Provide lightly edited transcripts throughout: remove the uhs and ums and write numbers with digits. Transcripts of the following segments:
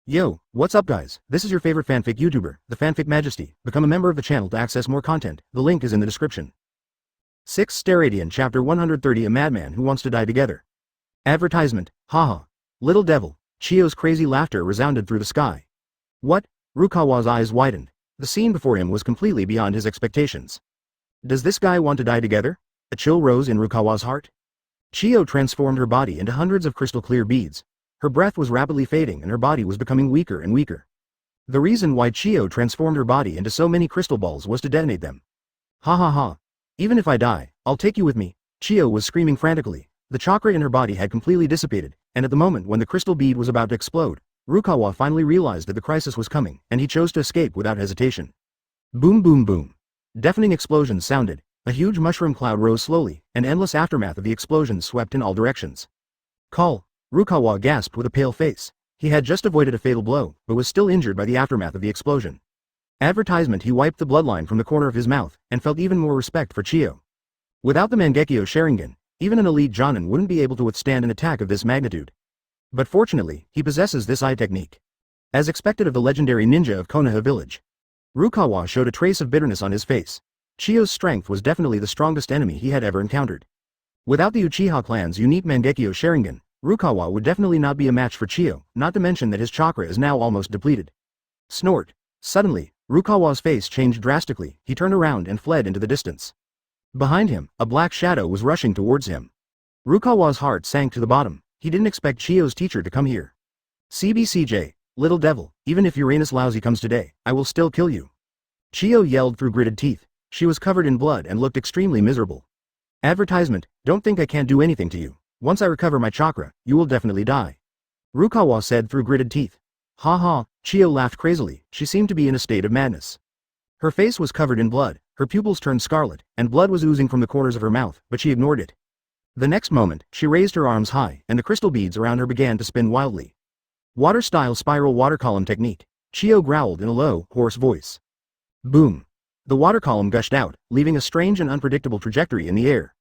Yo, what's up guys? This is your favorite fanfic YouTuber, the Fanfic Majesty. Become a member of the channel to access more content. The link is in the description. 6 Staradian Chapter 130 A Madman Who Wants to Die Together. Advertisement, haha. Little devil. Chiyo's crazy laughter resounded through the sky. What? Rukawa's eyes widened. The scene before him was completely beyond his expectations. Does this guy want to die together? A chill rose in Rukawa's heart. Chiyo transformed her body into hundreds of crystal clear beads. Her breath was rapidly fading and her body was becoming weaker and weaker. The reason why Chiyo transformed her body into so many crystal balls was to detonate them. Ha ha ha. Even if I die, I'll take you with me. Chiyo was screaming frantically. The chakra in her body had completely dissipated, and at the moment when the crystal bead was about to explode, Rukawa finally realized that the crisis was coming, and he chose to escape without hesitation. Boom boom boom. Deafening explosions sounded. A huge mushroom cloud rose slowly, an endless aftermath of the explosions swept in all directions. Call. Rukawa gasped with a pale face. He had just avoided a fatal blow, but was still injured by the aftermath of the explosion. Advertisement. He wiped the bloodline from the corner of his mouth, and felt even more respect for Chiyo. Without the Mangekyo Sharingan, even an elite Jonin wouldn't be able to withstand an attack of this magnitude. But fortunately, he possesses this eye technique. As expected of the legendary ninja of Konoha village, Rukawa showed a trace of bitterness on his face. Chiyo's strength was definitely the strongest enemy he had ever encountered. Without the Uchiha clan's unique Mangekyo Sharingan, Rukawa would definitely not be a match for Chiyo, not to mention that his chakra is now almost depleted. Snort. Suddenly, Rukawa's face changed drastically. He turned around and fled into the distance. Behind him, a black shadow was rushing towards him. Rukawa's heart sank to the bottom. He didn't expect Chiyo's teacher to come here. CBCJ, little devil, even if Uranus Lousy comes today, I will still kill you. Chiyo yelled through gritted teeth. She was covered in blood and looked extremely miserable. Advertisement, don't think I can't do anything to you. Once I recover my chakra, you will definitely die. Rukawa said through gritted teeth. Ha ha, Chiyo laughed crazily. She seemed to be in a state of madness. Her face was covered in blood, her pupils turned scarlet, and blood was oozing from the corners of her mouth, but she ignored it. The next moment, she raised her arms high, and the crystal beads around her began to spin wildly. Water-style spiral water column technique. Chiyo growled in a low, hoarse voice. Boom. The water column gushed out, leaving a strange and unpredictable trajectory in the air.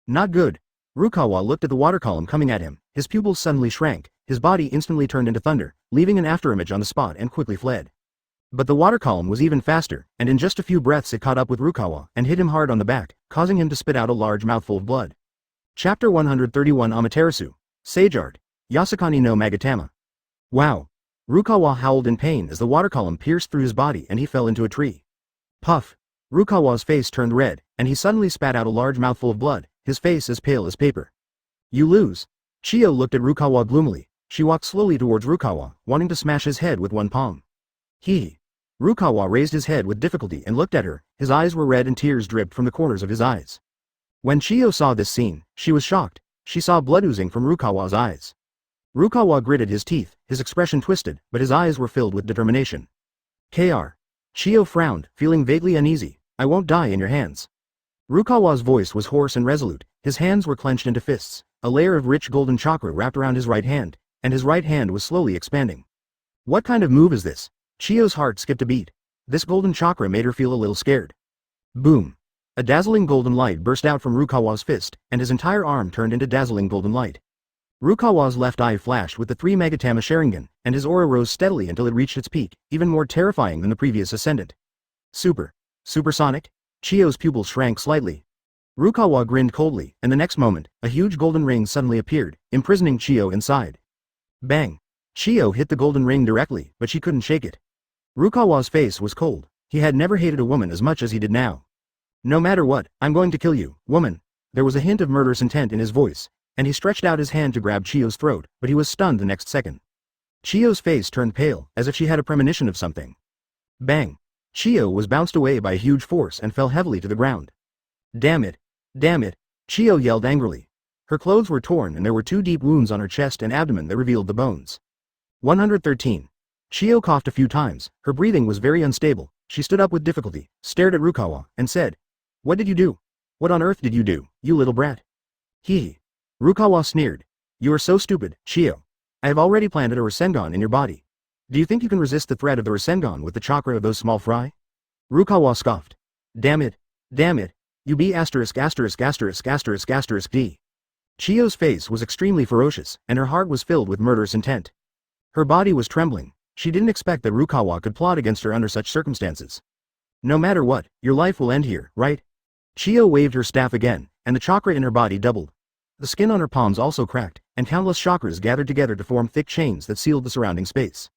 Not good. Rukawa looked at the water column coming at him. His pupils suddenly shrank, his body instantly turned into thunder, leaving an afterimage on the spot and quickly fled. But the water column was even faster, and in just a few breaths it caught up with Rukawa and hit him hard on the back, causing him to spit out a large mouthful of blood. Chapter 131 Amaterasu. Sage Art. Yasukani no Magatama. Wow. Rukawa howled in pain as the water column pierced through his body and he fell into a tree. Puff. Rukawa's face turned red, and he suddenly spat out a large mouthful of blood, his face as pale as paper. You lose. Chiyo looked at Rukawa gloomily. She walked slowly towards Rukawa, wanting to smash his head with one palm. Hee. Rukawa raised his head with difficulty and looked at her. His eyes were red and tears dripped from the corners of his eyes. When Chiyo saw this scene, she was shocked. She saw blood oozing from Rukawa's eyes. Rukawa gritted his teeth, his expression twisted, but his eyes were filled with determination. Kr. Chiyo frowned, feeling vaguely uneasy. I won't die in your hands. Rukawa's voice was hoarse and resolute. His hands were clenched into fists. A layer of rich golden chakra wrapped around his right hand, and his right hand was slowly expanding. What kind of move is this? Chiyo's heart skipped a beat. This golden chakra made her feel a little scared. Boom. A dazzling golden light burst out from Rukawa's fist, and his entire arm turned into dazzling golden light. Rukawa's left eye flashed with the 3 Magatama Sharingan, and his aura rose steadily until it reached its peak, even more terrifying than the previous ascendant. Supersonic? Chiyo's pupils shrank slightly. Rukawa grinned coldly, and the next moment, a huge golden ring suddenly appeared, imprisoning Chiyo inside. Bang! Chiyo hit the golden ring directly, but she couldn't shake it. Rukawa's face was cold. He had never hated a woman as much as he did now. No matter what, I'm going to kill you, woman. There was a hint of murderous intent in his voice, and he stretched out his hand to grab Chiyo's throat, but he was stunned the next second. Chiyo's face turned pale, as if she had a premonition of something. Bang! Chiyo was bounced away by a huge force and fell heavily to the ground. Damn it! Damn it! Chiyo yelled angrily. Her clothes were torn and there were 2 deep wounds on her chest and abdomen that revealed the bones. 113. Chiyo coughed a few times. Her breathing was very unstable. She stood up with difficulty, stared at Rukawa, and said, What did you do? What on earth did you do, you little brat? Hee. Rukawa sneered. You are so stupid, Chiyo. I have already planted a Rasengan in your body. Do you think you can resist the threat of the Rasengan with the chakra of those small fry? Rukawa scoffed. Damn it. Damn it. You be asterisk asterisk asterisk asterisk asterisk D. Chiyo's face was extremely ferocious, and her heart was filled with murderous intent. Her body was trembling. She didn't expect that Rukawa could plot against her under such circumstances. No matter what, your life will end here, right? Chiyo waved her staff again, and the chakra in her body doubled. The skin on her palms also cracked, and countless chakras gathered together to form thick chains that sealed the surrounding space.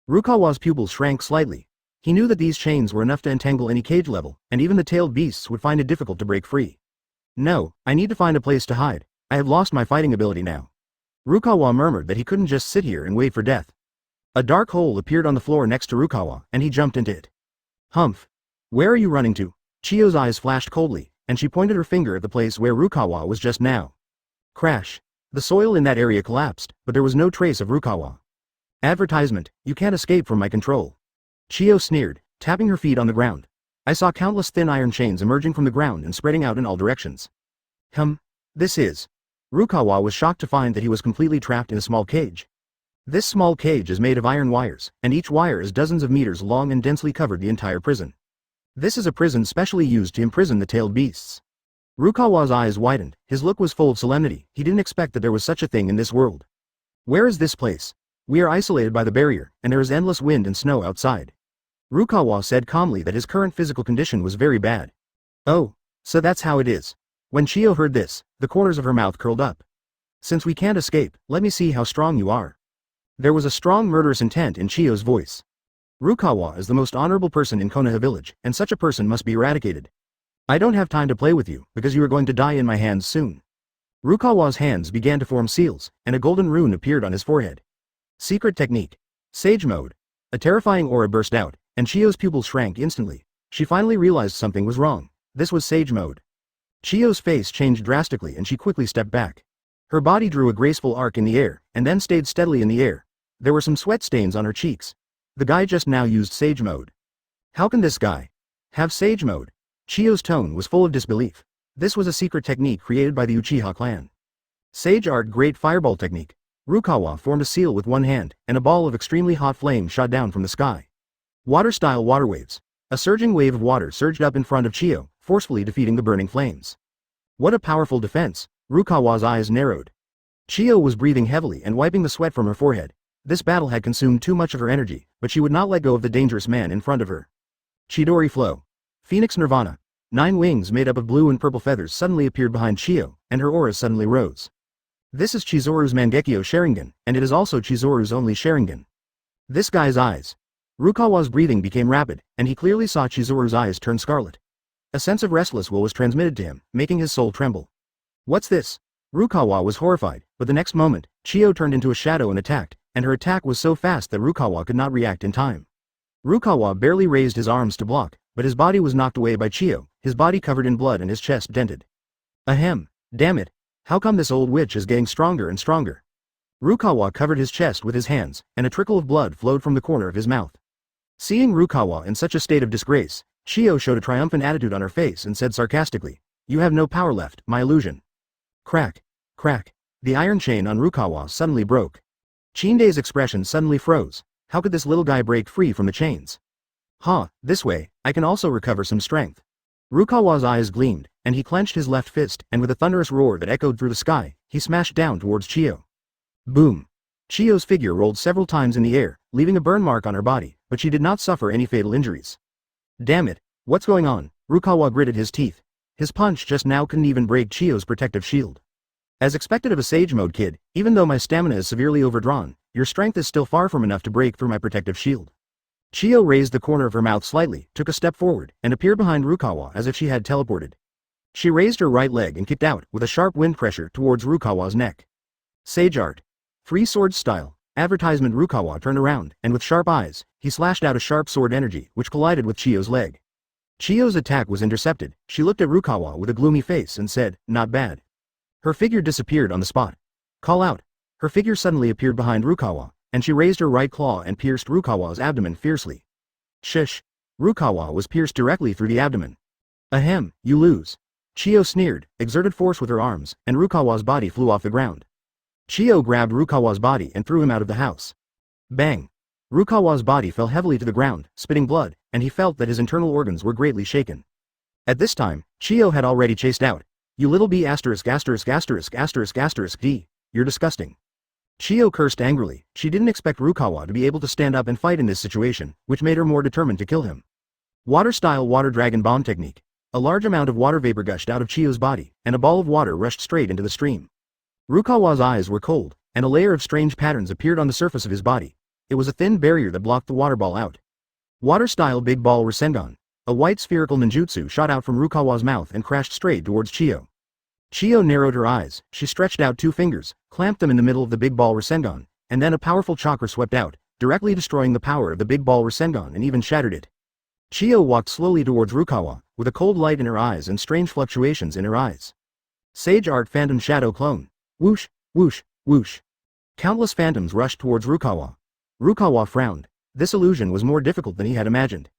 Rukawa's pupils shrank slightly. He knew that these chains were enough to entangle any cage level, and even the tailed beasts would find it difficult to break free. No, I need to find a place to hide. I have lost my fighting ability now. Rukawa murmured that he couldn't just sit here and wait for death. A dark hole appeared on the floor next to Rukawa, and he jumped into it. Humph! Where are you running to? Chiyo's eyes flashed coldly, and she pointed her finger at the place where Rukawa was just now. Crash! The soil in that area collapsed, but there was no trace of Rukawa. Advertisement, you can't escape from my control. Chiyo sneered, tapping her feet on the ground. I saw countless thin iron chains emerging from the ground and spreading out in all directions. This is. Rukawa was shocked to find that he was completely trapped in a small cage. This small cage is made of iron wires, and each wire is dozens of meters long and densely covered the entire prison. This is a prison specially used to imprison the tailed beasts. Rukawa's eyes widened, his look was full of solemnity. He didn't expect that there was such a thing in this world. Where is this place? We are isolated by the barrier, and there is endless wind and snow outside. Rukawa said calmly that his current physical condition was very bad. Oh, so that's how it is. When Chiyo heard this, the corners of her mouth curled up. Since we can't escape, let me see how strong you are. There was a strong murderous intent in Chiyo's voice. Rukawa is the most honorable person in Konoha village, and such a person must be eradicated. I don't have time to play with you, because you are going to die in my hands soon. Rukawa's hands began to form seals, and a golden rune appeared on his forehead. Secret technique. Sage mode. A terrifying aura burst out, and Chiyo's pupils shrank instantly. She finally realized something was wrong. This was sage mode. Chiyo's face changed drastically and she quickly stepped back. Her body drew a graceful arc in the air, and then stayed steadily in the air. There were some sweat stains on her cheeks. The guy just now used sage mode. How can this guy have sage mode? Chiyo's tone was full of disbelief. This was a secret technique created by the Uchiha clan. Sage art great fireball technique. Rukawa formed a seal with one hand, and a ball of extremely hot flame shot down from the sky. Water-style water waves. A surging wave of water surged up in front of Chiyo, forcefully defeating the burning flames. What a powerful defense! Rukawa's eyes narrowed. Chiyo was breathing heavily and wiping the sweat from her forehead. This battle had consumed too much of her energy, but she would not let go of the dangerous man in front of her. Chidori Flow. Phoenix Nirvana. 9 wings made up of blue and purple feathers suddenly appeared behind Chiyo, and her aura suddenly rose. This is Chizoru's Mangekyo Sharingan, and it is also Chizoru's only Sharingan. This guy's eyes. Rukawa's breathing became rapid, and he clearly saw Chizoru's eyes turn scarlet. A sense of restless will was transmitted to him, making his soul tremble. What's this? Rukawa was horrified, but the next moment, Chiyo turned into a shadow and attacked, and her attack was so fast that Rukawa could not react in time. Rukawa barely raised his arms to block, but his body was knocked away by Chiyo, his body covered in blood and his chest dented. Ahem, damn it. How come this old witch is getting stronger and stronger? Rukawa covered his chest with his hands, and a trickle of blood flowed from the corner of his mouth. Seeing Rukawa in such a state of disgrace, Chiyo showed a triumphant attitude on her face and said sarcastically, "You have no power left, my illusion." Crack, crack. The iron chain on Rukawa suddenly broke. Chinde's expression suddenly froze. How could this little guy break free from the chains? This way, I can also recover some strength. Rukawa's eyes gleamed, and he clenched his left fist, and with a thunderous roar that echoed through the sky, he smashed down towards Chiyo. Boom! Chiyo's figure rolled several times in the air, leaving a burn mark on her body, but she did not suffer any fatal injuries. Damn it, what's going on? Rukawa gritted his teeth. His punch just now couldn't even break Chiyo's protective shield. As expected of a sage mode kid, even though my stamina is severely overdrawn, your strength is still far from enough to break through my protective shield. Chiyo raised the corner of her mouth slightly, took a step forward, and appeared behind Rukawa as if she had teleported. She raised her right leg and kicked out, with a sharp wind pressure towards Rukawa's neck. Sage art. Free sword style. Advertisement. Rukawa turned around, and with sharp eyes, he slashed out a sharp sword energy, which collided with Chiyo's leg. Chiyo's attack was intercepted. She looked at Rukawa with a gloomy face and said, "Not bad." Her figure disappeared on the spot. Call out. Her figure suddenly appeared behind Rukawa, and she raised her right claw and pierced Rukawa's abdomen fiercely. Shush. Rukawa was pierced directly through the abdomen. Ahem, you lose. Chiyo sneered, exerted force with her arms, and Rukawa's body flew off the ground. Chiyo grabbed Rukawa's body and threw him out of the house. Bang! Rukawa's body fell heavily to the ground, spitting blood, and he felt that his internal organs were greatly shaken. At this time, Chiyo had already chased out. You little b****************, you're disgusting. Chiyo cursed angrily. She didn't expect Rukawa to be able to stand up and fight in this situation, which made her more determined to kill him. Water-style water dragon bomb technique. A large amount of water vapor gushed out of Chiyo's body, and a ball of water rushed straight into the stream. Rukawa's eyes were cold, and a layer of strange patterns appeared on the surface of his body. It was a thin barrier that blocked the water ball out. Water-style big ball Rinnegan. A white spherical ninjutsu shot out from Rukawa's mouth and crashed straight towards Chiyo. Chiyo narrowed her eyes. She stretched out 2 fingers, clamped them in the middle of the big ball Rinnegan, and then a powerful chakra swept out, directly destroying the power of the big ball Rinnegan and even shattered it. Chiyo walked slowly towards Rukawa, with a cold light in her eyes and strange fluctuations in her eyes. Sage Art Phantom Shadow Clone. Whoosh, whoosh, whoosh. Countless phantoms rushed towards Rukawa. Rukawa frowned. This illusion was more difficult than he had imagined.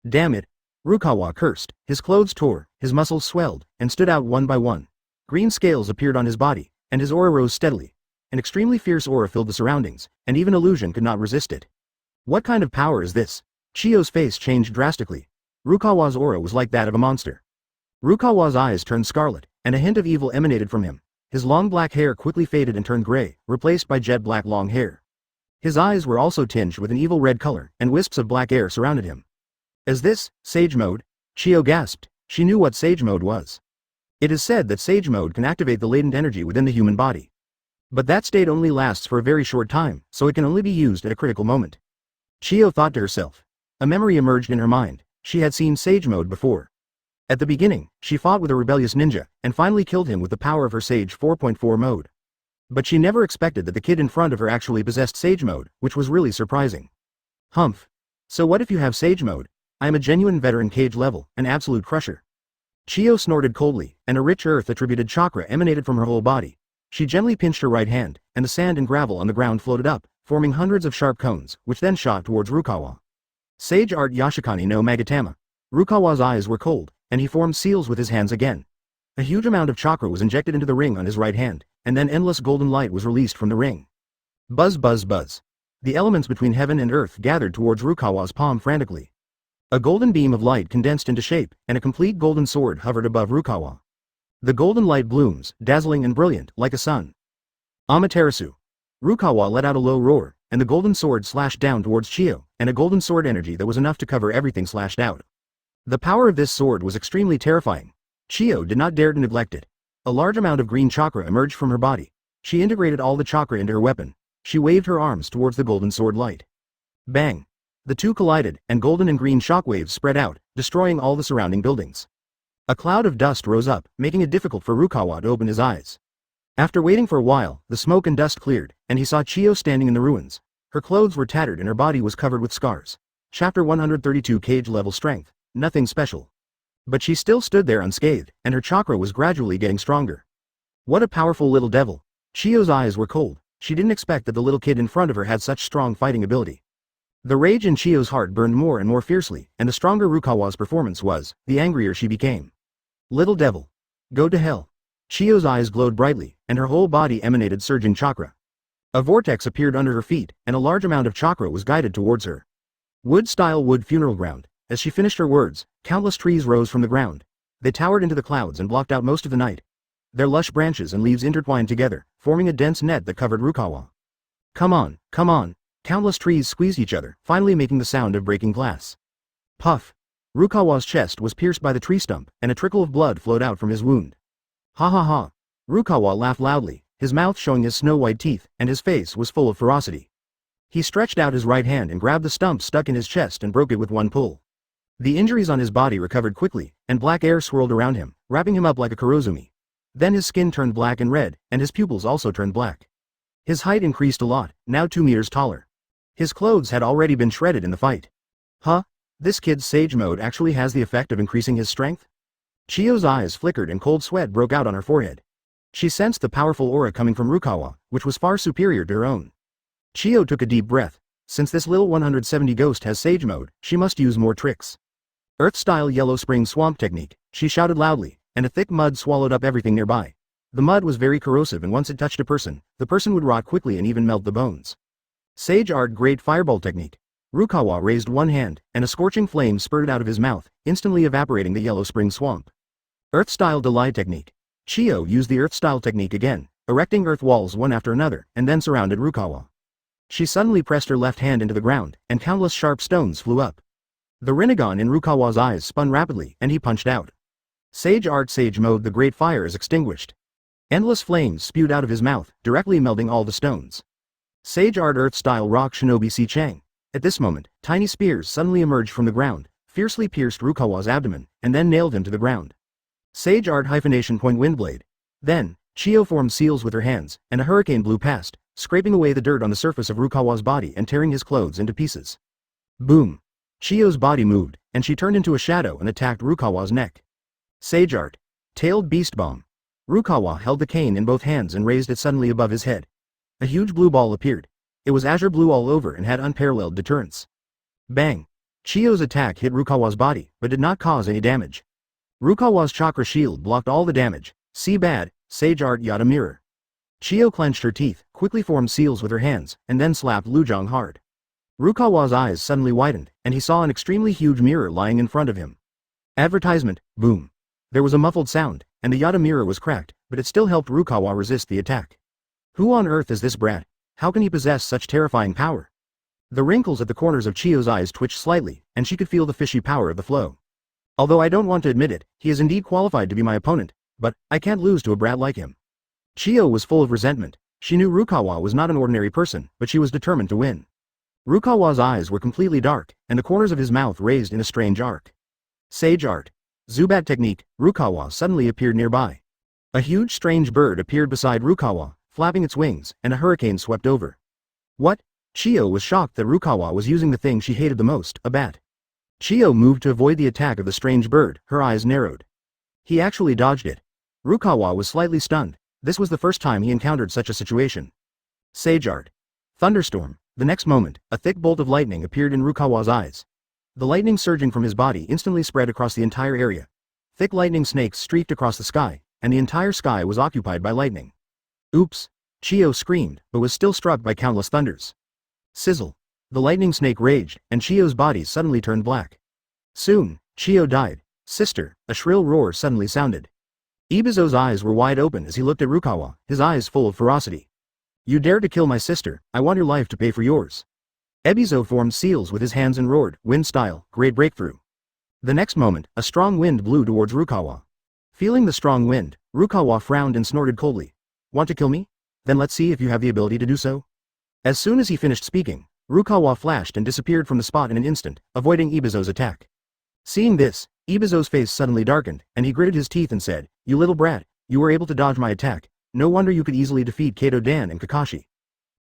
Damn it. Rukawa cursed. His clothes tore, his muscles swelled, and stood out one by one. Green scales appeared on his body, and his aura rose steadily. An extremely fierce aura filled the surroundings, and even illusion could not resist it. What kind of power is this? Chiyo's face changed drastically. Rukawa's aura was like that of a monster. Rukawa's eyes turned scarlet, and a hint of evil emanated from him. His long black hair quickly faded and turned gray, replaced by jet black long hair. His eyes were also tinged with an evil red color, and wisps of black air surrounded him. Is this Sage Mode? Chiyo gasped. She knew what Sage Mode was. It is said that Sage Mode can activate the latent energy within the human body. But that state only lasts for a very short time, so it can only be used at a critical moment. Chiyo thought to herself. A memory emerged in her mind. She had seen Sage Mode before. At the beginning, she fought with a rebellious ninja, and finally killed him with the power of her Sage 4.4 mode. But she never expected that the kid in front of her actually possessed Sage Mode, which was really surprising. Humph. So what if you have Sage Mode? I am a genuine veteran Cage level, an absolute crusher. Chiyo snorted coldly, and a rich earth-attributed chakra emanated from her whole body. She gently pinched her right hand, and the sand and gravel on the ground floated up, forming hundreds of sharp cones, which then shot towards Rukawa. Sage Art Yashikani no Magatama. Rukawa's eyes were cold, and he formed seals with his hands again. A huge amount of chakra was injected into the ring on his right hand, and then endless golden light was released from the ring. Buzz buzz buzz. The elements between heaven and earth gathered towards Rukawa's palm frantically. A golden beam of light condensed into shape, and a complete golden sword hovered above Rukawa. The golden light blooms, dazzling and brilliant, like a sun. Amaterasu. Rukawa let out a low roar, and the golden sword slashed down towards Chiyo, and a golden sword energy that was enough to cover everything slashed out. The power of this sword was extremely terrifying. Chiyo did not dare to neglect it. A large amount of green chakra emerged from her body. She integrated all the chakra into her weapon. She waved her arms towards the golden sword light. Bang! The two collided, and golden and green shockwaves spread out, destroying all the surrounding buildings. A cloud of dust rose up, making it difficult for Rukawa to open his eyes. After waiting for a while, the smoke and dust cleared, and he saw Chiyo standing in the ruins. Her clothes were tattered and her body was covered with scars. Chapter 132 Cage Level Strength. Nothing special. But she still stood there unscathed, and her chakra was gradually getting stronger. What a powerful little devil. Chiyo's eyes were cold. She didn't expect that the little kid in front of her had such strong fighting ability. The rage in Chiyo's heart burned more and more fiercely, and the stronger Rukawa's performance was, the angrier she became. Little devil. Go to hell. Chiyo's eyes glowed brightly, and her whole body emanated surging chakra. A vortex appeared under her feet, and a large amount of chakra was guided towards her. Wood-style wood funeral ground. As she finished her words, countless trees rose from the ground. They towered into the clouds and blocked out most of the night. Their lush branches and leaves intertwined together, forming a dense net that covered Rukawa. Come on, come on. Countless trees squeezed each other, finally making the sound of breaking glass. Puff. Rukawa's chest was pierced by the tree stump, and a trickle of blood flowed out from his wound. Ha ha ha. Rukawa laughed loudly, his mouth showing his snow-white teeth, and his face was full of ferocity. He stretched out his right hand and grabbed the stump stuck in his chest and broke it with one pull. The injuries on his body recovered quickly, and black air swirled around him, wrapping him up like a kurozumi. Then his skin turned black and red, and his pupils also turned black. His height increased a lot, now 2 meters taller. His clothes had already been shredded in the fight. Huh? This kid's Sage Mode actually has the effect of increasing his strength? Chiyo's eyes flickered and cold sweat broke out on her forehead. She sensed the powerful aura coming from Rukawa, which was far superior to her own. Chiyo took a deep breath. Since this little 170 ghost has Sage Mode, she must use more tricks. Earth-style Yellow Spring Swamp Technique. She shouted loudly, and a thick mud swallowed up everything nearby. The mud was very corrosive, and once it touched a person, the person would rot quickly and even melt the bones. Sage Art Great Fireball Technique. Rukawa raised one hand, and a scorching flame spurted out of his mouth, instantly evaporating the Yellow Spring Swamp. Earth-style Delay Technique. Chiyo used the Earth-style technique again, erecting earth walls one after another, and then surrounded Rukawa. She suddenly pressed her left hand into the ground, and countless sharp stones flew up. The Rinnegan in Rukawa's eyes spun rapidly, and he punched out. Sage Art Sage Mode. The great fire is extinguished. Endless flames spewed out of his mouth, directly melting all the stones. Sage Art Earth Style Rock Shinobi Si Chang. At this moment, tiny spears suddenly emerged from the ground, fiercely pierced Rukawa's abdomen, and then nailed him to the ground. Sage Art Hyphenation Point Windblade. Then, Chiyo formed seals with her hands, and a hurricane blew past, scraping away the dirt on the surface of Rukawa's body and tearing his clothes into pieces. Boom! Chiyo's body moved, and she turned into a shadow and attacked Rukawa's neck. Sage Art. Tailed Beast Bomb. Rukawa held the cane in both hands and raised it suddenly above his head. A huge blue ball appeared. It was azure blue all over and had unparalleled deterrence. Bang! Chiyo's attack hit Rukawa's body, but did not cause any damage. Rukawa's chakra shield blocked all the damage. See bad, Sage Art Yada Mirror. Chiyo clenched her teeth, quickly formed seals with her hands, and then slapped Lujong hard. Rukawa's eyes suddenly widened, and he saw an extremely huge mirror lying in front of him. Advertisement, boom. There was a muffled sound, and the Yada mirror was cracked, but it still helped Rukawa resist the attack. Who on earth is this brat? How can he possess such terrifying power? The wrinkles at the corners of Chiyo's eyes twitched slightly, and she could feel the fishy power of the flow. Although I don't want to admit it, he is indeed qualified to be my opponent, but I can't lose to a brat like him. Chiyo was full of resentment. She knew Rukawa was not an ordinary person, but she was determined to win. Rukawa's eyes were completely dark, and the corners of his mouth raised in a strange arc. Sage Art. Zubat Technique. Rukawa suddenly appeared nearby. A huge strange bird appeared beside Rukawa, flapping its wings, and a hurricane swept over. What? Chiyo was shocked that Rukawa was using the thing she hated the most, a bat. Chiyo moved to avoid the attack of the strange bird, her eyes narrowed. He actually dodged it. Rukawa was slightly stunned. This was the first time he encountered such a situation. Sage Art. Thunderstorm. The next moment, a thick bolt of lightning appeared in Rukawa's eyes. The lightning surging from his body instantly spread across the entire area. Thick lightning snakes streaked across the sky, and the entire sky was occupied by lightning. Oops! Chiyo screamed, but was still struck by countless thunders. Sizzle! The lightning snake raged, and Chiyo's body suddenly turned black. Soon, Chiyo died. Sister! A shrill roar suddenly sounded. Ibizo's eyes were wide open as he looked at Rukawa, his eyes full of ferocity. You dare to kill my sister, I want your life to pay for yours. Ebizo formed seals with his hands and roared, wind style, great breakthrough. The next moment, a strong wind blew towards Rukawa. Feeling the strong wind, Rukawa frowned and snorted coldly. Want to kill me? Then let's see if you have the ability to do so. As soon as he finished speaking, Rukawa flashed and disappeared from the spot in an instant, avoiding Ibizo's attack. Seeing this, Ibizo's face suddenly darkened, and he gritted his teeth and said, You little brat, you were able to dodge my attack. No wonder you could easily defeat Kato Dan and Kakashi.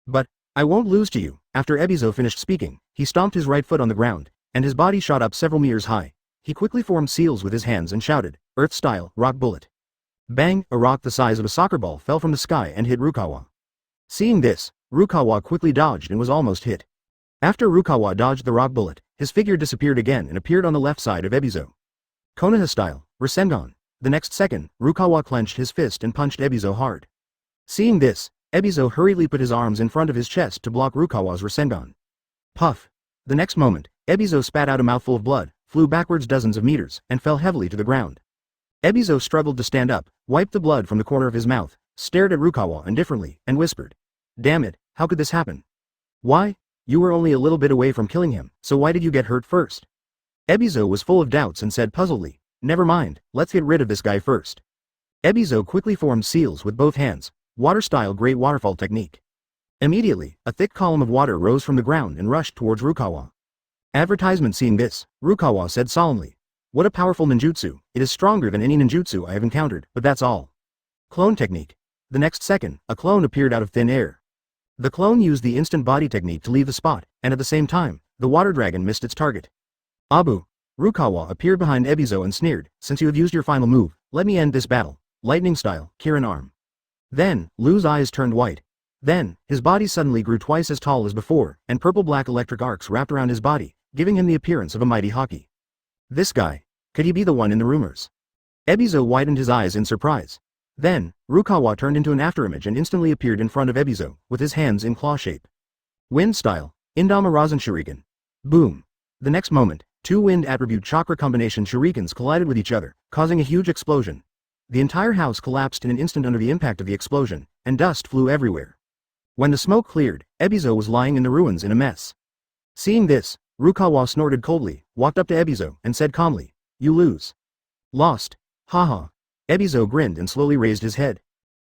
But, I won't lose to you. After Ebizo finished speaking, he stomped his right foot on the ground, and his body shot up several meters high. He quickly formed seals with his hands and shouted, Earth style, rock bullet. Bang! A rock the size of a soccer ball fell from the sky and hit Rukawa. Seeing this, Rukawa quickly dodged and was almost hit. After Rukawa dodged the rock bullet, his figure disappeared again and appeared on the left side of Ebizo. Konoha style, Rasengan. The next second, Rukawa clenched his fist and punched Ebizo hard. Seeing this, Ebizo hurriedly put his arms in front of his chest to block Rukawa's Rasengan. Puff! The next moment, Ebizo spat out a mouthful of blood, flew backwards dozens of meters, and fell heavily to the ground. Ebizo struggled to stand up, wiped the blood from the corner of his mouth, stared at Rukawa indifferently, and whispered. Damn it, how could this happen? Why? You were only a little bit away from killing him, so why did you get hurt first? Ebizo was full of doubts and said puzzledly, Never mind, let's get rid of this guy first. Ebizo quickly formed seals with both hands, water-style great waterfall technique. Immediately, a thick column of water rose from the ground and rushed towards Rukawa. Advertisement. Seeing this, Rukawa said solemnly, What a powerful ninjutsu, it is stronger than any ninjutsu I have encountered, but that's all. Clone technique. The next second, a clone appeared out of thin air. The clone used the instant body technique to leave the spot, and at the same time, the water dragon missed its target. Abu! Rukawa appeared behind Ebizo and sneered, Since you have used your final move, let me end this battle. Lightning style, Kirin arm. Then, Lu's eyes turned white. Then, his body suddenly grew twice as tall as before, and purple-black electric arcs wrapped around his body, giving him the appearance of a mighty hockey. This guy. Could he be the one in the rumors? Ebizo widened his eyes in surprise. Then, Rukawa turned into an afterimage and instantly appeared in front of Ebizo, with his hands in claw shape. Wind style, Indama Rasen Shuriken. Boom. The next moment, two wind attribute chakra combination shurikens collided with each other, causing a huge explosion. The entire house collapsed in an instant under the impact of the explosion, and dust flew everywhere. When the smoke cleared, Ebizo was lying in the ruins in a mess. Seeing this, Rukawa snorted coldly, walked up to Ebizo, and said calmly, "You lose." "Lost. Haha." Ebizo grinned and slowly raised his head.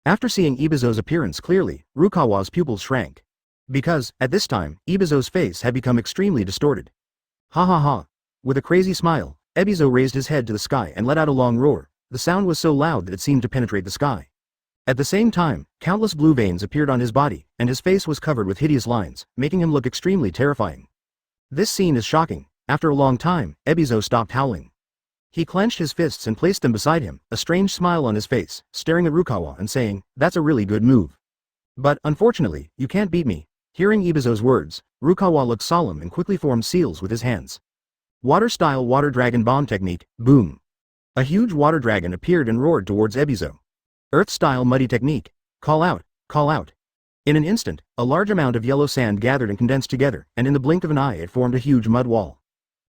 After seeing Ebizo's appearance clearly, Rukawa's pupils shrank. Because, at this time, Ebizo's face had become extremely distorted. "Ha ha ha." With a crazy smile, Ebizo raised his head to the sky and let out a long roar. The sound was so loud that it seemed to penetrate the sky. At the same time, countless blue veins appeared on his body, and his face was covered with hideous lines, making him look extremely terrifying. This scene is shocking. After a long time, Ebizo stopped howling. He clenched his fists and placed them beside him, a strange smile on his face, staring at Rukawa and saying, "That's a really good move. But, unfortunately, you can't beat me." Hearing Ebizo's words, Rukawa looked solemn and quickly formed seals with his hands. Water-style water dragon bomb technique, boom. A huge water dragon appeared and roared towards Ebizo. Earth-style muddy technique, call out, call out. In an instant, a large amount of yellow sand gathered and condensed together, and in the blink of an eye it formed a huge mud wall.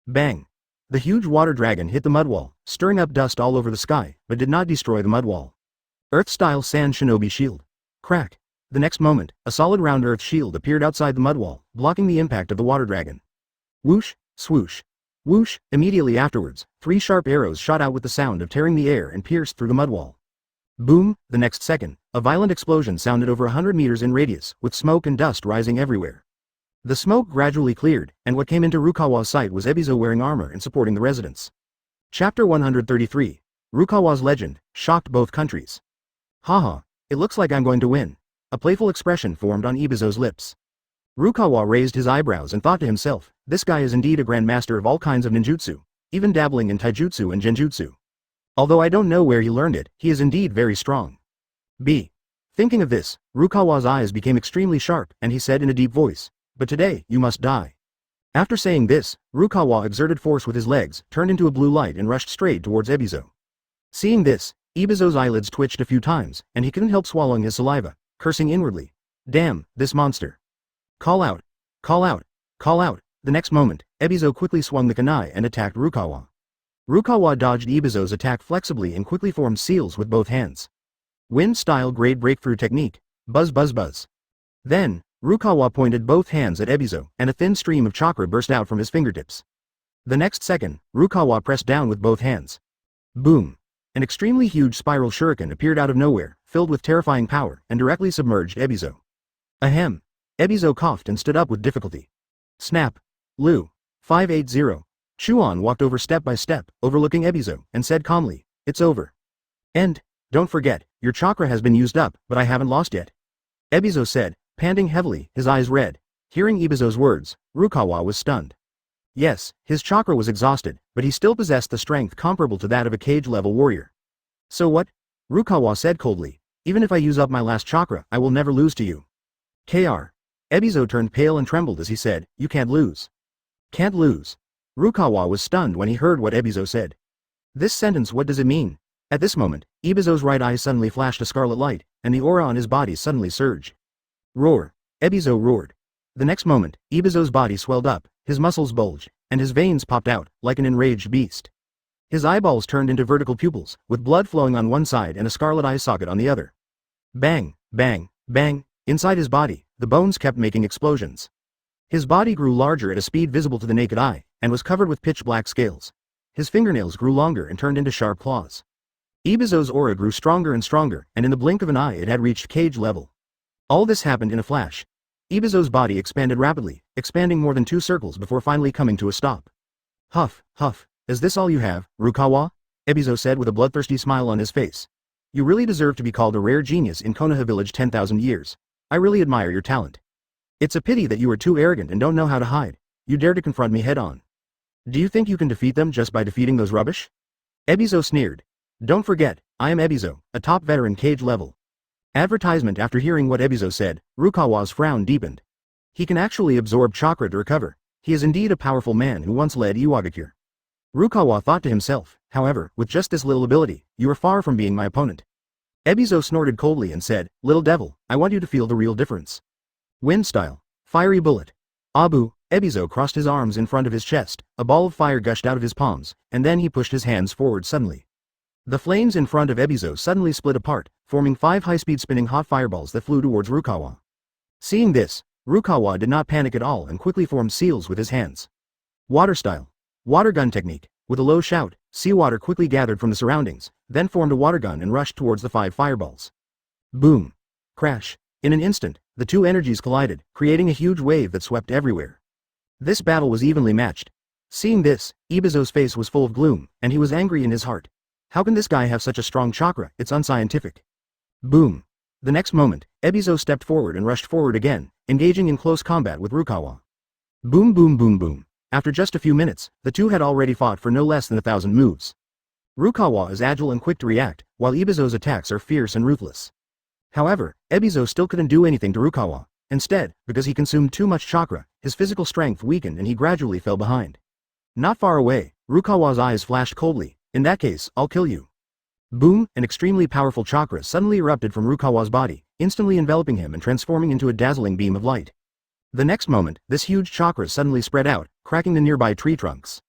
Bang! The huge water dragon hit the mud wall, stirring up dust all over the sky, but did not destroy the mud wall. Earth-style sand shinobi shield. Crack! The next moment, a solid round earth shield appeared outside the mud wall, blocking the impact of the water dragon. Whoosh, swoosh, whoosh! Immediately afterwards, 3 sharp arrows shot out with the sound of tearing the air and pierced through the mud wall. Boom! The next second, a violent explosion sounded over 100 meters in radius, with smoke and dust rising everywhere. The smoke gradually cleared, and what came into Rukawa's sight was Ebizo wearing armor and supporting the residents. Chapter 133. Rukawa's Legend, shocked both countries. Haha, it looks like I'm going to win. A playful expression formed on Ebizo's lips. Rukawa raised his eyebrows and thought to himself, this guy is indeed a grandmaster of all kinds of ninjutsu, even dabbling in taijutsu and genjutsu. Although I don't know where he learned it, he is indeed very strong. Thinking of this, Rukawa's eyes became extremely sharp, and he said in a deep voice, "But today, you must die." After saying this, Rukawa exerted force with his legs, turned into a blue light and rushed straight towards Ebizo. Seeing this, Ebizo's eyelids twitched a few times, and he couldn't help swallowing his saliva, cursing inwardly. Damn, this monster. Call out, call out, call out. The next moment, Ebizo quickly swung the kunai and attacked Rukawa. Rukawa dodged Ebizo's attack flexibly and quickly formed seals with both hands. Wind-style grade breakthrough technique, buzz buzz buzz. Then, Rukawa pointed both hands at Ebizo, and a thin stream of chakra burst out from his fingertips. The next second, Rukawa pressed down with both hands. Boom! An extremely huge spiral shuriken appeared out of nowhere, filled with terrifying power, and directly submerged Ebizo. Ahem! Ebizo coughed and stood up with difficulty. Snap! Lu! 580. Chuan walked over step by step, overlooking Ebizo, and said calmly, "It's over. And, don't forget, your chakra has been used up, but I haven't lost yet." Ebizo said, panting heavily, his eyes red. Hearing Ebizo's words, Rukawa was stunned. Yes, his chakra was exhausted, but he still possessed the strength comparable to that of a cage-level warrior. "So what?" Rukawa said coldly. "Even if I use up my last chakra, I will never lose to you." "Kr." Ebizo turned pale and trembled as he said, "You can't lose." "Can't lose." Rukawa was stunned when he heard what Ebizo said. This sentence, what does it mean? At this moment, Ebizo's right eye suddenly flashed a scarlet light, and the aura on his body suddenly surged. Roar! Ebizo roared. The next moment, Ebizo's body swelled up, his muscles bulged, and his veins popped out, like an enraged beast. His eyeballs turned into vertical pupils, with blood flowing on one side and a scarlet eye socket on the other. Bang, bang, bang! Inside his body, the bones kept making explosions. His body grew larger at a speed visible to the naked eye, and was covered with pitch-black scales. His fingernails grew longer and turned into sharp claws. Ebizo's aura grew stronger and stronger, and in the blink of an eye it had reached cage level. All this happened in a flash. Ebizo's body expanded rapidly, expanding more than 2 circles before finally coming to a stop. Huff, huff, is this all you have, Rukawa? Ebizo said with a bloodthirsty smile on his face. You really deserve to be called a rare genius in Konoha village 10,000 years. I really admire your talent. It's a pity that you are too arrogant and don't know how to hide. You dare to confront me head-on. Do you think you can defeat them just by defeating those rubbish? Ebizo sneered. Don't forget, I am Ebizo, a top veteran cage level. Advertisement. After hearing what Ebizo said, Rukawa's frown deepened. He can actually absorb chakra to recover. He is indeed a powerful man who once led Iwagakure. Rukawa thought to himself, however, with just this little ability, you are far from being my opponent. Ebizo snorted coldly and said, Little devil, I want you to feel the real difference. Wind style. Fiery bullet. Abu. Ebizo crossed his arms in front of his chest, a ball of fire gushed out of his palms, and then he pushed his hands forward suddenly. The flames in front of Ebizo suddenly split apart, forming 5 high-speed spinning hot fireballs that flew towards Rukawa. Seeing this, Rukawa did not panic at all and quickly formed seals with his hands. Water style. Water gun technique. With a low shout, seawater quickly gathered from the surroundings, then formed a water gun and rushed towards the 5 fireballs. Boom. Crash. In an instant, the 2 energies collided, creating a huge wave that swept everywhere. This battle was evenly matched. Seeing this, Ebizo's face was full of gloom, and he was angry in his heart. How can this guy have such a strong chakra? It's unscientific. Boom. The next moment, Ebizo stepped forward and rushed forward again, engaging in close combat with Rukawa. Boom boom boom boom. After just a few minutes, the two had already fought for no less than 1,000 moves. Rukawa is agile and quick to react, while Ebizo's attacks are fierce and ruthless. However, Ebizo still couldn't do anything to Rukawa. Instead, because he consumed too much chakra, his physical strength weakened and he gradually fell behind. Not far away, Rukawa's eyes flashed coldly. In that case, I'll kill you. Boom, an extremely powerful chakra suddenly erupted from Rukawa's body, instantly enveloping him and transforming into a dazzling beam of light. The next moment, this huge chakra suddenly spread out, cracking the nearby tree trunks.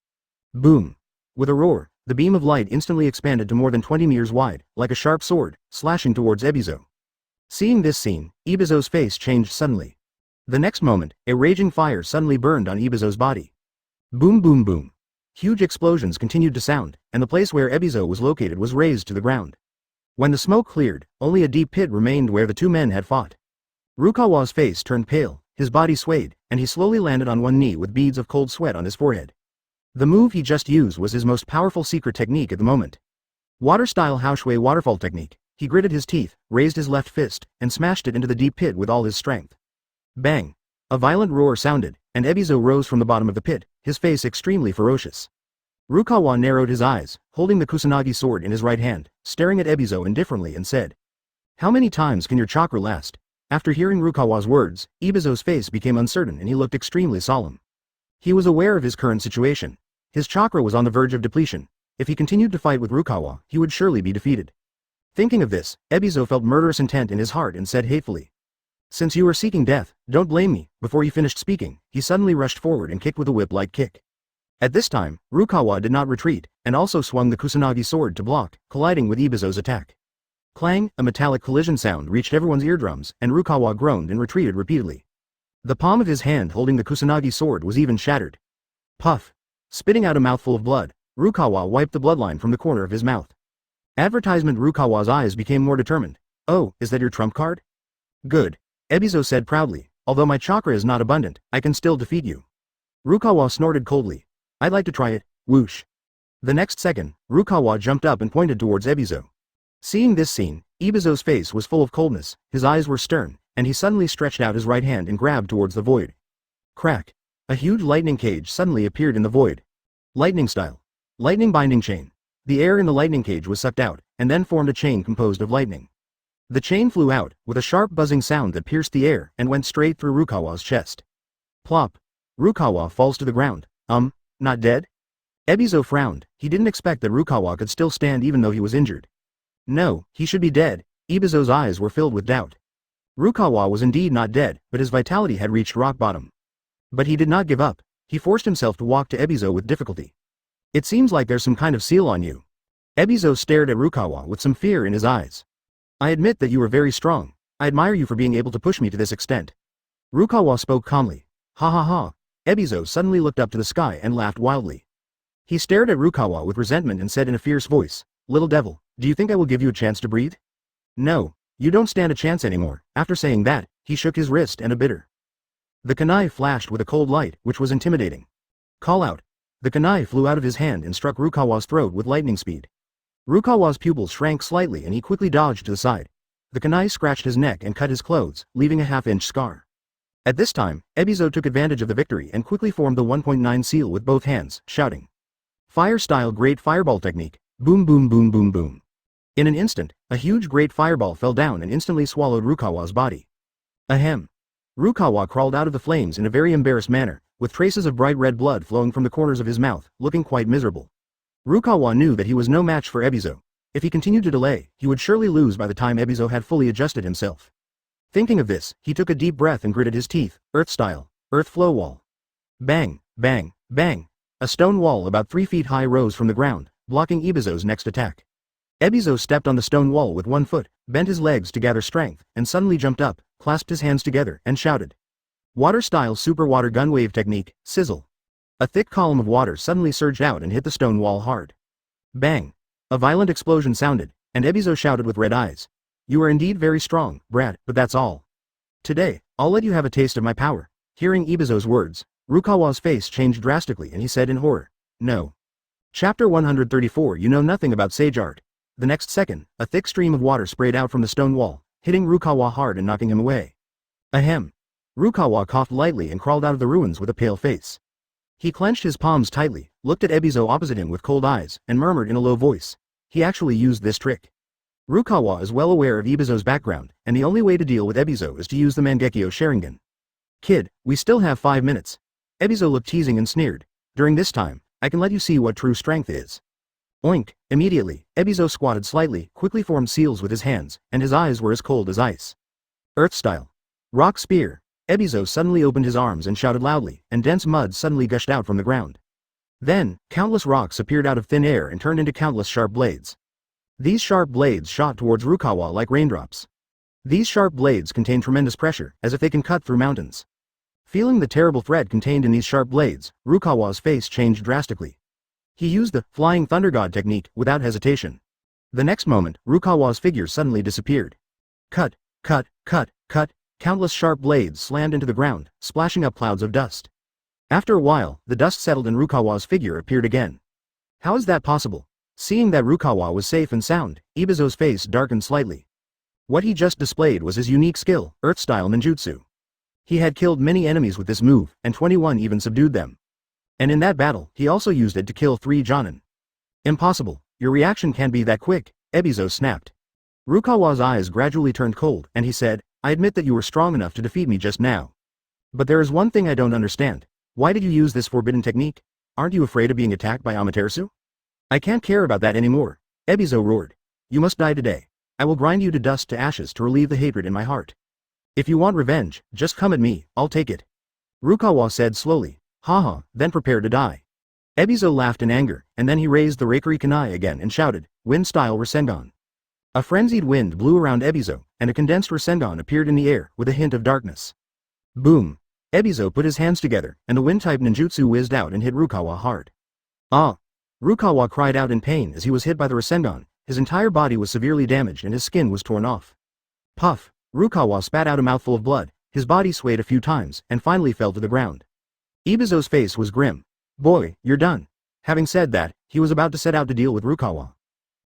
Boom. With a roar, the beam of light instantly expanded to more than 20 meters wide, like a sharp sword, slashing towards Ebizo. Seeing this scene, Ebizo's face changed suddenly. The next moment, a raging fire suddenly burned on Ebizo's body. Boom boom boom. Huge explosions continued to sound, and the place where Ebizo was located was razed to the ground. When the smoke cleared, only a deep pit remained where the 2 men had fought. Rukawa's face turned pale, his body swayed, and he slowly landed on one knee with beads of cold sweat on his forehead. The move he just used was his most powerful secret technique at the moment. Water-style Haoshui waterfall technique. He gritted his teeth, raised his left fist, and smashed it into the deep pit with all his strength. Bang! A violent roar sounded, and Ebizo rose from the bottom of the pit, his face extremely ferocious. Rukawa narrowed his eyes, holding the Kusanagi sword in his right hand, staring at Ebizo indifferently and said, "How many times can your chakra last?" After hearing Rukawa's words, Ebizo's face became uncertain and he looked extremely solemn. He was aware of his current situation. His chakra was on the verge of depletion. If he continued to fight with Rukawa, he would surely be defeated. Thinking of this, Ebizo felt murderous intent in his heart and said hatefully, "Since you are seeking death, don't blame me." Before he finished speaking, he suddenly rushed forward and kicked with a whip-like kick. At this time, Rukawa did not retreat, and also swung the Kusanagi sword to block, colliding with Ebizo's attack. Clang, a metallic collision sound reached everyone's eardrums, and Rukawa groaned and retreated repeatedly. The palm of his hand holding the Kusanagi sword was even shattered. Puff! Spitting out a mouthful of blood, Rukawa wiped the bloodline from the corner of his mouth. Advertisement. Rukawa's eyes became more determined. "Oh, is that your trump card? Good," Ebizo said proudly. "Although my chakra is not abundant, I can still defeat you." Rukawa snorted coldly. "I'd like to try it." Whoosh. The next second, Rukawa jumped up and pointed towards Ebizo. Seeing this scene, Ebizo's face was full of coldness, his eyes were stern, and he suddenly stretched out his right hand and grabbed towards the void. Crack! A huge lightning cage suddenly appeared in the void. Lightning style. Lightning binding chain. The air in the lightning cage was sucked out, and then formed a chain composed of lightning. The chain flew out, with a sharp buzzing sound that pierced the air and went straight through Rukawa's chest. Plop! Rukawa falls to the ground. Not dead? Ebizo frowned. He didn't expect that Rukawa could still stand even though he was injured. No, he should be dead. Ebizo's eyes were filled with doubt. Rukawa was indeed not dead, but his vitality had reached rock bottom. But he did not give up. He forced himself to walk to Ebizo with difficulty. "It seems like there's some kind of seal on you." Ebizo stared at Rukawa with some fear in his eyes. "I admit that you are very strong. I admire you for being able to push me to this extent." Rukawa spoke calmly. "Ha ha ha." Ebizo suddenly looked up to the sky and laughed wildly. He stared at Rukawa with resentment and said in a fierce voice, "Little devil, do you think I will give you a chance to breathe? No, you don't stand a chance anymore." After saying that, he shook his wrist and a bitter. The kunai flashed with a cold light, which was intimidating. "Call out." The kunai flew out of his hand and struck Rukawa's throat with lightning speed. Rukawa's pupils shrank slightly and he quickly dodged to the side. The kunai scratched his neck and cut his clothes, leaving a half-inch scar. At this time, Ebizo took advantage of the victory and quickly formed the 1.9 seal with both hands, shouting, "Fire-style great fireball technique, boom boom boom boom boom." In an instant, a huge great fireball fell down and instantly swallowed Rukawa's body. Ahem. Rukawa crawled out of the flames in a very embarrassed manner, with traces of bright red blood flowing from the corners of his mouth, looking quite miserable. Rukawa knew that he was no match for Ebizo. If he continued to delay, he would surely lose by the time Ebizo had fully adjusted himself. Thinking of this, he took a deep breath and gritted his teeth. Earth style, earth flow wall. Bang, bang, bang. A stone wall about 3 feet high rose from the ground, blocking Ebizo's next attack. Ebizo stepped on the stone wall with one foot, bent his legs to gather strength, and suddenly jumped up, clasped his hands together, and shouted. Water-style super water gun wave technique, sizzle. A thick column of water suddenly surged out and hit the stone wall hard. Bang! A violent explosion sounded, and Ebizo shouted with red eyes. You are indeed very strong, brat, but that's all. Today, I'll let you have a taste of my power. Hearing Ebizo's words, Rukawa's face changed drastically and he said in horror, no. Chapter 134 You know nothing about sage art. The next second, a thick stream of water sprayed out from the stone wall, hitting Rukawa hard and knocking him away. Ahem. Rukawa coughed lightly and crawled out of the ruins with a pale face. He clenched his palms tightly, looked at Ebizo opposite him with cold eyes, and murmured in a low voice. He actually used this trick. Rukawa is well aware of Ebizo's background, and the only way to deal with Ebizo is to use the Mangekyo Sharingan. Kid, we still have 5 minutes. Ebizo looked teasing and sneered. During this time, I can let you see what true strength is. Oink! Immediately, Ebizo squatted slightly, quickly formed seals with his hands, and his eyes were as cold as ice. Earth style. Rock spear. Ebizo suddenly opened his arms and shouted loudly, and dense mud suddenly gushed out from the ground. Then, countless rocks appeared out of thin air and turned into countless sharp blades. These sharp blades shot towards Rukawa like raindrops. These sharp blades contain tremendous pressure, as if they can cut through mountains. Feeling the terrible threat contained in these sharp blades, Rukawa's face changed drastically. He used the Flying Thunder God technique without hesitation. The next moment, Rukawa's figure suddenly disappeared. Cut, cut, cut, cut. Countless sharp blades slammed into the ground, splashing up clouds of dust. After a while, the dust settled and Rukawa's figure appeared again. How is that possible? Seeing that Rukawa was safe and sound, Ebizo's face darkened slightly. What he just displayed was his unique skill, Earth-style ninjutsu. He had killed many enemies with this move, and 21 even subdued them. And in that battle, he also used it to kill 3 Jonin. Impossible, your reaction can't be that quick, Ebizo snapped. Rukawa's eyes gradually turned cold, and he said, I admit that you were strong enough to defeat me just now. But there is one thing I don't understand. Why did you use this forbidden technique? Aren't you afraid of being attacked by Amaterasu? I can't care about that anymore, Ebizo roared. You must die today. I will grind you to dust to ashes to relieve the hatred in my heart. If you want revenge, just come at me, I'll take it. Rukawa said slowly, haha, then prepare to die. Ebizo laughed in anger, and then he raised the Reikari Kunai again and shouted, Wind-style Rasengan. A frenzied wind blew around Ebizo, and a condensed Rasengan appeared in the air, with a hint of darkness. Boom! Ebizo put his hands together, and the wind-type ninjutsu whizzed out and hit Rukawa hard. Ah! Rukawa cried out in pain as he was hit by the Rasengan. His entire body was severely damaged and his skin was torn off. Puff! Rukawa spat out a mouthful of blood, his body swayed a few times, and finally fell to the ground. Ebizo's face was grim. Boy, you're done. Having said that, he was about to set out to deal with Rukawa.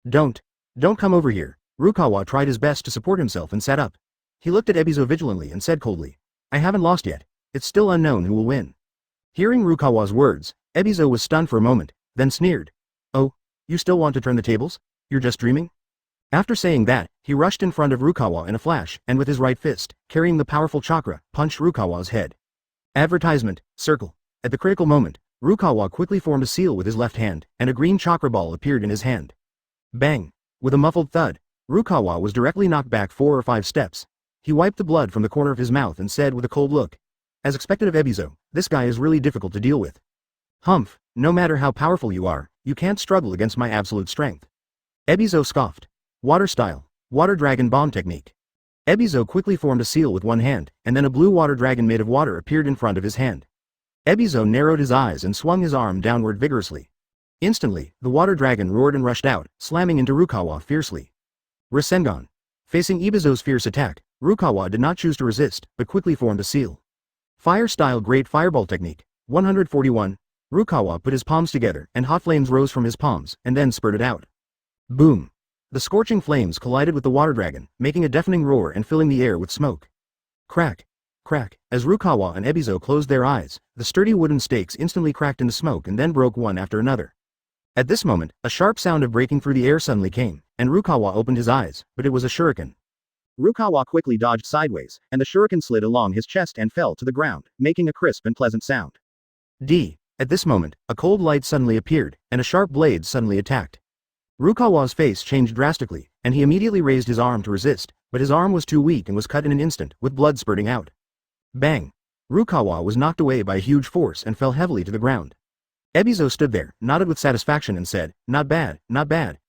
Don't come over here. Rukawa tried his best to support himself and sat up. He looked at Ebizo vigilantly and said coldly, I haven't lost yet. It's still unknown who will win. Hearing Rukawa's words, Ebizo was stunned for a moment, then sneered. Oh, you still want to turn the tables? You're just dreaming? After saying that, he rushed in front of Rukawa in a flash, and with his right fist, carrying the powerful chakra, punched Rukawa's head. Advertisement, circle. At the critical moment, Rukawa quickly formed a seal with his left hand, and a green chakra ball appeared in his hand. Bang! With a muffled thud, Rukawa was directly knocked back 4 or 5 steps. He wiped the blood from the corner of his mouth and said with a cold look, as expected of Ebizo, this guy is really difficult to deal with. Humph, no matter how powerful you are, you can't struggle against my absolute strength. Ebizo scoffed. Water style, water dragon bomb technique. Ebizo quickly formed a seal with one hand, and then a blue water dragon made of water appeared in front of his hand. Ebizo narrowed his eyes and swung his arm downward vigorously. Instantly, the water dragon roared and rushed out, slamming into Rukawa fiercely. Rasengan. Facing Ebizo's fierce attack, Rukawa did not choose to resist, but quickly formed a seal. Fire-style Great Fireball Technique, 141. Rukawa put his palms together, and hot flames rose from his palms, and then spurted out. Boom! The scorching flames collided with the water dragon, making a deafening roar and filling the air with smoke. Crack! Crack! As Rukawa and Ebizo closed their eyes, the sturdy wooden stakes instantly cracked into smoke and then broke one after another. At this moment, a sharp sound of breaking through the air suddenly came, and Rukawa opened his eyes, but it was a shuriken. Rukawa quickly dodged sideways, and the shuriken slid along his chest and fell to the ground, making a crisp and pleasant sound. At this moment, a cold light suddenly appeared, and a sharp blade suddenly attacked. Rukawa's face changed drastically, and he immediately raised his arm to resist, but his arm was too weak and was cut in an instant, with blood spurting out. Bang! Rukawa was knocked away by a huge force and fell heavily to the ground. Ebizo stood there, nodded with satisfaction and said, not bad, not bad.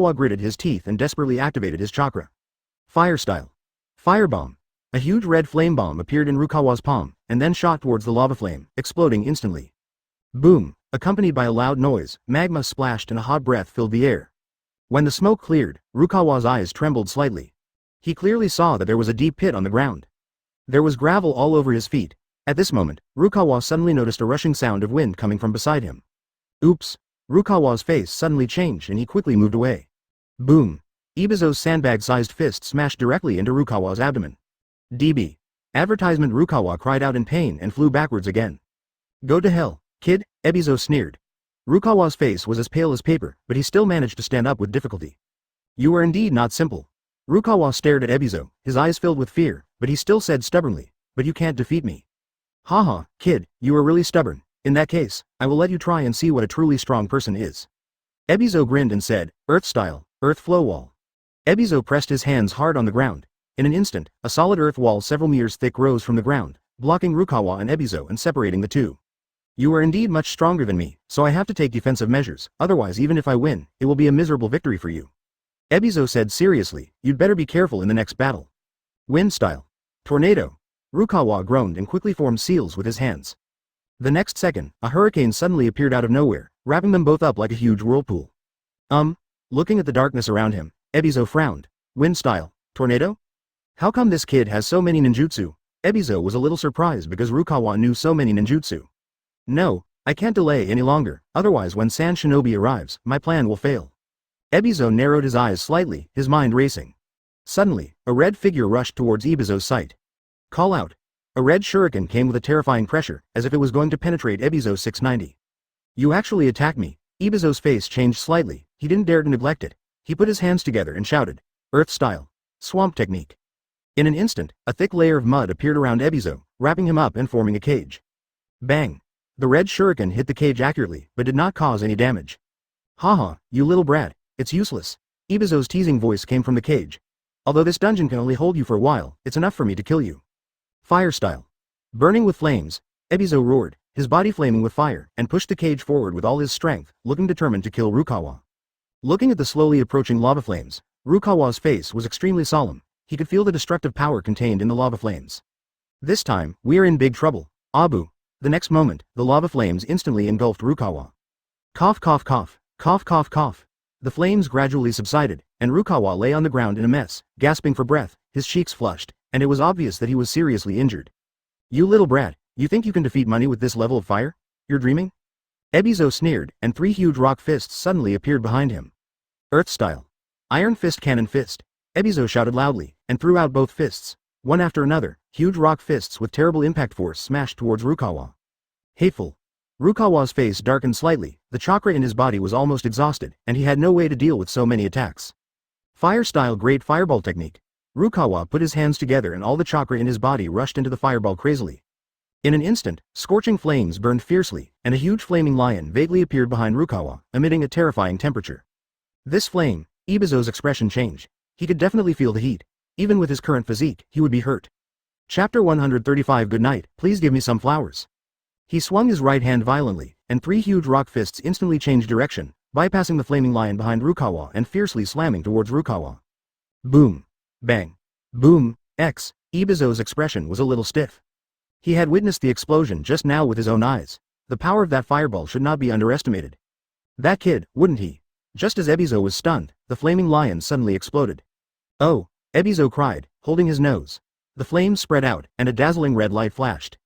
Rukawa gritted his teeth and desperately activated his chakra. Fire style. Firebomb. A huge red flame bomb appeared in Rukawa's palm, and then shot towards the lava flame, exploding instantly. Boom! Accompanied by a loud noise, magma splashed and a hot breath filled the air. When the smoke cleared, Rukawa's eyes trembled slightly. He clearly saw that there was a deep pit on the ground. There was gravel all over his feet. At this moment, Rukawa suddenly noticed a rushing sound of wind coming from beside him. Oops! Rukawa's face suddenly changed and he quickly moved away. Boom! Ibizo's sandbag-sized fist smashed directly into Rukawa's abdomen. DB. Advertisement. Rukawa cried out in pain and flew backwards again. Go to hell, kid, Ebizo sneered. Rukawa's face was as pale as paper, but he still managed to stand up with difficulty. You are indeed not simple. Rukawa stared at Ebizo, his eyes filled with fear, but he still said stubbornly, but you can't defeat me. Haha, kid, you are really stubborn. In that case, I will let you try and see what a truly strong person is. Ebizo grinned and said, Earth style, Earth flow wall. Ebizo pressed his hands hard on the ground. In an instant, a solid earth wall several meters thick rose from the ground, blocking Rukawa and Ebizo and separating the two. You are indeed much stronger than me, so I have to take defensive measures, otherwise even if I win, it will be a miserable victory for you. Ebizo said seriously, you'd better be careful in the next battle. Wind style. Tornado. Rukawa groaned and quickly formed seals with his hands. The next second, a hurricane suddenly appeared out of nowhere, wrapping them both up like a huge whirlpool. Looking at the darkness around him, Ebizo frowned. Wind style. Tornado? How come this kid has so many ninjutsu? Ebizo was a little surprised because Rukawa knew so many ninjutsu. No, I can't delay any longer, otherwise when Sand Shinobi arrives, my plan will fail. Ebizo narrowed his eyes slightly, his mind racing. Suddenly, a red figure rushed towards Ebizo's sight. Call out. A red shuriken came with a terrifying pressure, as if it was going to penetrate Ebizo's 690. You actually attacked me. Ebizo's face changed slightly, he didn't dare to neglect it. He put his hands together and shouted, Earth style. Swamp technique. In an instant, a thick layer of mud appeared around Ebizo, wrapping him up and forming a cage. Bang! The red shuriken hit the cage accurately, but did not cause any damage. Haha, you little brat, it's useless. Ebizo's teasing voice came from the cage. Although this dungeon can only hold you for a while, it's enough for me to kill you. Fire style. Burning with flames, Ebizo roared, his body flaming with fire, and pushed the cage forward with all his strength, looking determined to kill Rukawa. Looking at the slowly approaching lava flames, Rukawa's face was extremely solemn. He could feel the destructive power contained in the lava flames. This time, we are in big trouble. Abu. The next moment, the lava flames instantly engulfed Rukawa. Cough cough cough, cough cough cough. The flames gradually subsided, and Rukawa lay on the ground in a mess, gasping for breath, his cheeks flushed, and it was obvious that he was seriously injured. You little brat, you think you can defeat money with this level of fire? You're dreaming? Ebizo sneered, and 3 huge rock fists suddenly appeared behind him. Earth style. Iron fist cannon fist. Ebizo shouted loudly, and threw out both fists. One after another, huge rock fists with terrible impact force smashed towards Rukawa. Hateful. Rukawa's face darkened slightly, the chakra in his body was almost exhausted, and he had no way to deal with so many attacks. Fire-style great fireball technique. Rukawa put his hands together and all the chakra in his body rushed into the fireball crazily. In an instant, scorching flames burned fiercely, and a huge flaming lion vaguely appeared behind Rukawa, emitting a terrifying temperature. This flame, Ebizo's expression changed. He could definitely feel the heat. Even with his current physique, he would be hurt. Chapter 135. Good night, please give me some flowers. He swung his right hand violently, and 3 huge rock fists instantly changed direction, bypassing the flaming lion behind Rukawa and fiercely slamming towards Rukawa. Boom. Bang. Boom. Ebizo's expression was a little stiff. He had witnessed the explosion just now with his own eyes. The power of that fireball should not be underestimated. That kid, wouldn't he? Just as Ebizo was stunned, the flaming lion suddenly exploded. Oh, Ebizo cried, holding his nose. The flames spread out, and a dazzling red light flashed.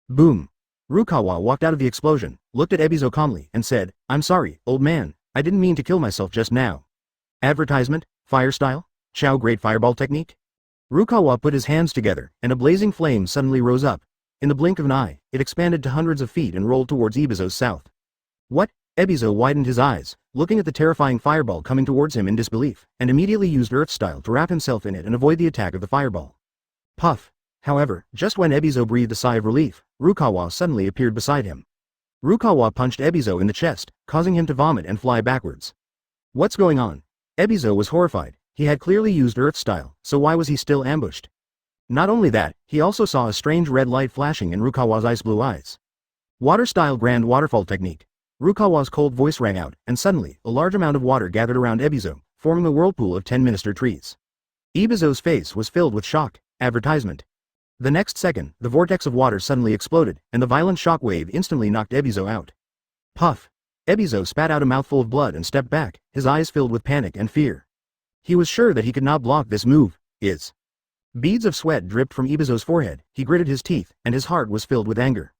Boom. Rukawa walked out of the explosion, looked at Ebizo calmly, and said, I'm sorry, old man, I didn't mean to kill myself just now. Advertisement, fire style, Chow great fireball technique? Rukawa put his hands together, and a blazing flame suddenly rose up. In the blink of an eye, it expanded to hundreds of feet and rolled towards Ebizo's south. What? Ebizo widened his eyes, looking at the terrifying fireball coming towards him in disbelief, and immediately used Earth Style to wrap himself in it and avoid the attack of the fireball. Puff. However, just when Ebizo breathed a sigh of relief, Rukawa suddenly appeared beside him. Rukawa punched Ebizo in the chest, causing him to vomit and fly backwards. What's going on? Ebizo was horrified. He had clearly used Earth Style, so why was he still ambushed? Not only that, he also saw a strange red light flashing in Rukawa's ice blue eyes. Water Style Grand Waterfall Technique. Rukawa's cold voice rang out, and suddenly, a large amount of water gathered around Ebizo, forming a whirlpool of 10 minister trees. Ebizo's face was filled with shock. Advertisement. The next second, the vortex of water suddenly exploded, and the violent shock wave instantly knocked Ebizo out. Puff. Ebizo spat out a mouthful of blood and stepped back, his eyes filled with panic and fear. He was sure that he could not block this move. Beads of sweat dripped from Ebizo's forehead, he gritted his teeth, and his heart was filled with anger.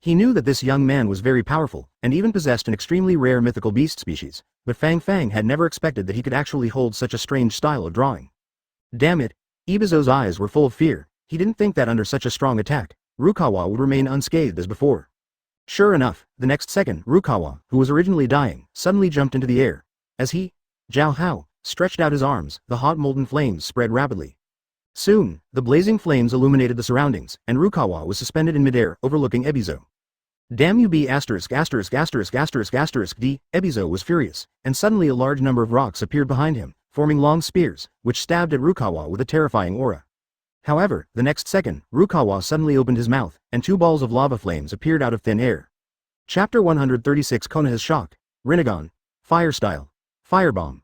He knew that this young man was very powerful, and even possessed an extremely rare mythical beast species, but Fang Fang had never expected that he could actually hold such a strange style of drawing. Damn it! Ebizo's eyes were full of fear. He didn't think that under such a strong attack, Rukawa would remain unscathed as before. Sure enough, the next second, Rukawa, who was originally dying, suddenly jumped into the air. As he, Jiao Hao, stretched out his arms, the hot molten flames spread rapidly. Soon, the blazing flames illuminated the surroundings, and Rukawa was suspended in midair, overlooking Ebizo. Damn you be asterisk asterisk asterisk asterisk asterisk d. Ebizo was furious, and suddenly a large number of rocks appeared behind him, forming long spears, which stabbed at Rukawa with a terrifying aura. However, the next second, Rukawa suddenly opened his mouth, and 2 balls of lava flames appeared out of thin air. Chapter 136 Konoha's Shock. Rinnegan. Fire Style. Firebomb.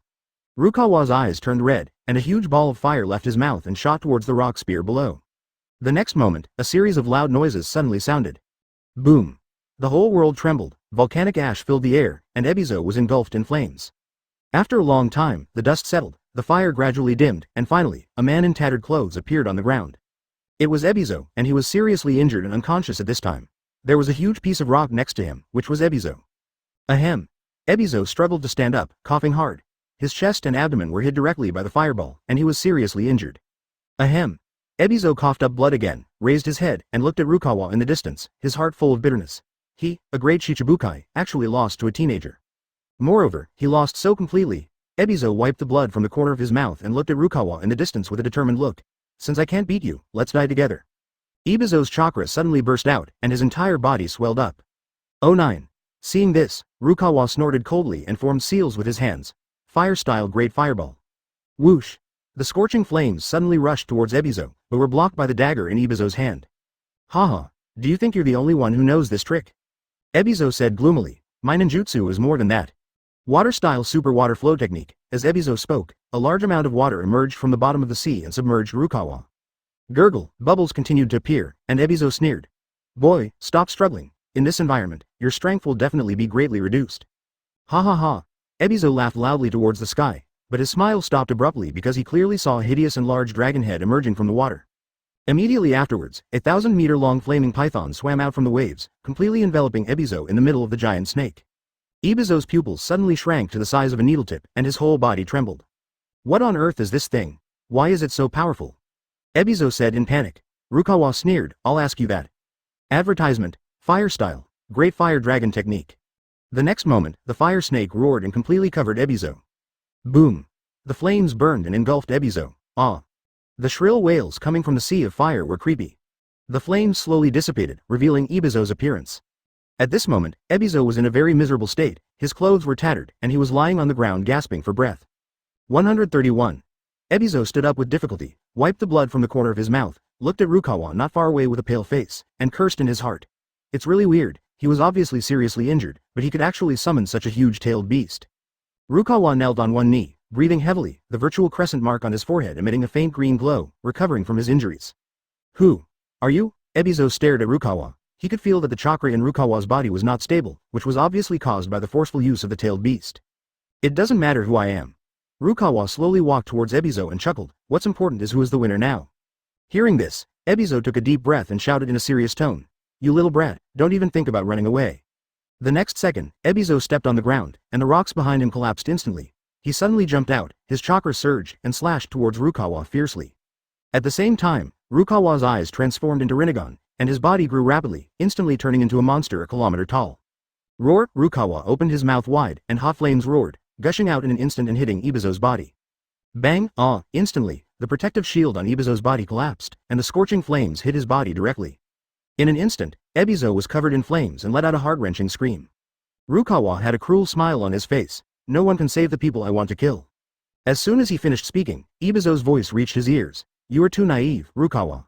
Rukawa's eyes turned red, and a huge ball of fire left his mouth and shot towards the rock spear below. The next moment, a series of loud noises suddenly sounded. Boom! The whole world trembled, volcanic ash filled the air, and Ebizo was engulfed in flames. After a long time, the dust settled, the fire gradually dimmed, and finally, a man in tattered clothes appeared on the ground. It was Ebizo, and he was seriously injured and unconscious at this time. There was a huge piece of rock next to him, which was Ebizo. Ahem! Ebizo struggled to stand up, coughing hard. His chest and abdomen were hit directly by the fireball, and he was seriously injured. Ahem! Ebizo coughed up blood again, raised his head, and looked at Rukawa in the distance, his heart full of bitterness. He, a great Shichibukai, actually lost to a teenager. Moreover, he lost so completely. Ebizo wiped the blood from the corner of his mouth and looked at Rukawa in the distance with a determined look. Since I can't beat you, let's die together. Ebizo's chakra suddenly burst out, and his entire body swelled up. Oh 9. Seeing this, Rukawa snorted coldly and formed seals with his hands. Fire-style Great Fireball. Whoosh! The scorching flames suddenly rushed towards Ebizo, but were blocked by the dagger in Ebizo's hand. Haha, do you think you're the only one who knows this trick? Ebizo said gloomily. My ninjutsu is more than that. Water-style Super Water Flow Technique. As Ebizo spoke, a large amount of water emerged from the bottom of the sea and submerged Rukawa. Gurgle, bubbles continued to appear, and Ebizo sneered. Boy, stop struggling. In this environment, your strength will definitely be greatly reduced. Ha ha ha. Ebizo laughed loudly towards the sky, but his smile stopped abruptly because he clearly saw a hideous and large dragon head emerging from the water. Immediately afterwards, a 1,000-meter-long flaming python swam out from the waves, completely enveloping Ebizo in the middle of the giant snake. Ebizo's pupils suddenly shrank to the size of a needle tip, and his whole body trembled. What on earth is this thing? Why is it so powerful? Ebizo said in panic. Rukawa sneered, I'll ask you that. Advertisement. Fire Style. Great Fire Dragon Technique. The next moment, the fire snake roared and completely covered Ebizo. Boom! The flames burned and engulfed Ebizo. Ah! The shrill wails coming from the sea of fire were creepy. The flames slowly dissipated, revealing Ebizo's appearance. At this moment, Ebizo was in a very miserable state, his clothes were tattered, and he was lying on the ground gasping for breath. 131. Ebizo stood up with difficulty, wiped the blood from the corner of his mouth, looked at Rukawa not far away with a pale face, and cursed in his heart. It's really weird, he was obviously seriously injured, but he could actually summon such a huge-tailed beast. Rukawa knelt on one knee, breathing heavily, the virtual crescent mark on his forehead emitting a faint green glow, recovering from his injuries. Who are you? Ebizo stared at Rukawa. He could feel that the chakra in Rukawa's body was not stable, which was obviously caused by the forceful use of the tailed beast. It doesn't matter who I am. Rukawa slowly walked towards Ebizo and chuckled. What's important is who is the winner now. Hearing this, Ebizo took a deep breath and shouted in a serious tone. You little brat, don't even think about running away. The next second, Ebizo stepped on the ground, and the rocks behind him collapsed instantly. He suddenly jumped out, his chakra surged, and slashed towards Rukawa fiercely. At the same time, Rukawa's eyes transformed into Rinnegan, and his body grew rapidly, instantly turning into a monster a kilometer tall. Roar! Rukawa opened his mouth wide, and hot flames roared, gushing out in an instant and hitting Ibuzo's body. Bang! Instantly, the protective shield on Ibuzo's body collapsed, and the scorching flames hit his body directly. In an instant, Ebizo was covered in flames and let out a heart-wrenching scream. Rukawa had a cruel smile on his face. No one can save the people I want to kill. As soon as he finished speaking, Ibuzo's voice reached his ears. You are too naive, Rukawa.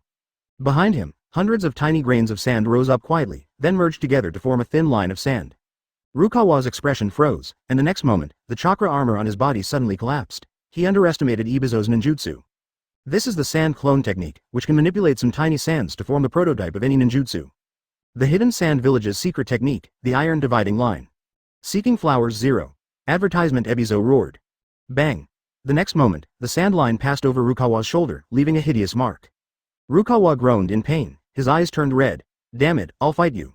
Behind him, hundreds of tiny grains of sand rose up quietly, then merged together to form a thin line of sand. Rukawa's expression froze, and the next moment, the chakra armor on his body suddenly collapsed. He underestimated Ibuzo's ninjutsu. This is the sand clone technique, which can manipulate some tiny sands to form the prototype of any ninjutsu. The Hidden Sand Village's secret technique, the Iron Dividing Line. Seeking Flowers 0. Advertisement. Ebizo roared. Bang! The next moment, the sand line passed over Rukawa's shoulder, leaving a hideous mark. Rukawa groaned in pain, his eyes turned red. Damn it, I'll fight you.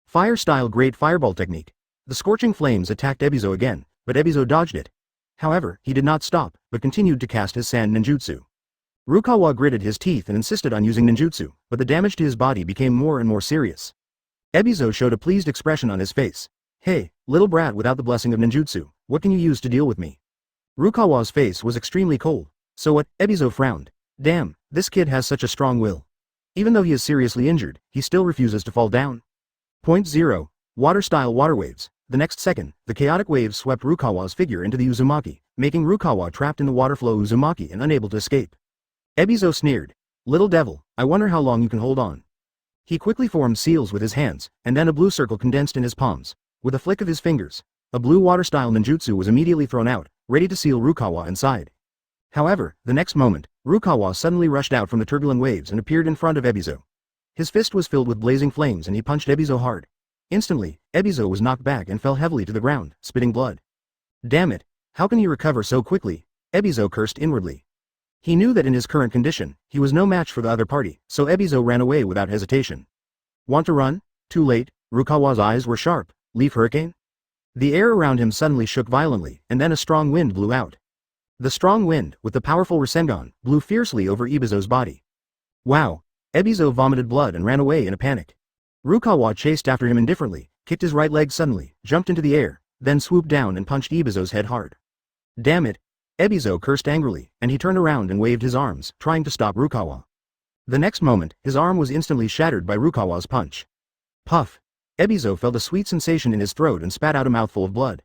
Fire-style Great Fireball technique. The scorching flames attacked Ebizo again, but Ebizo dodged it. However, he did not stop, but continued to cast his sand ninjutsu. Rukawa gritted his teeth and insisted on using ninjutsu, but the damage to his body became more and more serious. Ebizo showed a pleased expression on his face. Hey, little brat without the blessing of ninjutsu, what can you use to deal with me? Rukawa's face was extremely cold. So what? Ebizo frowned. Damn, this kid has such a strong will. Even though he is seriously injured, he still refuses to fall down. Point 0. Water-style water waves. The next second, the chaotic waves swept Rukawa's figure into the Uzumaki, making Rukawa trapped in the water-flow Uzumaki and unable to escape. Ebizo sneered. Little devil, I wonder how long you can hold on. He quickly formed seals with his hands, and then a blue circle condensed in his palms. With a flick of his fingers, a blue water-style ninjutsu was immediately thrown out, ready to seal Rukawa inside. However, the next moment, Rukawa suddenly rushed out from the turbulent waves and appeared in front of Ebizo. His fist was filled with blazing flames and he punched Ebizo hard. Instantly, Ebizo was knocked back and fell heavily to the ground, spitting blood. Damn it, how can he recover so quickly? Ebizo cursed inwardly. He knew that in his current condition, he was no match for the other party, so Ebizo ran away without hesitation. Want to run? Too late. Rukawa's eyes were sharp. Leaf hurricane? The air around him suddenly shook violently, and then a strong wind blew out. The strong wind, with the powerful Rinnegan, blew fiercely over Ebizo's body. Wow! Ebizo vomited blood and ran away in a panic. Rukawa chased after him indifferently, kicked his right leg suddenly, jumped into the air, then swooped down and punched Ebizo's head hard. Damn it! Ebizo cursed angrily, and he turned around and waved his arms, trying to stop Rukawa. The next moment, his arm was instantly shattered by Rukawa's punch. Puff! Ebizo felt a sweet sensation in his throat and spat out a mouthful of blood.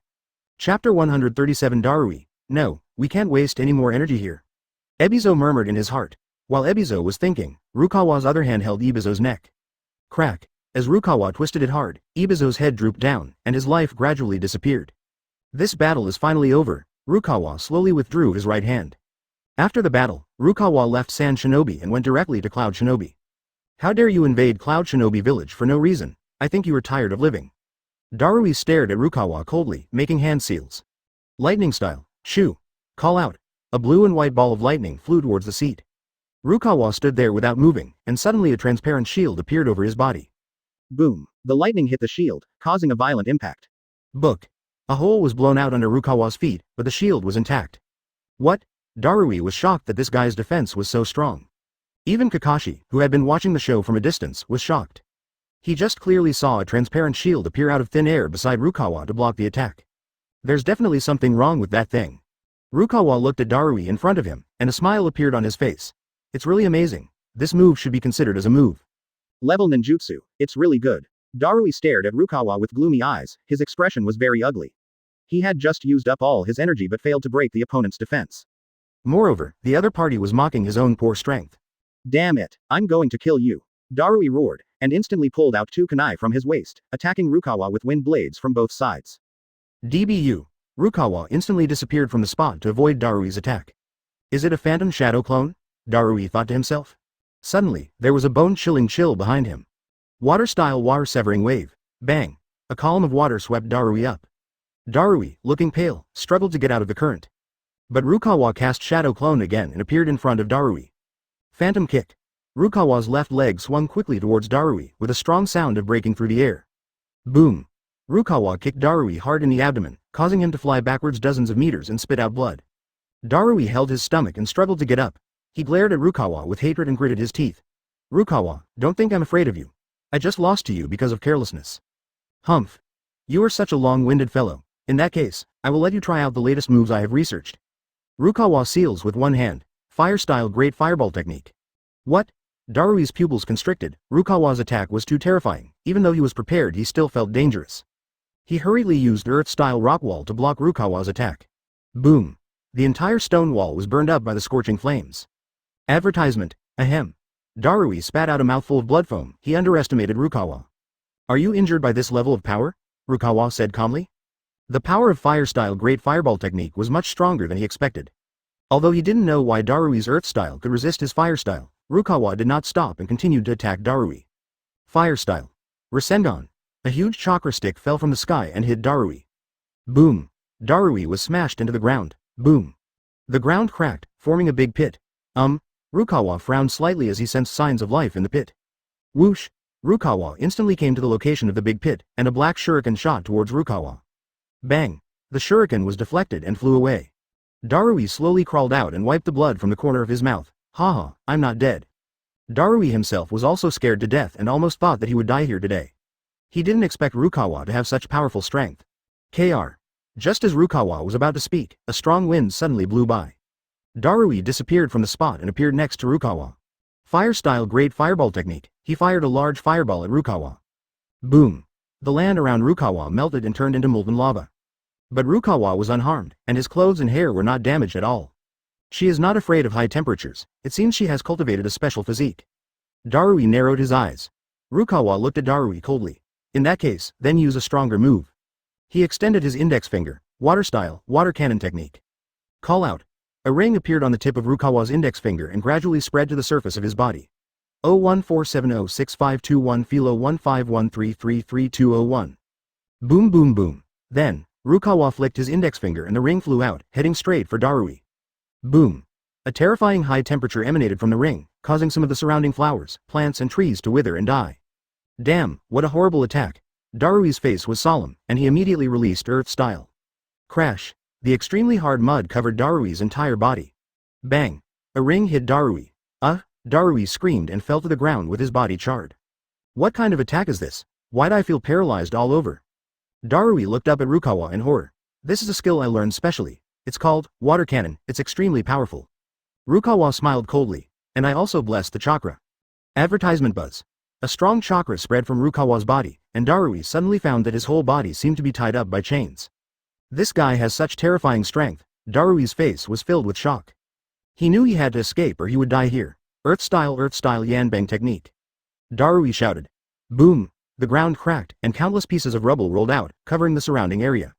Chapter 137. Darui. No, we can't waste any more energy here. Ebizo murmured in his heart. While Ebizo was thinking, Rukawa's other hand held Ebizo's neck. Crack! As Rukawa twisted it hard, Ebizo's head drooped down, and his life gradually disappeared. This battle is finally over. Rukawa slowly withdrew his right hand. After the battle, Rukawa left Sand Shinobi and went directly to Cloud Shinobi. How dare you invade Cloud Shinobi village for no reason? I think you are tired of living. Darui stared at Rukawa coldly, making hand seals. Lightning style. Shoo! Call out. A blue and white ball of lightning flew towards the seat. Rukawa stood there without moving, and suddenly a transparent shield appeared over his body. Boom! The lightning hit the shield, causing a violent impact. Book! A hole was blown out under Rukawa's feet, but the shield was intact. What? Darui was shocked that this guy's defense was so strong. Even Kakashi, who had been watching the show from a distance, was shocked. He just clearly saw a transparent shield appear out of thin air beside Rukawa to block the attack. There's definitely something wrong with that thing. Rukawa looked at Darui in front of him, and a smile appeared on his face. It's really amazing. This move should be considered as a move. Level ninjutsu. It's really good. Darui stared at Rukawa with gloomy eyes. His expression was very ugly. He had just used up all his energy but failed to break the opponent's defense. Moreover, the other party was mocking his own poor strength. Damn it, I'm going to kill you. Darui roared, and instantly pulled out two kunai from his waist, attacking Rukawa with wind blades from both sides. DBU. Rukawa instantly disappeared from the spot to avoid Darui's attack. Is it a phantom shadow clone? Darui thought to himself. Suddenly, there was a bone-chilling chill behind him. Water-style water-severing wave. Bang! A column of water swept Darui up. Darui, looking pale, struggled to get out of the current. But Rukawa cast Shadow Clone again and appeared in front of Darui. Phantom kick. Rukawa's left leg swung quickly towards Darui, with a strong sound of breaking through the air. Boom! Rukawa kicked Darui hard in the abdomen, causing him to fly backwards dozens of meters and spit out blood. Darui held his stomach and struggled to get up. He glared at Rukawa with hatred and gritted his teeth. Rukawa, don't think I'm afraid of you. I just lost to you because of carelessness. Humph. You are such a long-winded fellow. In that case, I will let you try out the latest moves I have researched. Rukawa seals with one hand. Fire-style Great Fireball technique. What? Darui's pupils constricted. Rukawa's attack was too terrifying. Even though he was prepared, he still felt dangerous. He hurriedly used Earth-style rock wall to block Rukawa's attack. Boom. The entire stone wall was burned up by the scorching flames. Advertisement. Ahem. Darui spat out a mouthful of blood foam. He underestimated Rukawa. Are you injured by this level of power? Rukawa said calmly. The power of fire-style Great Fireball technique was much stronger than he expected. Although he didn't know why Darui's Earth-style could resist his fire-style, Rukawa did not stop and continued to attack Darui. Fire-style. Rasengan. A huge chakra stick fell from the sky and hit Darui. Boom. Darui was smashed into the ground. Boom. The ground cracked, forming a big pit. Rukawa frowned slightly as he sensed signs of life in the pit. Whoosh. Rukawa instantly came to the location of the big pit, and a black shuriken shot towards Rukawa. Bang. The shuriken was deflected and flew away. Darui slowly crawled out and wiped the blood from the corner of his mouth. Haha, I'm not dead. Darui himself was also scared to death and almost thought that he would die here today. He didn't expect Rukawa to have such powerful strength. Kr. Just as Rukawa was about to speak, a strong wind suddenly blew by. Darui disappeared from the spot and appeared next to Rukawa. Fire-style Great Fireball technique. He fired a large fireball at Rukawa. Boom. The land around Rukawa melted and turned into molten lava. But Rukawa was unharmed, and his clothes and hair were not damaged at all. She is not afraid of high temperatures. It seems she has cultivated a special physique. Darui narrowed his eyes. Rukawa looked at Darui coldly. In that case, then use a stronger move. He extended his index finger. Water-style, water cannon technique. Call out. A ring appeared on the tip of Rukawa's index finger and gradually spread to the surface of his body. 014706521 Philo 1513333201. Boom boom boom. Then, Rukawa flicked his index finger and the ring flew out, heading straight for Darui. Boom. A terrifying high temperature emanated from the ring, causing some of the surrounding flowers, plants and trees to wither and die. Damn, what a horrible attack. Darui's face was solemn, and he immediately released Earth-style. Crash. The extremely hard mud covered Darui's entire body. Bang. A ring hit Darui. Darui screamed and fell to the ground with his body charred. What kind of attack is this? Why'd I feel paralyzed all over? Darui looked up at Rukawa in horror. This is a skill I learned specially. It's called water cannon. It's extremely powerful. Rukawa smiled coldly. And I also blessed the chakra. Advertisement buzz. A strong chakra spread from Rukawa's body, and Darui suddenly found that his whole body seemed to be tied up by chains. This guy has such terrifying strength. Darui's face was filled with shock. He knew he had to escape or he would die here. Earth-style Yanbang technique. Darui shouted. Boom. The ground cracked, and countless pieces of rubble rolled out, covering the surrounding area.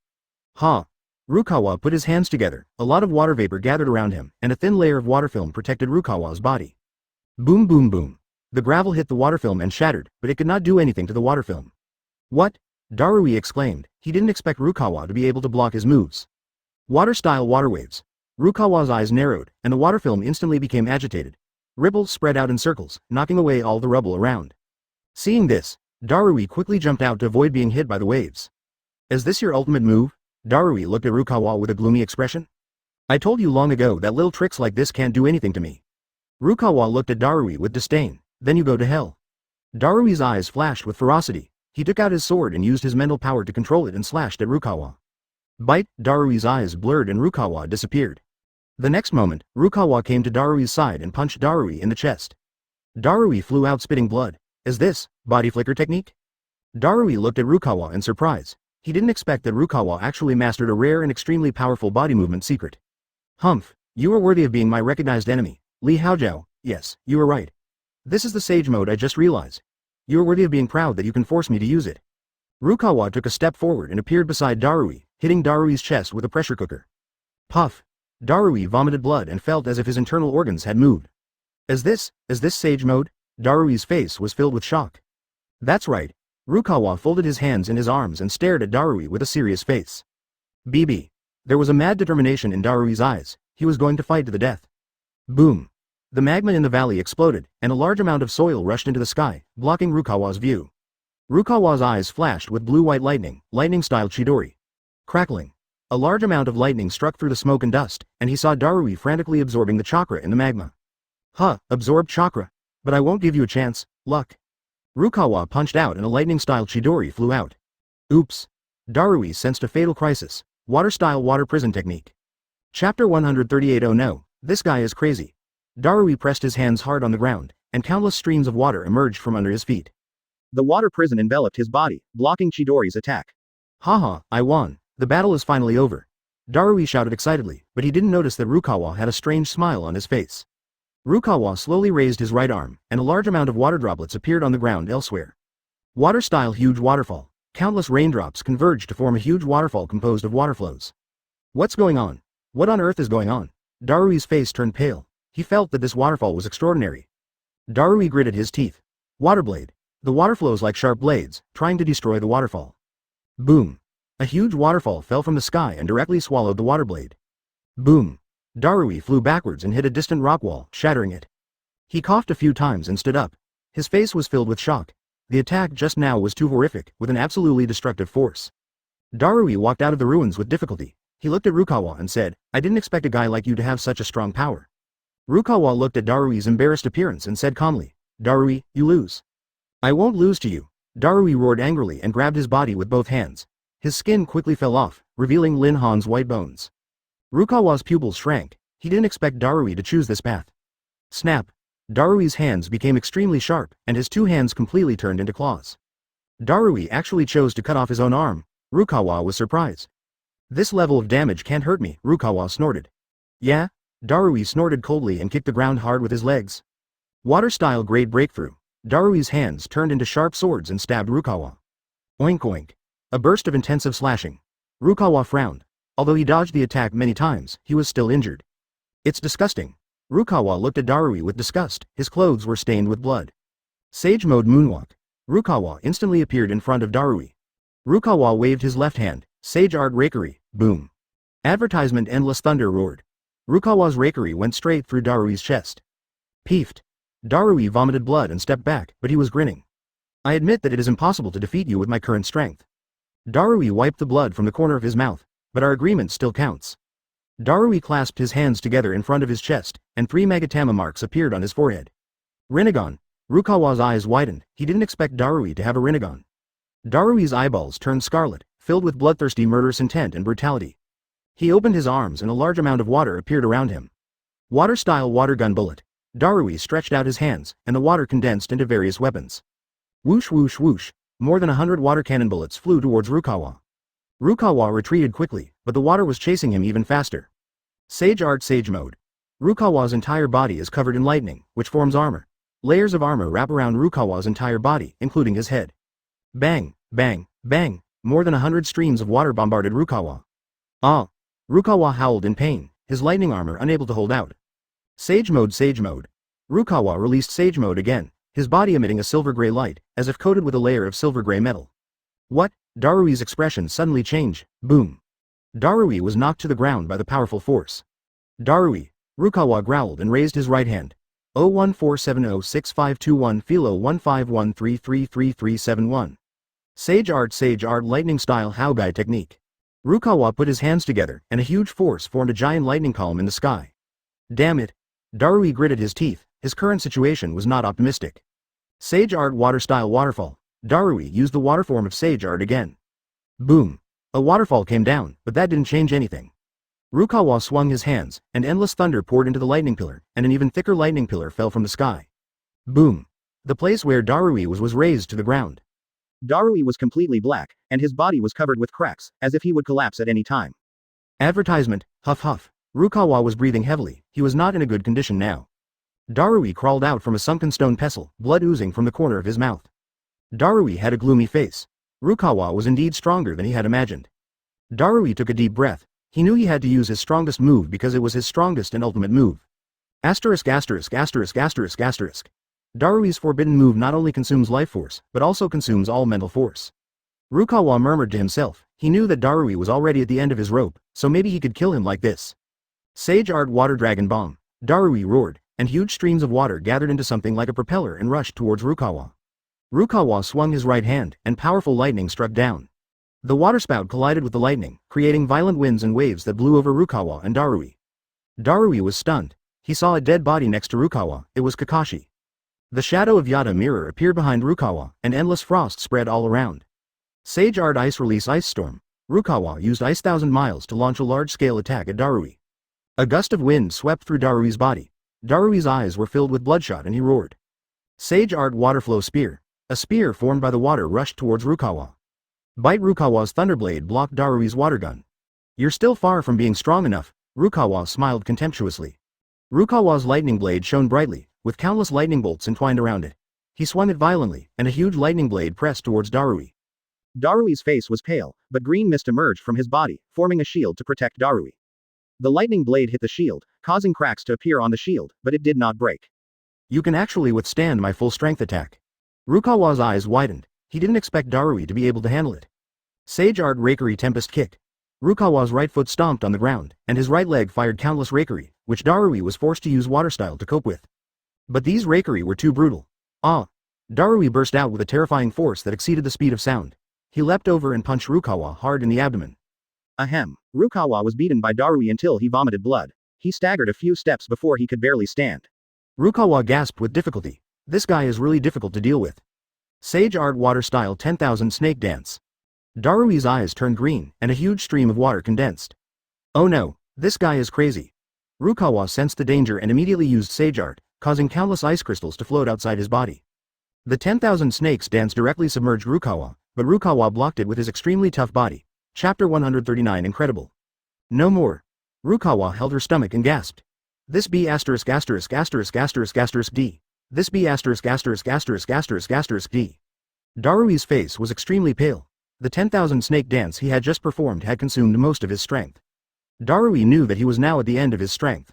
Ha! Rukawa put his hands together, a lot of water vapor gathered around him, and a thin layer of water film protected Rukawa's body. Boom boom boom. The gravel hit the water film and shattered, but it could not do anything to the water film. What? Darui exclaimed. He didn't expect Rukawa to be able to block his moves. Water-style water waves. Rukawa's eyes narrowed, and the water film instantly became agitated. Ripples spread out in circles, knocking away all the rubble around. Seeing this, Darui quickly jumped out to avoid being hit by the waves. Is this your ultimate move? Darui looked at Rukawa with a gloomy expression. I told you long ago that little tricks like this can't do anything to me. Rukawa looked at Darui with disdain. Then you go to hell. Darui's eyes flashed with ferocity. He took out his sword and used his mental power to control it and slashed at Rukawa. Bite. Darui's eyes blurred and Rukawa disappeared. The next moment, Rukawa came to Darui's side and punched Darui in the chest. Darui flew out spitting blood. Is this body flicker technique? Darui looked at Rukawa in surprise. He didn't expect that Rukawa actually mastered a rare and extremely powerful body movement secret. Humph, you are worthy of being my recognized enemy. Li Haojiao. Yes, you are right. This is the sage mode I just realized. You are worthy of being proud that you can force me to use it. Rukawa took a step forward and appeared beside Darui, hitting Darui's chest with a pressure cooker. Puff. Darui vomited blood and felt as if his internal organs had moved. Is this sage mode? Darui's face was filled with shock. That's right. Rukawa folded his hands in his arms and stared at Darui with a serious face. BB. There was a mad determination in Darui's eyes. He was going to fight to the death. Boom. The magma in the valley exploded, and a large amount of soil rushed into the sky, blocking Rukawa's view. Rukawa's eyes flashed with blue-white lightning-style Chidori. Crackling. A large amount of lightning struck through the smoke and dust, and he saw Darui frantically absorbing the chakra in the magma. Absorb chakra. But I won't give you a chance, luck. Rukawa punched out and a lightning-style Chidori flew out. Oops. Darui sensed a fatal crisis. Water-style water prison technique. Chapter 138. Oh no, this guy is crazy. Darui pressed his hands hard on the ground, and countless streams of water emerged from under his feet. The water prison enveloped his body, blocking Chidori's attack. Haha, I won. The battle is finally over. Darui shouted excitedly, but he didn't notice that Rukawa had a strange smile on his face. Rukawa slowly raised his right arm, and a large amount of water droplets appeared on the ground elsewhere. Water-style huge waterfall. Countless raindrops converged to form a huge waterfall composed of water flows. What's going on? What on earth is going on? Darui's face turned pale. He felt that this waterfall was extraordinary. Darui gritted his teeth. Waterblade. The water flows like sharp blades, trying to destroy the waterfall. Boom. A huge waterfall fell from the sky and directly swallowed the waterblade. Boom. Darui flew backwards and hit a distant rock wall, shattering it. He coughed a few times and stood up. His face was filled with shock. The attack just now was too horrific, with an absolutely destructive force. Darui walked out of the ruins with difficulty. He looked at Rukawa and said, I didn't expect a guy like you to have such a strong power. Rukawa looked at Darui's embarrassed appearance and said calmly, Darui, you lose. I won't lose to you. Darui roared angrily and grabbed his body with both hands. His skin quickly fell off, revealing Lin Han's white bones. Rukawa's pupils shrank. He didn't expect Darui to choose this path. Snap. Darui's hands became extremely sharp, and his two hands completely turned into claws. Darui actually chose to cut off his own arm. Rukawa was surprised. This level of damage can't hurt me, Rukawa snorted. Yeah? Darui snorted coldly and kicked the ground hard with his legs. Water-style great breakthrough. Darui's hands turned into sharp swords and stabbed Rukawa. Oink oink. A burst of intensive slashing. Rukawa frowned. Although he dodged the attack many times, he was still injured. It's disgusting. Rukawa looked at Darui with disgust. His clothes were stained with blood. Sage mode moonwalk. Rukawa instantly appeared in front of Darui. Rukawa waved his left hand. Sage art rakery. Boom. Advertisement endless thunder roared. Rukawa's rakery went straight through Darui's chest. Peefed. Darui vomited blood and stepped back, but he was grinning. I admit that it is impossible to defeat you with my current strength. Darui wiped the blood from the corner of his mouth, but our agreement still counts. Darui clasped his hands together in front of his chest, and 3 Magatama marks appeared on his forehead. Rinnegan. Rukawa's eyes widened. He didn't expect Darui to have a Rinnegan. Darui's eyeballs turned scarlet, filled with bloodthirsty murderous intent and brutality. He opened his arms and a large amount of water appeared around him. Water-style water gun bullet. Darui stretched out his hands, and the water condensed into various weapons. Whoosh whoosh whoosh. More than 100 water cannon bullets flew towards Rukawa. Rukawa retreated quickly, but the water was chasing him even faster. Sage art sage mode. Rukawa's entire body is covered in lightning, which forms armor. Layers of armor wrap around Rukawa's entire body, including his head. Bang, bang, bang. More than 100 streams of water bombarded Rukawa. Ah! Rukawa howled in pain, his lightning armor unable to hold out. Sage mode sage mode. Rukawa released sage mode again, his body emitting a silver-gray light, as if coated with a layer of silver-gray metal. What? Darui's expression suddenly changed. Boom. Darui was knocked to the ground by the powerful force. Darui. Rukawa growled and raised his right hand. 014706521 Philo 151333371. Sage art lightning style Haugai technique. Rukawa put his hands together, and a huge force formed a giant lightning column in the sky. Damn it. Darui gritted his teeth. His current situation was not optimistic. Sage art water-style waterfall. Darui used the water form of Sage art again. Boom. A waterfall came down, but that didn't change anything. Rukawa swung his hands, and endless thunder poured into the lightning pillar, and an even thicker lightning pillar fell from the sky. Boom. The place where Darui was razed to the ground. Darui was completely black, and his body was covered with cracks, as if he would collapse at any time. Advertisement, huff huff. Rukawa was breathing heavily. He was not in a good condition now. Darui crawled out from a sunken stone pestle, blood oozing from the corner of his mouth. Darui had a gloomy face. Rukawa was indeed stronger than he had imagined. Darui took a deep breath. He knew he had to use his strongest move because it was his strongest and ultimate move. Asterisk asterisk asterisk asterisk asterisk. Darui's forbidden move not only consumes life force, but also consumes all mental force. Rukawa murmured to himself. He knew that Darui was already at the end of his rope, so maybe he could kill him like this. Sage art water dragon bomb. Darui roared, and huge streams of water gathered into something like a propeller and rushed towards Rukawa. Rukawa swung his right hand, and powerful lightning struck down. The waterspout collided with the lightning, creating violent winds and waves that blew over Rukawa and Darui. Darui was stunned. He saw a dead body next to Rukawa. It was Kakashi. The shadow of Yada mirror appeared behind Rukawa, and endless frost spread all around. Sage Art Ice Release Ice Storm. Rukawa used Ice 1000 Miles to launch a large-scale attack at Darui. A gust of wind swept through Darui's body. Darui's eyes were filled with bloodshot and he roared. Sage Art Waterflow Spear. A spear formed by the water rushed towards Rukawa. Bite. Rukawa's Thunderblade blocked Darui's water gun. You're still far from being strong enough, Rukawa smiled contemptuously. Rukawa's lightning blade shone brightly, with countless lightning bolts entwined around it. He swung it violently, and a huge lightning blade pressed towards Darui. Darui's face was pale, but green mist emerged from his body, forming a shield to protect Darui. The lightning blade hit the shield, causing cracks to appear on the shield, but it did not break. You can actually withstand my full-strength attack. Rukawa's eyes widened. He didn't expect Darui to be able to handle it. Sage Art Rakery Tempest Kick. Rukawa's right foot stomped on the ground, and his right leg fired countless Rakery, which Darui was forced to use water style to cope with. But these Rakery were too brutal. Ah! Darui burst out with a terrifying force that exceeded the speed of sound. He leapt over and punched Rukawa hard in the abdomen. Ahem. Rukawa was beaten by Darui until he vomited blood. He staggered a few steps before he could barely stand. Rukawa gasped with difficulty. This guy is really difficult to deal with. Sage Art Water Style 10,000 Snake Dance. Darui's eyes turned green, and a huge stream of water condensed. Oh no, this guy is crazy. Rukawa sensed the danger and immediately used Sage Art, causing countless ice crystals to float outside his body. The 10,000 Snakes Dance directly submerged Rukawa, but Rukawa blocked it with his extremely tough body. Chapter 139 Incredible. No more. Rukawa held her stomach and gasped. This be asterisk asterisk asterisk asterisk asterisk D. This be asterisk asterisk asterisk asterisk asterisk D. Darui's face was extremely pale. The 10,000 snake dance he had just performed had consumed most of his strength. Darui knew that he was now at the end of his strength.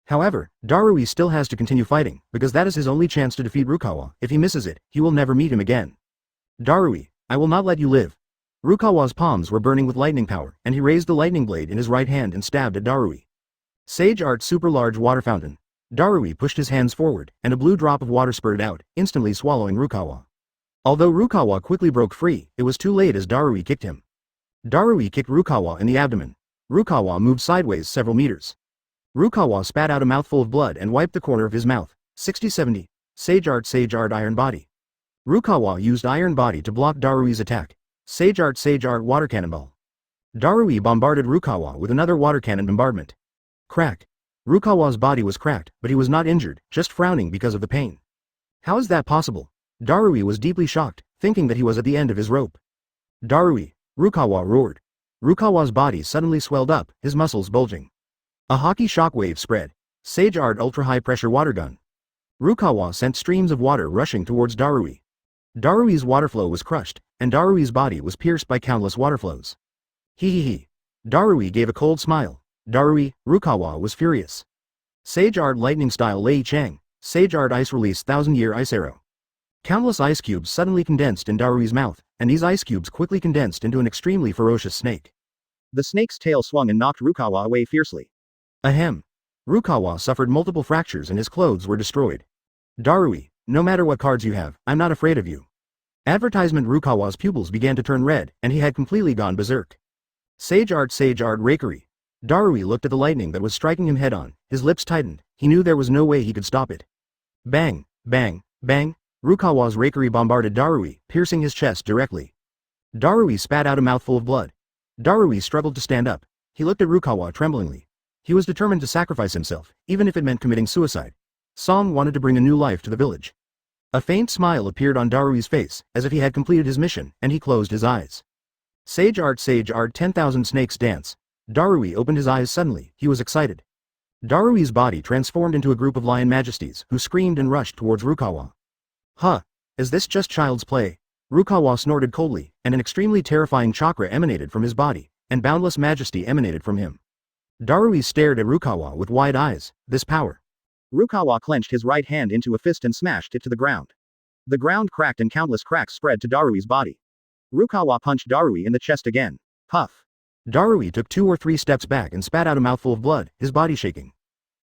However, Darui still has to continue fighting, because that is his only chance to defeat Rukawa. If he misses it, he will never meet him again. Darui, I will not let you live. Rukawa's palms were burning with lightning power, and he raised the lightning blade in his right hand and stabbed at Darui. Sage Art Super Large Water Fountain. Darui pushed his hands forward, and a blue drop of water spurted out, instantly swallowing Rukawa. Although Rukawa quickly broke free, it was too late as Darui kicked him. Darui kicked Rukawa in the abdomen. Rukawa moved sideways several meters. Rukawa spat out a mouthful of blood and wiped the corner of his mouth. 60-70. Sage Art Iron Body. Rukawa used Iron Body to block Darui's attack. Sage Art Water Cannonball. Darui bombarded Rukawa with another water cannon bombardment. Crack. Rukawa's body was cracked, but he was not injured, just frowning because of the pain. How is that possible? Darui was deeply shocked, thinking that he was at the end of his rope. Darui! Rukawa roared. Rukawa's body suddenly swelled up, his muscles bulging. A hockey shockwave spread. Sage Art Ultra-High Pressure Water Gun. Rukawa sent streams of water rushing towards Darui. Darui's water flow was crushed, and Darui's body was pierced by countless water flows. Hee. Darui gave a cold smile. Darui, Rukawa was furious. Sage Art Lightning Style Lei Chang. Sage Art Ice Release 1000-Year Ice Arrow. Countless ice cubes suddenly condensed in Darui's mouth, and these ice cubes quickly condensed into an extremely ferocious snake. The snake's tail swung and knocked Rukawa away fiercely. Ahem. Rukawa suffered multiple fractures and his clothes were destroyed. Darui, no matter what cards you have, I'm not afraid of you. Advertisement. Rukawa's pupils began to turn red, and he had completely gone berserk. Sage Art Rakery. Darui looked at the lightning that was striking him head-on, his lips tightened, he knew there was no way he could stop it. Bang, bang, bang, Rukawa's Rakery bombarded Darui, piercing his chest directly. Darui spat out a mouthful of blood. Darui struggled to stand up. He looked at Rukawa tremblingly. He was determined to sacrifice himself, even if it meant committing suicide. Song wanted to bring a new life to the village. A faint smile appeared on Darui's face, as if he had completed his mission, and he closed his eyes. Sage Art 10,000 Snakes Dance. Darui opened his eyes suddenly, he was excited. Darui's body transformed into a group of lion majesties, who screamed and rushed towards Rukawa. Huh, is this just child's play? Rukawa snorted coldly, and an extremely terrifying chakra emanated from his body, and boundless majesty emanated from him. Darui stared at Rukawa with wide eyes. This power. Rukawa clenched his right hand into a fist and smashed it to the ground. The ground cracked and countless cracks spread to Darui's body. Rukawa punched Darui in the chest again. Puff. Darui took 2 or 3 steps back and spat out a mouthful of blood, his body shaking.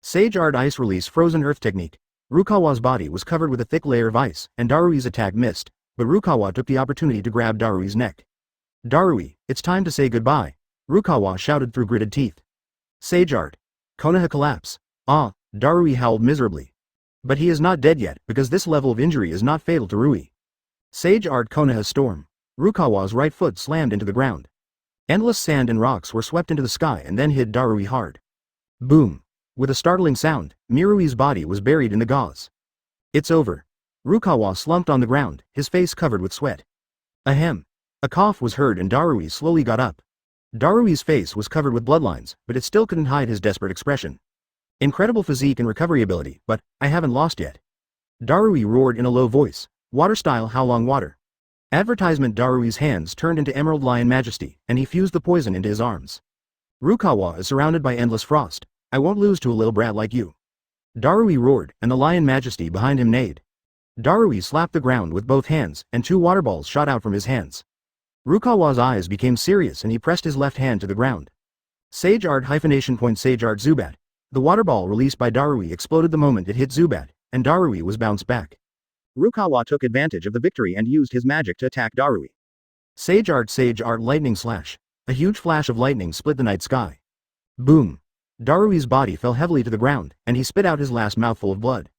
Sage Art Ice Release Frozen Earth Technique. Rukawa's body was covered with a thick layer of ice, and Darui's attack missed, but Rukawa took the opportunity to grab Darui's neck. Darui, it's time to say goodbye, Rukawa shouted through gritted teeth. Sage Art. Konoha Collapse. Ah, Darui howled miserably. But he is not dead yet, because this level of injury is not fatal to Rui. Sage Art Konoha Storm. Rukawa's right foot slammed into the ground. Endless sand and rocks were swept into the sky and then hit Darui hard. Boom! With a startling sound, Mirui's body was buried in the gauze. It's over. Rukawa slumped on the ground, his face covered with sweat. Ahem. A cough was heard and Darui slowly got up. Darui's face was covered with bloodlines, but it still couldn't hide his desperate expression. Incredible physique and recovery ability, but I haven't lost yet. Darui roared in a low voice. Water style, how long water? Advertisement. Darui's hands turned into Emerald Lion Majesty, and he fused the poison into his arms. Rukawa is surrounded by endless frost. I won't lose to a little brat like you. Darui roared, and the Lion Majesty behind him neighed. Darui slapped the ground with both hands, and 2 water balls shot out from his hands. Rukawa's eyes became serious and he pressed his left hand to the ground. Sage Art hyphenation point Sage Art Zubat. The water ball released by Darui exploded the moment it hit Zubat, and Darui was bounced back. Rukawa took advantage of the victory and used his magic to attack Darui. Sage Art Lightning Slash. A huge flash of lightning split the night sky. Boom! Darui's body fell heavily to the ground, and he spit out his last mouthful of blood.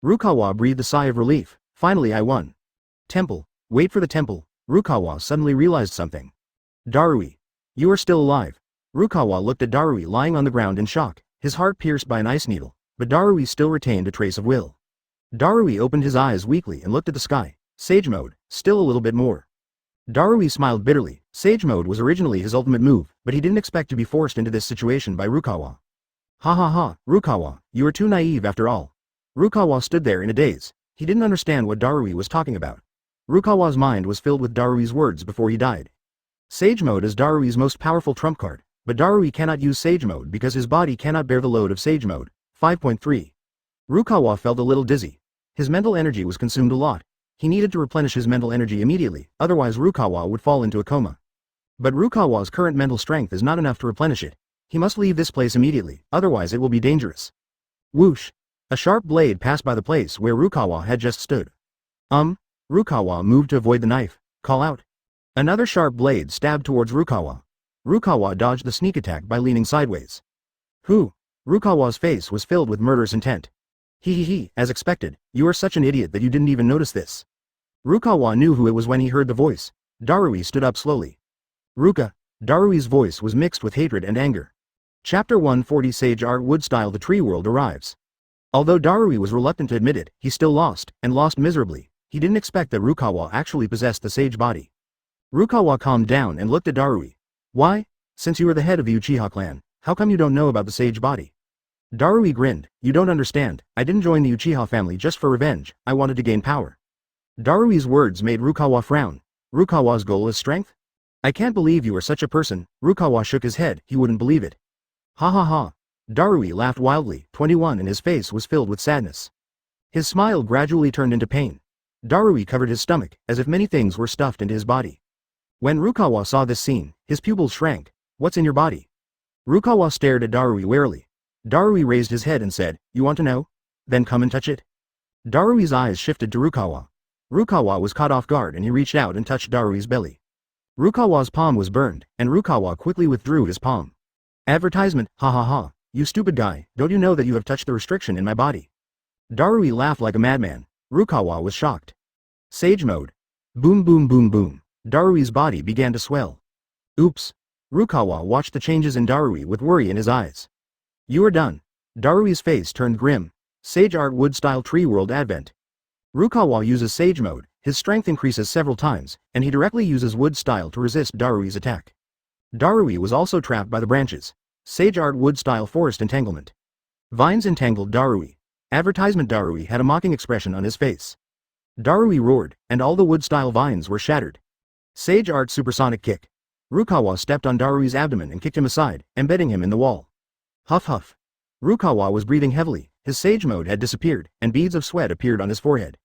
Rukawa breathed a sigh of relief. Finally I won. Temple. Wait for the temple. Rukawa suddenly realized something. Darui. You are still alive. Rukawa looked at Darui lying on the ground in shock, his heart pierced by an ice needle, but Darui still retained a trace of will. Darui opened his eyes weakly and looked at the sky. Sage mode, still a little bit more. Darui smiled bitterly. Sage mode was originally his ultimate move, but he didn't expect to be forced into this situation by Rukawa. Ha ha ha, Rukawa, you are too naive after all. Rukawa stood there in a daze. He didn't understand what Darui was talking about. Rukawa's mind was filled with Darui's words before he died. Sage mode is Darui's most powerful trump card, but Darui cannot use Sage mode because his body cannot bear the load of Sage mode. 5.3. Rukawa felt a little dizzy. His mental energy was consumed a lot. He needed to replenish his mental energy immediately, otherwise Rukawa would fall into a coma. But Rukawa's current mental strength is not enough to replenish it. He must leave this place immediately, otherwise it will be dangerous. Whoosh! A sharp blade passed by the place where Rukawa had just stood. Rukawa moved to avoid the knife. Call out. Another sharp blade stabbed towards Rukawa. Rukawa dodged the sneak attack by leaning sideways. Who? Rukawa's face was filled with murderous intent. He, as expected, you are such an idiot that you didn't even notice this. Rukawa knew who it was when he heard the voice. Darui stood up slowly. Darui's voice was mixed with hatred and anger. Chapter 140 Sage Art Wood Style The Tree World arrives. Although Darui was reluctant to admit it, he still lost, and lost miserably. He didn't expect that Rukawa actually possessed the sage body. Rukawa calmed down and looked at Darui. Why? Since you are the head of the Uchiha clan, how come you don't know about the sage body? Darui grinned. You don't understand, I didn't join the Uchiha family just for revenge, I wanted to gain power. Darui's words made Rukawa frown. Rukawa's goal is strength? I can't believe you are such a person. Rukawa shook his head, he wouldn't believe it. Ha ha ha. Darui laughed wildly, 21, and his face was filled with sadness. His smile gradually turned into pain. Darui covered his stomach, as if many things were stuffed into his body. When Rukawa saw this scene, his pupils shrank. What's in your body? Rukawa stared at Darui warily. Darui raised his head and said, You want to know? Then come and touch it. Darui's eyes shifted to Rukawa. Rukawa was caught off guard and he reached out and touched Darui's belly. Rukawa's palm was burned, and Rukawa quickly withdrew his palm. Advertisement, ha ha ha, you stupid guy, don't you know that you have touched the restriction in my body? Darui laughed like a madman. Rukawa was shocked. Sage mode. Boom boom boom boom. Darui's body began to swell. Oops. Rukawa watched the changes in Darui with worry in his eyes. You are done. Darui's face turned grim. Sage Art Wood Style Tree World Advent. Rukawa uses Sage mode, his strength increases several times, and he directly uses Wood Style to resist Darui's attack. Darui was also trapped by the branches. Sage Art Wood Style Forest Entanglement. Vines entangled Darui. Advertisement. Darui had a mocking expression on his face. Darui roared, and all the wood-style vines were shattered. Sage Art Supersonic Kick. Rukawa stepped on Darui's abdomen and kicked him aside, embedding him in the wall. Huff huff. Rukawa was breathing heavily, his sage mode had disappeared, and beads of sweat appeared on his forehead.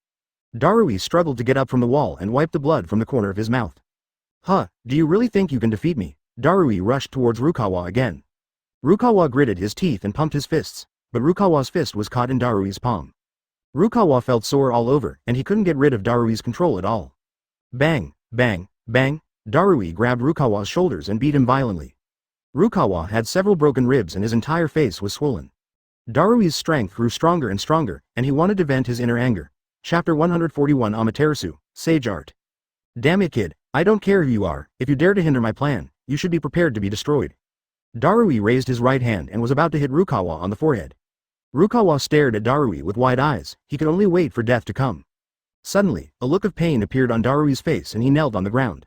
Darui struggled to get up from the wall and wiped the blood from the corner of his mouth. Huh, do you really think you can defeat me? Darui rushed towards Rukawa again. Rukawa gritted his teeth and pumped his fists, but Rukawa's fist was caught in Darui's palm. Rukawa felt sore all over, and he couldn't get rid of Darui's control at all. Bang, bang, bang, Darui grabbed Rukawa's shoulders and beat him violently. Rukawa had several broken ribs and his entire face was swollen. Darui's strength grew stronger and stronger, and he wanted to vent his inner anger. Chapter 141 Amaterasu, Sage Art. Damn it kid, I don't care who you are, if you dare to hinder my plan, you should be prepared to be destroyed. Darui raised his right hand and was about to hit Rukawa on the forehead. Rukawa stared at Darui with wide eyes, he could only wait for death to come. Suddenly, a look of pain appeared on Darui's face and he knelt on the ground.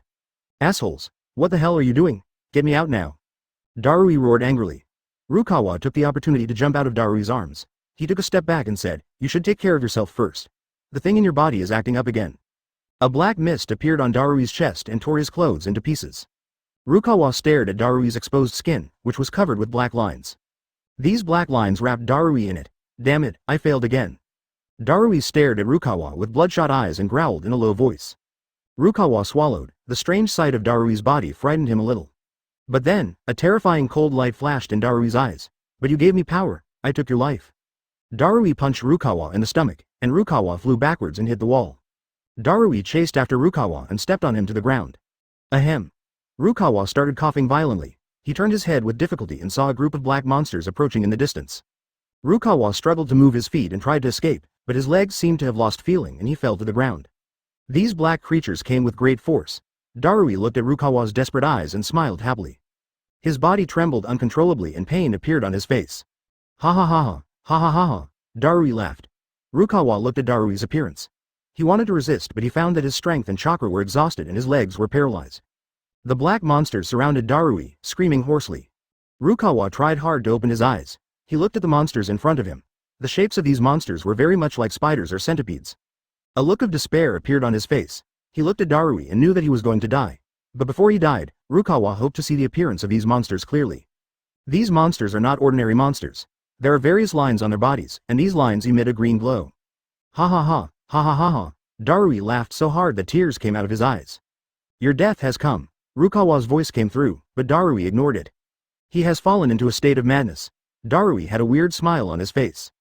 Assholes! What the hell are you doing? Get me out now! Darui roared angrily. Rukawa took the opportunity to jump out of Darui's arms. He took a step back and said, "You should take care of yourself first. The thing in your body is acting up again." A black mist appeared on Darui's chest and tore his clothes into pieces. Rukawa stared at Darui's exposed skin, which was covered with black lines. These black lines wrapped Darui in it. Damn it, I failed again. Darui stared at Rukawa with bloodshot eyes and growled in a low voice. Rukawa swallowed. The strange sight of Darui's body frightened him a little. But then, a terrifying cold light flashed in Darui's eyes. But you gave me power, I took your life. Darui punched Rukawa in the stomach, and Rukawa flew backwards and hit the wall. Darui chased after Rukawa and stepped on him to the ground. Ahem. Rukawa started coughing violently. He turned his head with difficulty and saw a group of black monsters approaching in the distance. Rukawa struggled to move his feet and tried to escape, but his legs seemed to have lost feeling and he fell to the ground. These black creatures came with great force. Darui looked at Rukawa's desperate eyes and smiled happily. His body trembled uncontrollably and pain appeared on his face. Ha ha ha ha, ha ha ha ha, Darui laughed. Rukawa looked at Darui's appearance. He wanted to resist but he found that his strength and chakra were exhausted and his legs were paralyzed. The black monsters surrounded Darui, screaming hoarsely. Rukawa tried hard to open his eyes. He looked at the monsters in front of him. The shapes of these monsters were very much like spiders or centipedes. A look of despair appeared on his face. He looked at Darui and knew that he was going to die. But before he died, Rukawa hoped to see the appearance of these monsters clearly. These monsters are not ordinary monsters. There are various lines on their bodies, and these lines emit a green glow. Ha ha ha, ha ha ha ha. Darui laughed so hard that tears came out of his eyes. Your death has come. Rukawa's voice came through, but Darui ignored it. He has fallen into a state of madness. Darui had a weird smile on his face.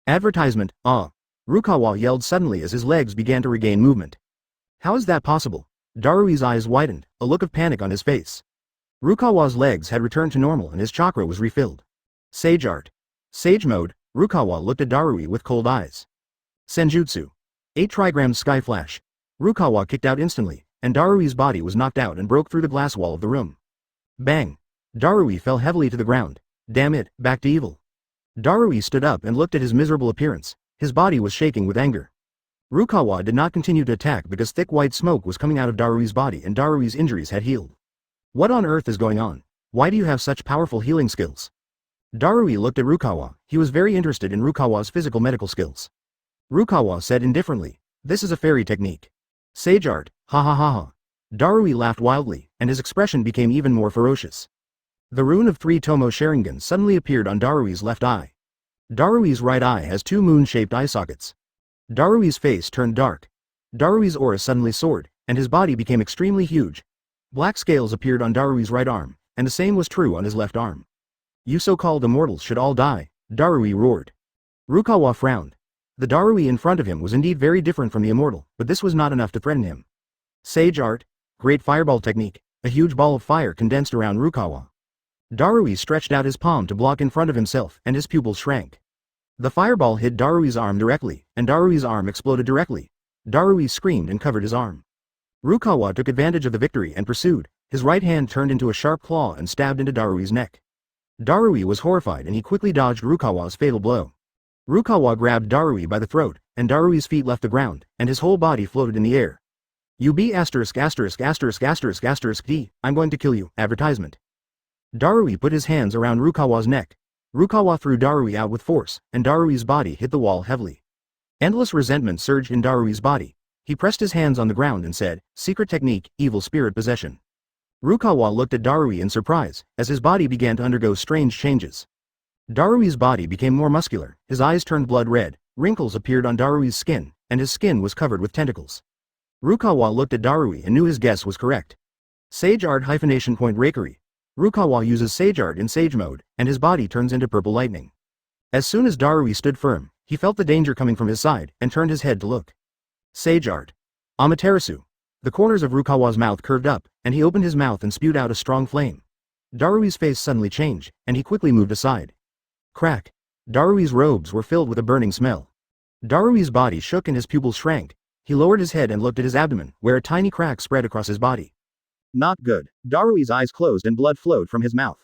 Advertisement, ah. Rukawa yelled suddenly as his legs began to regain movement. How is that possible? Darui's eyes widened, a look of panic on his face. Rukawa's legs had returned to normal and his chakra was refilled. Sage art. Sage mode, Rukawa looked at Darui with cold eyes. Senjutsu. 8 trigrams sky flash. Rukawa kicked out instantly, and Darui's body was knocked out and broke through the glass wall of the room. Bang! Darui fell heavily to the ground. Damn it, back to evil. Darui stood up and looked at his miserable appearance. His body was shaking with anger. Rukawa did not continue to attack because thick white smoke was coming out of Darui's body and Darui's injuries had healed. What on earth is going on? Why do you have such powerful healing skills? Darui looked at Rukawa. He was very interested in Rukawa's physical medical skills. Rukawa said indifferently, "This is a fairy technique. Sage art, ha ha ha ha." Darui laughed wildly, and his expression became even more ferocious. The rune of 3 Tomo Sharingan suddenly appeared on Darui's left eye. Darui's right eye has 2 moon-shaped eye sockets. Darui's face turned dark. Darui's aura suddenly soared, and his body became extremely huge. Black scales appeared on Darui's right arm, and the same was true on his left arm. You so-called immortals should all die, Darui roared. Rukawa frowned. The Darui in front of him was indeed very different from the immortal, but this was not enough to threaten him. Sage art, great fireball technique, a huge ball of fire condensed around Rukawa. Darui stretched out his palm to block in front of himself, and his pupils shrank. The fireball hit Darui's arm directly, and Darui's arm exploded directly. Darui screamed and covered his arm. Rukawa took advantage of the victory and pursued. His right hand turned into a sharp claw and stabbed into Darui's neck. Darui was horrified and he quickly dodged Rukawa's fatal blow. Rukawa grabbed Darui by the throat, and Darui's feet left the ground, and his whole body floated in the air. You be asterisk asterisk asterisk asterisk asterisk D, I'm going to kill you, advertisement. Darui put his hands around Rukawa's neck. Rukawa threw Darui out with force, and Darui's body hit the wall heavily. Endless resentment surged in Darui's body. He pressed his hands on the ground and said, "Secret technique, evil spirit possession." Rukawa looked at Darui in surprise, as his body began to undergo strange changes. Darui's body became more muscular, his eyes turned blood red, wrinkles appeared on Darui's skin, and his skin was covered with tentacles. Rukawa looked at Darui and knew his guess was correct. Sage art hyphenation point rakery. Rukawa uses Sage art in Sage mode, and his body turns into purple lightning. As soon as Darui stood firm, he felt the danger coming from his side, and turned his head to look. Sage art. Amaterasu. The corners of Rukawa's mouth curved up, and he opened his mouth and spewed out a strong flame. Darui's face suddenly changed, and he quickly moved aside. Crack. Darui's robes were filled with a burning smell. Darui's body shook and his pupils shrank. He lowered his head and looked at his abdomen, where a tiny crack spread across his body. Not good. Darui's eyes closed and blood flowed from his mouth.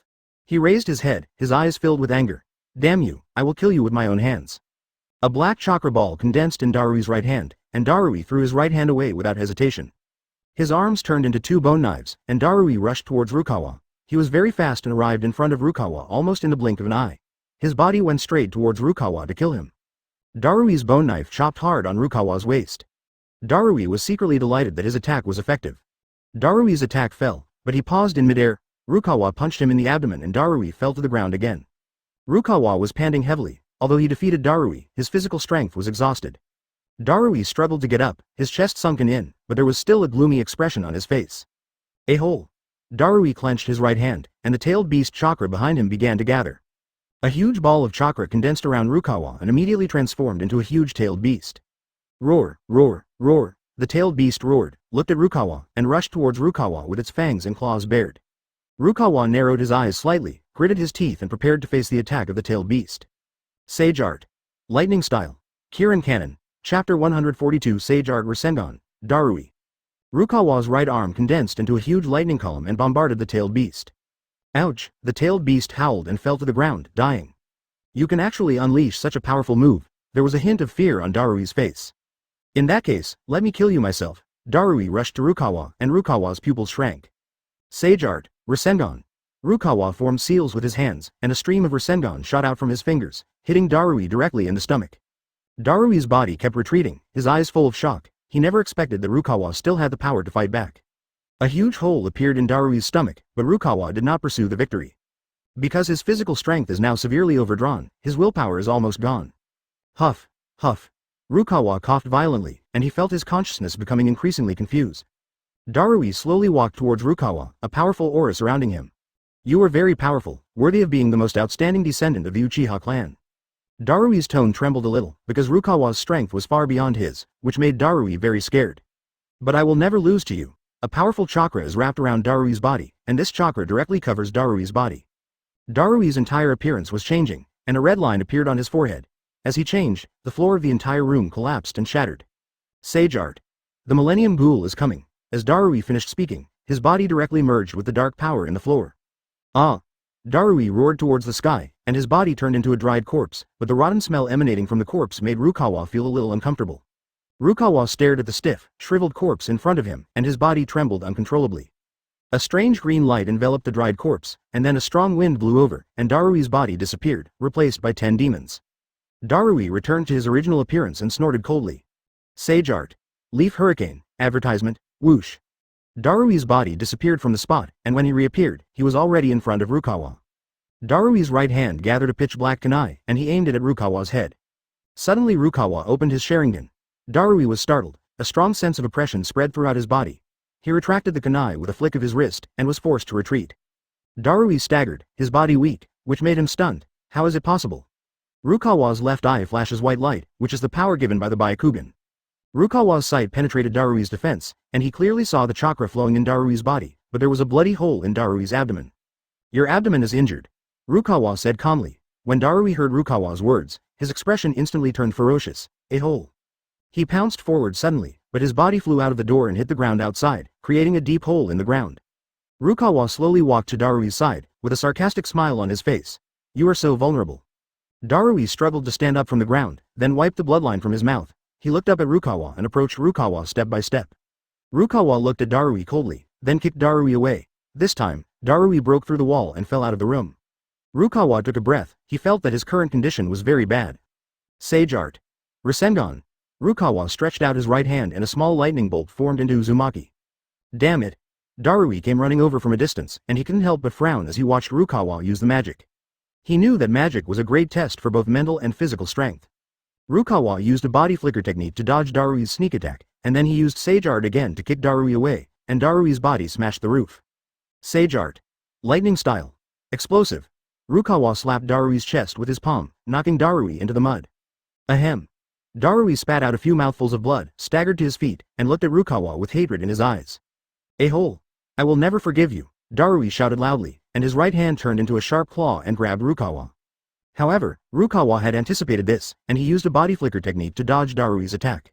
He raised his head, his eyes filled with anger. Damn you, I will kill you with my own hands. A black chakra ball condensed in Darui's right hand, and Darui threw his right hand away without hesitation. His arms turned into two bone knives, and Darui rushed towards Rukawa. He was very fast and arrived in front of Rukawa almost in the blink of an eye. His body went straight towards Rukawa to kill him. Darui's bone knife chopped hard on Rukawa's waist. Darui was secretly delighted that his attack was effective. Darui's attack fell, but he paused in midair. Rukawa punched him in the abdomen and Darui fell to the ground again. Rukawa was panting heavily. Although he defeated Darui, his physical strength was exhausted. Darui struggled to get up, his chest sunken in, but there was still a gloomy expression on his face. A hole. Darui clenched his right hand, and the tailed beast chakra behind him began to gather. A huge ball of chakra condensed around Rukawa and immediately transformed into a huge tailed beast. Roar, roar, roar. The tailed beast roared, looked at Rukawa, and rushed towards Rukawa with its fangs and claws bared. Rukawa narrowed his eyes slightly, gritted his teeth and prepared to face the attack of the tailed beast. Sage Art. Lightning Style. Kirin Cannon. Chapter 142 Sage Art Rinnegan. Darui. Rukawa's right arm condensed into a huge lightning column and bombarded the tailed beast. Ouch! The tailed beast howled and fell to the ground, dying. You can actually unleash such a powerful move. There was a hint of fear on Darui's face. In that case, let me kill you myself. Darui rushed to Rukawa, and Rukawa's pupils shrank. Sage Art. Rinnegan. Rukawa formed seals with his hands, and a stream of Rinnegan shot out from his fingers, hitting Darui directly in the stomach. Darui's body kept retreating, his eyes full of shock. He never expected that Rukawa still had the power to fight back. A huge hole appeared in Darui's stomach, but Rukawa did not pursue the victory. Because his physical strength is now severely overdrawn, his willpower is almost gone. Huff, huff. Rukawa coughed violently, and he felt his consciousness becoming increasingly confused. Darui slowly walked towards Rukawa, a powerful aura surrounding him. You are very powerful, worthy of being the most outstanding descendant of the Uchiha clan. Darui's tone trembled a little, because Rukawa's strength was far beyond his, which made Darui very scared. But I will never lose to you. A powerful chakra is wrapped around Darui's body, and this chakra directly covers Darui's body. Darui's entire appearance was changing, and a red line appeared on his forehead. As he changed, the floor of the entire room collapsed and shattered. Sage Art. The Millennium Ghoul is coming. As Darui finished speaking, his body directly merged with the dark power in the floor. Ah! Darui roared towards the sky, and his body turned into a dried corpse, but the rotten smell emanating from the corpse made Rukawa feel a little uncomfortable. Rukawa stared at the stiff, shriveled corpse in front of him, and his body trembled uncontrollably. A strange green light enveloped the dried corpse, and then a strong wind blew over, and Darui's body disappeared, replaced by 10 demons. Darui returned to his original appearance and snorted coldly. Sage Art. Leaf Hurricane. Advertisement. Whoosh. Darui's body disappeared from the spot, and when he reappeared, he was already in front of Rukawa. Darui's right hand gathered a pitch-black kunai, and he aimed it at Rukawa's head. Suddenly Rukawa opened his Sharingan. Darui was startled. A strong sense of oppression spread throughout his body. He retracted the kunai with a flick of his wrist, and was forced to retreat. Darui staggered, his body weak, which made him stunned. How is it possible? Rukawa's left eye flashes white light, which is the power given by the Byakugan. Rukawa's sight penetrated Darui's defense, and he clearly saw the chakra flowing in Darui's body, but there was a bloody hole in Darui's abdomen. Your abdomen is injured. Rukawa said calmly. When Darui heard Rukawa's words, his expression instantly turned ferocious. A hole. He pounced forward suddenly, but his body flew out of the door and hit the ground outside, creating a deep hole in the ground. Rukawa slowly walked to Darui's side, with a sarcastic smile on his face. You are so vulnerable. Darui struggled to stand up from the ground, then wiped the bloodline from his mouth. He looked up at Rukawa and approached Rukawa step by step. Rukawa looked at Darui coldly, then kicked Darui away. This time, Darui broke through the wall and fell out of the room. Rukawa took a breath. He felt that his current condition was very bad. Sage Art. Rinnegan. Rukawa stretched out his right hand and a small lightning bolt formed into Uzumaki. Damn it. Darui came running over from a distance, and he couldn't help but frown as he watched Rukawa use the magic. He knew that magic was a great test for both mental and physical strength. Rukawa used a body flicker technique to dodge Darui's sneak attack, and then he used Sage Art again to kick Darui away, and Darui's body smashed the roof. Sage Art. Lightning Style. Explosive. Rukawa slapped Darui's chest with his palm, knocking Darui into the mud. Ahem. Darui spat out a few mouthfuls of blood, staggered to his feet, and looked at Rukawa with hatred in his eyes. A hole. I will never forgive you, Darui shouted loudly, and his right hand turned into a sharp claw and grabbed Rukawa. However, Rukawa had anticipated this, and he used a body flicker technique to dodge Darui's attack.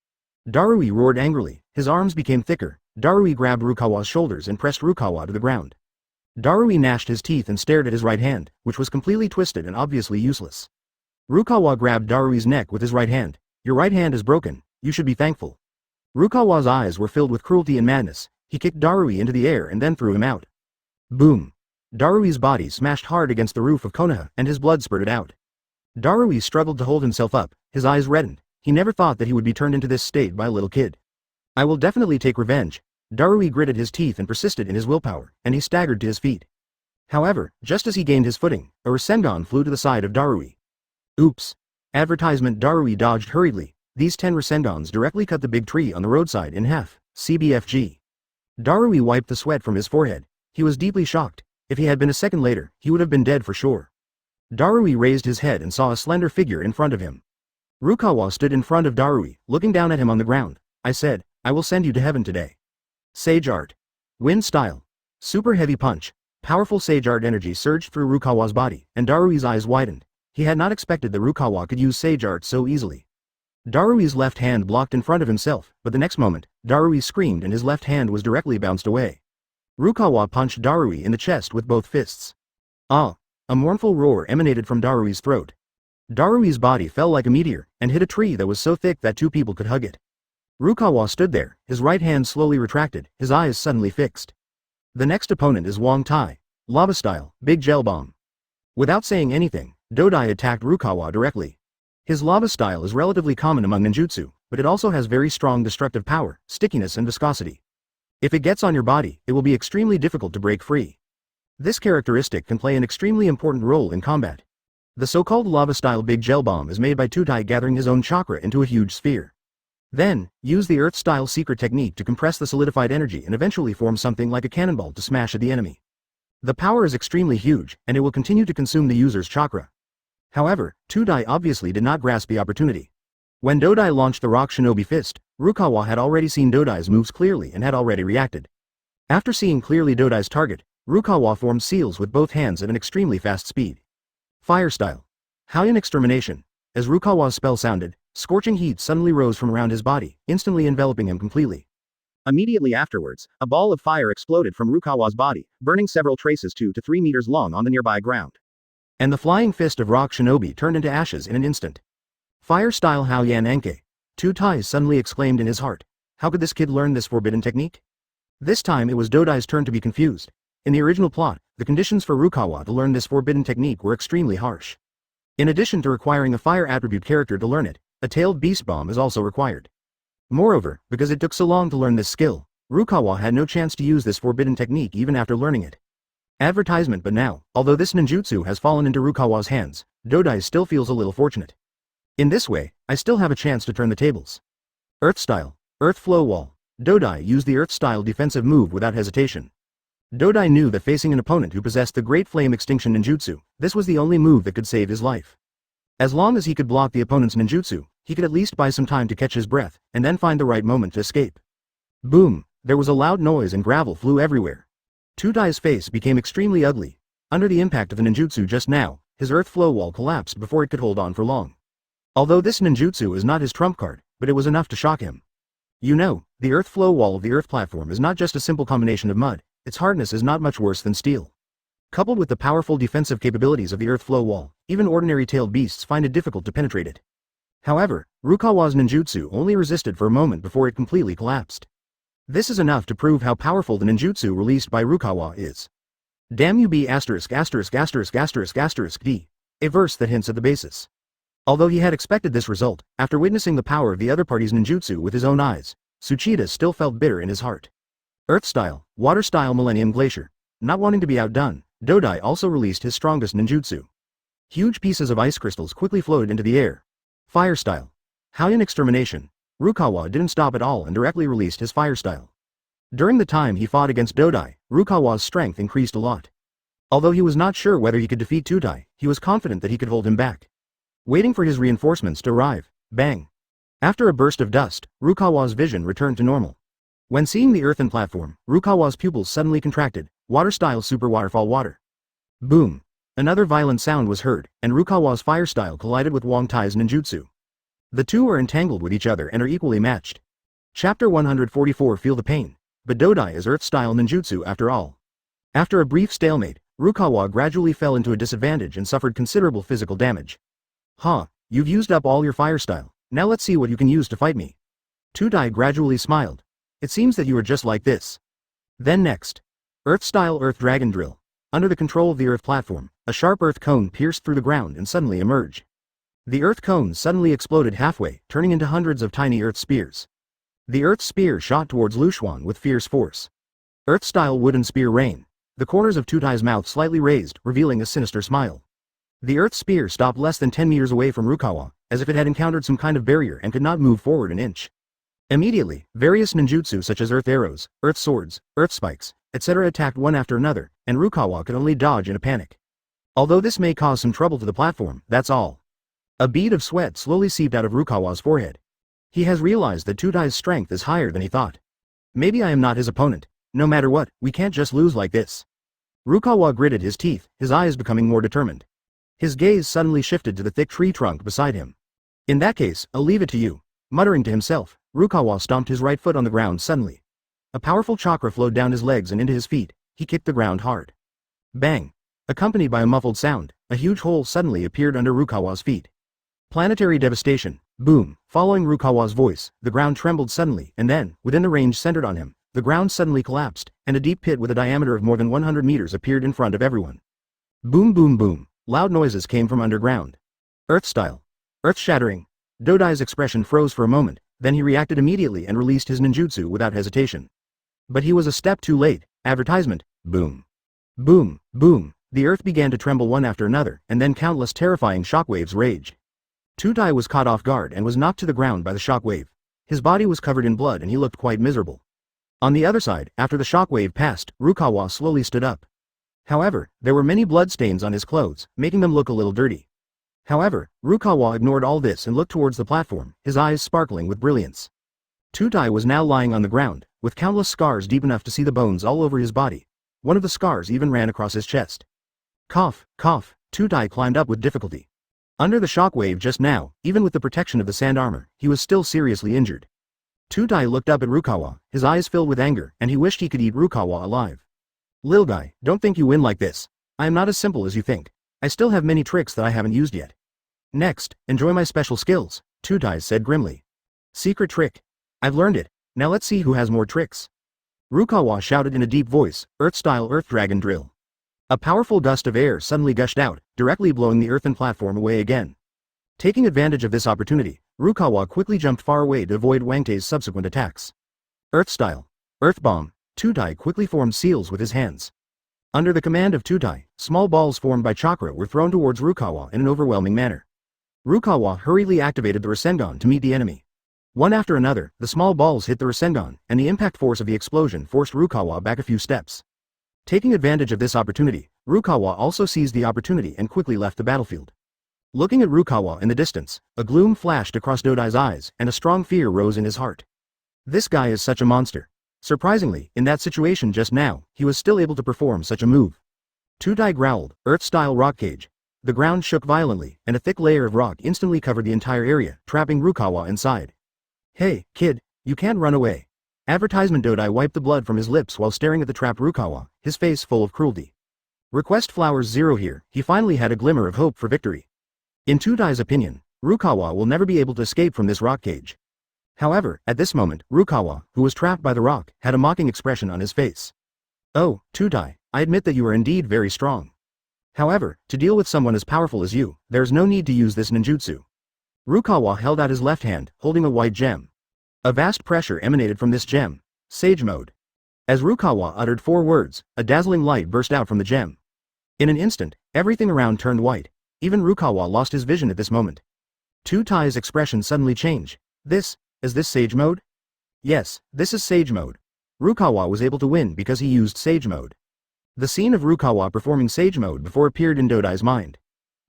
Darui roared angrily, his arms became thicker. Darui grabbed Rukawa's shoulders and pressed Rukawa to the ground. Darui gnashed his teeth and stared at his right hand, which was completely twisted and obviously useless. Rukawa grabbed Darui's neck with his right hand. Your right hand is broken, you should be thankful. Rukawa's eyes were filled with cruelty and madness. He kicked Darui into the air and then threw him out. Boom! Darui's body smashed hard against the roof of Konoha and his blood spurted out. Darui struggled to hold himself up, his eyes reddened. He never thought that he would be turned into this state by a little kid. I will definitely take revenge. Darui gritted his teeth and persisted in his willpower, and he staggered to his feet. However, just as he gained his footing, a Rasengan flew to the side of Darui. Oops! Advertisement. Darui dodged hurriedly. These 10 Rasengans directly cut the big tree on the roadside in half. CBFG. Darui wiped the sweat from his forehead. He was deeply shocked. If he had been a second later, he would have been dead for sure. Darui raised his head and saw a slender figure in front of him. Rukawa stood in front of Darui, looking down at him on the ground. I said, I will send you to heaven today. Sage Art. Wind Style. Super Heavy Punch. Powerful Sage Art energy surged through Rukawa's body, and Darui's eyes widened. He had not expected that Rukawa could use Sage Art so easily. Darui's left hand blocked in front of himself, but the next moment, Darui screamed and his left hand was directly bounced away. Rukawa punched Darui in the chest with both fists. Ah! A mournful roar emanated from Darui's throat. Darui's body fell like a meteor, and hit a tree that was so thick that 2 people could hug it. Rukawa stood there, his right hand slowly retracted, his eyes suddenly fixed. The next opponent is Wong Tai. Lava Style, Big Gel Bomb. Without saying anything, Dodai attacked Rukawa directly. His lava style is relatively common among ninjutsu, but it also has very strong destructive power, stickiness and viscosity. If it gets on your body, it will be extremely difficult to break free. This characteristic can play an extremely important role in combat. The so-called lava-style big gel bomb is made by Tutai gathering his own chakra into a huge sphere. Then, use the earth-style secret technique to compress the solidified energy and eventually form something like a cannonball to smash at the enemy. The power is extremely huge, and it will continue to consume the user's chakra. However, Tutai obviously did not grasp the opportunity. When Dodai launched the Rock Shinobi Fist, Rukawa had already seen Dodai's moves clearly and had already reacted. After seeing clearly Dodai's target, Rukawa formed seals with both hands at an extremely fast speed. Fire style. Halion extermination. As Rukawa's spell sounded, scorching heat suddenly rose from around his body, instantly enveloping him completely. Immediately afterwards, a ball of fire exploded from Rukawa's body, burning several traces 2 to 3 meters long on the nearby ground. And the flying fist of Rock Shinobi turned into ashes in an instant. Fire style Halion Enke. Tutai suddenly exclaimed in his heart. How could this kid learn this forbidden technique? This time it was Dodai's turn to be confused. In the original plot, the conditions for Rukawa to learn this forbidden technique were extremely harsh. In addition to requiring a fire attribute character to learn it, a tailed beast bomb is also required. Moreover, because it took so long to learn this skill, Rukawa had no chance to use this forbidden technique even after learning it. Advertisement. But now, although this ninjutsu has fallen into Rukawa's hands, Dodai still feels a little fortunate. In this way, I still have a chance to turn the tables. Earth style. Earth flow wall. Dodai used the earth style defensive move without hesitation. Dodai knew that facing an opponent who possessed the Great Flame Extinction ninjutsu, this was the only move that could save his life. As long as he could block the opponent's ninjutsu, he could at least buy some time to catch his breath, and then find the right moment to escape. Boom! There was a loud noise and gravel flew everywhere. Tudai's face became extremely ugly. Under the impact of the ninjutsu just now, his earth flow wall collapsed before it could hold on for long. Although this ninjutsu is not his trump card, but it was enough to shock him. You know, the earth flow wall of the earth platform is not just a simple combination of mud, its hardness is not much worse than steel. Coupled with the powerful defensive capabilities of the earth flow wall, even ordinary tailed beasts find it difficult to penetrate it. However, Rukawa's ninjutsu only resisted for a moment before it completely collapsed. This is enough to prove how powerful the ninjutsu released by Rukawa is. Damn you be ************* D. A verse that hints at the basis. Although he had expected this result, after witnessing the power of the other party's ninjutsu with his own eyes, Tsuchida still felt bitter in his heart. Earth style, water style Millennium Glacier. Not wanting to be outdone, Dodai also released his strongest ninjutsu. Huge pieces of ice crystals quickly floated into the air. Fire style. Halion extermination. Rukawa didn't stop at all and directly released his fire style. During the time he fought against Dodai, Rukawa's strength increased a lot. Although he was not sure whether he could defeat Tutai, he was confident that he could hold him back. Waiting for his reinforcements to arrive, bang! After a burst of dust, Rukawa's vision returned to normal. When seeing the earthen platform, Rukawa's pupils suddenly contracted, water-style super waterfall water. Boom! Another violent sound was heard, and Rukawa's fire style collided with Wang Tai's ninjutsu. The two are entangled with each other and are equally matched. Chapter 144. Feel the pain. But Dodai is earth-style ninjutsu after all. After a brief stalemate, Rukawa gradually fell into a disadvantage and suffered considerable physical damage. You've used up all your fire style, now let's see what you can use to fight me. Tutai gradually smiled. It seems that you are just like this. Then next. Earth-style Earth Dragon Drill. Under the control of the Earth platform, a sharp earth cone pierced through the ground and suddenly emerged. The earth cone suddenly exploded halfway, turning into hundreds of tiny earth spears. The earth spear shot towards Lushuan with fierce force. Earth-style Wooden Spear Rain. The corners of Tutai's mouth slightly raised, revealing a sinister smile. The earth spear stopped less than 10 meters away from Rukawa, as if it had encountered some kind of barrier and could not move forward an inch. Immediately, various ninjutsu such as earth arrows, earth swords, earth spikes, etc. attacked one after another, and Rukawa could only dodge in a panic. Although this may cause some trouble to the platform, that's all. A bead of sweat slowly seeped out of Rukawa's forehead. He has realized that Tutai's strength is higher than he thought. Maybe I am not his opponent. No matter what, we can't just lose like this. Rukawa gritted his teeth, his eyes becoming more determined. His gaze suddenly shifted to the thick tree trunk beside him. In that case, I'll leave it to you. Muttering to himself, Rukawa stomped his right foot on the ground suddenly. A powerful chakra flowed down his legs and into his feet. He kicked the ground hard. Bang! Accompanied by a muffled sound, a huge hole suddenly appeared under Rukawa's feet. Planetary devastation. Boom! Following Rukawa's voice, the ground trembled suddenly, and then, within the range centered on him, the ground suddenly collapsed, and a deep pit with a diameter of more than 100 meters appeared in front of everyone. Boom boom boom! Loud noises came from underground. Earth-style. Earth-shattering. Dodai's expression froze for a moment, then he reacted immediately and released his ninjutsu without hesitation. But he was a step too late. Advertisement. Boom. Boom, boom, the earth began to tremble one after another, and then countless terrifying shockwaves raged. Tudai was caught off guard and was knocked to the ground by the shockwave. His body was covered in blood and he looked quite miserable. On the other side, after the shockwave passed, Rukawa slowly stood up. However, there were many bloodstains on his clothes, making them look a little dirty. However, Rukawa ignored all this and looked towards the platform, his eyes sparkling with brilliance. Tudai was now lying on the ground, with countless scars deep enough to see the bones all over his body. One of the scars even ran across his chest. Cough, cough, Tudai climbed up with difficulty. Under the shockwave just now, even with the protection of the sand armor, he was still seriously injured. Tudai looked up at Rukawa, his eyes filled with anger, and he wished he could eat Rukawa alive. Lil guy, don't think you win like this. I am not as simple as you think. I still have many tricks that I haven't used yet. Next, enjoy my special skills, Tudai said grimly. Secret trick. I've learned it. Now let's see who has more tricks. Rukawa shouted in a deep voice, Earth-style Earth Dragon Drill. A powerful gust of air suddenly gushed out, directly blowing the earthen platform away again. Taking advantage of this opportunity, Rukawa quickly jumped far away to avoid Wangtei's subsequent attacks. Earth-style. Earth Bomb. Tudai quickly formed seals with his hands. Under the command of Tudai, small balls formed by chakra were thrown towards Rukawa in an overwhelming manner. Rukawa hurriedly activated the Rasengan to meet the enemy. One after another, the small balls hit the Rasengan, and the impact force of the explosion forced Rukawa back a few steps. Taking advantage of this opportunity, Rukawa also seized the opportunity and quickly left the battlefield. Looking at Rukawa in the distance, a gloom flashed across Dodai's eyes, and a strong fear rose in his heart. This guy is such a monster. Surprisingly, in that situation just now, he was still able to perform such a move. Tudai growled, Earth-style Rock Cage. The ground shook violently, and a thick layer of rock instantly covered the entire area, trapping Rukawa inside. Hey, kid, you can't run away. Advertisement Dodai wiped the blood from his lips while staring at the trapped Rukawa, his face full of cruelty. Request flowers 0 here, he finally had a glimmer of hope for victory. In Tudai's opinion, Rukawa will never be able to escape from this rock cage. However, at this moment, Rukawa, who was trapped by the rock, had a mocking expression on his face. Oh, Tudai, I admit that you are indeed very strong. However, to deal with someone as powerful as you, there is no need to use this ninjutsu. Rukawa held out his left hand, holding a white gem. A vast pressure emanated from this gem. Sage Mode. As Rukawa uttered 4 words, a dazzling light burst out from the gem. In an instant, everything around turned white. Even Rukawa lost his vision at this moment. Tudai's expression suddenly changed. Is this Sage Mode? Yes, this is Sage Mode. Rukawa was able to win because he used Sage Mode. The scene of Rukawa performing Sage Mode before appeared in Dodai's mind.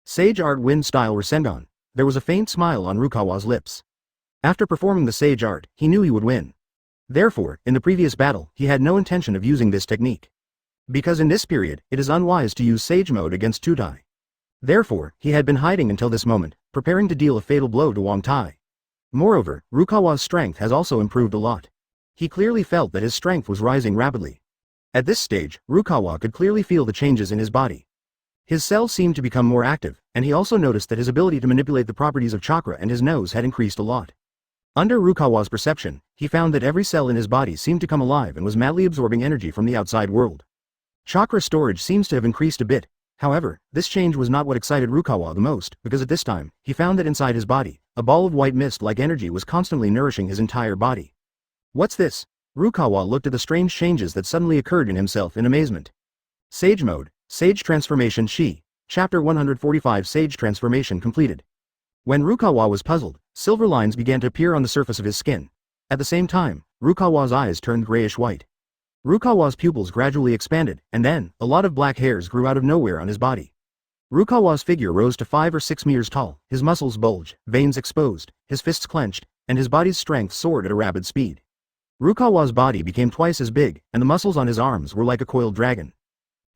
Sage Art Wind Style Rasengan. There was a faint smile on Rukawa's lips. After performing the Sage Art, he knew he would win. Therefore, in the previous battle, he had no intention of using this technique. Because in this period, it is unwise to use Sage Mode against Tudai. Therefore, he had been hiding until this moment, preparing to deal a fatal blow to Wangtai. Moreover, Rukawa's strength has also improved a lot. He clearly felt that his strength was rising rapidly. At this stage, Rukawa could clearly feel the changes in his body. His cells seemed to become more active, and he also noticed that his ability to manipulate the properties of chakra and his nose had increased a lot. Under Rukawa's perception, he found that every cell in his body seemed to come alive and was madly absorbing energy from the outside world. Chakra storage seems to have increased a bit. However, this change was not what excited Rukawa the most, because at this time, he found that inside his body, a ball of white mist-like energy was constantly nourishing his entire body. What's this? Rukawa looked at the strange changes that suddenly occurred in himself in amazement. Sage Mode, Sage Transformation Shi, Chapter 145 Sage Transformation completed. When Rukawa was puzzled, silver lines began to appear on the surface of his skin. At the same time, Rukawa's eyes turned grayish-white. Rukawa's pupils gradually expanded, and then, a lot of black hairs grew out of nowhere on his body. Rukawa's figure rose to 5 or 6 meters tall, his muscles bulged, veins exposed, his fists clenched, and his body's strength soared at a rapid speed. Rukawa's body became twice as big, and the muscles on his arms were like a coiled dragon.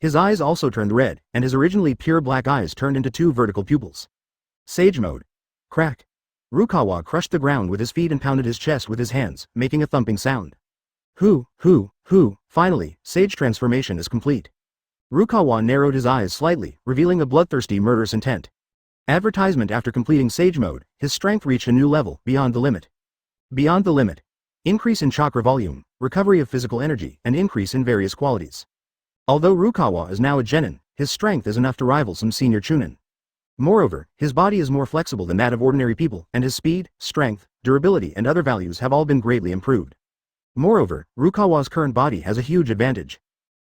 His eyes also turned red, and his originally pure black eyes turned into 2 vertical pupils. Sage Mode. Crack. Rukawa crushed the ground with his feet and pounded his chest with his hands, making a thumping sound. Finally, Sage Transformation is complete. Rukawa narrowed his eyes slightly, revealing a bloodthirsty murderous intent. Advertisement after completing Sage Mode, his strength reached a new level, beyond the limit. Beyond the limit. Increase in chakra volume, recovery of physical energy, and increase in various qualities. Although Rukawa is now a genin, his strength is enough to rival some senior chunin. Moreover, his body is more flexible than that of ordinary people, and his speed, strength, durability and other values have all been greatly improved. Moreover, Rukawa's current body has a huge advantage.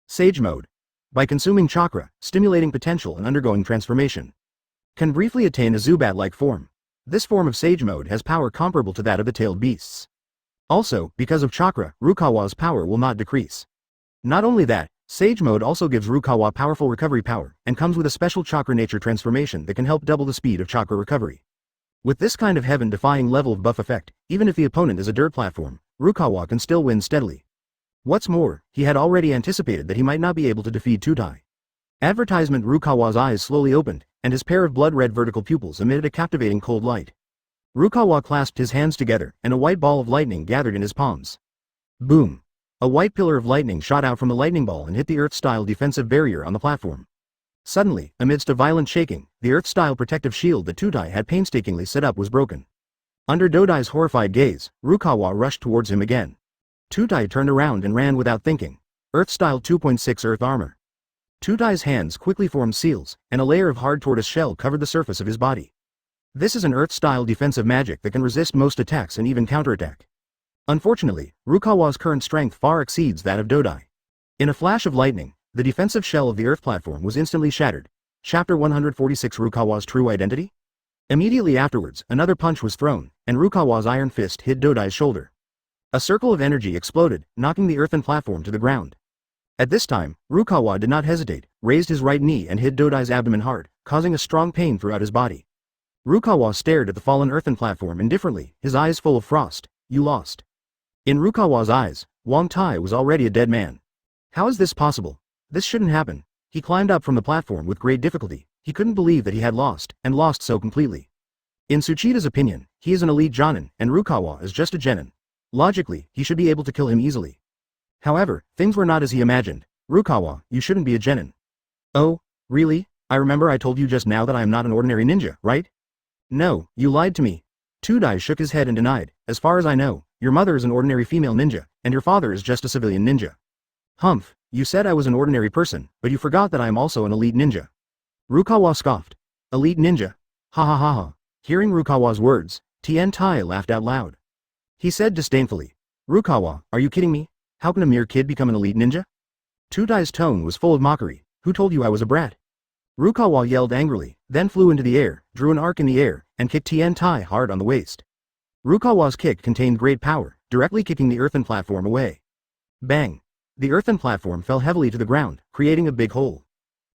Sage Mode. by consuming chakra, stimulating potential and undergoing transformation. Can briefly attain a Zubat-like form. This form of Sage Mode has power comparable to that of the tailed beasts. Also, because of chakra, Rukawa's power will not decrease. Not only that, Sage Mode also gives Rukawa powerful recovery power, and comes with a special chakra nature transformation that can help double the speed of chakra recovery. With this kind of heaven-defying level of buff effect, even if the opponent is a dirt platform, Rukawa can still win steadily. What's more, he had already anticipated that he might not be able to defeat Tutai. Advertisement. Rukawa's eyes slowly opened, and his pair of blood-red vertical pupils emitted a captivating cold light. Rukawa clasped his hands together, and a white ball of lightning gathered in his palms. Boom! A white pillar of lightning shot out from the lightning ball and hit the Earth-style defensive barrier on the platform. Suddenly, amidst a violent shaking, the Earth-style protective shield that Tutai had painstakingly set up was broken. Under Dodai's horrified gaze, Rukawa rushed towards him again. Tutai turned around and ran without thinking. Earth-style 2.6 Earth armor. Tutai's hands quickly formed seals, and a layer of hard tortoise shell covered the surface of his body. This is an Earth-style defensive magic that can resist most attacks and even counterattack. Unfortunately, Rukawa's current strength far exceeds that of Dodai. In a flash of lightning, the defensive shell of the Earth platform was instantly shattered. Chapter 146. Rukawa's true identity? Immediately afterwards, another punch was thrown, and Rukawa's iron fist hit Dodai's shoulder. A circle of energy exploded, knocking the earthen platform to the ground. At this time, Rukawa did not hesitate, raised his right knee and hit Dodai's abdomen hard, causing a strong pain throughout his body. Rukawa stared at the fallen earthen platform indifferently, his eyes full of frost. You lost. In Rukawa's eyes, Wang Tai was already a dead man. How is this possible? This shouldn't happen. He climbed up from the platform with great difficulty. He couldn't believe that he had lost, and lost so completely. In Tsuchida's opinion, he is an elite Jonin, and Rukawa is just a genin. Logically, he should be able to kill him easily. However, things were not as he imagined. Rukawa, you shouldn't be a genin. Oh, really? I remember I told you just now that I am not an ordinary ninja, right? No, you lied to me. Tudai shook his head and denied. As far as I know, your mother is an ordinary female ninja, and your father is just a civilian ninja. Humph, you said I was an ordinary person, but you forgot that I am also an elite ninja. Rukawa scoffed. Elite ninja? Ha ha ha ha. Hearing Rukawa's words, Tien Tai laughed out loud. He said disdainfully, Rukawa, are you kidding me? How can a mere kid become an elite ninja? Tudai's tone was full of mockery. Who told you I was a brat? Rukawa yelled angrily, then flew into the air, drew an arc in the air, and kicked Tien Tai hard on the waist. Rukawa's kick contained great power, directly kicking the earthen platform away. Bang! The earthen platform fell heavily to the ground, creating a big hole.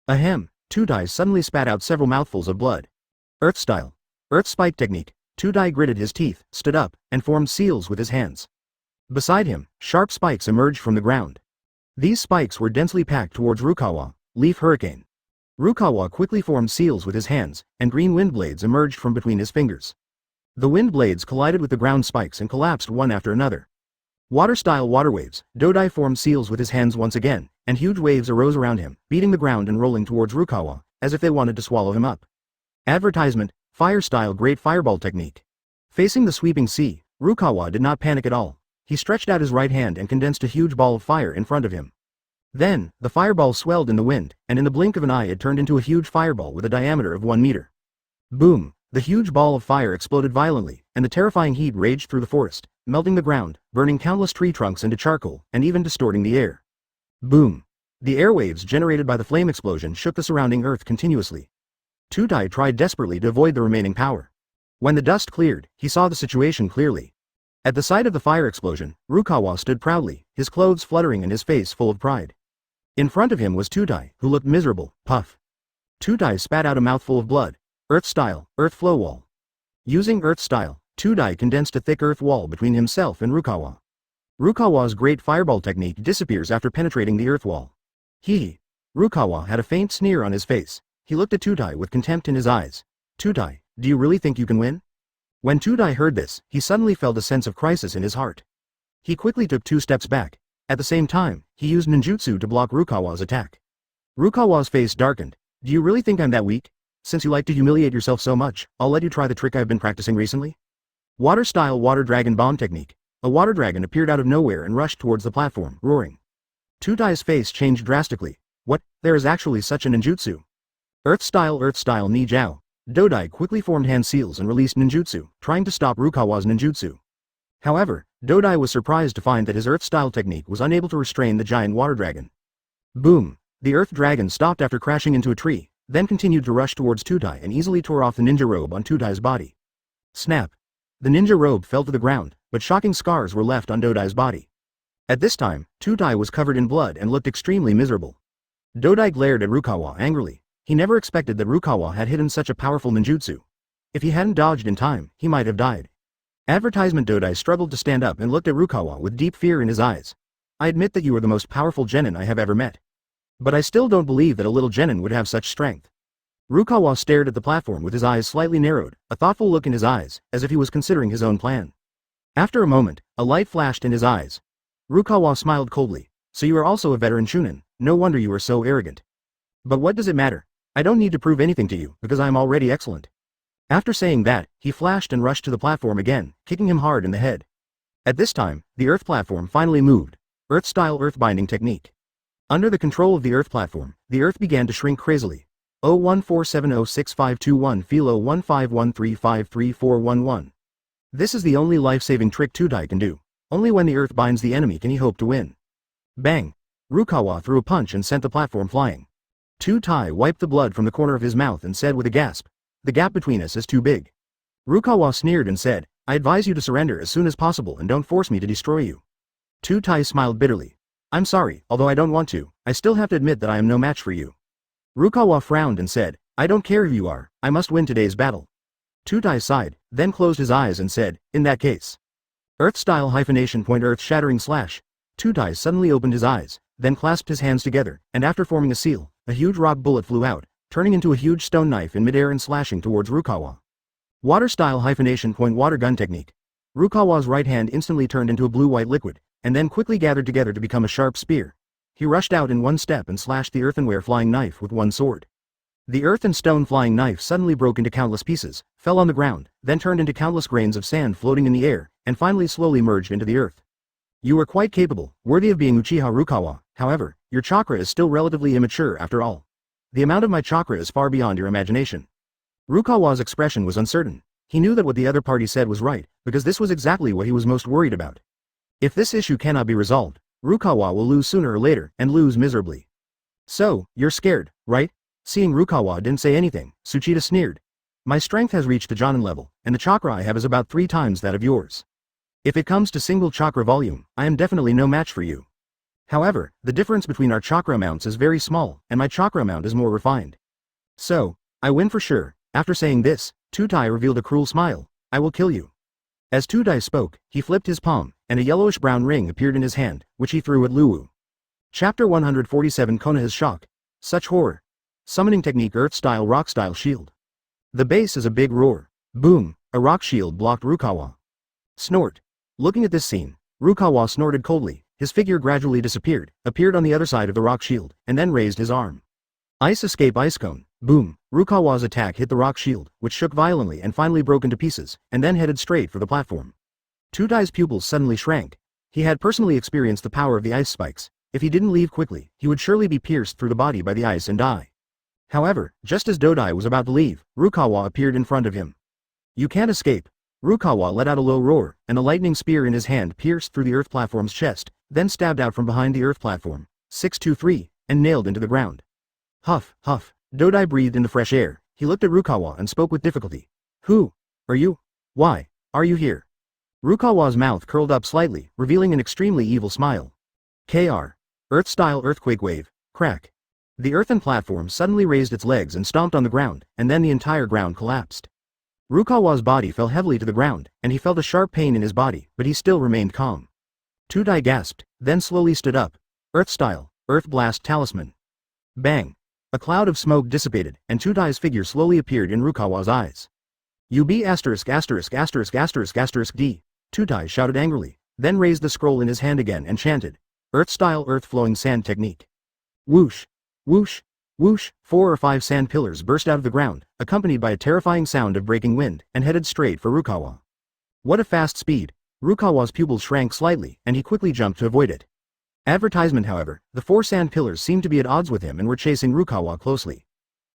Ahem! Tudai suddenly spat out several mouthfuls of blood. Earth style. Earth spike technique. Tudai gritted his teeth, stood up, and formed seals with his hands. Beside him, sharp spikes emerged from the ground. These spikes were densely packed towards Rukawa. Leaf hurricane. Rukawa quickly formed seals with his hands, and green wind blades emerged from between his fingers. The wind blades collided with the ground spikes and collapsed one after another. Water-style water waves. Dodai formed seals with his hands once again, and huge waves arose around him, beating the ground and rolling towards Rukawa, as if they wanted to swallow him up. Advertisement, fire-style great fireball technique. Facing the sweeping sea, Rukawa did not panic at all. He stretched out his right hand and condensed a huge ball of fire in front of him. Then, the fireball swelled in the wind, and in the blink of an eye it turned into a huge fireball with a diameter of 1 meter. Boom! The huge ball of fire exploded violently, and the terrifying heat raged through the forest, melting the ground, burning countless tree trunks into charcoal, and even distorting the air. Boom! The airwaves generated by the flame explosion shook the surrounding earth continuously. Tudai tried desperately to avoid the remaining power. When the dust cleared, he saw the situation clearly. At the sight of the fire explosion, Rukawa stood proudly, his clothes fluttering and his face full of pride. In front of him was Tudai, who looked miserable. Puff! Tudai spat out a mouthful of blood. Earth style, earth flow wall. Using earth style, Tudai condensed a thick earth wall between himself and Rukawa. Rukawa's great fireball technique disappears after penetrating the earth wall. Hee! Rukawa had a faint sneer on his face. He looked at Tudai with contempt in his eyes. Tudai, do you really think you can win? When Tudai heard this, he suddenly felt a sense of crisis in his heart. He quickly took 2 steps back. At the same time, he used ninjutsu to block Rukawa's attack. Rukawa's face darkened. Do you really think I'm that weak? Since you like to humiliate yourself so much, I'll let you try the trick I've been practicing recently. Water-style water dragon bomb technique. A water dragon appeared out of nowhere and rushed towards the platform, roaring. Tudai's face changed drastically. What? There is actually such a ninjutsu. Earth-style ni jiao. Dodai quickly formed hand seals and released ninjutsu, trying to stop Rukawa's ninjutsu. However, Dodai was surprised to find that his earth-style technique was unable to restrain the giant water dragon. Boom! The Earth Dragon stopped after crashing into a tree, then continued to rush towards Tutai and easily tore off the ninja robe on Tutai's body. Snap! The ninja robe fell to the ground, but shocking scars were left on Dodai's body. At this time, Tutai was covered in blood and looked extremely miserable. Dodai glared at Rukawa angrily. He never expected that Rukawa had hidden such a powerful ninjutsu. If he hadn't dodged in time, he might have died. Advertisement. Dodai struggled to stand up and looked at Rukawa with deep fear in his eyes. I admit that you are the most powerful genin I have ever met. But I still don't believe that a little genin would have such strength. Rukawa stared at the platform with his eyes slightly narrowed, a thoughtful look in his eyes, as if he was considering his own plan. After a moment, a light flashed in his eyes. Rukawa smiled coldly. So you are also a veteran Chunin, no wonder you are so arrogant. But what does it matter? I don't need to prove anything to you, because I am already excellent. After saying that, he flashed and rushed to the platform again, kicking him hard in the head. At this time, the Earth platform finally moved. Earth-style earth-binding technique. Under the control of the Earth platform, the Earth began to shrink crazily. 014706521 Philo 1513533411. This is the only life-saving trick Tutai can do. Only when the Earth binds the enemy can he hope to win. Bang! Rukawa threw a punch and sent the platform flying. Tutai wiped the blood from the corner of his mouth and said with a gasp, "The gap between us is too big." Rukawa sneered and said, "I advise you to surrender as soon as possible and don't force me to destroy you." Tutai smiled bitterly. "I'm sorry, although I don't want to, I still have to admit that I am no match for you." Rukawa frowned and said, "I don't care who you are, I must win today's battle." Tutai sighed, then closed his eyes and said, "In that case." Earth-style hyphenation point earth-shattering slash. Tutai suddenly opened his eyes, then clasped his hands together, and after forming a seal, a huge rock bullet flew out, turning into a huge stone knife in midair and slashing towards Rukawa. Water-style hyphenation point water gun technique. Rukawa's right hand instantly turned into a blue-white liquid, and then quickly gathered together to become a sharp spear. He rushed out in one step and slashed the earthenware flying knife with one sword. The earth and stone flying knife suddenly broke into countless pieces, fell on the ground, then turned into countless grains of sand floating in the air, and finally slowly merged into the earth. You are quite capable, worthy of being Uchiha Rukawa, however, your chakra is still relatively immature after all. The amount of my chakra is far beyond your imagination. Rukawa's expression was uncertain. He knew that what the other party said was right, because this was exactly what he was most worried about. If this issue cannot be resolved, Rukawa will lose sooner or later, and lose miserably. So, you're scared, right? Seeing Rukawa didn't say anything, Tsuchida sneered. My strength has reached the Jonin level, and the chakra I have is about 3 times that of yours. If it comes to single chakra volume, I am definitely no match for you. However, the difference between our chakra amounts is very small, and my chakra amount is more refined. So, I win for sure. After saying this, Tutai revealed a cruel smile. I will kill you. As Tutai spoke, he flipped his palm, and a yellowish-brown ring appeared in his hand, which he threw at Luwu. Chapter 147 Konoha's Shock. Such horror. Summoning technique Earth-style rock-style shield. The base is a big roar. Boom, a rock shield blocked Rukawa. Snort. Looking at this scene, Rukawa snorted coldly, his figure gradually disappeared, appeared on the other side of the rock shield, and then raised his arm. Ice escape ice cone. Boom, Rukawa's attack hit the rock shield, which shook violently and finally broke into pieces, and then headed straight for the platform. Tutai's pupils suddenly shrank. He had personally experienced the power of the ice spikes. If he didn't leave quickly, he would surely be pierced through the body by the ice and die. However, just as Dodai was about to leave, Rukawa appeared in front of him. You can't escape. Rukawa let out a low roar, and a lightning spear in his hand pierced through the earth platform's chest, then stabbed out from behind the earth platform, 623, and nailed into the ground. Huff, huff, Dodai breathed in the fresh air. He looked at Rukawa and spoke with difficulty. Who are you? Why are you here? Rukawa's mouth curled up slightly, revealing an extremely evil smile. KR. Earth-style earthquake wave, crack. The earthen platform suddenly raised its legs and stomped on the ground, and then the entire ground collapsed. Rukawa's body fell heavily to the ground, and he felt a sharp pain in his body, but he still remained calm. Tutai gasped, then slowly stood up. Earth-style, Earth Blast Talisman. Bang! A cloud of smoke dissipated, and Tutai's figure slowly appeared in Rukawa's eyes. UB ***************, D. Tutai shouted angrily, then raised the scroll in his hand again and chanted. Earth-style earth-flowing sand technique. Whoosh! Whoosh! Whoosh! 4 or 5 sand pillars burst out of the ground, accompanied by a terrifying sound of breaking wind, and headed straight for Rukawa. What a fast speed! Rukawa's pupils shrank slightly, and he quickly jumped to avoid it. Advertisement, however, the 4 sand pillars seemed to be at odds with him and were chasing Rukawa closely.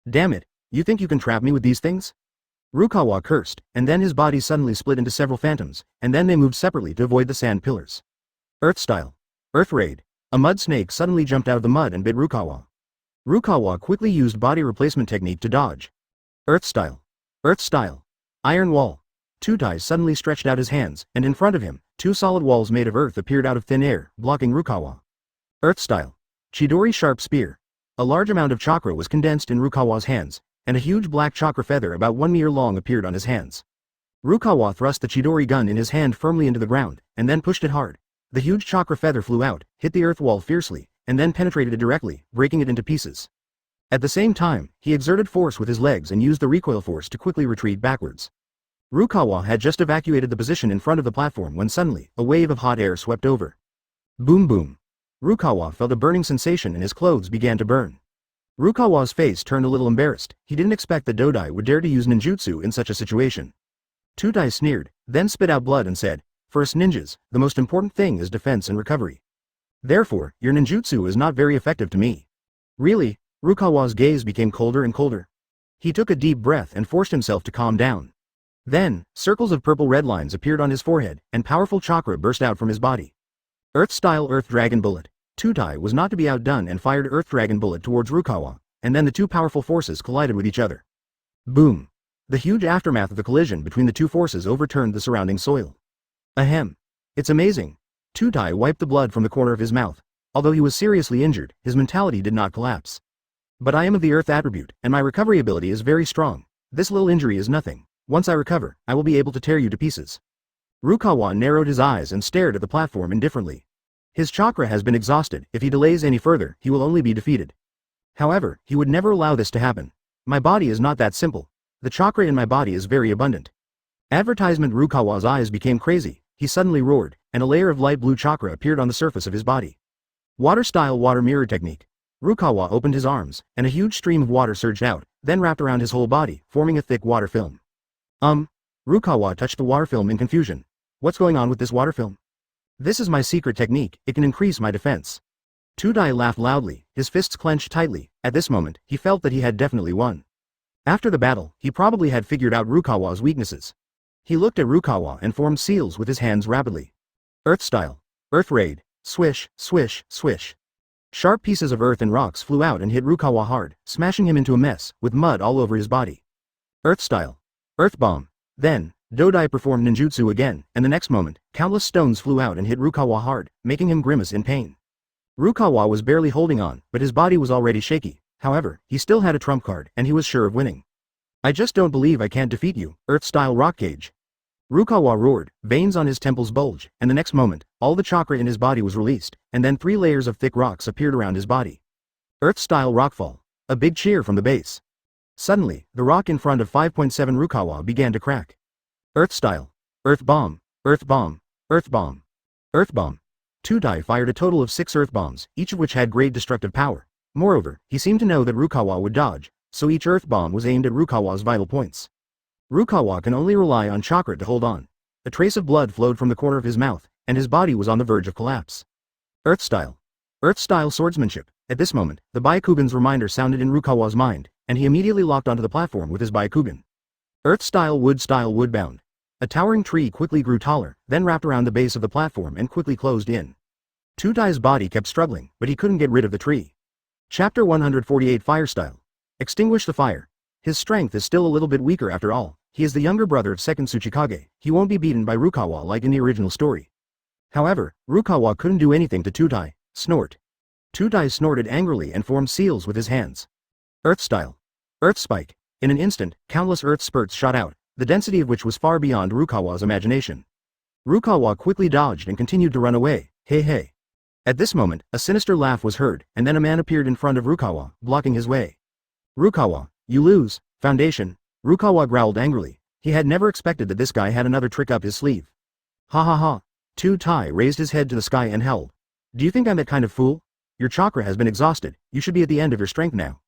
Damn it, you think you can trap me with these things? Rukawa cursed, and then his body suddenly split into several phantoms, and then they moved separately to avoid the sand pillars. Earth-style. Earth Raid. A mud snake suddenly jumped out of the mud and bit Rukawa. Rukawa quickly used body replacement technique to dodge. Earth style. Earth style. Iron wall. Tutai suddenly stretched out his hands, and in front of him, two solid walls made of earth appeared out of thin air, blocking Rukawa. Earth style. Chidori sharp spear. A large amount of chakra was condensed in Rukawa's hands, and a huge black chakra feather about 1 meter long appeared on his hands. Rukawa thrust the Chidori gun in his hand firmly into the ground, and then pushed it hard. The huge chakra feather flew out, hit the earth wall fiercely, and then penetrated it directly, breaking it into pieces. At the same time, he exerted force with his legs and used the recoil force to quickly retreat backwards. Rukawa had just evacuated the position in front of the platform when suddenly, a wave of hot air swept over. Boom boom. Rukawa felt a burning sensation and his clothes began to burn. Rukawa's face turned a little embarrassed. He didn't expect that Dodai would dare to use ninjutsu in such a situation. Tutai sneered, then spit out blood and said, "For us ninjas, the most important thing is defense and recovery. Therefore, your ninjutsu is not very effective to me." Really? Rukawa's gaze became colder and colder. He took a deep breath and forced himself to calm down. Then, circles of purple-red lines appeared on his forehead, and powerful chakra burst out from his body. Earth-style Earth Dragon Bullet. Tutai was not to be outdone and fired Earth Dragon Bullet towards Rukawa, and then the two powerful forces collided with each other. Boom! The huge aftermath of the collision between the two forces overturned the surrounding soil. Ahem! It's amazing. Tutai wiped the blood from the corner of his mouth. Although he was seriously injured, his mentality did not collapse. But I am of the Earth attribute, and my recovery ability is very strong. This little injury is nothing. Once I recover, I will be able to tear you to pieces. Rukawa narrowed his eyes and stared at the platform indifferently. His chakra has been exhausted. If he delays any further, he will only be defeated. However, he would never allow this to happen. My body is not that simple. The chakra in my body is very abundant. Advertisement. Rukawa's eyes became crazy. He suddenly roared, and a layer of light blue chakra appeared on the surface of his body. Water-style water mirror technique. Rukawa opened his arms, and a huge stream of water surged out, then wrapped around his whole body, forming a thick water film. Rukawa touched the water film in confusion. What's going on with this water film? This is my secret technique, it can increase my defense. Tudai laughed loudly, his fists clenched tightly. At this moment, he felt that he had definitely won. After the battle, he probably had figured out Rukawa's weaknesses. He looked at Rukawa and formed seals with his hands rapidly. Earth style. Earth raid. Swish, swish, swish. Sharp pieces of earth and rocks flew out and hit Rukawa hard, smashing him into a mess, with mud all over his body. Earth style. Earth bomb. Then, Dodai performed ninjutsu again, and the next moment, countless stones flew out and hit Rukawa hard, making him grimace in pain. Rukawa was barely holding on, but his body was already shaky. However, he still had a trump card, and he was sure of winning. I just don't believe I can't defeat you, Earth-style rock cage. Rukawa roared, veins on his temples bulged, and the next moment, all the chakra in his body was released, and then 3 layers of thick rocks appeared around his body. Earth-style rockfall. A big cheer from the base. Suddenly, the rock in front of 5.7 Rukawa began to crack. Earth style. Earth bomb. Earth bomb. Earth bomb. Earth bomb. Tudai fired a total of 6 earth bombs, each of which had great destructive power. Moreover, he seemed to know that Rukawa would dodge, so each earth bomb was aimed at Rukawa's vital points. Rukawa can only rely on chakra to hold on. A trace of blood flowed from the corner of his mouth, and his body was on the verge of collapse. Earth style. Earth style swordsmanship. At this moment, the Byakugan's reminder sounded in Rukawa's mind, and he immediately locked onto the platform with his Byakugan. Earth style woodbound. A towering tree quickly grew taller, then wrapped around the base of the platform and quickly closed in. Tudai's body kept struggling, but he couldn't get rid of the tree. Chapter 148 Fire style. Extinguish the fire. His strength is still a little bit weaker after all. He is the younger brother of second Tsuchikage. He won't be beaten by Rukawa like in the original story. However, Rukawa couldn't do anything to Tudai. Snort. Tudai snorted angrily and formed seals with his hands. Earth style. Earth spike. In an instant, countless earth spurts shot out, the density of which was far beyond Rukawa's imagination. Rukawa quickly dodged and continued to run away. Hey hey. At this moment, a sinister laugh was heard, and then a man appeared in front of Rukawa, blocking his way. Rukawa, you lose. Foundation. Rukawa growled angrily. He had never expected that this guy had another trick up his sleeve. Ha ha ha. Tudai raised his head to the sky and held. Do you think I'm that kind of fool? Your chakra has been exhausted, you should be at the end of your strength now.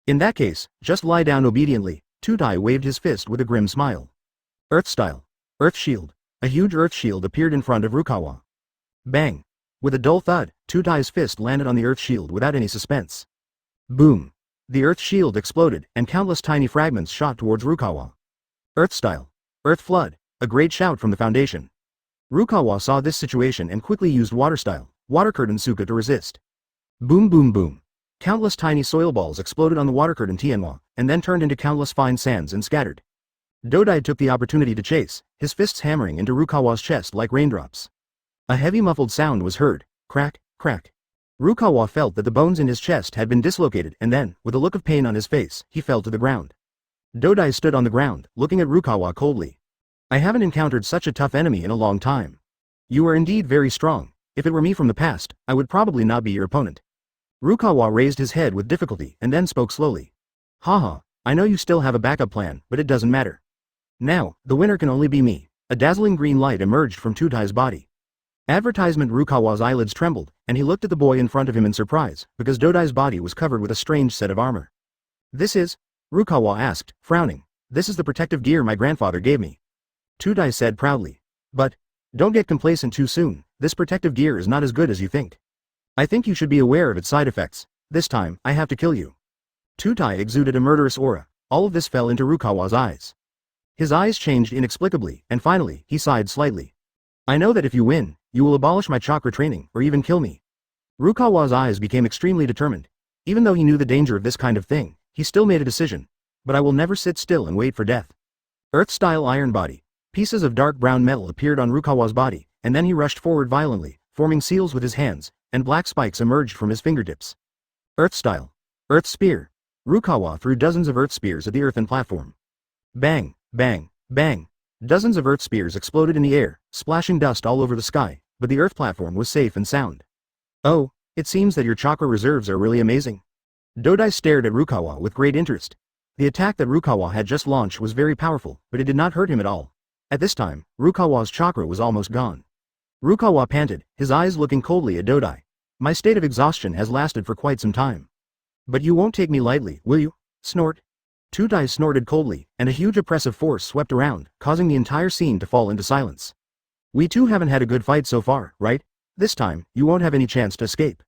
In that case, just lie down obediently. Tudai waved his fist with a grim smile. Earth style. Earth shield. A huge earth shield appeared in front of Rukawa. Bang. With a dull thud, Tudai's fist landed on the earth shield without any suspense. Boom. The earth shield exploded, and countless tiny fragments shot towards Rukawa. Earth style. Earth flood. A great shout from the foundation. Rukawa saw this situation and quickly used water style, water curtain Suka to resist. Boom boom boom. Countless tiny soil balls exploded on the water curtain Tianhua, and then turned into countless fine sands and scattered. Dodai took the opportunity to chase, his fists hammering into Rukawa's chest like raindrops. A heavy muffled sound was heard, crack, crack. Rukawa felt that the bones in his chest had been dislocated and then, with a look of pain on his face, he fell to the ground. Dodai stood on the ground, looking at Rukawa coldly. I haven't encountered such a tough enemy in a long time. You are indeed very strong. If it were me from the past, I would probably not be your opponent. Rukawa raised his head with difficulty and then spoke slowly. Haha, I know you still have a backup plan, but it doesn't matter. Now, the winner can only be me. A dazzling green light emerged from Tudai's body. Advertisement. Rukawa's eyelids trembled, and he looked at the boy in front of him in surprise, because Dodai's body was covered with a strange set of armor. This is? Rukawa asked, frowning. This is the protective gear my grandfather gave me. Tudai said proudly. But, don't get complacent too soon, this protective gear is not as good as you think. I think you should be aware of its side effects. This time, I have to kill you. Tudai exuded a murderous aura. All of this fell into Rukawa's eyes. His eyes changed inexplicably, and finally, he sighed slightly. I know that if you win, you will abolish my chakra training, or even kill me. Rukawa's eyes became extremely determined. Even though he knew the danger of this kind of thing, he still made a decision. But I will never sit still and wait for death. Earth-style iron body. Pieces of dark brown metal appeared on Rukawa's body, and then he rushed forward violently, forming seals with his hands, and black spikes emerged from his fingertips. Earth-style. Earth spear. Rukawa threw dozens of earth spears at the earthen platform. Bang, bang, bang. Dozens of earth spears exploded in the air, splashing dust all over the sky, but the earth platform was safe and sound. Oh, it seems that your chakra reserves are really amazing. Dodai stared at Rukawa with great interest. The attack that Rukawa had just launched was very powerful, but it did not hurt him at all. At this time, Rukawa's chakra was almost gone. Rukawa panted, his eyes looking coldly at Dodai. My state of exhaustion has lasted for quite some time. But you won't take me lightly, will you? Snort. Tudai snorted coldly, and a huge oppressive force swept around, causing the entire scene to fall into silence. We two haven't had a good fight so far, right? This time, you won't have any chance to escape.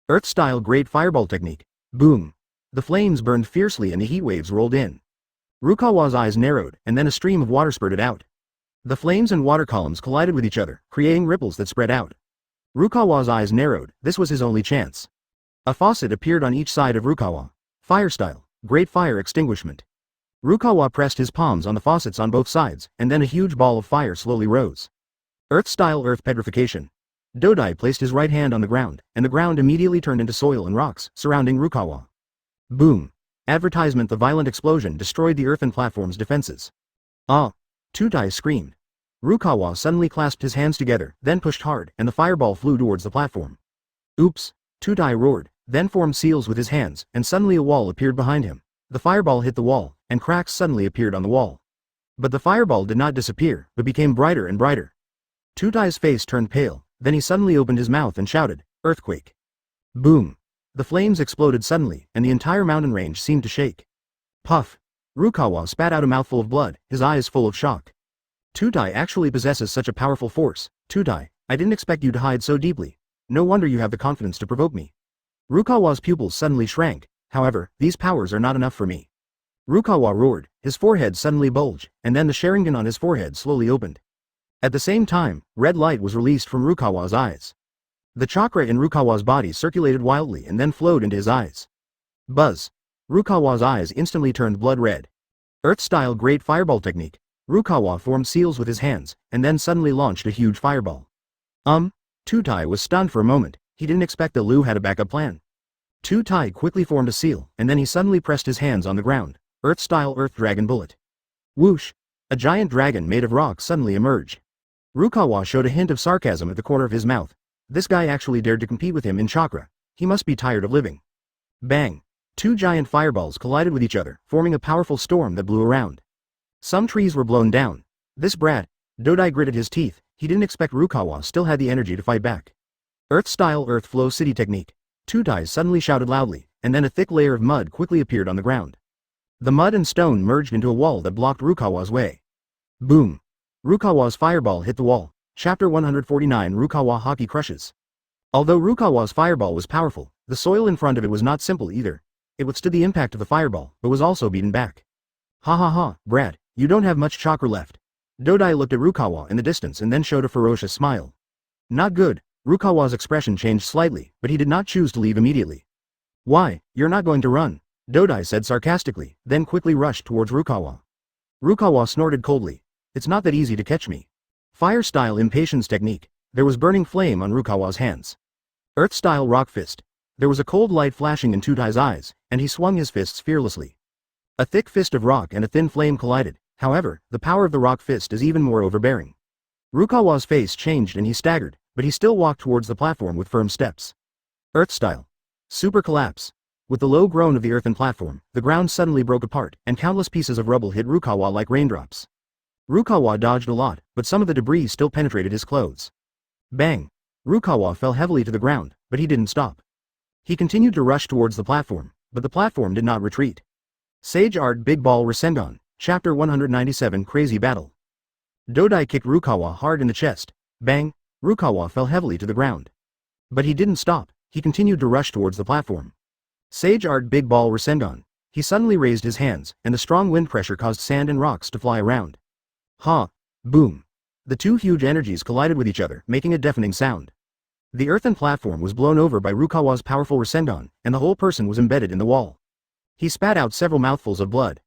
Earth-style great fireball technique. Boom. The flames burned fiercely and the heat waves rolled in. Rukawa's eyes narrowed, and then a stream of water spurted out. The flames and water columns collided with each other, creating ripples that spread out. Rukawa's eyes narrowed, this was his only chance. A faucet appeared on each side of Rukawa. Fire-style, great fire extinguishment. Rukawa pressed his palms on the faucets on both sides, and then a huge ball of fire slowly rose. Earth-style earth petrification. Dodai placed his right hand on the ground, and the ground immediately turned into soil and rocks, surrounding Rukawa. Boom. Advertisement. The violent explosion destroyed the earthen platform's defenses. Ah! Tudai screamed. Rukawa suddenly clasped his hands together, then pushed hard, and the fireball flew towards the platform. Oops! Tudai roared, then formed seals with his hands, and suddenly a wall appeared behind him. The fireball hit the wall, and cracks suddenly appeared on the wall. But the fireball did not disappear, but became brighter and brighter. Tudai's face turned pale, then he suddenly opened his mouth and shouted, Earthquake! Boom! The flames exploded suddenly, and the entire mountain range seemed to shake. Puff! Rukawa spat out a mouthful of blood, his eyes full of shock. Tudai actually possesses such a powerful force. Tudai, I didn't expect you to hide so deeply. No wonder you have the confidence to provoke me. Rukawa's pupils suddenly shrank. However, these powers are not enough for me. Rukawa roared, his forehead suddenly bulged, and then the Sharingan on his forehead slowly opened. At the same time, red light was released from Rukawa's eyes. The chakra in Rukawa's body circulated wildly and then flowed into his eyes. Buzz! Rukawa's eyes instantly turned blood red. Earth-style great fireball technique. Rukawa formed seals with his hands, and then suddenly launched a huge fireball. Tudai was stunned for a moment. He didn't expect that Liu had a backup plan. Tudai quickly formed a seal, and then he suddenly pressed his hands on the ground. Earth-style earth dragon bullet. Whoosh! A giant dragon made of rock suddenly emerged. Rukawa showed a hint of sarcasm at the corner of his mouth. This guy actually dared to compete with him in chakra. He must be tired of living. Bang! Two giant fireballs collided with each other, forming a powerful storm that blew around. Some trees were blown down. This brat, Dodai gritted his teeth, he didn't expect Rukawa still had the energy to fight back. Earth-style earth flow city technique. Tudai suddenly shouted loudly, and then a thick layer of mud quickly appeared on the ground. The mud and stone merged into a wall that blocked Rukawa's way. Boom! Rukawa's fireball hit the wall. Chapter 149. Rukawa Hockey Crushes. Although Rukawa's fireball was powerful, the soil in front of it was not simple either. It withstood the impact of the fireball, but was also beaten back. Ha ha ha, brat, you don't have much chakra left. Dodai looked at Rukawa in the distance and then showed a ferocious smile. Not good. Rukawa's expression changed slightly, but he did not choose to leave immediately. Why, you're not going to run, Dodai said sarcastically, then quickly rushed towards Rukawa. Rukawa snorted coldly. It's not that easy to catch me. Fire-style impatience technique. There was burning flame on Rukawa's hands. Earth-style rock fist. There was a cold light flashing in Tudai's eyes, and he swung his fists fearlessly. A thick fist of rock and a thin flame collided. However, the power of the rock fist is even more overbearing. Rukawa's face changed and he staggered, but he still walked towards the platform with firm steps. Earth-style. Super collapse. With the low groan of the earthen platform, the ground suddenly broke apart, and countless pieces of rubble hit Rukawa like raindrops. Rukawa dodged a lot, but some of the debris still penetrated his clothes. Bang! Rukawa fell heavily to the ground, but he didn't stop. He continued to rush towards the platform, but the platform did not retreat. Sage Art Big Ball Rasengan, Chapter 197 Crazy Battle. Dodai kicked Rukawa hard in the chest. Bang! Rukawa fell heavily to the ground. But he didn't stop, he continued to rush towards the platform. Sage Art Big Ball Rasengan. He suddenly raised his hands, and the strong wind pressure caused sand and rocks to fly around. Ha! Boom! The two huge energies collided with each other, making a deafening sound. The earthen platform was blown over by Rukawa's powerful Rasengan, and the whole person was embedded in the wall. He spat out several mouthfuls of blood.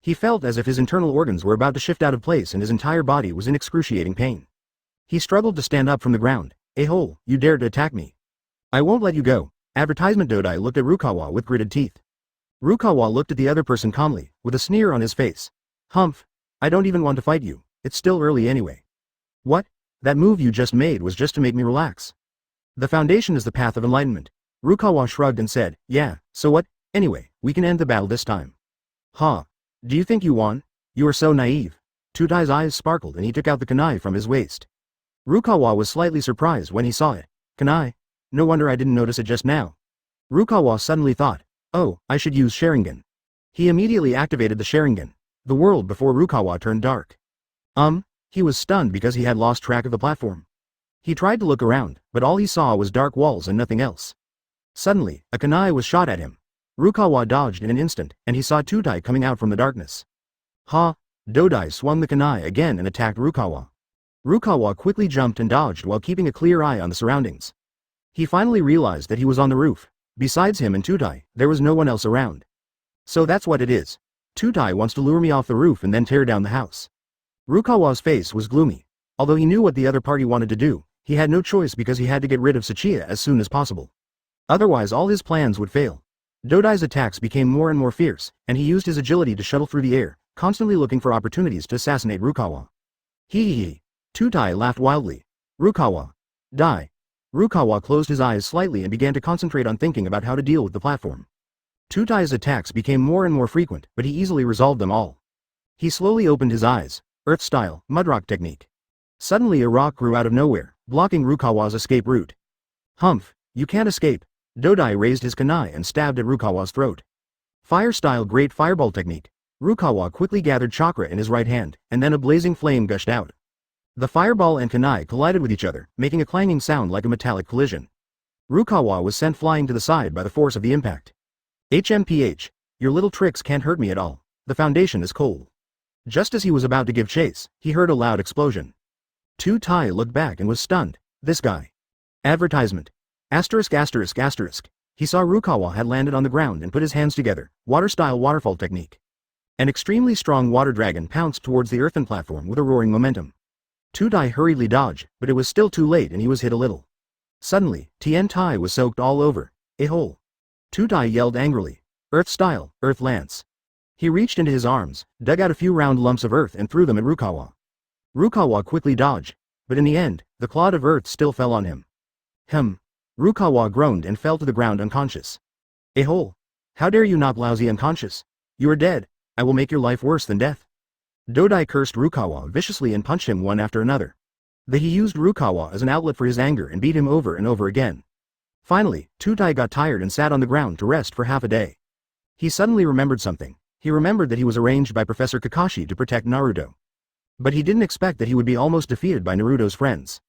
He felt as if his internal organs were about to shift out of place and his entire body was in excruciating pain. He struggled to stand up from the ground. "A-hole, you dared to attack me. I won't let you go." Advertisement. Dodai looked at Rukawa with gritted teeth. Rukawa looked at the other person calmly, with a sneer on his face. "Humph. I don't even want to fight you, it's still early anyway." "What? That move you just made was just to make me relax." "The foundation is the path of enlightenment." Rukawa shrugged and said, "Yeah, so what? Anyway, we can end the battle this time." "Huh? Do you think you won? You are so naive." Tudai's eyes sparkled and he took out the kunai from his waist. Rukawa was slightly surprised when he saw it. "Kunai? No wonder I didn't notice it just now." Rukawa suddenly thought, "Oh, I should use Sharingan." He immediately activated the Sharingan. The world before Rukawa turned dark. He was stunned because he had lost track of the platform. He tried to look around, but all he saw was dark walls and nothing else. Suddenly, a kunai was shot at him. Rukawa dodged in an instant, and he saw Tudai coming out from the darkness. Ha! Dodai swung the kunai again and attacked Rukawa. Rukawa quickly jumped and dodged while keeping a clear eye on the surroundings. He finally realized that he was on the roof. Besides him and Tudai, there was no one else around. So that's what it is. Tudai wants to lure me off the roof and then tear down the house. Rukawa's face was gloomy. Although he knew what the other party wanted to do, he had no choice because he had to get rid of Uchiha as soon as possible. Otherwise all his plans would fail. Dodai's attacks became more and more fierce, and he used his agility to shuttle through the air, constantly looking for opportunities to assassinate Rukawa. Hee. Tudai laughed wildly. Rukawa. Die. Rukawa closed his eyes slightly and began to concentrate on thinking about how to deal with the platform. Tudai's attacks became more and more frequent, but he easily resolved them all. He slowly opened his eyes. Earth-style, mudrock technique. Suddenly a rock grew out of nowhere, blocking Rukawa's escape route. Humph, you can't escape. Dodai raised his kunai and stabbed at Rukawa's throat. Fire-style great fireball technique. Rukawa quickly gathered chakra in his right hand, and then a blazing flame gushed out. The fireball and kunai collided with each other, making a clanging sound like a metallic collision. Rukawa was sent flying to the side by the force of the impact. HMPH, your little tricks can't hurt me at all. The foundation is cold. Just as he was about to give chase, he heard a loud explosion. Tudai looked back and was stunned. This guy. Advertisement. Asterisk. He saw Rukawa had landed on the ground and put his hands together. Water-style waterfall technique. An extremely strong water dragon pounced towards the earthen platform with a roaring momentum. Tudai hurriedly dodged, but it was still too late and he was hit a little. Suddenly, Tai was soaked all over. A hole. Tudai yelled angrily. Earth-style, earth lance. He reached into his arms, dug out a few round lumps of earth and threw them at Rukawa. Rukawa quickly dodged, but in the end, the clod of earth still fell on him. Rukawa groaned and fell to the ground unconscious. A hole. How dare you knock lousy unconscious? You are dead. I will make your life worse than death. Dodai cursed Rukawa viciously and punched him one after another. He used Rukawa as an outlet for his anger and beat him over and over again. Finally, Tudai got tired and sat on the ground to rest for half a day. He suddenly remembered something. He remembered that he was arranged by Professor Kakashi to protect Naruto. But he didn't expect that he would be almost defeated by Naruto's friends.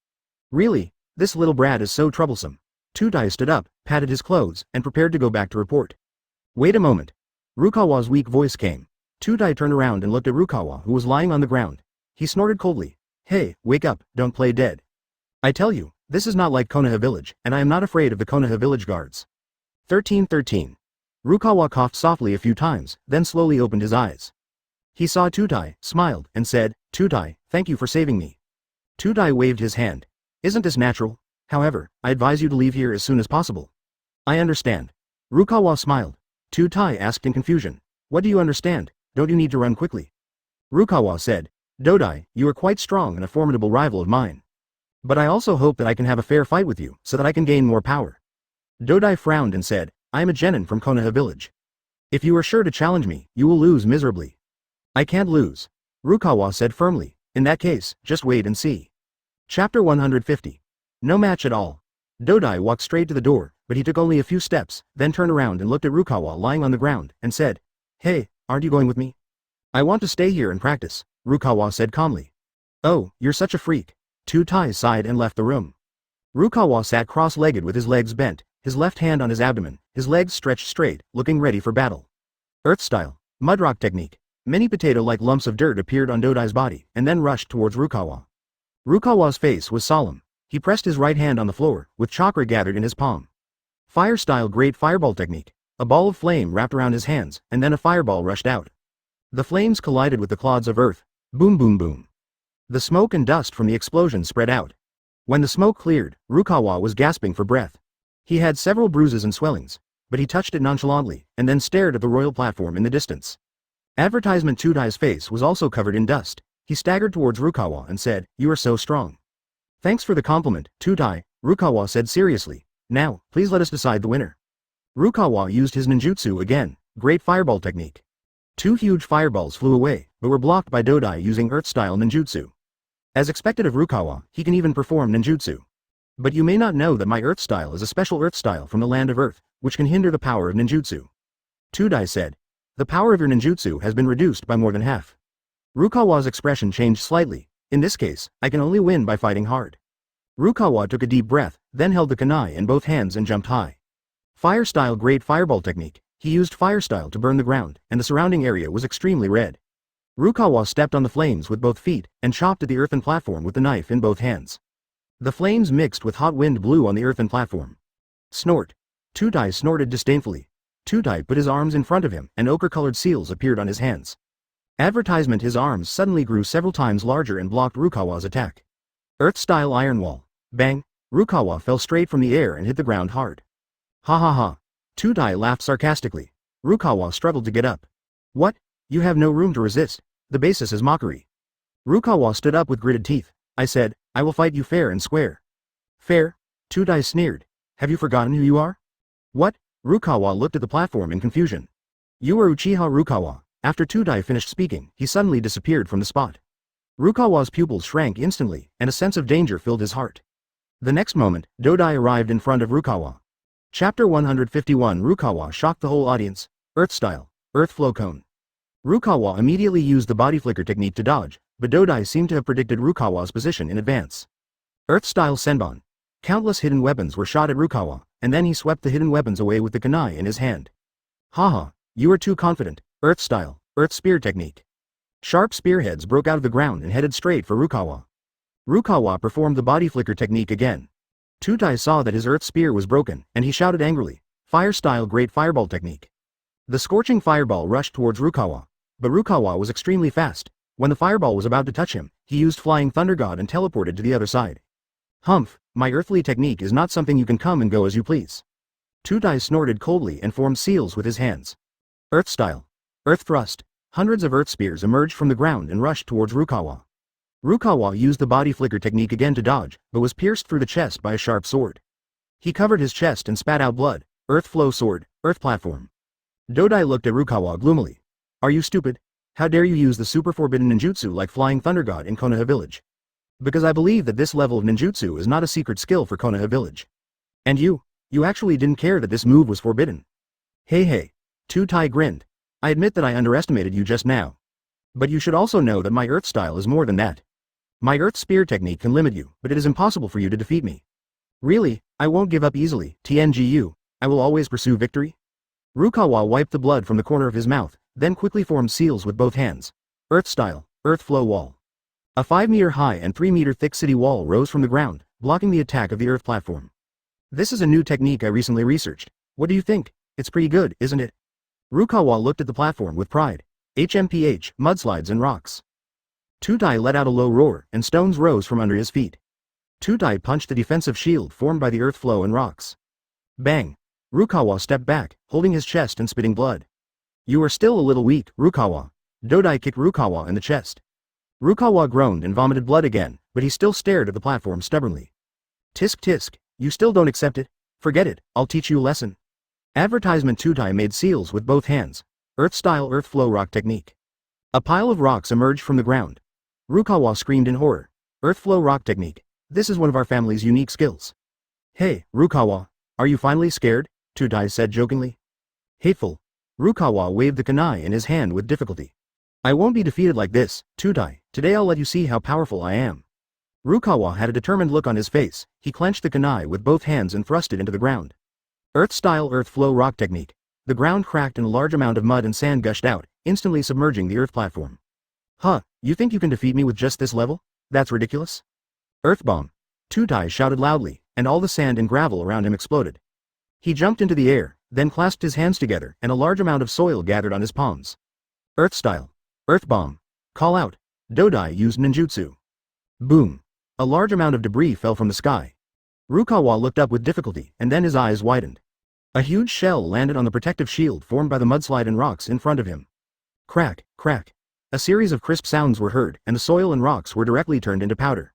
Really, this little brat is so troublesome. Tudai stood up, patted his clothes, and prepared to go back to report. Wait a moment. Rukawa's weak voice came. Tudai turned around and looked at Rukawa, who was lying on the ground. He snorted coldly. Hey, wake up, don't play dead. I tell you, this is not like Konoha village, and I am not afraid of the Konoha village guards. 1313. Rukawa coughed softly a few times, then slowly opened his eyes. He saw Tutai, smiled, and said, Tutai, thank you for saving me. Tutai waved his hand. Isn't this natural? However, I advise you to leave here as soon as possible. I understand. Rukawa smiled. Tutai asked in confusion. What do you understand? Don't you need to run quickly? Rukawa said, Dodai, you are quite strong and a formidable rival of mine. But I also hope that I can have a fair fight with you, so that I can gain more power. Dodai frowned and said, I am a genin from Konoha village. If you are sure to challenge me, you will lose miserably. I can't lose. Rukawa said firmly. In that case, just wait and see. Chapter 150. No match at all. Dodai walked straight to the door, but he took only a few steps, then turned around and looked at Rukawa lying on the ground, and said, Hey, aren't you going with me? I want to stay here and practice, Rukawa said calmly. Oh, you're such a freak. Tutai sighed and left the room. Rukawa sat cross-legged with his legs bent, his left hand on his abdomen, his legs stretched straight, looking ready for battle. Earth style. Mudrock technique. Many potato-like lumps of dirt appeared on Dodai's body, and then rushed towards Rukawa. Rukawa's face was solemn. He pressed his right hand on the floor, with chakra gathered in his palm. Fire-style great fireball technique. A ball of flame wrapped around his hands, and then a fireball rushed out. The flames collided with the clods of earth. Boom boom boom. The smoke and dust from the explosion spread out. When the smoke cleared, Rukawa was gasping for breath. He had several bruises and swellings, but he touched it nonchalantly, and then stared at the royal platform in the distance. Advertisement Tudai's face was also covered in dust. He staggered towards Rukawa and said, You are so strong. Thanks for the compliment, Tudai, Rukawa said seriously. Now, please let us decide the winner. Rukawa used his ninjutsu again, great fireball technique. Two huge fireballs flew away, but were blocked by Dodai using earth-style ninjutsu. As expected of Rukawa, he can even perform ninjutsu. But you may not know that my earth style is a special earth style from the land of earth, which can hinder the power of ninjutsu. Tudai said. The power of your ninjutsu has been reduced by more than half. Rukawa's expression changed slightly. In this case, I can only win by fighting hard. Rukawa took a deep breath, then held the kunai in both hands and jumped high. Fire-style great fireball technique. He used fire-style to burn the ground, and the surrounding area was extremely red. Rukawa stepped on the flames with both feet, and chopped at the earthen platform with the knife in both hands. The flames mixed with hot wind blew on the earthen platform. Snort. Tudai snorted disdainfully. Tudai put his arms in front of him, and ochre-colored seals appeared on his hands. Advertisement His arms suddenly grew several times larger and blocked Rukawa's attack. Earth-style iron wall. Bang! Rukawa fell straight from the air and hit the ground hard. Ha ha ha. Tudai laughed sarcastically. Rukawa struggled to get up. What? You have no room to resist. The basis is mockery. Rukawa stood up with gritted teeth. I said, I will fight you fair and square. Fair? Tudai sneered. Have you forgotten who you are? What? Rukawa looked at the platform in confusion. You are Uchiha Rukawa. After Tudai finished speaking, he suddenly disappeared from the spot. Rukawa's pupils shrank instantly, and a sense of danger filled his heart. The next moment, Dodai arrived in front of Rukawa. Chapter 151 Rukawa shocked the whole audience. Earth style. Earth flow cone. Rukawa immediately used the body flicker technique to dodge, but Dodai seemed to have predicted Rukawa's position in advance. Earth style senbon. Countless hidden weapons were shot at Rukawa, and then he swept the hidden weapons away with the kunai in his hand. Haha, you are too confident. Earth style. Earth spear technique. Sharp spearheads broke out of the ground and headed straight for Rukawa. Rukawa performed the body flicker technique again. Tudai saw that his earth spear was broken, and he shouted angrily, Fire-style great fireball technique. The scorching fireball rushed towards Rukawa. But Rukawa was extremely fast. When the fireball was about to touch him, he used Flying Thunder God and teleported to the other side. Humph, my earthly technique is not something you can come and go as you please. Tudai snorted coldly and formed seals with his hands. Earth style. Earth thrust. Hundreds of earth spears emerged from the ground and rushed towards Rukawa. Rukawa used the body flicker technique again to dodge, but was pierced through the chest by a sharp sword. He covered his chest and spat out blood. Earth flow sword. Earth platform. Dodai looked at Rukawa gloomily. Are you stupid? How dare you use the super forbidden ninjutsu like Flying Thunder God in Konoha village? Because I believe that this level of ninjutsu is not a secret skill for Konoha village. And you actually didn't care that this move was forbidden. Hey, Tudai grinned. I admit that I underestimated you just now. But you should also know that my earth style is more than that. My earth spear technique can limit you, but it is impossible for you to defeat me. Really, I won't give up easily, TNGU, I will always pursue victory. Rukawa wiped the blood from the corner of his mouth, then quickly formed seals with both hands. Earth style, earth flow wall. A 5-meter high and 3-meter thick city wall rose from the ground, blocking the attack of the earth platform. This is a new technique I recently researched. What do you think? It's pretty good, isn't it? Rukawa looked at the platform with pride. HMPH, mudslides and rocks. Tudai let out a low roar, and stones rose from under his feet. Tudai punched the defensive shield formed by the earth flow and rocks. Bang! Rukawa stepped back, holding his chest and spitting blood. You are still a little weak, Rukawa. Dodai kicked Rukawa in the chest. Rukawa groaned and vomited blood again, but he still stared at the platform stubbornly. Tisk tisk, you still don't accept it? Forget it, I'll teach you a lesson. Advertisement. Tudai made seals with both hands. Earth-style earth flow rock technique. A pile of rocks emerged from the ground. Rukawa screamed in horror. Earth flow rock technique. This is one of our family's unique skills. Hey, Rukawa, are you finally scared? Tudai said jokingly. Hateful. Rukawa waved the kunai in his hand with difficulty. I won't be defeated like this, Tudai. Today I'll let you see how powerful I am. Rukawa had a determined look on his face. He clenched the kunai with both hands and thrust it into the ground. Earth-style earth flow rock technique. The ground cracked and a large amount of mud and sand gushed out, instantly submerging the earth platform. Huh, you think you can defeat me with just this level? That's ridiculous. Earth bomb. Tudai shouted loudly, and all the sand and gravel around him exploded. He jumped into the air, then clasped his hands together, and a large amount of soil gathered on his palms. Earth-style. Earth bomb. Call out. Dodai used ninjutsu. Boom. A large amount of debris fell from the sky. Rukawa looked up with difficulty, and then his eyes widened. A huge shell landed on the protective shield formed by the mudslide and rocks in front of him. Crack, crack. A series of crisp sounds were heard, and the soil and rocks were directly turned into powder.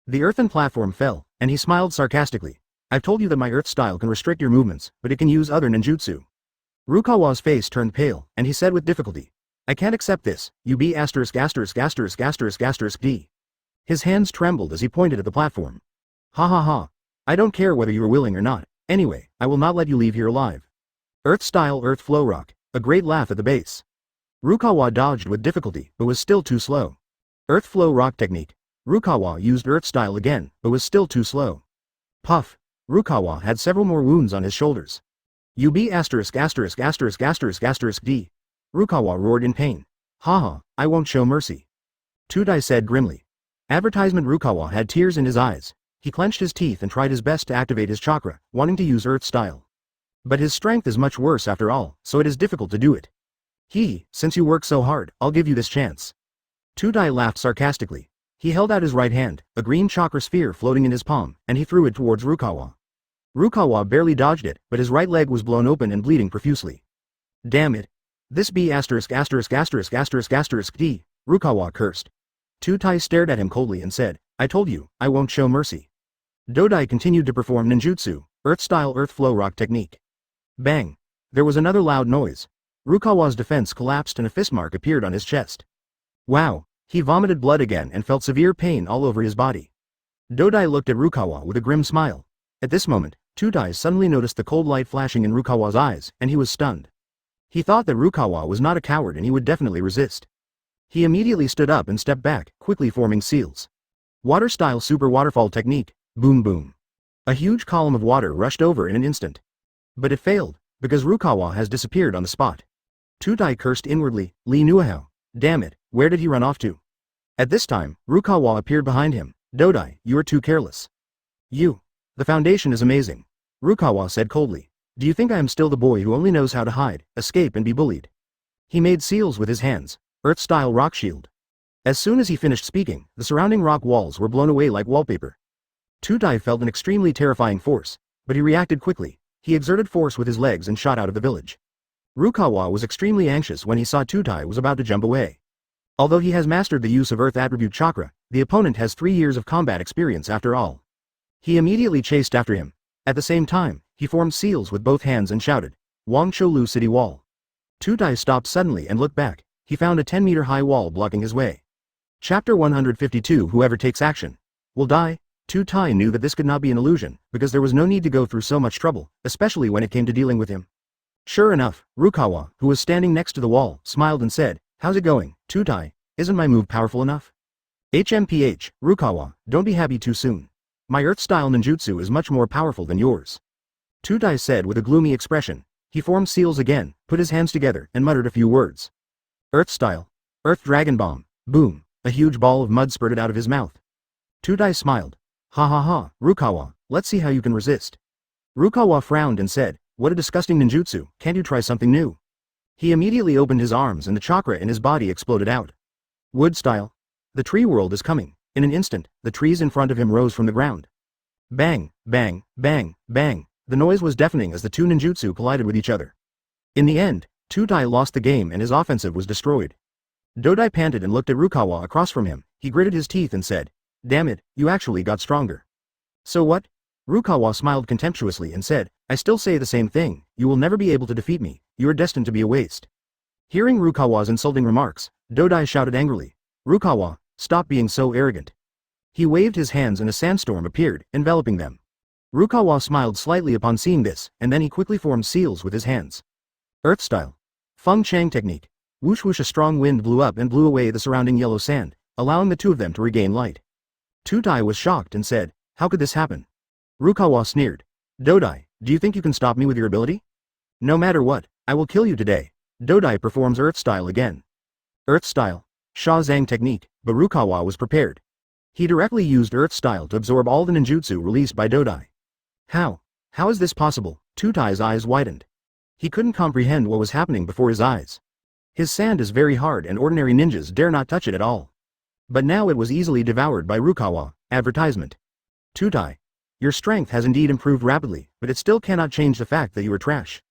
The earthen platform fell, and he smiled sarcastically. I've told you that my earth style can restrict your movements, but it can use other ninjutsu. Rukawa's face turned pale, and he said with difficulty, I can't accept this, you be asterisk asterisk asterisk asterisk asterisk d. His hands trembled as he pointed at the platform. Ha ha ha. I don't care whether you are willing or not. Anyway, I will not let you leave here alive. Earth-style earth flow rock. A great laugh at the base. Rukawa dodged with difficulty, but was still too slow. Earth flow rock technique. Rukawa used earth style again, but was still too slow. Puff. Rukawa had several more wounds on his shoulders. You be asterisk asterisk asterisk asterisk asterisk d. Rukawa roared in pain. Haha, I won't show mercy. Tudai said grimly. Advertisement. Rukawa had tears in his eyes. He clenched his teeth and tried his best to activate his chakra, wanting to use earth style. But his strength is much worse after all, so it is difficult to do it. Since you work so hard, I'll give you this chance. Tudai laughed sarcastically. He held out his right hand, a green chakra sphere floating in his palm, and he threw it towards Rukawa. Rukawa barely dodged it, but his right leg was blown open and bleeding profusely. Damn it. This be asterisk asterisk asterisk asterisk asterisk d. Rukawa cursed. Tudai stared at him coldly and said, I told you, I won't show mercy. Dodai continued to perform ninjutsu, earth-style earth flow rock technique. Bang. There was another loud noise. Rukawa's defense collapsed and a fist mark appeared on his chest. Wow. He vomited blood again and felt severe pain all over his body. Dodai looked at Rukawa with a grim smile. At this moment, Tudai suddenly noticed the cold light flashing in Rukawa's eyes, and he was stunned. He thought that Rukawa was not a coward and he would definitely resist. He immediately stood up and stepped back, quickly forming seals. Water-style super waterfall technique. Boom boom. A huge column of water rushed over in an instant. But it failed, because Rukawa has disappeared on the spot. Tudai cursed inwardly, Lee Nuahao. Damn it, where did he run off to? At this time, Rukawa appeared behind him. Dodai, you are too careless. The foundation is amazing. Rukawa said coldly. Do you think I am still the boy who only knows how to hide, escape and be bullied? He made seals with his hands. Earth-style rock shield. As soon as he finished speaking, the surrounding rock walls were blown away like wallpaper. Tudai felt an extremely terrifying force, but he reacted quickly. He exerted force with his legs and shot out of the village. Rukawa was extremely anxious when he saw Tudai was about to jump away. Although he has mastered the use of Earth Attribute Chakra, the opponent has 3 years of combat experience after all. He immediately chased after him. At the same time, he formed seals with both hands and shouted, Wangcholu City Wall. Tudai stopped suddenly and looked back. He found a 10-meter-high wall blocking his way. Chapter 152. Whoever takes action will die. Tudai knew that this could not be an illusion, because there was no need to go through so much trouble, especially when it came to dealing with him. Sure enough, Rukawa, who was standing next to the wall, smiled and said, How's it going, Tudai? Isn't my move powerful enough? HMPH, Rukawa, don't be happy too soon. My earth-style ninjutsu is much more powerful than yours. Tudai said with a gloomy expression. He formed seals again, put his hands together, and muttered a few words. Earth-style. Earth Dragon Bomb. Boom. A huge ball of mud spurted out of his mouth. Tudai smiled. Ha ha ha, Rukawa, let's see how you can resist. Rukawa frowned and said, What a disgusting ninjutsu, can't you try something new? He immediately opened his arms and the chakra in his body exploded out. Wood style. The tree world is coming. In an instant, the trees in front of him rose from the ground. Bang, bang, bang, bang. The noise was deafening as the two ninjutsu collided with each other. In the end, Tutai lost the game and his offensive was destroyed. Dodai panted and looked at Rukawa across from him. He gritted his teeth and said, "Damn it, you actually got stronger." "So what?" Rukawa smiled contemptuously and said, "I still say the same thing, you will never be able to defeat me, you are destined to be a waste." Hearing Rukawa's insulting remarks, Dodai shouted angrily, "Rukawa, stop being so arrogant." He waved his hands and a sandstorm appeared, enveloping them. Rukawa smiled slightly upon seeing this, and then he quickly formed seals with his hands. Earth style. Feng Chang technique. Whoosh whoosh, a strong wind blew up and blew away the surrounding yellow sand, allowing the two of them to regain light. Tutai was shocked and said, "How could this happen?" Rukawa sneered. "Dodai, do you think you can stop me with your ability? No matter what, I will kill you today." Dodai performs Earth style again. Earth style. Sha Zhang technique, but Rukawa was prepared. He directly used Earth style to absorb all the ninjutsu released by Dodai. How? How is this possible? Tutai's eyes widened. He couldn't comprehend what was happening before his eyes. His sand is very hard and ordinary ninjas dare not touch it at all. But now it was easily devoured by Rukawa. Advertisement. Tutai. Your strength has indeed improved rapidly, but it still cannot change the fact that you are trash.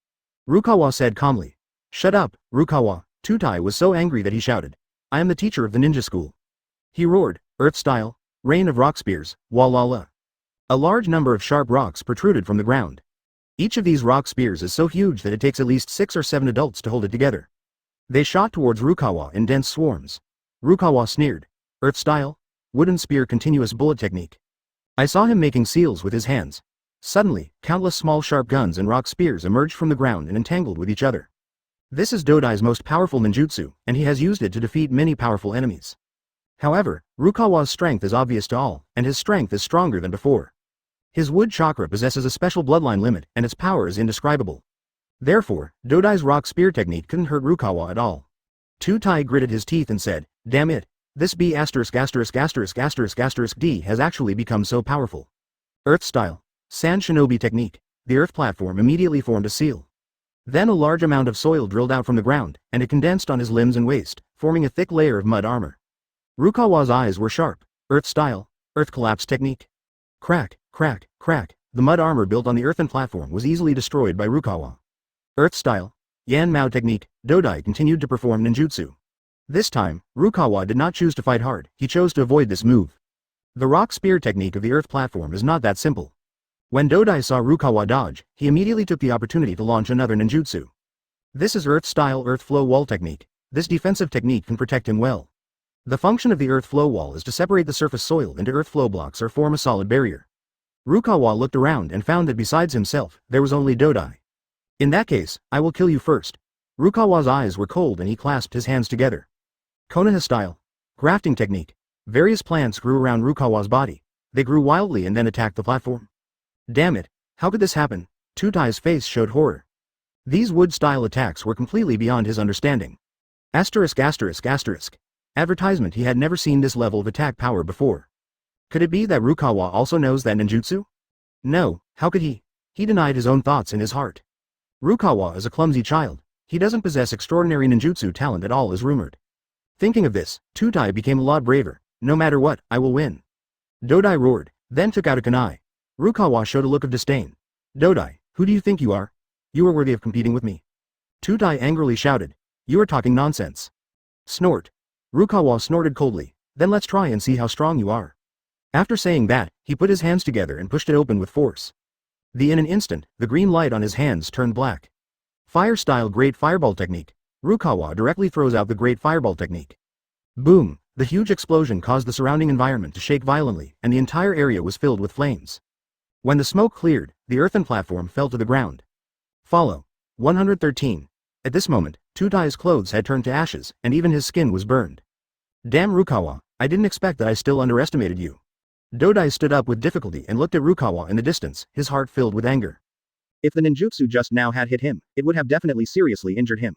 Rukawa said calmly. Shut up, Rukawa. Tutai was so angry that he shouted, "I am the teacher of the ninja school." He roared, Earth style, rain of rock spears, walala. A large number of sharp rocks protruded from the ground. Each of these rock spears is so huge that it takes at least 6 or 7 adults to hold it together. They shot towards Rukawa in dense swarms. Rukawa sneered, Earth style, wooden spear continuous bullet technique. I saw him making seals with his hands. Suddenly, countless small sharp guns and rock spears emerged from the ground and entangled with each other. This is Dodai's most powerful ninjutsu, and he has used it to defeat many powerful enemies. However, Rukawa's strength is obvious to all, and his strength is stronger than before. His wood chakra possesses a special bloodline limit, and its power is indescribable. Therefore, Dodai's rock spear technique couldn't hurt Rukawa at all. Tutai gritted his teeth and said, "Damn it, this B************* D has actually become so powerful." Earth style. Sand shinobi technique. The earth platform immediately formed a seal. Then a large amount of soil drilled out from the ground, and it condensed on his limbs and waist, forming a thick layer of mud armor. Rukawa's eyes were sharp. Earth style. Earth collapse technique. Crack, crack, crack. The mud armor built on the earthen platform was easily destroyed by Rukawa. Earth style. Yan Mao technique. Dodai continued to perform ninjutsu. This time, Rukawa did not choose to fight hard, he chose to avoid this move. The rock spear technique of the earth platform is not that simple. When Dodai saw Rukawa dodge, he immediately took the opportunity to launch another ninjutsu. This is earth style earth flow wall technique. This defensive technique can protect him well. The function of the earth flow wall is to separate the surface soil into earth flow blocks or form a solid barrier. Rukawa looked around and found that besides himself, there was only Dodai. In that case, I will kill you first. Rukawa's eyes were cold and he clasped his hands together. Konoha style. Grafting technique. Various plants grew around Rukawa's body. They grew wildly and then attacked the platform. Damn it, how could this happen? Tutai's face showed horror. These wood-style attacks were completely beyond his understanding. Asterisk asterisk asterisk. Advertisement. He had never seen this level of attack power before. Could it be that Rukawa also knows that ninjutsu? No, how could he? He denied his own thoughts in his heart. Rukawa is a clumsy child. He doesn't possess extraordinary ninjutsu talent at all as rumored. Thinking of this, Tutai became a lot braver. No matter what, I will win. Dodai roared, then took out a kunai. Rukawa showed a look of disdain. Dodai, who do you think you are? You are worthy of competing with me. Tutai angrily shouted, you are talking nonsense. Snort. Rukawa snorted coldly, then let's try and see how strong you are. After saying that, he put his hands together and pushed it open with force. In an instant, the green light on his hands turned black. Fire-style Great Fireball technique. Rukawa directly throws out the Great Fireball technique. Boom! The huge explosion caused the surrounding environment to shake violently, and the entire area was filled with flames. When the smoke cleared, the earthen platform fell to the ground. Follow. 113. At this moment, Tutai's clothes had turned to ashes, and even his skin was burned. Damn Rukawa, I didn't expect that. I still underestimated you. Dodai stood up with difficulty and looked at Rukawa in the distance, his heart filled with anger. If the ninjutsu just now had hit him, it would have definitely seriously injured him.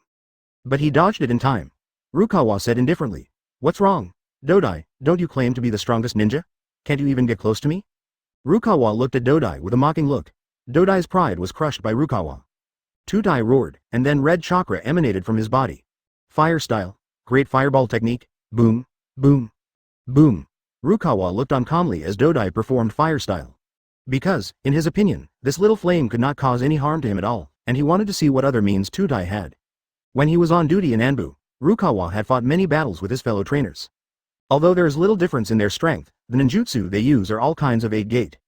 But he dodged it in time. Rukawa said indifferently. What's wrong? Dodai, don't you claim to be the strongest ninja? Can't you even get close to me? Rukawa looked at Dodai with a mocking look. Dodai's pride was crushed by Rukawa. Tudai roared, and then red chakra emanated from his body. Fire style. Great fireball technique. Boom. Boom. Boom. Rukawa looked on calmly as Dodai performed fire style. Because, in his opinion, this little flame could not cause any harm to him at all, and he wanted to see what other means Tudai had. When he was on duty in Anbu, Rukawa had fought many battles with his fellow trainers. Although there is little difference in their strength, the ninjutsu they use are all kinds of 8-gate.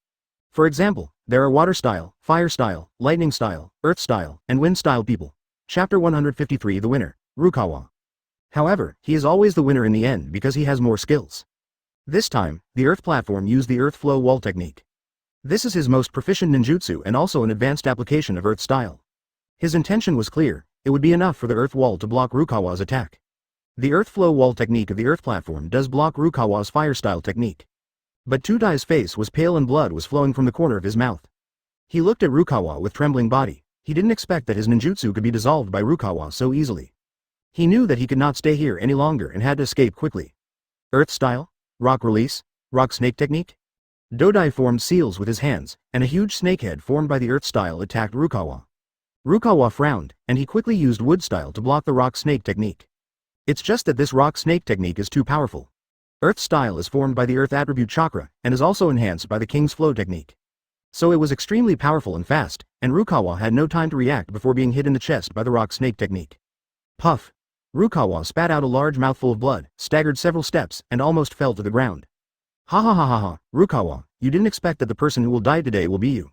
For example, there are water style, fire style, lightning style, earth style, and wind style people. Chapter 153 The winner, Rukawa. However, he is always the winner in the end because he has more skills. This time, the earth platform used the earth flow wall technique. This is his most proficient ninjutsu and also an advanced application of earth style. His intention was clear, it would be enough for the earth wall to block Rukawa's attack. The earth flow wall technique of the earth platform does block Rukawa's fire style technique. But Tudai's face was pale and blood was flowing from the corner of his mouth. He looked at Rukawa with trembling body. He didn't expect that his ninjutsu could be dissolved by Rukawa so easily. He knew that he could not stay here any longer and had to escape quickly. Earth style? Rock release? Rock snake technique? Dodai formed seals with his hands, and a huge snakehead formed by the earth style attacked Rukawa. Rukawa frowned, and he quickly used wood style to block the rock snake technique. It's just that this rock snake technique is too powerful. Earth style is formed by the earth attribute chakra, and is also enhanced by the king's flow technique. So it was extremely powerful and fast, and Rukawa had no time to react before being hit in the chest by the rock snake technique. Puff! Rukawa spat out a large mouthful of blood, staggered several steps, and almost fell to the ground. Ha ha ha ha ha, Rukawa, you didn't expect that the person who will die today will be you.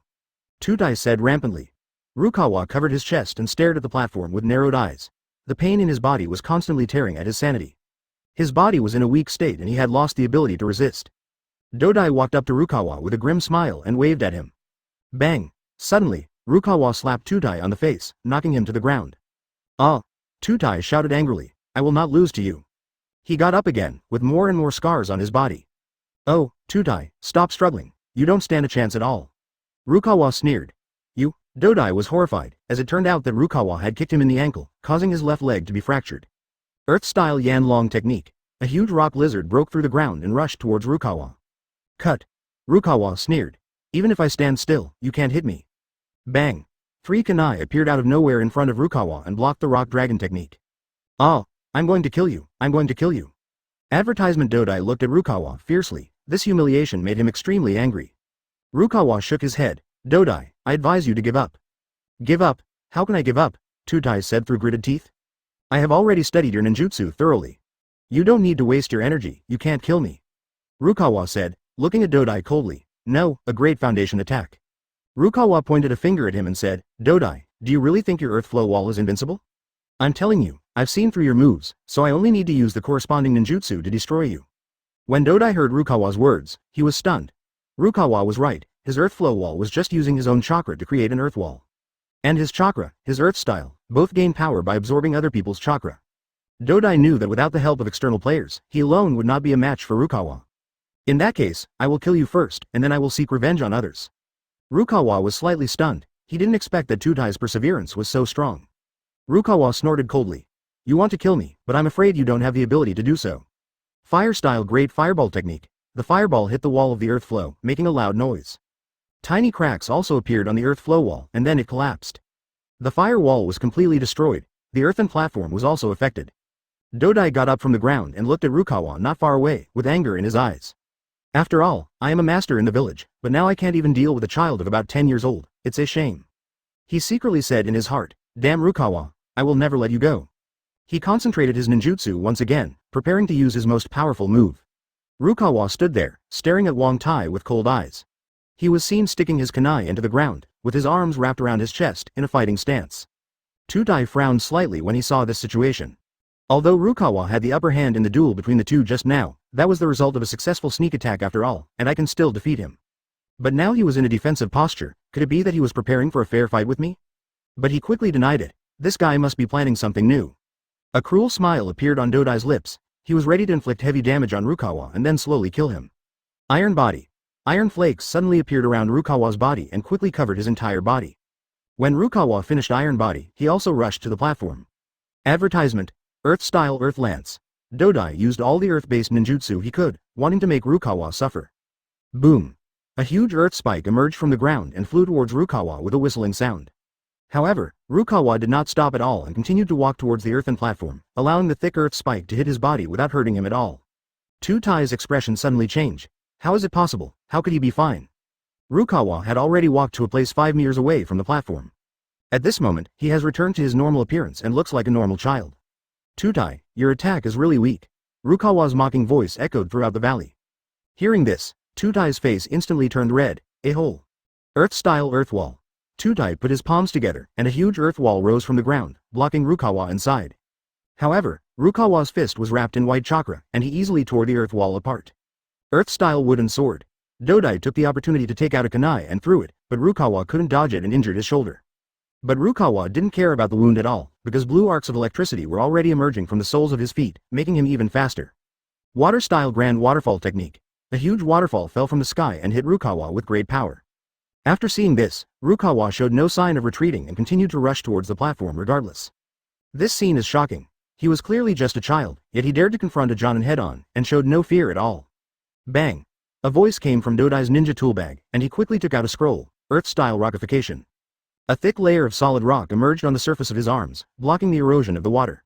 Tudai said rampantly. Rukawa covered his chest and stared at the platform with narrowed eyes. The pain in his body was constantly tearing at his sanity. His body was in a weak state and he had lost the ability to resist. Dodai walked up to Rukawa with a grim smile and waved at him. Bang! Suddenly, Rukawa slapped Tudai on the face, knocking him to the ground. Ah! Tudai shouted angrily, I will not lose to you. He got up again, with more and more scars on his body. Oh, Tudai, stop struggling, you don't stand a chance at all. Rukawa sneered. You? Dodai was horrified, as it turned out that Rukawa had kicked him in the ankle, causing his left leg to be fractured. Earth-style Yanlong technique. A huge rock lizard broke through the ground and rushed towards Rukawa. Cut. Rukawa sneered. Even if I stand still, you can't hit me. Bang. 3 kunai appeared out of nowhere in front of Rukawa and blocked the rock dragon technique. Ah, I'm going to kill you, I'm going to kill you. Advertisement Dodai looked at Rukawa fiercely. This humiliation made him extremely angry. Rukawa shook his head. Dodai, I advise you to give up. Give up? How can I give up? Tudai said through gritted teeth. I have already studied your ninjutsu thoroughly. You don't need to waste your energy, you can't kill me. Rukawa said, looking at Dodai coldly. No, a great foundation attack. Rukawa pointed a finger at him and said, Dodai, do you really think your earth flow wall is invincible? I'm telling you, I've seen through your moves, so I only need to use the corresponding ninjutsu to destroy you. When Dodai heard Rukawa's words, he was stunned. Rukawa was right, his earth flow wall was just using his own chakra to create an earth wall. And his chakra, his earth style, both gain power by absorbing other people's chakra. Dodai knew that without the help of external players, he alone would not be a match for Rukawa. In that case, I will kill you first, and then I will seek revenge on others. Rukawa was slightly stunned. He didn't expect that Tudai's perseverance was so strong. Rukawa snorted coldly. You want to kill me, but I'm afraid you don't have the ability to do so. Fire-style great fireball technique. The fireball hit the wall of the earth flow, making a loud noise. Tiny cracks also appeared on the earth flow wall, and then it collapsed. The fire wall was completely destroyed. The earthen platform was also affected. Dodai got up from the ground and looked at Rukawa not far away, with anger in his eyes. After all, I am a master in the village, but now I can't even deal with a child of about 10 years old. It's a shame. He secretly said in his heart, damn Rukawa, I will never let you go. He concentrated his ninjutsu once again, preparing to use his most powerful move. Rukawa stood there, staring at Wang Tai with cold eyes. He was seen sticking his kunai into the ground, with his arms wrapped around his chest in a fighting stance. Tudai frowned slightly when he saw this situation. Although Rukawa had the upper hand in the duel between the two just now, that was the result of a successful sneak attack after all, and I can still defeat him. But now he was in a defensive posture. Could it be that he was preparing for a fair fight with me? But he quickly denied it. This guy must be planning something new. A cruel smile appeared on Dodai's lips. He was ready to inflict heavy damage on Rukawa and then slowly kill him. Iron body. Iron flakes suddenly appeared around Rukawa's body and quickly covered his entire body. When Rukawa finished iron body, he also rushed to the platform. Advertisement. Earth-style Earth Lance. Dodai used all the earth-based ninjutsu he could, wanting to make Rukawa suffer. Boom. A huge earth spike emerged from the ground and flew towards Rukawa with a whistling sound. However, Rukawa did not stop at all and continued to walk towards the earthen platform, allowing the thick earth spike to hit his body without hurting him at all. Tai's expression suddenly changed. How is it possible? How could he be fine? Rukawa had already walked to a place 5 meters away from the platform. At this moment, he has returned to his normal appearance and looks like a normal child. Tai, your attack is really weak. Rukawa's mocking voice echoed throughout the valley. Hearing this, Tai's face instantly turned red. A hole. Earth-style earth wall. Tai put his palms together, and a huge earth wall rose from the ground, blocking Rukawa inside. However, Rukawa's fist was wrapped in white chakra, and he easily tore the earth wall apart. Earth-style wooden sword. Dodai took the opportunity to take out a kunai and threw it, but Rukawa couldn't dodge it and injured his shoulder. But Rukawa didn't care about the wound at all, because blue arcs of electricity were already emerging from the soles of his feet, making him even faster. Water-style grand waterfall technique. A huge waterfall fell from the sky and hit Rukawa with great power. After seeing this, Rukawa showed no sign of retreating and continued to rush towards the platform regardless. This scene is shocking. He was clearly just a child, yet he dared to confront a Jonin head-on, and showed no fear at all. Bang! A voice came from Dodai's ninja tool bag, and he quickly took out a scroll, Earth-style rockification. A thick layer of solid rock emerged on the surface of his arms, blocking the erosion of the water.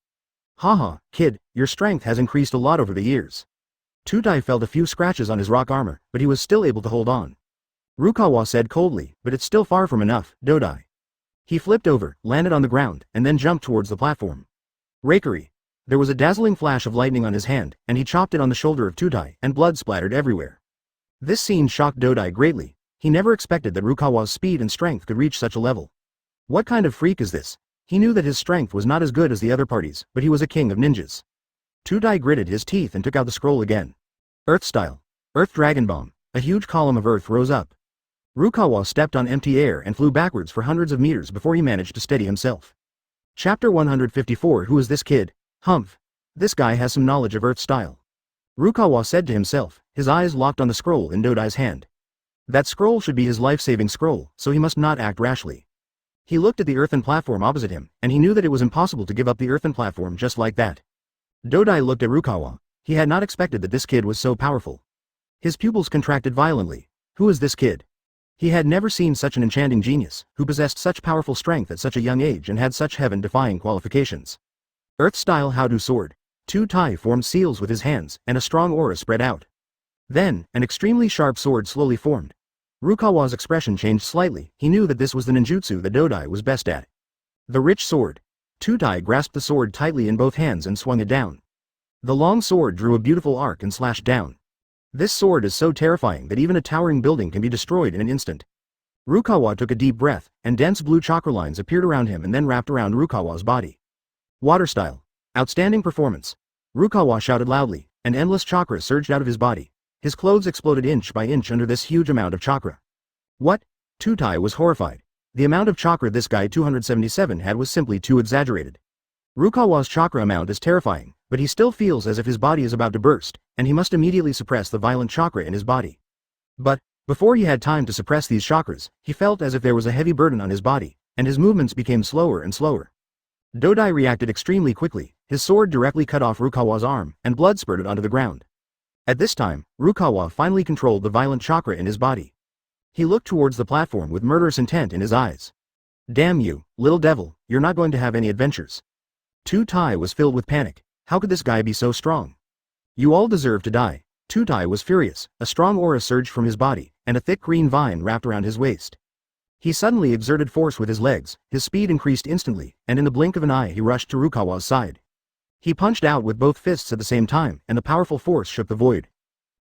Haha, kid, your strength has increased a lot over the years. Tai felt a few scratches on his rock armor, but he was still able to hold on. Rukawa said coldly, but it's still far from enough, Dodai. He flipped over, landed on the ground, and then jumped towards the platform. Rakery. There was a dazzling flash of lightning on his hand, and he chopped it on the shoulder of Tai, and blood splattered everywhere. This scene shocked Dodai greatly. He never expected that Rukawa's speed and strength could reach such a level. What kind of freak is this? He knew that his strength was not as good as the other parties, but he was a king of ninjas. Tai gritted his teeth and took out the scroll again. Earth-style. Earth Dragon Bomb. A huge column of earth rose up. Rukawa stepped on empty air and flew backwards for hundreds of meters before he managed to steady himself. Chapter 154. Who is this kid? Humph. This guy has some knowledge of Earth-style. Rukawa said to himself, his eyes locked on the scroll in Dodai's hand. That scroll should be his life-saving scroll, so he must not act rashly. He looked at the earthen platform opposite him, and he knew that it was impossible to give up the earthen platform just like that. Dodai looked at Rukawa. He had not expected that this kid was so powerful. His pupils contracted violently. Who is this kid? He had never seen such an enchanting genius, who possessed such powerful strength at such a young age and had such heaven-defying qualifications. Earth-style How-Do sword. Tai formed seals with his hands, and a strong aura spread out. Then, an extremely sharp sword slowly formed. Rukawa's expression changed slightly. He knew that this was the ninjutsu that Dodai was best at. The rich sword. Tai grasped the sword tightly in both hands and swung it down. The long sword drew a beautiful arc and slashed down. This sword is so terrifying that even a towering building can be destroyed in an instant. Rukawa took a deep breath, and dense blue chakra lines appeared around him and then wrapped around Rukawa's body. Water-style. Outstanding performance. Rukawa shouted loudly, and endless chakra surged out of his body. His clothes exploded inch by inch under this huge amount of chakra. What? Tai was horrified. The amount of chakra this guy 277 had was simply too exaggerated. Rukawa's chakra amount is terrifying, but he still feels as if his body is about to burst, and he must immediately suppress the violent chakra in his body. But, before he had time to suppress these chakras, he felt as if there was a heavy burden on his body, and his movements became slower and slower. Dodai reacted extremely quickly. His sword directly cut off Rukawa's arm, and blood spurted onto the ground. At this time, Rukawa finally controlled the violent chakra in his body. He looked towards the platform with murderous intent in his eyes. Damn you, little devil, you're not going to have any adventures. Tai was filled with panic. How could this guy be so strong? You all deserve to die. Tai was furious. A strong aura surged from his body, and a thick green vine wrapped around his waist. He suddenly exerted force with his legs, his speed increased instantly, and in the blink of an eye he rushed to Rukawa's side. He punched out with both fists at the same time, and the powerful force shook the void.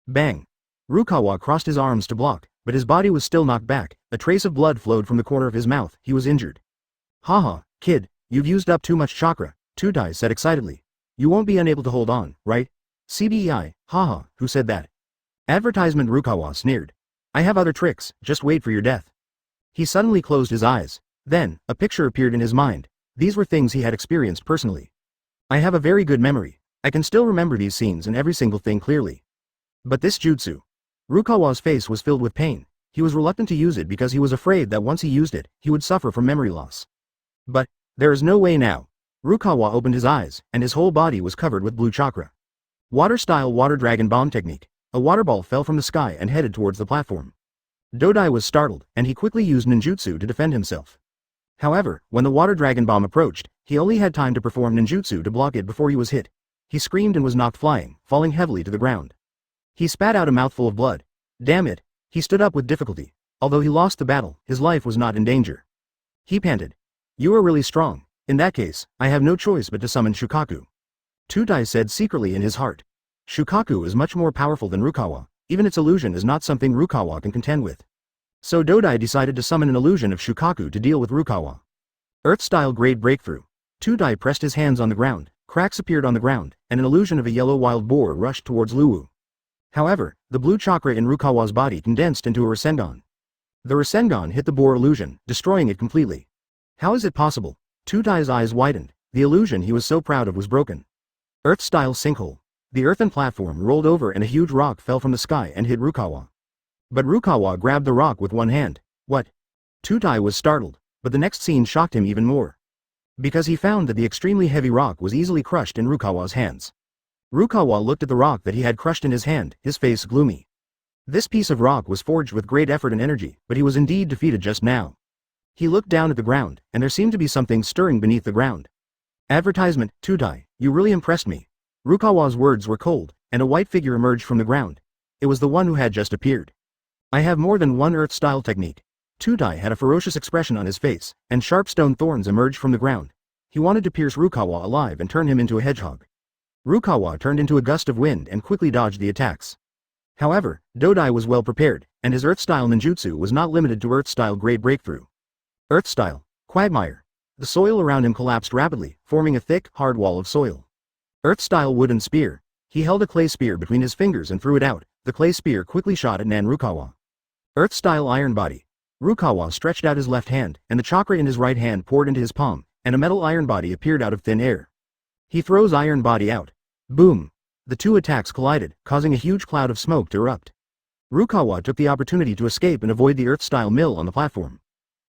Bang! Rukawa crossed his arms to block, but his body was still knocked back. A trace of blood flowed from the corner of his mouth. He was injured. Haha, kid, you've used up too much chakra, Tai said excitedly. You won't be unable to hold on, right? CBEI, haha, who said that? Advertisement. Rukawa sneered. I have other tricks, just wait for your death. He suddenly closed his eyes. Then, a picture appeared in his mind. These were things he had experienced personally. I have a very good memory. I can still remember these scenes and every single thing clearly. But this jutsu. Rukawa's face was filled with pain. He was reluctant to use it because he was afraid that once he used it, he would suffer from memory loss. But, there is no way now. Rukawa opened his eyes, and his whole body was covered with blue chakra. Water-style Water Dragon Bomb technique. A water ball fell from the sky and headed towards the platform. Dodai was startled, and he quickly used ninjutsu to defend himself. However, when the water dragon bomb approached, he only had time to perform ninjutsu to block it before he was hit. He screamed and was knocked flying, falling heavily to the ground. He spat out a mouthful of blood. Damn it! He stood up with difficulty. Although he lost the battle, his life was not in danger. He panted. You are really strong. In that case, I have no choice but to summon Shukaku. Tudai said secretly in his heart. Shukaku is much more powerful than Rukawa. Even its illusion is not something Rukawa can contend with. So Dodai decided to summon an illusion of Shukaku to deal with Rukawa. Earth-style grade breakthrough. Tudai pressed his hands on the ground, cracks appeared on the ground, and an illusion of a yellow wild boar rushed towards Luwu. However, the blue chakra in Rukawa's body condensed into a Rinnegan. The Rinnegan hit the boar illusion, destroying it completely. How is it possible? Tudai's eyes widened. The illusion he was so proud of was broken. Earth-style sinkhole. The earthen platform rolled over and a huge rock fell from the sky and hit Rukawa. But Rukawa grabbed the rock with one hand. What? Tudai was startled, but the next scene shocked him even more. Because he found that the extremely heavy rock was easily crushed in Rukawa's hands. Rukawa looked at the rock that he had crushed in his hand, his face gloomy. This piece of rock was forged with great effort and energy, but he was indeed defeated just now. He looked down at the ground, and there seemed to be something stirring beneath the ground. Advertisement, Tudai, you really impressed me. Rukawa's words were cold, and a white figure emerged from the ground. It was the one who had just appeared. I have more than one earth-style technique. Tudai had a ferocious expression on his face, and sharp stone thorns emerged from the ground. He wanted to pierce Rukawa alive and turn him into a hedgehog. Rukawa turned into a gust of wind and quickly dodged the attacks. However, Dodai was well prepared, and his earth-style ninjutsu was not limited to earth-style grade breakthrough. Earth-style, quagmire. The soil around him collapsed rapidly, forming a thick, hard wall of soil. Earth-style wooden spear. He held a clay spear between his fingers and threw it out. The clay spear quickly shot at Rukawa. Earth-style iron body. Rukawa stretched out his left hand, and the chakra in his right hand poured into his palm, and a metal iron body appeared out of thin air. He throws iron body out. Boom! The two attacks collided, causing a huge cloud of smoke to erupt. Rukawa took the opportunity to escape and avoid the earth-style mill on the platform.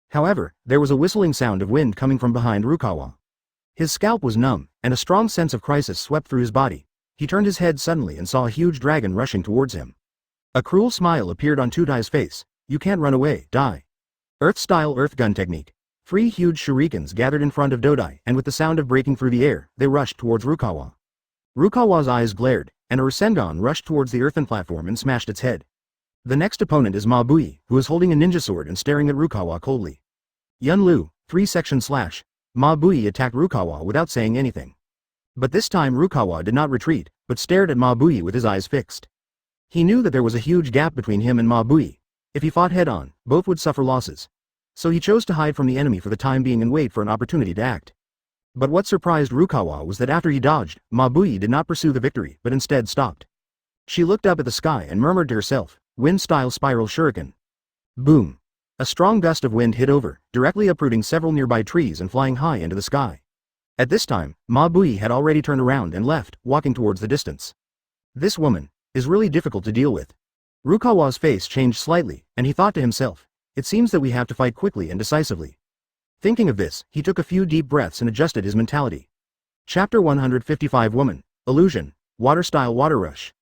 However, there was a whistling sound of wind coming from behind Rukawa. His scalp was numb, and a strong sense of crisis swept through his body. He turned his head suddenly and saw a huge dragon rushing towards him. A cruel smile appeared on Tudai's face. You can't run away, die. Earth-style earth gun technique. 3 huge shurikens gathered in front of Dodai, and with the sound of breaking through the air, they rushed towards Rukawa. Rukawa's eyes glared, and a Rinnegan rushed towards the earthen platform and smashed its head. The next opponent is Mabui, who is holding a ninja sword and staring at Rukawa coldly. Yunlu, 3-section/. Mabui attacked Rukawa without saying anything. But this time Rukawa did not retreat, but stared at Mabui with his eyes fixed. He knew that there was a huge gap between him and Mabui. If he fought head-on, both would suffer losses. So he chose to hide from the enemy for the time being and wait for an opportunity to act. But what surprised Rukawa was that after he dodged, Mabui did not pursue the victory, but instead stopped. She looked up at the sky and murmured to herself, wind-style spiral shuriken. Boom! A strong gust of wind hit over, directly uprooting several nearby trees and flying high into the sky. At this time, Mabui had already turned around and left, walking towards the distance. This woman is really difficult to deal with. Rukawa's face changed slightly, and he thought to himself, it seems that we have to fight quickly and decisively. Thinking of this, he took a few deep breaths and adjusted his mentality. Chapter 155 Woman, Illusion, Water-style water rush.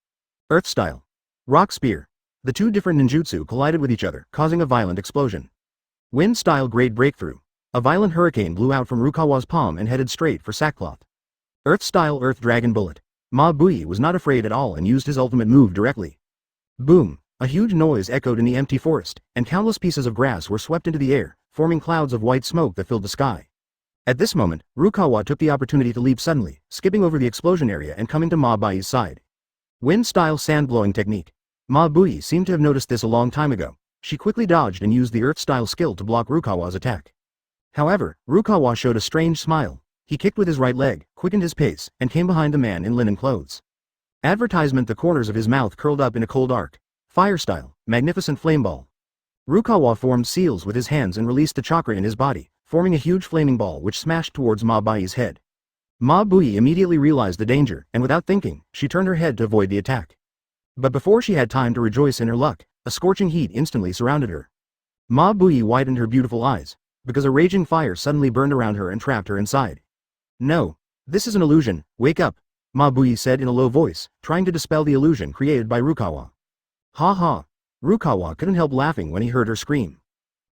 Earth-style. Rock spear. The two different ninjutsu collided with each other, causing a violent explosion. Wind-style grade breakthrough. A violent hurricane blew out from Rukawa's palm and headed straight for sackcloth. Earth-style earth dragon bullet. Mabui was not afraid at all and used his ultimate move directly. Boom! A huge noise echoed in the empty forest, and countless pieces of grass were swept into the air, forming clouds of white smoke that filled the sky. At this moment, Rukawa took the opportunity to leap suddenly, skipping over the explosion area and coming to Mabui's side. Wind-style sand-blowing technique. Mabui seemed to have noticed this a long time ago. She quickly dodged and used the earth-style skill to block Rukawa's attack. However, Rukawa showed a strange smile. He kicked with his right leg, quickened his pace, and came behind the man in linen clothes. Advertisement. The corners of his mouth curled up in a cold arc. Fire-style, magnificent flame ball. Rukawa formed seals with his hands and released the chakra in his body, forming a huge flaming ball which smashed towards Mabui's head. Mabui immediately realized the danger, and without thinking, she turned her head to avoid the attack. But before she had time to rejoice in her luck, a scorching heat instantly surrounded her. Mabui widened her beautiful eyes, because a raging fire suddenly burned around her and trapped her inside. No, this is an illusion, wake up, Mabui said in a low voice, trying to dispel the illusion created by Rukawa. Ha ha! Rukawa couldn't help laughing when he heard her scream.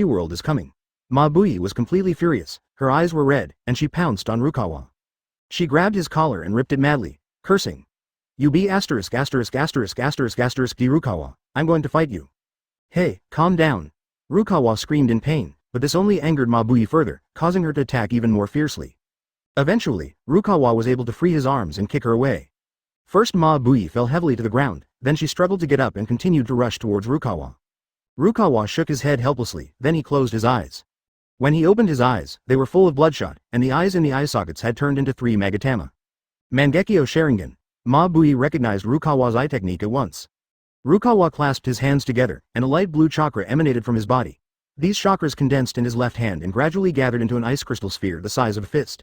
tree world is coming. Mabui was completely furious, her eyes were red, and she pounced on Rukawa. She grabbed his collar and ripped it madly, cursing. You be asterisk asterisk asterisk asterisk asterisk D Rukawa, I'm going to fight you. Hey, calm down. Rukawa screamed in pain, but this only angered Mabui further, causing her to attack even more fiercely. Eventually, Rukawa was able to free his arms and kick her away. First Mabui fell heavily to the ground, then she struggled to get up and continued to rush towards Rukawa. Rukawa shook his head helplessly, then he closed his eyes. When he opened his eyes, they were full of bloodshot, and the eyes in the eye sockets had turned into 3 Magatama. Mangekyo Sharingan. Mabui recognized Rukawa's eye technique at once. Rukawa clasped his hands together, and a light blue chakra emanated from his body. These chakras condensed in his left hand and gradually gathered into an ice crystal sphere the size of a fist.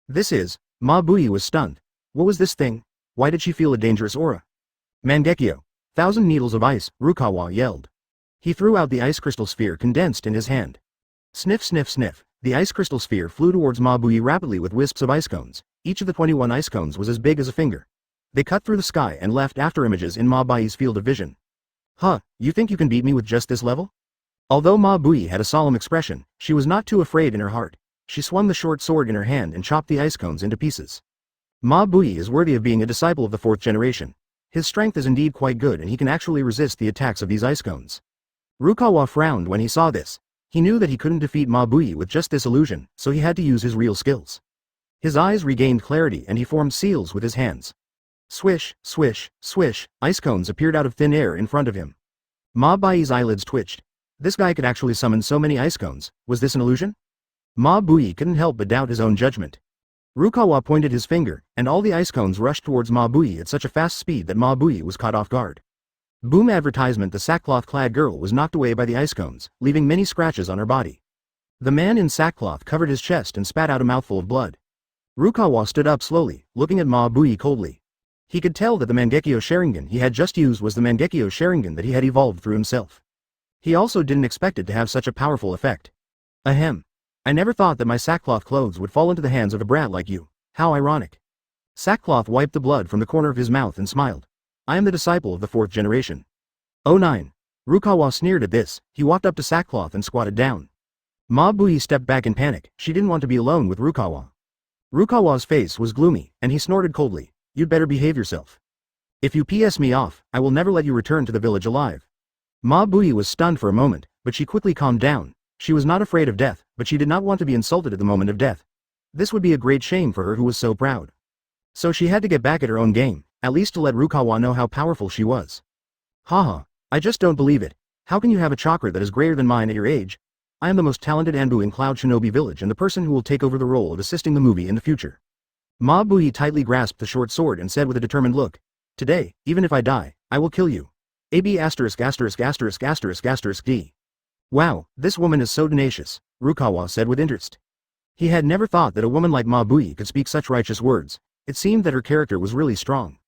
Mabui was stunned. What was this thing? Why did she feel a dangerous aura? Mangekyo. 1,000 needles of ice, Rukawa yelled. He threw out the ice crystal sphere condensed in his hand. Sniff sniff sniff, the ice crystal sphere flew towards Mabui rapidly with wisps of ice cones. Each of the 21 ice cones was as big as a finger. They cut through the sky and left afterimages in Mabui's field of vision. Huh, you think you can beat me with just this level? Although Mabui had a solemn expression, she was not too afraid in her heart. She swung the short sword in her hand and chopped the ice cones into pieces. Mabui is worthy of being a disciple of the 4th generation. His strength is indeed quite good and he can actually resist the attacks of these ice cones. Rukawa frowned when he saw this. He knew that he couldn't defeat Mabui with just this illusion, so he had to use his real skills. His eyes regained clarity and he formed seals with his hands. Swish, swish, swish, ice cones appeared out of thin air in front of him. Mabui's eyelids twitched. This guy could actually summon so many ice cones, was this an illusion? Mabui couldn't help but doubt his own judgment. Rukawa pointed his finger, and all the ice cones rushed towards Mabui at such a fast speed that Mabui was caught off guard. Boom advertisement. The sackcloth-clad girl was knocked away by the ice cones, leaving many scratches on her body. The man in sackcloth covered his chest and spat out a mouthful of blood. Rukawa stood up slowly, looking at Mabui coldly. He could tell that the Mangekyo Sharingan he had just used was the Mangekyo Sharingan that he had evolved through himself. He also didn't expect it to have such a powerful effect. Ahem. I never thought that my sackcloth clothes would fall into the hands of a brat like you. How ironic. Sackcloth wiped the blood from the corner of his mouth and smiled. I am the disciple of the 4th generation. Oh 9. Rukawa sneered at this. He walked up to Sackcloth and squatted down. Mabui stepped back in panic. She didn't want to be alone with Rukawa. Rukawa's face was gloomy, and he snorted coldly. You'd better behave yourself. If you piss me off, I will never let you return to the village alive. Mabui was stunned for a moment, but she quickly calmed down. She was not afraid of death, but she did not want to be insulted at the moment of death. This would be a great shame for her who was so proud. So she had to get back at her own game, at least to let Rukawa know how powerful she was. Haha, I just don't believe it. How can you have a chakra that is greater than mine at your age? I am the most talented Anbu in Cloud Shinobi Village and the person who will take over the role of assisting the movie in the future. Mabui tightly grasped the short sword and said with a determined look. Today, even if I die, I will kill you. AB asterisk asterisk asterisk asterisk asterisk D. Wow, this woman is so tenacious, Rukawa said with interest. He had never thought that a woman like Mabui could speak such righteous words. It seemed that her character was really strong.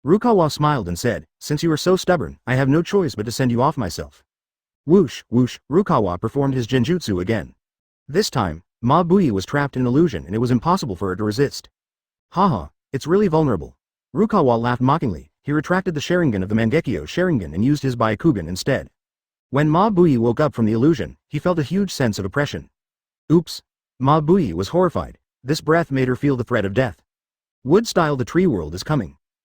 Rukawa smiled and said, since you are so stubborn, I have no choice but to send you off myself. Whoosh, whoosh, Rukawa performed his genjutsu again. This time, Mabui was trapped in an illusion and it was impossible for her to resist. Haha, it's really vulnerable. Rukawa laughed mockingly. He retracted the Sharingan of the Mangekyo Sharingan and used his Byakugan instead. When Mabui woke up from the illusion, he felt a huge sense of oppression. Oops. Mabui was horrified. This breath made her feel the threat of death. Wood style. The tree world is coming.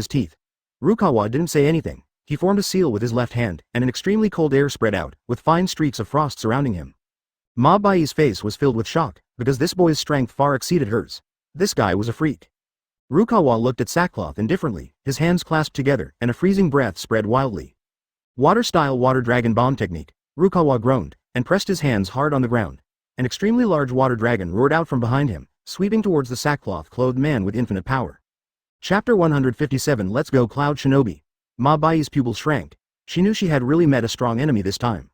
his teeth. Rukawa didn't say anything. He formed a seal with his left hand, and an extremely cold air spread out, with fine streaks of frost surrounding him. Ma Bai's face was filled with shock, because this boy's strength far exceeded hers. This guy was a freak. Rukawa looked at Sackcloth indifferently, his hands clasped together, and a freezing breath spread wildly. Water-style water dragon bomb technique. Rukawa groaned, and pressed his hands hard on the ground. An extremely large water dragon roared out from behind him, sweeping towards the sackcloth-clothed man with infinite power. Chapter 157 Let's Go Cloud Shinobi. Ma Bai's pupils shrank. She knew she had really met a strong enemy this time.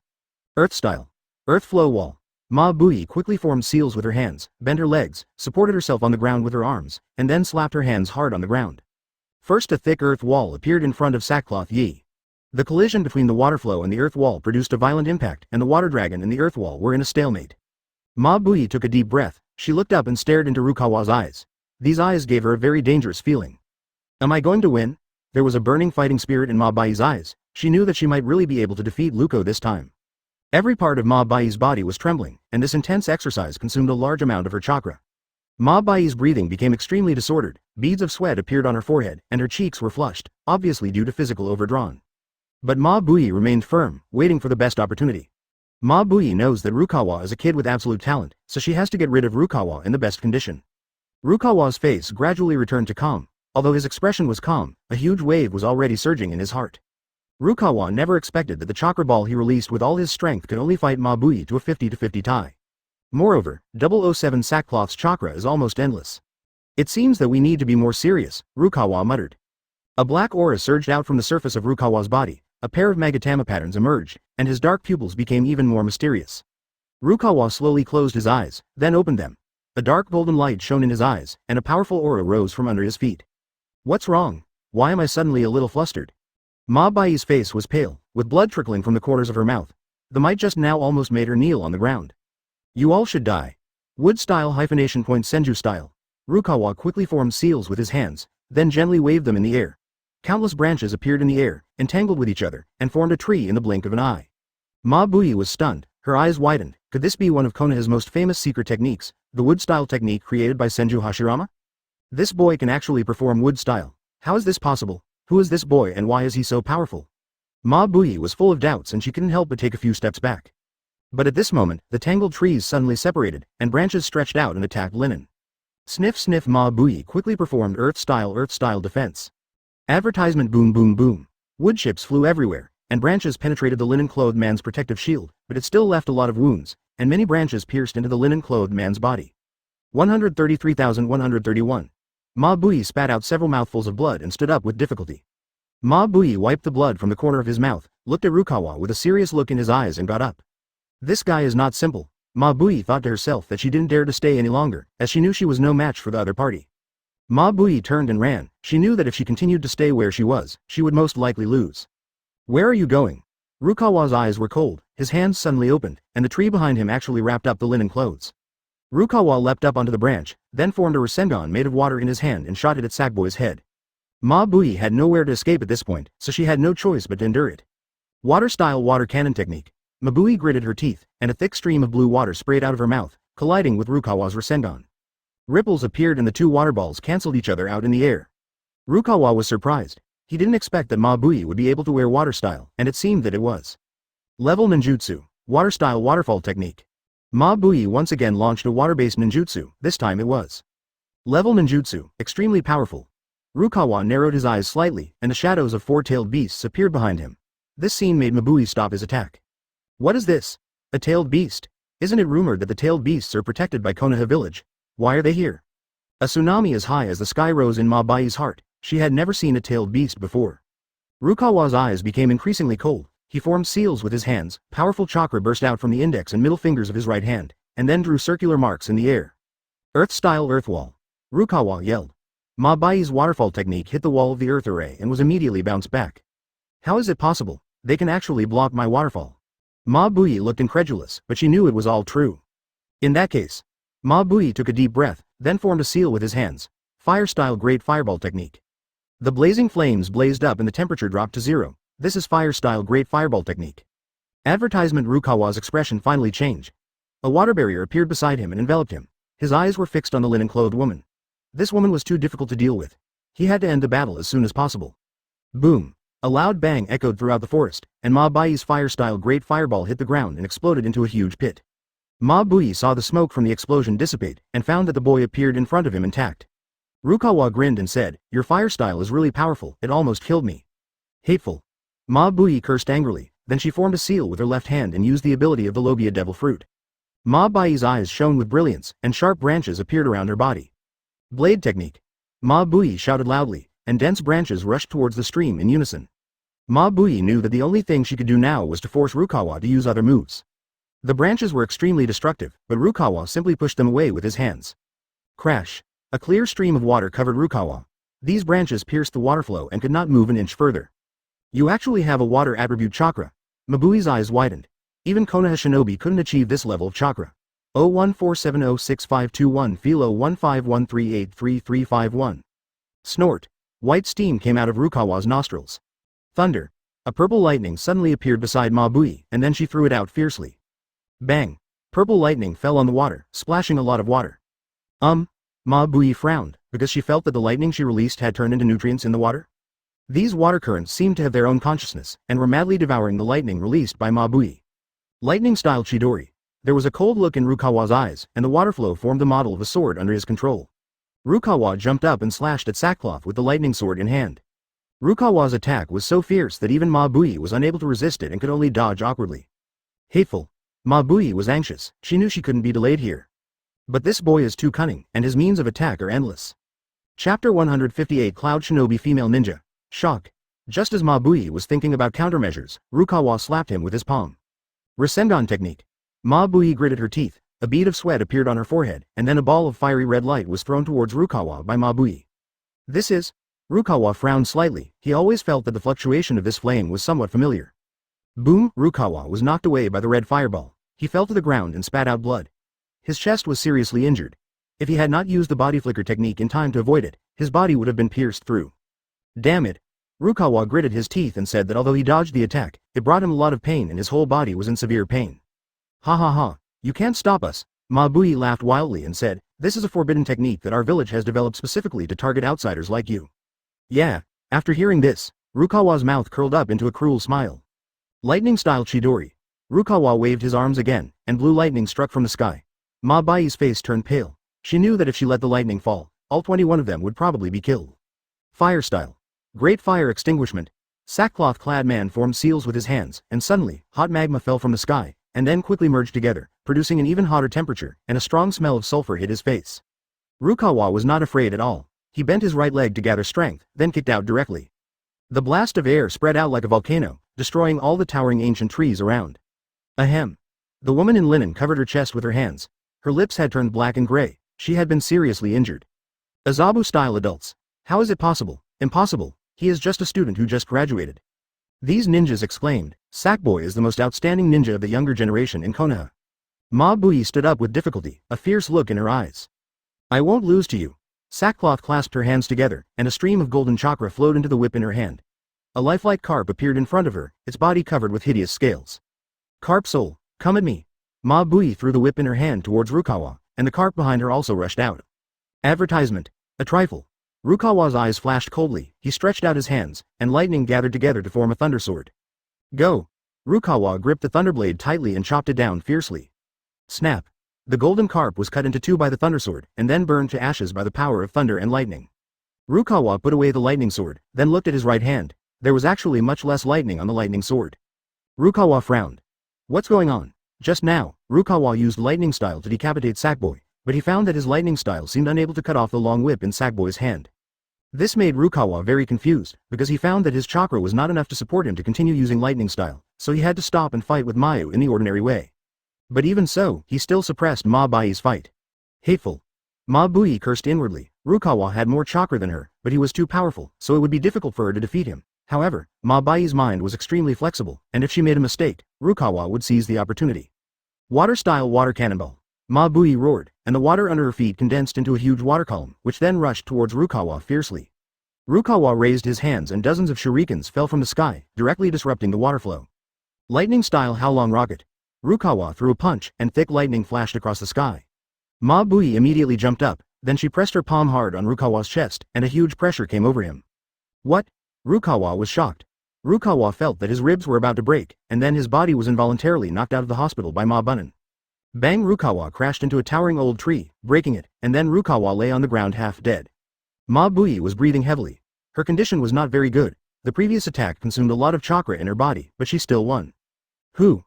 Earth style. Earth flow wall. Ma Bui quickly formed seals with her hands, bent her legs, supported herself on the ground with her arms, and then slapped her hands hard on the ground. First a thick earth wall appeared in front of Sackcloth Yi. The collision between the water flow and the earth wall produced a violent impact, and the water dragon and the earth wall were in a stalemate. Ma Bui took a deep breath. She looked up and stared into Rukawa's eyes. These eyes gave her a very dangerous feeling. Am I going to win? There was a burning fighting spirit in Ma Bai's eyes. She knew that she might really be able to defeat Luko this time. Every part of Ma Bai's body was trembling, and this intense exercise consumed a large amount of her chakra. Ma Bai's breathing became extremely disordered, beads of sweat appeared on her forehead, and her cheeks were flushed, obviously due to physical overdrawn. But Ma Bui remained firm, waiting for the best opportunity. Ma Bui knows that Rukawa is a kid with absolute talent, so she has to get rid of Rukawa in the best condition. Rukawa's face gradually returned to calm. Although his expression was calm, a huge wave was already surging in his heart. Rukawa never expected that the chakra ball he released with all his strength could only fight Ma Bui to a 50-50 tie. Moreover, 007 Sackcloth's chakra is almost endless. It seems that we need to be more serious, Rukawa muttered. A black aura surged out from the surface of Rukawa's body, a pair of Magatama patterns emerged, and his dark pupils became even more mysterious. Rukawa slowly closed his eyes, then opened them. A dark golden light shone in his eyes, and a powerful aura rose from under his feet. What's wrong? Why am I suddenly a little flustered? Ma Bai's face was pale, with blood trickling from the corners of her mouth. The might just now almost made her kneel on the ground. You all should die. Wood style hyphenation point Senju style. Rukawa quickly formed seals with his hands, then gently waved them in the air. Countless branches appeared in the air, entangled with each other, and formed a tree in the blink of an eye. Ma Bui was stunned, her eyes widened. Could this be one of Konoha's most famous secret techniques, the wood style technique created by Senju Hashirama? This boy can actually perform wood style. How is this possible? Who is this boy and why is he so powerful? Ma Bui was full of doubts and she couldn't help but take a few steps back. But at this moment, the tangled trees suddenly separated, and branches stretched out and attacked Linen. Sniff sniff. Ma Bui quickly performed earth style defense. Advertisement. Boom boom boom. Wood chips flew everywhere, and branches penetrated the linen-clothed man's protective shield, but it still left a lot of wounds. and many branches pierced into the linen-clothed man's body. 133,131. Ma Bui spat out several mouthfuls of blood and stood up with difficulty. Ma Bui wiped the blood from the corner of his mouth, looked at Rukawa with a serious look in his eyes and got up. This guy is not simple. Ma Bui thought to herself that she didn't dare to stay any longer, as she knew she was no match for the other party. Ma Bui turned and ran. She knew that if she continued to stay where she was, she would most likely lose. Where are you going? Rukawa's eyes were cold, his hands suddenly opened, and the tree behind him actually wrapped up the linen clothes. Rukawa leapt up onto the branch, then formed a Rinnegan made of water in his hand and shot it at Sackboy's head. Ma Bui had nowhere to escape at this point, so she had no choice but to endure it. Water-style water cannon technique. Ma Bui gritted her teeth, and a thick stream of blue water sprayed out of her mouth, colliding with Rukawa's Rinnegan. Ripples appeared and the two water balls cancelled each other out in the air. Rukawa was surprised. He didn't expect that Ma Bui would be able to wear water style, and it seemed that it was. Level ninjutsu. Water style waterfall technique. Ma Bui once again launched a water-based ninjutsu, this time it was. Level ninjutsu, extremely powerful. Rukawa narrowed his eyes slightly, and the shadows of four-tailed beasts appeared behind him. This scene made Ma Bui stop his attack. What is this? A tailed beast? Isn't it rumored that the tailed beasts are protected by Konoha village? Why are they here? A tsunami as high as the sky rose in Ma Bui's heart. She had never seen a tailed beast before. Rukawa's eyes became increasingly cold. He formed seals with his hands, powerful chakra burst out from the index and middle fingers of his right hand, and then drew circular marks in the air. Earth-style earth wall. Rukawa yelled. Ma Bui's waterfall technique hit the wall of the earth array and was immediately bounced back. How is it possible? They can actually block my waterfall. Ma Bui looked incredulous, but she knew it was all true. In that case, Ma Bui took a deep breath, then formed a seal with his hands. Fire-style great fireball technique. The blazing flames blazed up and the temperature dropped to 0. This is fire-style great fireball technique. Advertisement. Rukawa's expression finally changed. A water barrier appeared beside him and enveloped him. His eyes were fixed on the linen-clothed woman. This woman was too difficult to deal with. He had to end the battle as soon as possible. Boom. A loud bang echoed throughout the forest, and Ma Bui's fire-style great fireball hit the ground and exploded into a huge pit. Ma Bui saw the smoke from the explosion dissipate, and found that the boy appeared in front of him intact. Rukawa grinned and said, "Your fire style is really powerful, it almost killed me." Hateful. Ma Bui cursed angrily, then she formed a seal with her left hand and used the ability of the Logia devil fruit. Ma Bui's eyes shone with brilliance, and sharp branches appeared around her body. Blade technique. Ma Bui shouted loudly, and dense branches rushed towards the stream in unison. Ma Bui knew that the only thing she could do now was to force Rukawa to use other moves. The branches were extremely destructive, but Rukawa simply pushed them away with his hands. Crash. A clear stream of water covered Rukawa. These branches pierced the water flow and could not move an inch further. You actually have a water attribute chakra. Ma Bui's eyes widened. Even Konoha shinobi couldn't achieve this level of chakra. 014706521 Philo 1513833351. Snort. White steam came out of Rukawa's nostrils. Thunder. A purple lightning suddenly appeared beside Ma Bui, and then she threw it out fiercely. Bang. Purple lightning fell on the water, splashing a lot of water. Ma Bui frowned, because she felt that the lightning she released had turned into nutrients in the water. These water currents seemed to have their own consciousness, and were madly devouring the lightning released by Ma Bui. Lightning-style Chidori. There was a cold look in Rukawa's eyes, and the water flow formed the model of a sword under his control. Rukawa jumped up and slashed at Sackcloth with the lightning sword in hand. Rukawa's attack was so fierce that even Ma Bui was unable to resist it and could only dodge awkwardly. Hateful. Ma Bui was anxious. She knew she couldn't be delayed here. But this boy is too cunning, and his means of attack are endless. Chapter 158 Cloud Shinobi Female Ninja. Shock. Just as Ma Bui was thinking about countermeasures, Rukawa slapped him with his palm. Rinnegan technique. Ma Bui gritted her teeth, a bead of sweat appeared on her forehead, and then a ball of fiery red light was thrown towards Rukawa by Ma Bui. This is... Rukawa frowned slightly. He always felt that the fluctuation of this flame was somewhat familiar. Boom! Rukawa was knocked away by the red fireball. He fell to the ground and spat out blood. His chest was seriously injured. If he had not used the body flicker technique in time to avoid it, his body would have been pierced through. Damn it. Rukawa gritted his teeth and said that although he dodged the attack, it brought him a lot of pain and his whole body was in severe pain. Ha ha ha, you can't stop us. Ma Bui laughed wildly and said, "This is a forbidden technique that our village has developed specifically to target outsiders like you." Yeah. After hearing this, Rukawa's mouth curled up into a cruel smile. Lightning-style Chidori. Rukawa waved his arms again, and blue lightning struck from the sky. Ma Bui's face turned pale. She knew that if she let the lightning fall, all 21 of them would probably be killed. Fire style. Great fire extinguishment. Sackcloth-clad man formed seals with his hands, and suddenly, hot magma fell from the sky, and then quickly merged together, producing an even hotter temperature, and a strong smell of sulfur hit his face. Rukawa was not afraid at all. He bent his right leg to gather strength, then kicked out directly. The blast of air spread out like a volcano, destroying all the towering ancient trees around. Ahem. The woman in linen covered her chest with her hands. Her lips had turned black and gray. She had been seriously injured. Azabu-style adults. How is it possible? Impossible. He is just a student who just graduated. These ninjas exclaimed. Sackboy is the most outstanding ninja of the younger generation in Konoha. Ma Bui stood up with difficulty, a fierce look in her eyes. I won't lose to you. Sackcloth clasped her hands together, and a stream of golden chakra flowed into the whip in her hand. A lifelike carp appeared in front of her, its body covered with hideous scales. Carp soul, come at me. Ma Bui threw the whip in her hand towards Rukawa, and the carp behind her also rushed out. Advertisement. A trifle. Rukawa's eyes flashed coldly, he stretched out his hands, and lightning gathered together to form a thunder sword. Go! Rukawa gripped the thunderblade tightly and chopped it down fiercely. Snap! The golden carp was cut into two by the thundersword, and then burned to ashes by the power of thunder and lightning. Rukawa put away the lightning sword, then looked at his right hand. There was actually much less lightning on the lightning sword. Rukawa frowned. What's going on? Just now, Rukawa used lightning style to decapitate Sackboy, but he found that his lightning style seemed unable to cut off the long whip in Sackboy's hand. This made Rukawa very confused, because he found that his chakra was not enough to support him to continue using lightning style, so he had to stop and fight with Mayu in the ordinary way. But even so, he still suppressed Ma Bai's fight. Hateful. Ma Bui cursed inwardly. Rukawa had more chakra than her, but he was too powerful, so it would be difficult for her to defeat him. However, Ma Bai's mind was extremely flexible, and if she made a mistake, Rukawa would seize the opportunity. Water-style water cannonball. Ma Bui roared, and the water under her feet condensed into a huge water column, which then rushed towards Rukawa fiercely. Rukawa raised his hands and dozens of shurikens fell from the sky, directly disrupting the water flow. Lightning-style Howlong rocket. Rukawa threw a punch, and thick lightning flashed across the sky. Ma Bui immediately jumped up, then she pressed her palm hard on Rukawa's chest, and a huge pressure came over him. What? Rukawa was shocked. Rukawa felt that his ribs were about to break, and then his body was involuntarily knocked out of the hospital by Ma Bunnan. Bang! Rukawa crashed into a towering old tree, breaking it, and then Rukawa lay on the ground half dead. Ma Bui was breathing heavily. Her condition was not very good. The previous attack consumed a lot of chakra in her body, but she still won. Who?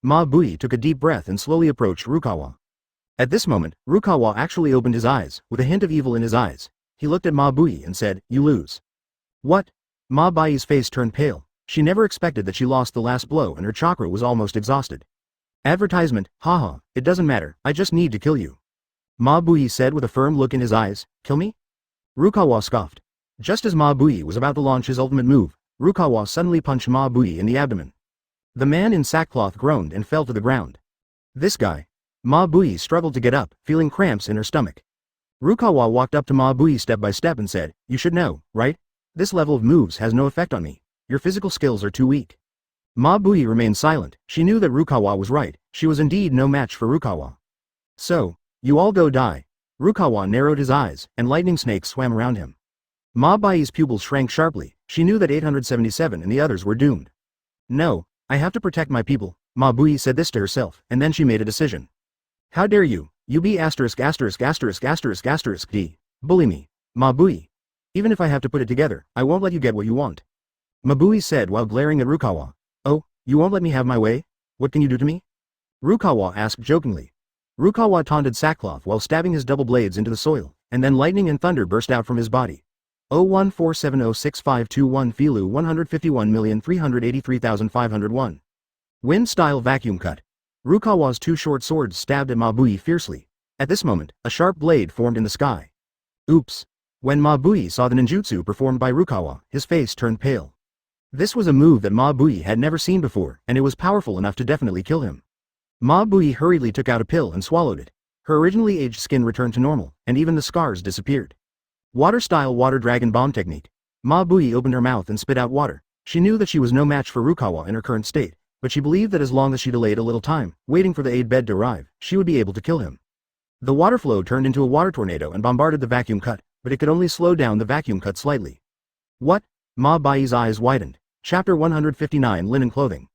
Ma Bui took a deep breath and slowly approached Rukawa. At this moment, Rukawa actually opened his eyes, with a hint of evil in his eyes. He looked at Ma Bui and said, You lose. What? Ma Bai's face turned pale. She never expected that she lost the last blow and her chakra was almost exhausted. Advertisement, haha, it doesn't matter, I just need to kill you. Ma Bui said with a firm look in his eyes, Kill me? Rukawa scoffed. Just as Ma Bui was about to launch his ultimate move, Rukawa suddenly punched Ma Bui in the abdomen. The man in sackcloth groaned and fell to the ground. This guy. Ma Bui struggled to get up, feeling cramps in her stomach. Rukawa walked up to Ma Bui step by step and said, You should know, right? This level of moves has no effect on me. Your physical skills are too weak. Ma Bui remained silent. She knew that Rukawa was right. She was indeed no match for Rukawa. So, you all go die. Rukawa narrowed his eyes, and lightning snakes swam around him. Ma Bai's pupils shrank sharply. She knew that 877 and the others were doomed. No, I have to protect my people. Ma Bui said this to herself, and then she made a decision. How dare you, D. Bully me. Ma Bui. Even if I have to put it together, I won't let you get what you want. Ma Bui said while glaring at Rukawa. Oh, you won't let me have my way? What can you do to me? Rukawa asked jokingly. Rukawa taunted Sackcloth while stabbing his double blades into the soil, and then lightning and thunder burst out from his body. 014706521 Filu 151,383,501. Wind-style vacuum cut. Rukawa's two short swords stabbed at Ma Bui fiercely. At this moment, a sharp blade formed in the sky. Oops. When Ma Bui saw the ninjutsu performed by Rukawa, his face turned pale. This was a move that Ma Bui had never seen before, and it was powerful enough to definitely kill him. Ma Bui hurriedly took out a pill and swallowed it. Her originally aged skin returned to normal, and even the scars disappeared. Water-style water dragon bomb technique. Ma Bui opened her mouth and spit out water. She knew that she was no match for Rukawa in her current state, but she believed that as long as she delayed a little time, waiting for the aid bed to arrive, she would be able to kill him. The water flow turned into a water tornado and bombarded the vacuum cut, but it could only slow down the vacuum cut slightly. What? Ma Bai's eyes widened. Chapter 159 Linen Clothing.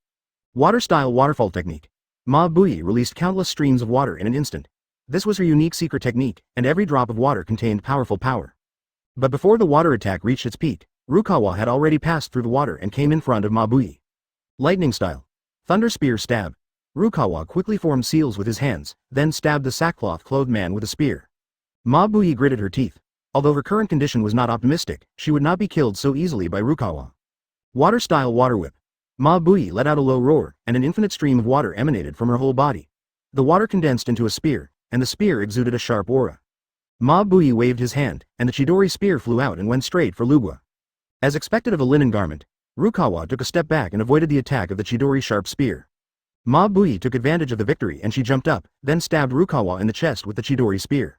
Water-style waterfall technique. Ma Bui released countless streams of water in an instant. This was her unique secret technique, and every drop of water contained powerful power. But before the water attack reached its peak, Rukawa had already passed through the water and came in front of Ma Bui. Lightning style. Thunder spear stab. Rukawa quickly formed seals with his hands, then stabbed the sackcloth-clothed man with a spear. Ma Bui gritted her teeth. Although her current condition was not optimistic, she would not be killed so easily by Rukawa. Water-style water whip. Ma Bui let out a low roar, and an infinite stream of water emanated from her whole body. The water condensed into a spear, and the spear exuded a sharp aura. Ma Bui waved his hand, and the Chidori spear flew out and went straight for Lugua. As expected of a linen garment, Rukawa took a step back and avoided the attack of the Chidori sharp spear. Ma Bui took advantage of the victory and she jumped up, then stabbed Rukawa in the chest with the Chidori spear.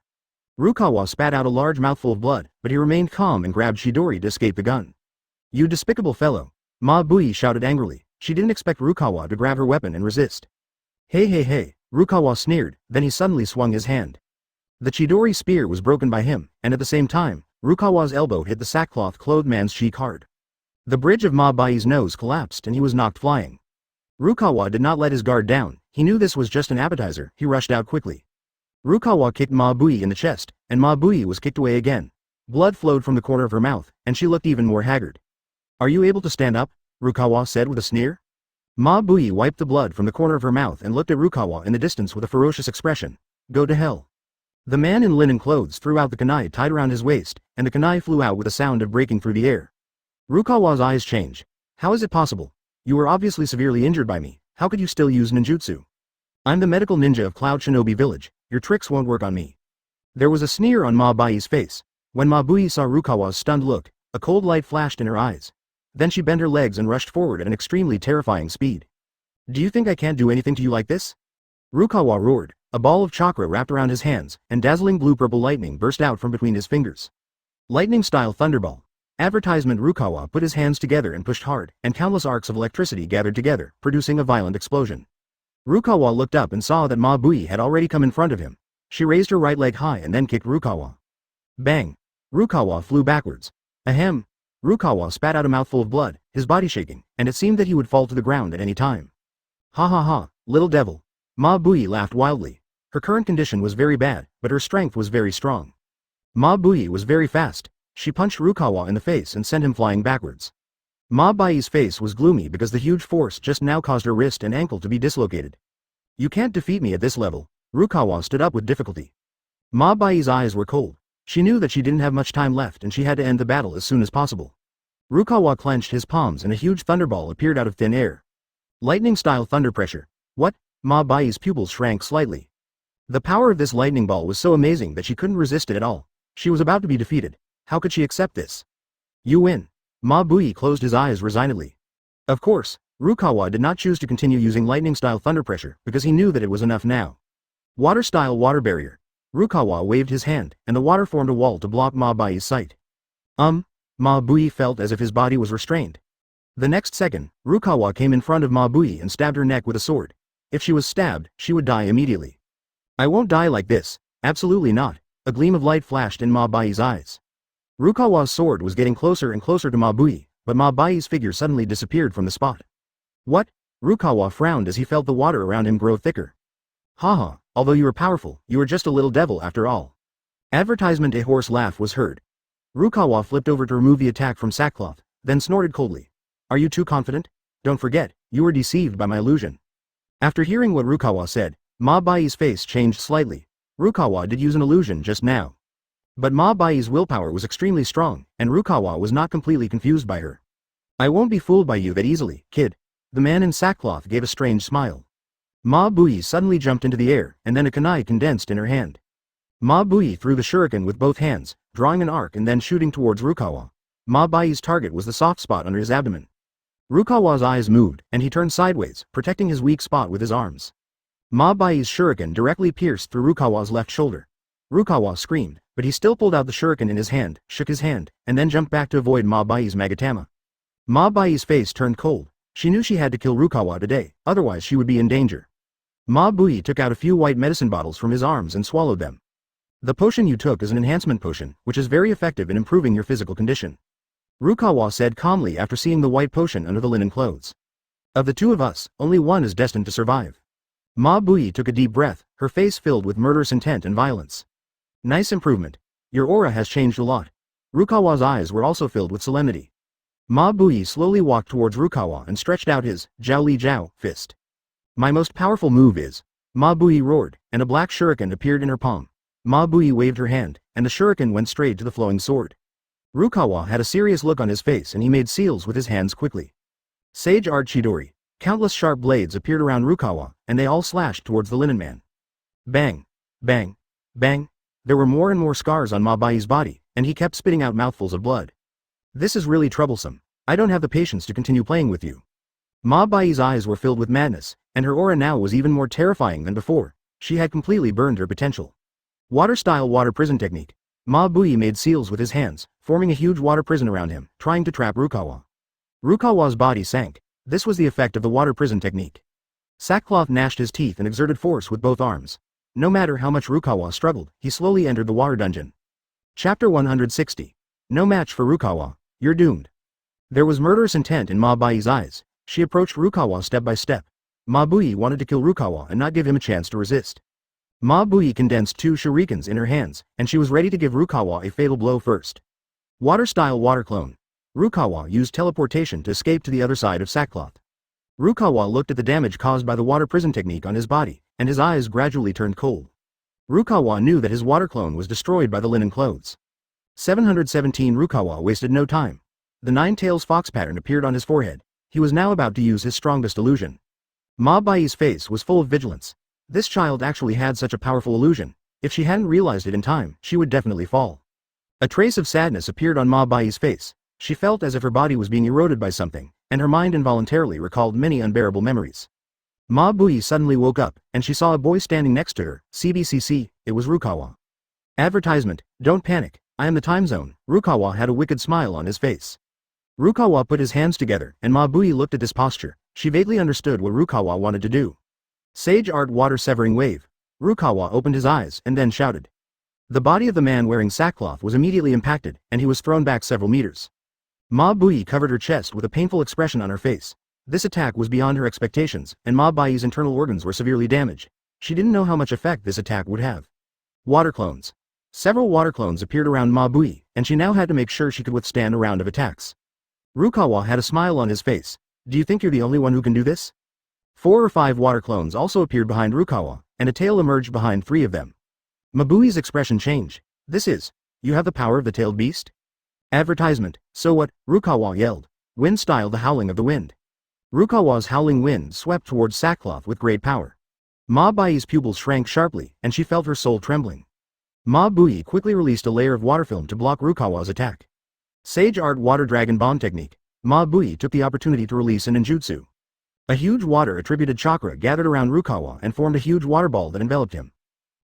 Rukawa spat out a large mouthful of blood, but he remained calm and grabbed Chidori to escape the gun. "You despicable fellow!" Ma Bui shouted angrily. She didn't expect Rukawa to grab her weapon and resist. Hey, Rukawa sneered, then he suddenly swung his hand. The Chidori spear was broken by him, and at the same time, Rukawa's elbow hit the sackcloth-clothed man's cheek hard. The bridge of Ma Bai's nose collapsed and he was knocked flying. Rukawa did not let his guard down. He knew this was just an appetizer. He rushed out quickly. Rukawa kicked Ma Bui in the chest, and Ma Bui was kicked away again. Blood flowed from the corner of her mouth, and she looked even more haggard. "Are you able to stand up?" Rukawa said with a sneer. Ma Bui wiped the blood from the corner of her mouth and looked at Rukawa in the distance with a ferocious expression. "Go to hell." The man in linen clothes threw out the kunai tied around his waist, and the kunai flew out with a sound of breaking through the air. Rukawa's eyes changed. "How is it possible? You were obviously severely injured by me. How could you still use ninjutsu? I'm the medical ninja of Cloud Shinobi Village. Your tricks won't work on me." There was a sneer on Ma Bai's face. When Ma Bui saw Rukawa's stunned look, a cold light flashed in her eyes. Then she bent her legs and rushed forward at an extremely terrifying speed. "Do you think I can't do anything to you like this?" Rukawa roared. A ball of chakra wrapped around his hands, and dazzling blue-purple lightning burst out from between his fingers. Lightning-style thunderball. Advertisement. Rukawa put his hands together and pushed hard, and countless arcs of electricity gathered together, producing a violent explosion. Rukawa looked up and saw that Ma Bui had already come in front of him. She raised her right leg high and then kicked Rukawa. Bang! Rukawa flew backwards. Ahem! Rukawa spat out a mouthful of blood, his body shaking, and it seemed that he would fall to the ground at any time. "Ha ha ha, little devil." Ma Bui laughed wildly. Her current condition was very bad, but her strength was very strong. Ma Bui was very fast. She punched Rukawa in the face and sent him flying backwards. Ma Bai's face was gloomy because the huge force just now caused her wrist and ankle to be dislocated. "You can't defeat me at this level." Rukawa stood up with difficulty. Ma Bai's eyes were cold. She knew that she didn't have much time left and she had to end the battle as soon as possible. Rukawa clenched his palms and a huge thunderball appeared out of thin air. Lightning-style thunder pressure. What? Ma Bai's pupils shrank slightly. The power of this lightning ball was so amazing that she couldn't resist it at all. She was about to be defeated. How could she accept this? "You win." Ma Bui closed his eyes resignedly. Of course, Rukawa did not choose to continue using lightning-style thunder pressure because he knew that it was enough now. Water-style water barrier. Rukawa waved his hand, and the water formed a wall to block Ma Bai's sight. Ma Bui felt as if his body was restrained. The next second, Rukawa came in front of Ma Bui and stabbed her neck with a sword. If she was stabbed, she would die immediately. "I won't die like this." Absolutely not. A gleam of light flashed in Ma Bai's eyes. Rukawa's sword was getting closer and closer to Ma Bui, but Ma Bai's figure suddenly disappeared from the spot. "What?" Rukawa frowned as he felt the water around him grow thicker. "Haha, although you are powerful, you are just a little devil after all." Advertisement. A hoarse laugh was heard. Rukawa flipped over to remove the attack from sackcloth, then snorted coldly. "Are you too confident? Don't forget, you were deceived by my illusion." After hearing what Rukawa said, Ma Bai's face changed slightly. Rukawa did use an illusion just now. But Ma Bai's willpower was extremely strong, and Rukawa was not completely confused by her. "I won't be fooled by you that easily, kid." The man in sackcloth gave a strange smile. Ma Bui suddenly jumped into the air, and then a kunai condensed in her hand. Ma Bui threw the shuriken with both hands, drawing an arc and then shooting towards Rukawa. Ma Bai's target was the soft spot under his abdomen. Rukawa's eyes moved, and he turned sideways, protecting his weak spot with his arms. Ma Bai's shuriken directly pierced through Rukawa's left shoulder. Rukawa screamed, but he still pulled out the shuriken in his hand, shook his hand, and then jumped back to avoid Ma Bai's magatama. Ma Bai's face turned cold. She knew she had to kill Rukawa today, otherwise she would be in danger. Ma Bui took out a few white medicine bottles from his arms and swallowed them. "The potion you took is an enhancement potion, which is very effective in improving your physical condition," Rukawa said calmly after seeing the white potion under the linen clothes. "Of the two of us, only one is destined to survive." Ma Bui took a deep breath, her face filled with murderous intent and violence. "Nice improvement. Your aura has changed a lot." Rukawa's eyes were also filled with solemnity. Ma Bui slowly walked towards Rukawa and stretched out his Jiao Li Jiao fist. My most powerful move is. Ma Bui roared, and a black shuriken appeared in her palm. Ma Bui waved her hand, and the shuriken went straight to the flowing sword. Rukawa had a serious look on his face and he made seals with his hands quickly. Sage Art Chidori. Countless sharp blades appeared around Rukawa, and they all slashed towards the linen man. Bang! Bang! Bang! There were more and more scars on Ma Bai's body, and he kept spitting out mouthfuls of blood. This is really troublesome. I don't have the patience to continue playing with you. Ma Bai's eyes were filled with madness, and her aura now was even more terrifying than before. She had completely burned her potential. Water-style water prison technique. Ma Bui made seals with his hands, forming a huge water prison around him, trying to trap Rukawa. Rukawa's body sank. This was the effect of the water prison technique. Sackcloth gnashed his teeth and exerted force with both arms. No matter how much Rukawa struggled, he slowly entered the water dungeon. Chapter 160. No match for Rukawa. You're doomed. There was murderous intent in Ma Bai's eyes. She approached Rukawa step by step. Ma Bui wanted to kill Rukawa and not give him a chance to resist. Ma Bui condensed 2 shurikens in her hands, and she was ready to give Rukawa a fatal blow first. Water-style water clone. Rukawa used teleportation to escape to the other side of Sackcloth. Rukawa looked at the damage caused by the water prison technique on his body, and his eyes gradually turned cold. Rukawa knew that his water clone was destroyed by the linen clothes. 717 Rukawa wasted no time. The 9 tails fox pattern appeared on his forehead. He was now about to use his strongest illusion. Ma Bai's face was full of vigilance. This child actually had such a powerful illusion. If she hadn't realized it in time, she would definitely fall. A trace of sadness appeared on Ma Bai's face. She felt as if her body was being eroded by something, and her mind involuntarily recalled many unbearable memories. Ma Bui suddenly woke up, and she saw a boy standing next to her. CBCC, it was Rukawa. Advertisement, don't panic, I am the time zone. Rukawa had a wicked smile on his face. Rukawa put his hands together, and Ma Bui looked at this posture. She vaguely understood what Rukawa wanted to do. Sage Art Water Severing Wave. Rukawa opened his eyes, and then shouted. The body of the man wearing sackcloth was immediately impacted, and he was thrown back several meters. Ma Bui covered her chest with a painful expression on her face. This attack was beyond her expectations, and Ma Bai's internal organs were severely damaged. She didn't know how much effect this attack would have. Water clones. Several water clones appeared around Ma Bui, and she now had to make sure she could withstand a round of attacks. Rukawa had a smile on his face. Do you think you're the only one who can do this? 4 or 5 water clones also appeared behind Rukawa, and a tail emerged behind 3 of them. Ma Bui's expression changed. This is, you have the power of the tailed beast? Advertisement, so what? Rukawa yelled. Wind style the howling of the wind. Rukawa's howling wind swept towards Sackcloth with great power. Ma Bai's pupils shrank sharply, and she felt her soul trembling. Ma Bui quickly released a layer of water film to block Rukawa's attack. Sage Art Water Dragon Bomb Technique. Ma Bui took the opportunity to release an ninjutsu. A huge water-attributed chakra gathered around Rukawa and formed a huge water ball that enveloped him.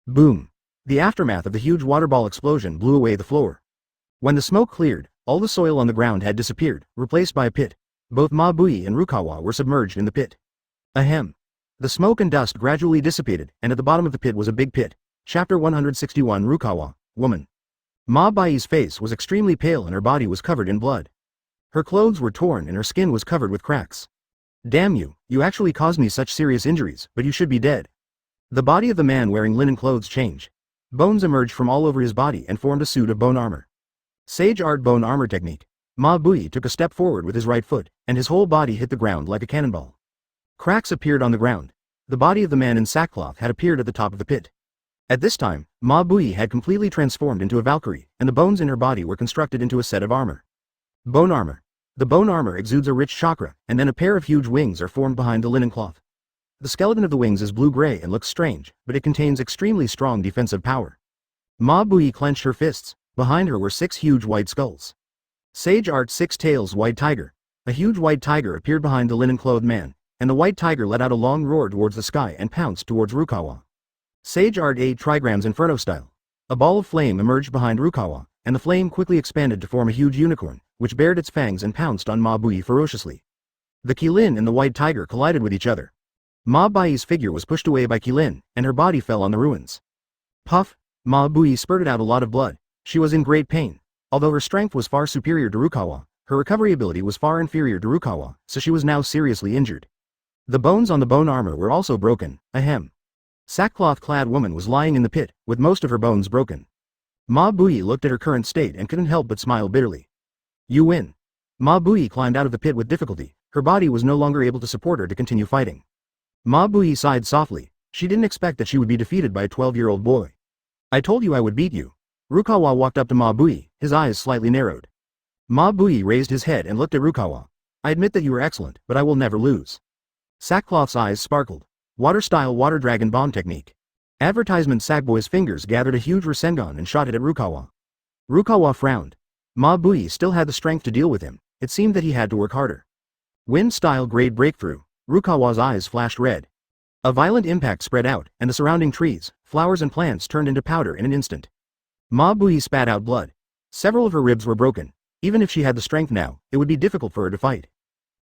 Boom! The aftermath of the huge water ball explosion blew away the floor. When the smoke cleared, all the soil on the ground had disappeared, replaced by a pit. Both Ma Bui and Rukawa were submerged in the pit. Ahem. The smoke and dust gradually dissipated, and at the bottom of the pit was a big pit. Chapter 161 Rukawa, Woman. Ma Bai's face was extremely pale and her body was covered in blood. Her clothes were torn and her skin was covered with cracks. Damn you, you actually caused me such serious injuries, but you should be dead. The body of the man wearing linen clothes changed. Bones emerged from all over his body and formed a suit of bone armor. Sage Art Bone Armor Technique. Ma Bui took a step forward with his right foot, and his whole body hit the ground like a cannonball. Cracks appeared on the ground. The body of the man in sackcloth had appeared at the top of the pit. At this time, Ma Bui had completely transformed into a Valkyrie, and the bones in her body were constructed into a set of armor. Bone armor. The bone armor exudes a rich chakra, and then a pair of huge wings are formed behind the linen cloth. The skeleton of the wings is blue-gray and looks strange, but it contains extremely strong defensive power. Ma Bui clenched her fists. Behind her were 6 huge white skulls. Sage Art 6 Tails White Tiger. A huge white tiger appeared behind the linen-clothed man, and the white tiger let out a long roar towards the sky and pounced towards Rukawa. Sage Art 8 Trigrams Inferno Style. A ball of flame emerged behind Rukawa, and the flame quickly expanded to form a huge unicorn, which bared its fangs and pounced on Ma Bui ferociously. The Qilin and the white tiger collided with each other. Ma Bai's figure was pushed away by Qilin, and her body fell on the ruins. Puff! Ma Bui spurted out a lot of blood. She was in great pain. Although her strength was far superior to Rukawa, her recovery ability was far inferior to Rukawa, so she was now seriously injured. The bones on the bone armor were also broken. Ahem. Sackcloth-clad woman was lying in the pit, with most of her bones broken. Ma Bui looked at her current state and couldn't help but smile bitterly. You win. Ma Bui climbed out of the pit with difficulty. Her body was no longer able to support her to continue fighting. Ma Bui sighed softly. She didn't expect that she would be defeated by a 12-year-old boy. I told you I would beat you. Rukawa walked up to Ma Bui, his eyes slightly narrowed. Ma Bui raised his head and looked at Rukawa. I admit that you are excellent, but I will never lose. Sackcloth's eyes sparkled. Water-style water dragon bomb technique. Advertisement. Sackboy's fingers gathered a huge Rinnegan and shot it at Rukawa. Rukawa frowned. Ma Bui still had the strength to deal with him. It seemed that he had to work harder. Wind-style grade breakthrough. Rukawa's eyes flashed red. A violent impact spread out, and the surrounding trees, flowers and plants turned into powder in an instant. Ma Bui spat out blood. Several of her ribs were broken. Even if she had the strength now, it would be difficult for her to fight.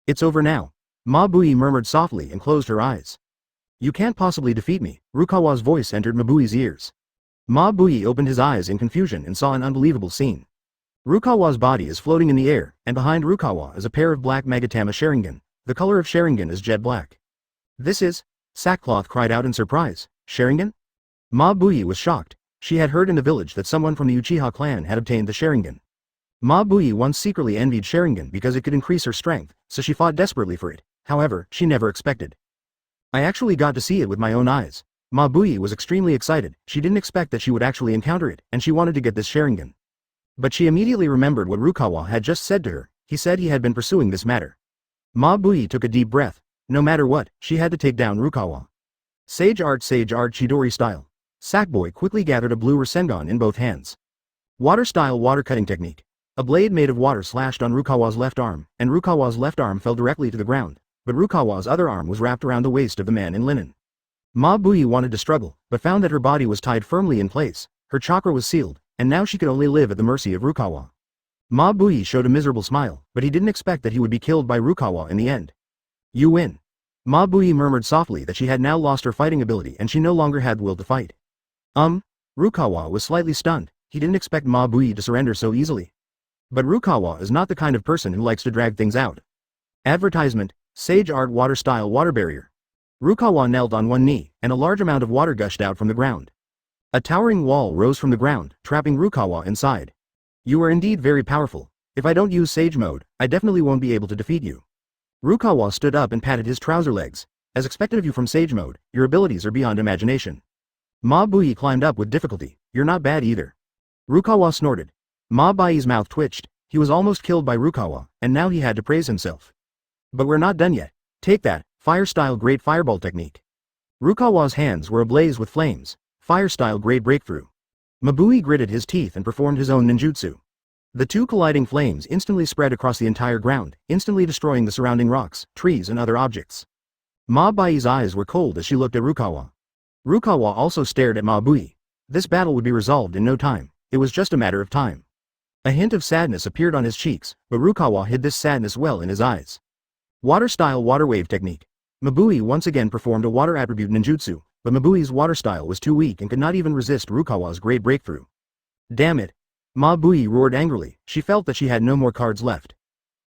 It's over now. Ma Bui murmured softly and closed her eyes. You can't possibly defeat me. Rukawa's voice entered Ma Bui's ears. Ma Bui opened his eyes in confusion and saw an unbelievable scene. Rukawa's body is floating in the air, and behind Rukawa is a pair of black Magatama Sharingan. The color of Sharingan is jet black. This is... Sackcloth cried out in surprise. Sharingan? Ma Bui was shocked. She had heard in the village that someone from the Uchiha clan had obtained the Sharingan. Ma Bui once secretly envied Sharingan because it could increase her strength, so she fought desperately for it. However, she never expected. I actually got to see it with my own eyes. Ma Bui was extremely excited. She didn't expect that she would actually encounter it, and she wanted to get this Sharingan. But she immediately remembered what Rukawa had just said to her. He said he had been pursuing this matter. Ma Bui took a deep breath. No matter what, she had to take down Rukawa. Sage art Chidori style. Sackboy quickly gathered a blue Rasengan in both hands. Water-style water cutting technique. A blade made of water slashed on Rukawa's left arm, and Rukawa's left arm fell directly to the ground, but Rukawa's other arm was wrapped around the waist of the man in linen. Ma Bui wanted to struggle, but found that her body was tied firmly in place, her chakra was sealed, and now she could only live at the mercy of Rukawa. Ma Bui showed a miserable smile, but he didn't expect that he would be killed by Rukawa in the end. You win. Ma Bui murmured softly that she had now lost her fighting ability and she no longer had will to fight. Rukawa was slightly stunned. He didn't expect Ma Bui to surrender so easily. But Rukawa is not the kind of person who likes to drag things out. Advertisement, Sage Art Water Style Water Barrier. Rukawa knelt on one knee, and a large amount of water gushed out from the ground. A towering wall rose from the ground, trapping Rukawa inside. You are indeed very powerful. If I don't use Sage Mode, I definitely won't be able to defeat you. Rukawa stood up and patted his trouser legs. As expected of you from Sage Mode, your abilities are beyond imagination. Ma Bui climbed up with difficulty. You're not bad either. Rukawa snorted. Ma Bui's mouth twitched. He was almost killed by Rukawa, and now he had to praise himself. But we're not done yet. Take that, fire-style great fireball technique. Rukawa's hands were ablaze with flames. Fire-style great breakthrough. Ma Bui gritted his teeth and performed his own ninjutsu. The two colliding flames instantly spread across the entire ground, instantly destroying the surrounding rocks, trees and other objects. Ma Bui's eyes were cold as she looked at Rukawa. Rukawa also stared at Ma Bui. This battle would be resolved in no time. It was just a matter of time. A hint of sadness appeared on his cheeks, but Rukawa hid this sadness well in his eyes. Water-style water wave technique. Ma Bui once again performed a water attribute ninjutsu, but Ma Bui's water style was too weak and could not even resist Rukawa's great breakthrough. Damn it! Ma Bui roared angrily. She felt that she had no more cards left.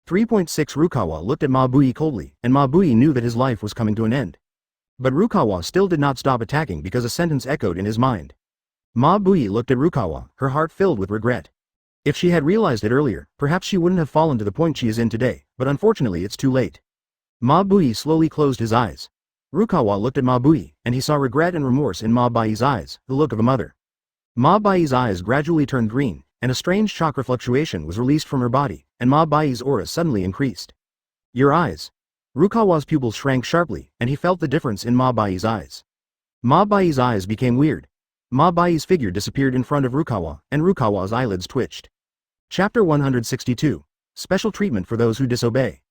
3.6 Rukawa looked at Ma Bui coldly, and Ma Bui knew that his life was coming to an end. But Rukawa still did not stop attacking because a sentence echoed in his mind. Ma Bui looked at Rukawa, her heart filled with regret. If she had realized it earlier, perhaps she wouldn't have fallen to the point she is in today, but unfortunately it's too late. Ma Bui slowly closed his eyes. Rukawa looked at Ma Bui, and he saw regret and remorse in Ma Bui's eyes, the look of a mother. Ma Bui's eyes gradually turned green, and a strange chakra fluctuation was released from her body, and Ma Bui's aura suddenly increased. Your eyes. Rukawa's pupils shrank sharply, and he felt the difference in Ma Bui's eyes. Ma Bui's eyes became weird. Ma Bui's figure disappeared in front of Rukawa, and Rukawa's eyelids twitched. Chapter 162. Special treatment for those who disobey.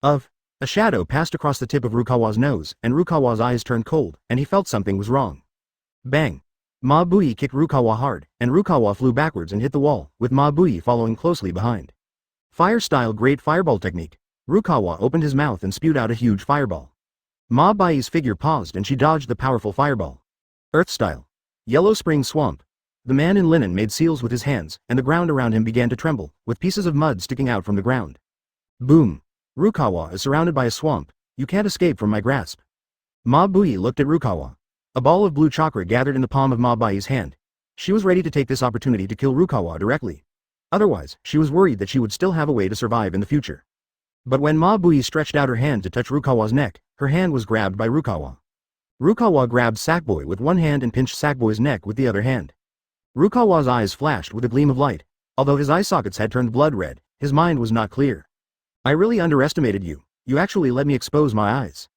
A shadow passed across the tip of Rukawa's nose, and Rukawa's eyes turned cold, and he felt something was wrong. Bang! Ma Bui kicked Rukawa hard, and Rukawa flew backwards and hit the wall, with Ma Bui following closely behind. Fire-style great fireball technique. Rukawa opened his mouth and spewed out a huge fireball. Ma Bui's figure paused and she dodged the powerful fireball. Earth-style. Yellow spring swamp. The man in linen made seals with his hands, and the ground around him began to tremble, with pieces of mud sticking out from the ground. Boom! Rukawa is surrounded by a swamp. You can't escape from my grasp. Ma Bui looked at Rukawa. A ball of blue chakra gathered in the palm of Ma Bui's hand. She was ready to take this opportunity to kill Rukawa directly. Otherwise, she was worried that she would still have a way to survive in the future. But when Ma Bui stretched out her hand to touch Rukawa's neck, her hand was grabbed by Rukawa. Rukawa grabbed Sackboy with one hand and pinched Sackboy's neck with the other hand. Rukawa's eyes flashed with a gleam of light. Although his eye sockets had turned blood red, his mind was not clear. I really underestimated you. You actually let me expose my eyes.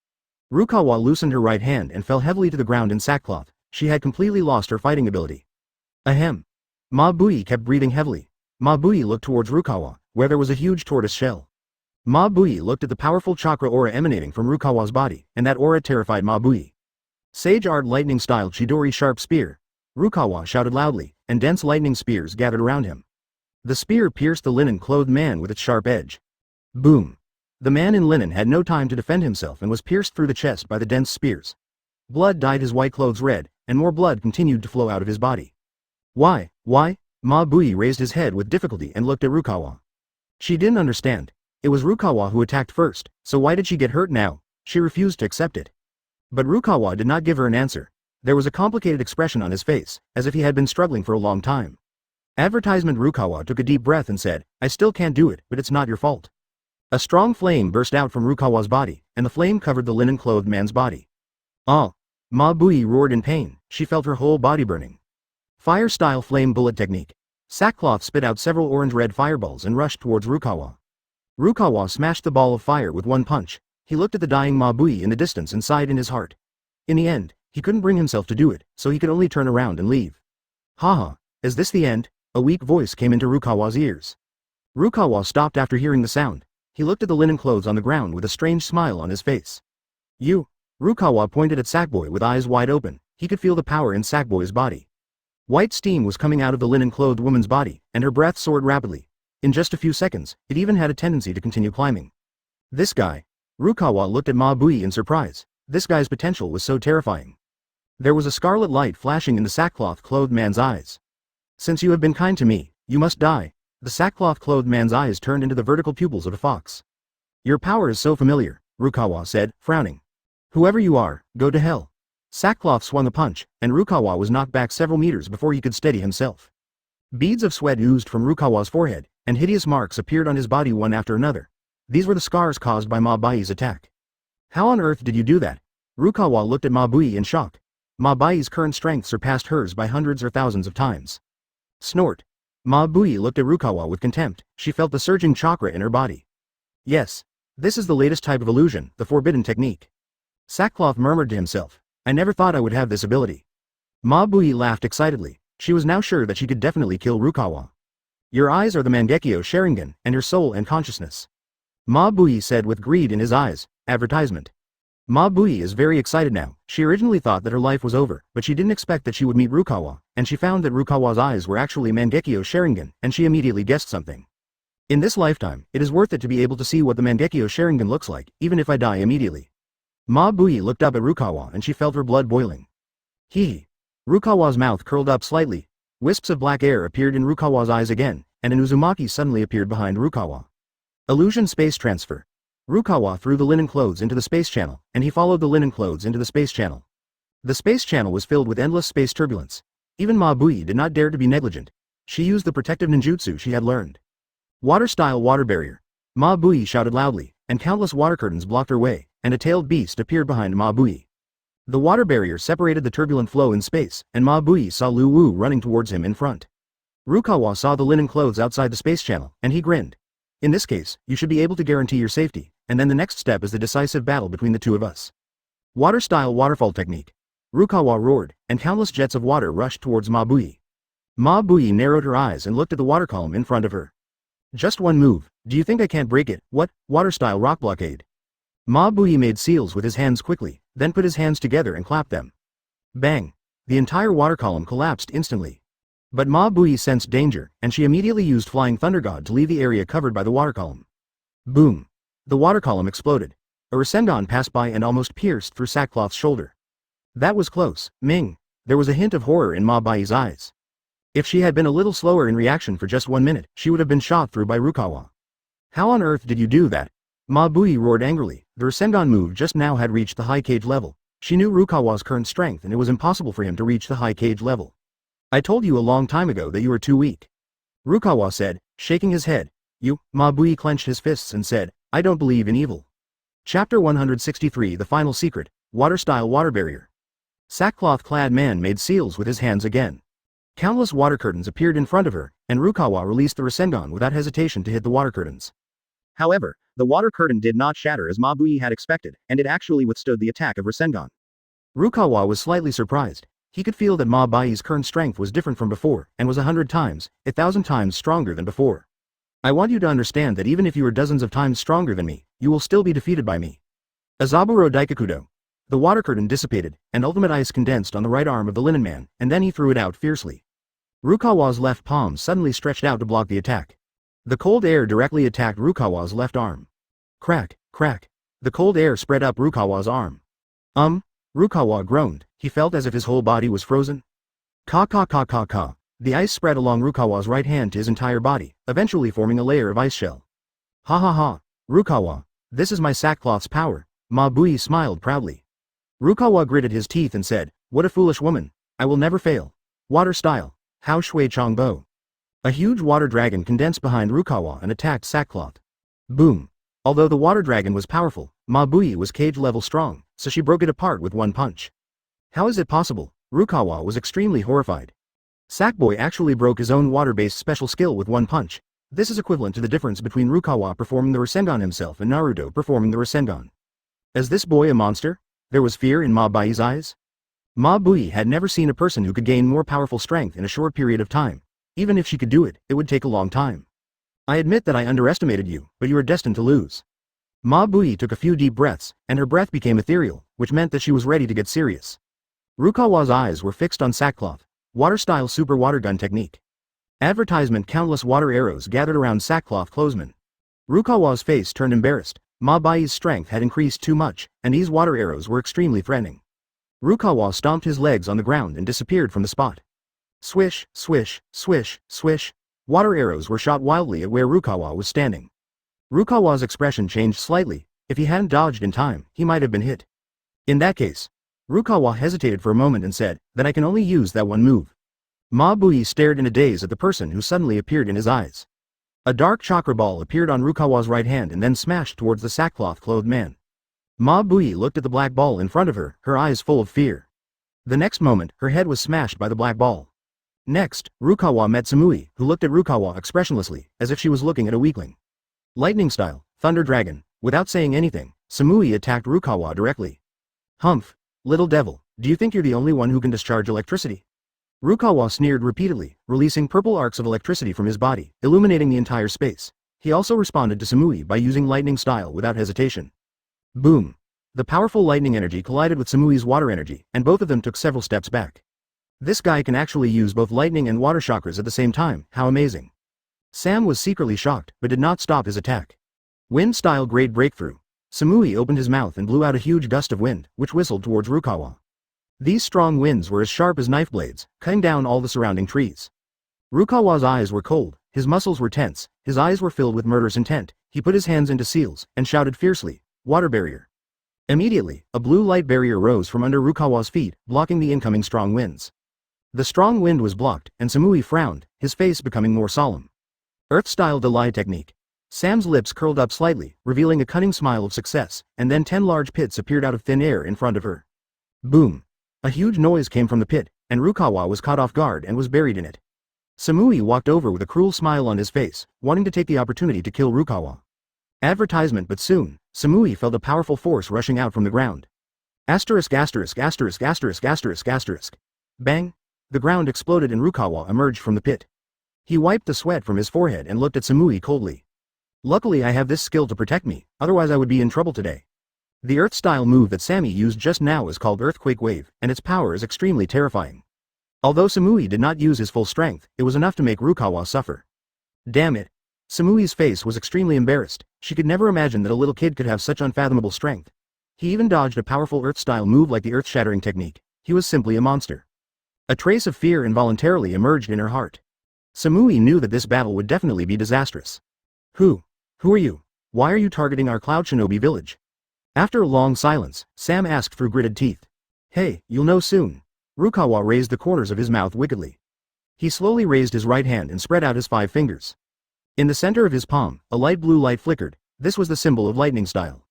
Rukawa loosened her right hand and fell heavily to the ground in sackcloth. She had completely lost her fighting ability. Ahem. Ma Bui kept breathing heavily. Ma Bui looked towards Rukawa, where there was a huge tortoise shell. Ma Bui looked at the powerful chakra aura emanating from Rukawa's body, and that aura terrified Ma Bui. Sage Art Lightning Style Chidori Sharp Spear. Rukawa shouted loudly, and dense lightning spears gathered around him. The spear pierced the linen-clothed man with its sharp edge. Boom. The man in linen had no time to defend himself and was pierced through the chest by the dense spears. Blood dyed his white clothes red, and more blood continued to flow out of his body. Why? Ma Bui raised his head with difficulty and looked at Rukawa. She didn't understand. It was Rukawa who attacked first, so why did she get hurt now? She refused to accept it. But Rukawa did not give her an answer. There was a complicated expression on his face, as if he had been struggling for a long time. Advertisement. Rukawa took a deep breath and said, I still can't do it, but it's not your fault. A strong flame burst out from Rukawa's body, and the flame covered the linen-clothed man's body. Ah! Ma Bui roared in pain. She felt her whole body burning. Fire-style flame bullet technique. Sackcloth spit out several orange-red fireballs and rushed towards Rukawa. Rukawa smashed the ball of fire with one punch. He looked at the dying Ma Bui in the distance and sighed in his heart. In the end, he couldn't bring himself to do it, so he could only turn around and leave. Haha, is this the end? A weak voice came into Rukawa's ears. Rukawa stopped after hearing the sound. He looked at the linen clothes on the ground with a strange smile on his face. You? Rukawa pointed at Sackboy with eyes wide open. He could feel the power in Sackboy's body. White steam was coming out of the linen-clothed woman's body, and her breath soared rapidly. In just a few seconds, it even had a tendency to continue climbing. This guy. Rukawa looked at Ma Bui in surprise. This guy's potential was so terrifying. There was a scarlet light flashing in the sackcloth-clothed man's eyes. Since you have been kind to me, you must die. The sackcloth-clothed man's eyes turned into the vertical pupils of a fox. Your power is so familiar, Rukawa said, frowning. Whoever you are, go to hell. Sackcloth swung a punch, and Rukawa was knocked back several meters before he could steady himself. Beads of sweat oozed from Rukawa's forehead, and hideous marks appeared on his body one after another. These were the scars caused by Ma Bui's attack. How on earth did you do that? Rukawa looked at Ma Bui in shock. Ma Bui's current strength surpassed hers by hundreds or thousands of times. Snort. Ma Bui looked at Rukawa with contempt. She felt the surging chakra in her body. Yes. This is the latest type of illusion, the forbidden technique. Sackcloth murmured to himself. I never thought I would have this ability. Ma Bui laughed excitedly. She was now sure that she could definitely kill Rukawa. Your eyes are the Mangekyo Sharingan, and your soul and consciousness. Ma Bui said with greed in his eyes. Advertisement. Ma Bui is very excited now. She originally thought that her life was over, but she didn't expect that she would meet Rukawa, and she found that Rukawa's eyes were actually Mangekyo Sharingan, and she immediately guessed something. In this lifetime, it is worth it to be able to see what the Mangekyo Sharingan looks like, even if I die immediately. Ma Bui looked up at Rukawa and she felt her blood boiling. Hee. Rukawa's mouth curled up slightly. Wisps of black air appeared in Rukawa's eyes again, and an Uzumaki suddenly appeared behind Rukawa. Illusion space transfer. Rukawa threw the linen clothes into the space channel, and he followed the linen clothes into the space channel. The space channel was filled with endless space turbulence. Even Ma Bui did not dare to be negligent. She used the protective ninjutsu she had learned. Water-style water barrier. Ma Bui shouted loudly, and countless water curtains blocked her way, and a tailed beast appeared behind Ma Bui. The water barrier separated the turbulent flow in space, and Ma Bui saw Lu Wu running towards him in front. Rukawa saw the linen clothes outside the space channel, and he grinned. In this case, you should be able to guarantee your safety, and then the next step is the decisive battle between the two of us. Water-style waterfall technique. Rukawa roared, and countless jets of water rushed towards Ma Bui. Ma Bui narrowed her eyes and looked at the water column in front of her. Just one move. Do you think I can't break it? What? Water-style rock blockade. Ma Bui made seals with his hands quickly, then put his hands together and clapped them. Bang! The entire water column collapsed instantly. But Ma Bui sensed danger, and she immediately used Flying Thunder God to leave the area covered by the water column. Boom! The water column exploded. A Rinnegan passed by and almost pierced through Sackcloth's shoulder. That was close, Ming. There was a hint of horror in Ma Bui's eyes. If she had been a little slower in reaction for just 1 minute, she would have been shot through by Rukawa. How on earth did you do that? Ma Bui roared angrily. The Rinnegan move just now had reached the high cage level. She knew Rukawa's current strength and it was impossible for him to reach the high cage level. I told you a long time ago that you were too weak. Rukawa said, shaking his head. You, Ma Bui clenched his fists and said, I don't believe in evil. Chapter 163 The Final Secret, Water-Style Water Barrier. Sackcloth-clad man made seals with his hands again. Countless water curtains appeared in front of her, and Rukawa released the Rinnegan without hesitation to hit the water curtains. However, the water curtain did not shatter as Mabui had expected, and it actually withstood the attack of Rinnegan. Rukawa was slightly surprised. He could feel that Mabai's current strength was different from before, and was 100 times, 1,000 times stronger than before. I want you to understand that even if you are dozens of times stronger than me, you will still be defeated by me. Azaburo Daikakudo. The water curtain dissipated, and ultimate ice condensed on the right arm of the linen man, and then he threw it out fiercely. Rukawa's left palm suddenly stretched out to block the attack. The cold air directly attacked Rukawa's left arm. Crack, crack. The cold air spread up Rukawa's arm. Rukawa groaned. He felt as if his whole body was frozen. Ka ka ka ka ka. The ice spread along Rukawa's right hand to his entire body, eventually forming a layer of ice shell. Ha ha ha. Rukawa. This is my sackcloth's power. Mabui smiled proudly. Rukawa gritted his teeth and said, "What a foolish woman. I will never fail. Water style. How Shui Chongbo." A huge water dragon condensed behind Rukawa and attacked Sackcloth. Boom. Although the water dragon was powerful, Mabui was cage-level strong, so she broke it apart with one punch. How is it possible? Rukawa was extremely horrified. Sackboy actually broke his own water-based special skill with one punch. This is equivalent to the difference between Rukawa performing the Rinnegan himself and Naruto performing the Rinnegan. Is this boy a monster? There was fear in Mabai's eyes. Mabui had never seen a person who could gain more powerful strength in a short period of time. Even if she could do it, it would take a long time. I admit that I underestimated you, but you are destined to lose. Mabui took a few deep breaths, and her breath became ethereal, which meant that she was ready to get serious. Rukawa's eyes were fixed on Sackcloth. Water-style super water gun technique. Advertisement. Countless water arrows gathered around Sackcloth clothesman. Rukawa's face turned embarrassed. Mabai's strength had increased too much, and these water arrows were extremely threatening. Rukawa stomped his legs on the ground and disappeared from the spot. Swish, swish, swish, swish. Water arrows were shot wildly at where Rukawa was standing. Rukawa's expression changed slightly. If he hadn't dodged in time, he might have been hit. In that case, Rukawa hesitated for a moment and said, "Then I can only use that one move." Mabui stared in a daze at the person who suddenly appeared in his eyes. A dark chakra ball appeared on Rukawa's right hand and then smashed towards the sackcloth-clothed man. Mabui looked at the black ball in front of her, her eyes full of fear. The next moment, her head was smashed by the black ball. Next, Rukawa met Samui, who looked at Rukawa expressionlessly, as if she was looking at a weakling. Lightning style, Thunder Dragon. Without saying anything, Samui attacked Rukawa directly. Humph, little devil, do you think you're the only one who can discharge electricity? Rukawa sneered repeatedly, releasing purple arcs of electricity from his body, illuminating the entire space. He also responded to Samui by using lightning style without hesitation. Boom. The powerful lightning energy collided with Samui's water energy, and both of them took several steps back. This guy can actually use both lightning and water chakras at the same time, how amazing. Sam was secretly shocked, but did not stop his attack. Wind-style great breakthrough. Samui opened his mouth and blew out a huge gust of wind, which whistled towards Rukawa. These strong winds were as sharp as knife blades, cutting down all the surrounding trees. Rukawa's eyes were cold, his muscles were tense, his eyes were filled with murderous intent. He put his hands into seals, and shouted fiercely, "Water barrier." Immediately, a blue light barrier rose from under Rukawa's feet, blocking the incoming strong winds. The strong wind was blocked, and Samui frowned, his face becoming more solemn. Earth-style Delay technique. Sam's lips curled up slightly, revealing a cunning smile of success, and then 10 large pits appeared out of thin air in front of her. Boom. A huge noise came from the pit, and Rukawa was caught off guard and was buried in it. Samui walked over with a cruel smile on his face, wanting to take the opportunity to kill Rukawa. Advertisement. But soon, Samui felt a powerful force rushing out from the ground. Asterisk asterisk asterisk asterisk asterisk asterisk. Bang! The ground exploded and Rukawa emerged from the pit. He wiped the sweat from his forehead and looked at Samui coldly. Luckily I have this skill to protect me, otherwise I would be in trouble today. The earth-style move that Sammy used just now is called Earthquake Wave, and its power is extremely terrifying. Although Samui did not use his full strength, it was enough to make Rukawa suffer. Damn it. Samui's face was extremely embarrassed. She could never imagine that a little kid could have such unfathomable strength. He even dodged a powerful earth-style move like the earth-shattering technique. He was simply a monster. A trace of fear involuntarily emerged in her heart. Samui knew that this battle would definitely be disastrous. Who are you? Why are you targeting our Cloud Shinobi village? After a long silence, Sam asked through gritted teeth. Hey, you'll know soon. Rukawa raised the corners of his mouth wickedly. He slowly raised his right hand and spread out his 5 fingers. In the center of his palm, a light blue light flickered. This was the symbol of lightning style.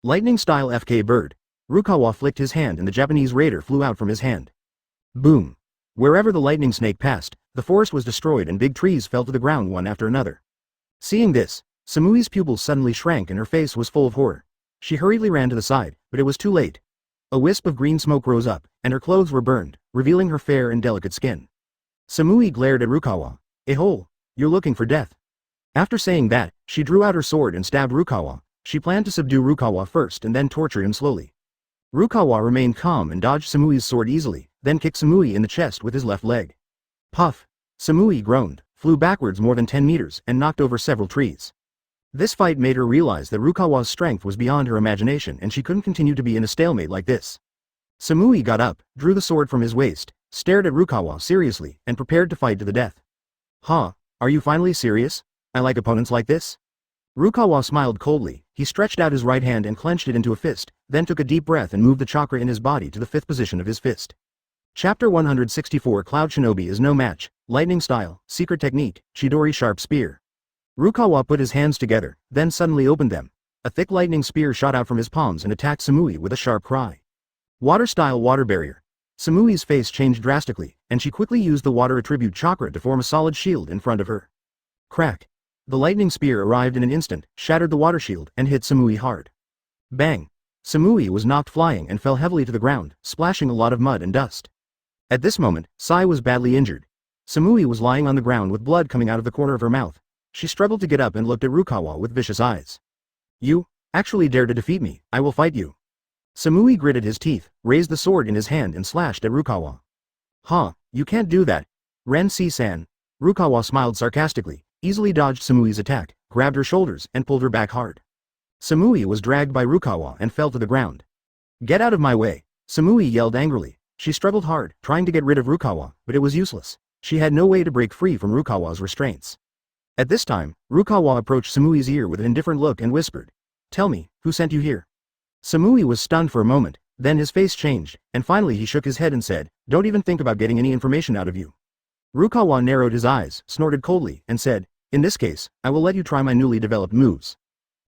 Lightning style FK bird. Rukawa flicked his hand and the Japanese raider flew out from his hand. Boom! Wherever the lightning snake passed, the forest was destroyed and big trees fell to the ground one after another. Seeing this, Samui's pupils suddenly shrank and her face was full of horror. She hurriedly ran to the side, but it was too late. A wisp of green smoke rose up, and her clothes were burned, revealing her fair and delicate skin. Samui glared at Rukawa. "Ehole, you're looking for death." After saying that, she drew out her sword and stabbed Rukawa. She planned to subdue Rukawa first and then torture him slowly. Rukawa remained calm and dodged Samui's sword easily, then kicked Samui in the chest with his left leg. Puff! Samui groaned, flew backwards more than 10 meters, and knocked over several trees. This fight made her realize that Rukawa's strength was beyond her imagination and she couldn't continue to be in a stalemate like this. Samui got up, drew the sword from his waist, stared at Rukawa seriously, and prepared to fight to the death. "Huh, are you finally serious? I like opponents like this?" Rukawa smiled coldly. He stretched out his right hand and clenched it into a fist, then took a deep breath and moved the chakra in his body to the 5th position of his fist. Chapter 164 Cloud Shinobi is no match, Lightning Style, Secret Technique, Chidori Sharp Spear. Rukawa put his hands together, then suddenly opened them. A thick lightning spear shot out from his palms and attacked Samui with a sharp cry. Water Style Water Barrier. Samui's face changed drastically, and she quickly used the water attribute chakra to form a solid shield in front of her. Crack! The lightning spear arrived in an instant, shattered the water shield, and hit Samui hard. Bang! Samui was knocked flying and fell heavily to the ground, splashing a lot of mud and dust. At this moment, Sai was badly injured. Samui was lying on the ground with blood coming out of the corner of her mouth. She struggled to get up and looked at Rukawa with vicious eyes. "You actually dare to defeat me, I will fight you." Samui gritted his teeth, raised the sword in his hand and slashed at Rukawa. "Huh, you can't do that. Ren-si-san." Rukawa smiled sarcastically, easily dodged Samui's attack, grabbed her shoulders and pulled her back hard. Samui was dragged by Rukawa and fell to the ground. "Get out of my way!" Samui yelled angrily. She struggled hard, trying to get rid of Rukawa, but it was useless. She had no way to break free from Rukawa's restraints. At this time, Rukawa approached Samui's ear with an indifferent look and whispered, "Tell me, who sent you here?" Samui was stunned for a moment, then his face changed, and finally he shook his head and said, "Don't even think about getting any information out of you." Rukawa narrowed his eyes, snorted coldly, and said, "In this case, I will let you try my newly developed moves."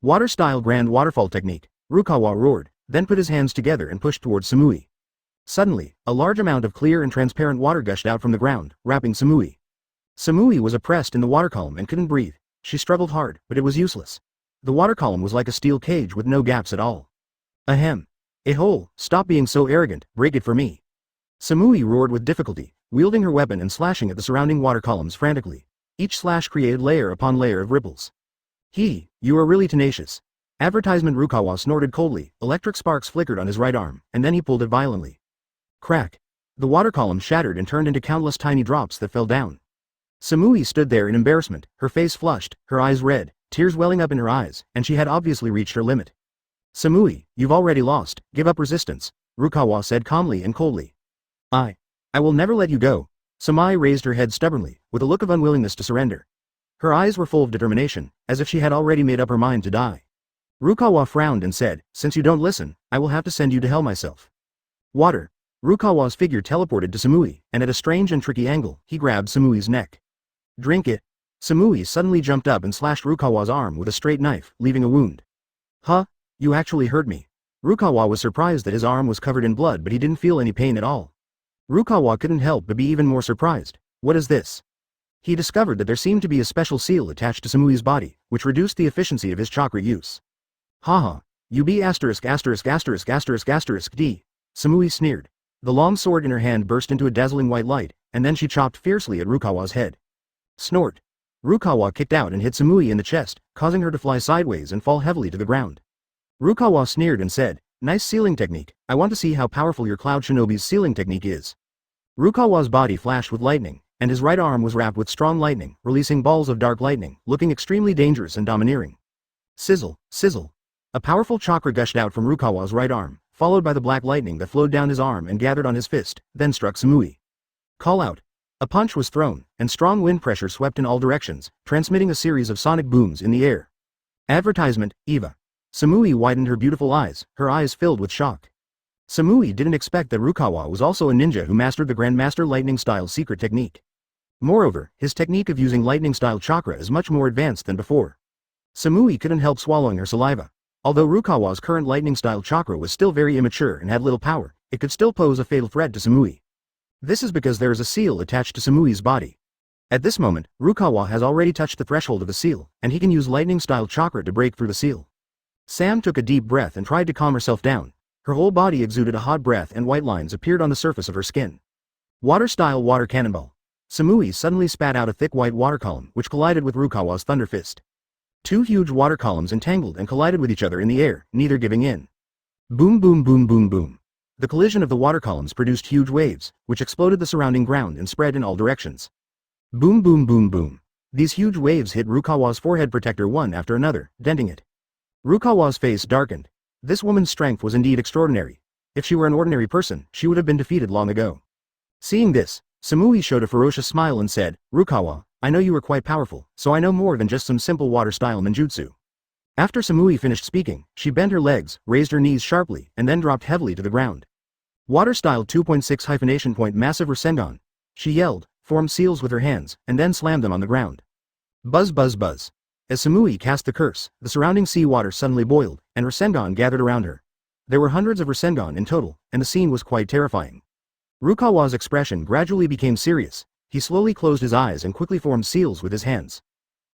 Water Style Grand Waterfall Technique. Rukawa roared, then put his hands together and pushed towards Samui. Suddenly, a large amount of clear and transparent water gushed out from the ground, wrapping Samui. Samui was oppressed in the water column and couldn't breathe. She struggled hard, but it was useless. The water column was like a steel cage with no gaps at all. "Ahem. Ehole, stop being so arrogant, break it for me." Samui roared with difficulty, wielding her weapon and slashing at the surrounding water columns frantically. Each slash created layer upon layer of ripples. You are really tenacious." Advertisement. Rukawa snorted coldly, electric sparks flickered on his right arm, and then he pulled it violently. Crack! The water column shattered and turned into countless tiny drops that fell down. Samui stood there in embarrassment, her face flushed, her eyes red, tears welling up in her eyes, and she had obviously reached her limit. "Samui, you've already lost, give up resistance," Rukawa said calmly and coldly. I will never let you go." Samui raised her head stubbornly, with a look of unwillingness to surrender. Her eyes were full of determination, as if she had already made up her mind to die. Rukawa frowned and said, "Since you don't listen, I will have to send you to hell myself." Water. Rukawa's figure teleported to Samui, and at a strange and tricky angle, he grabbed Samui's neck. "Drink it." Samui suddenly jumped up and slashed Rukawa's arm with a straight knife, leaving a wound. "Huh? You actually hurt me." Rukawa was surprised that his arm was covered in blood, but he didn't feel any pain at all. Rukawa couldn't help but be even more surprised. "What is this?" He discovered that there seemed to be a special seal attached to Samui's body, which reduced the efficiency of his chakra use. "Haha, you be asterisk asterisk asterisk asterisk asterisk D." Samui sneered. The long sword in her hand burst into a dazzling white light, and then she chopped fiercely at Rukawa's head. Snort. Rukawa kicked out and hit Samui in the chest, causing her to fly sideways and fall heavily to the ground. Rukawa sneered and said, "Nice sealing technique, I want to see how powerful your Cloud Shinobi's sealing technique is." Rukawa's body flashed with lightning, and his right arm was wrapped with strong lightning, releasing balls of dark lightning, looking extremely dangerous and domineering. Sizzle, sizzle. A powerful chakra gushed out from Rukawa's right arm, followed by the black lightning that flowed down his arm and gathered on his fist, then struck Samui. Call out. A punch was thrown, and strong wind pressure swept in all directions, transmitting a series of sonic booms in the air. Advertisement, Eva. Samui widened her beautiful eyes, her eyes filled with shock. Samui didn't expect that Rukawa was also a ninja who mastered the Grandmaster Lightning-style secret technique. Moreover, his technique of using lightning-style chakra is much more advanced than before. Samui couldn't help swallowing her saliva. Although Rukawa's current lightning-style chakra was still very immature and had little power, it could still pose a fatal threat to Samui. This is because there is a seal attached to Samui's body. At this moment, Rukawa has already touched the threshold of the seal, and he can use lightning-style chakra to break through the seal. Sam took a deep breath and tried to calm herself down. Her whole body exuded a hot breath and white lines appeared on the surface of her skin. Water-style water cannonball. Samui suddenly spat out a thick white water column which collided with Rukawa's thunder fist. Two huge water columns entangled and collided with each other in the air, neither giving in. Boom boom boom boom boom. The collision of the water columns produced huge waves, which exploded the surrounding ground and spread in all directions. Boom boom boom boom. These huge waves hit Rukawa's forehead protector one after another, denting it. Rukawa's face darkened. This woman's strength was indeed extraordinary. If she were an ordinary person, she would have been defeated long ago. Seeing this, Samui showed a ferocious smile and said, "Rukawa, I know you are quite powerful, so I know more than just some simple water-style ninjutsu." After Samui finished speaking, she bent her legs, raised her knees sharply, and then dropped heavily to the ground. Water-style 2.6 massive Rinnegan. She yelled, formed seals with her hands, and then slammed them on the ground. Buzz buzz buzz. As Samui cast the curse, the surrounding sea water suddenly boiled, and Rinnegan gathered around her. There were hundreds of Rinnegan in total, and the scene was quite terrifying. Rukawa's expression gradually became serious. He slowly closed his eyes and quickly formed seals with his hands.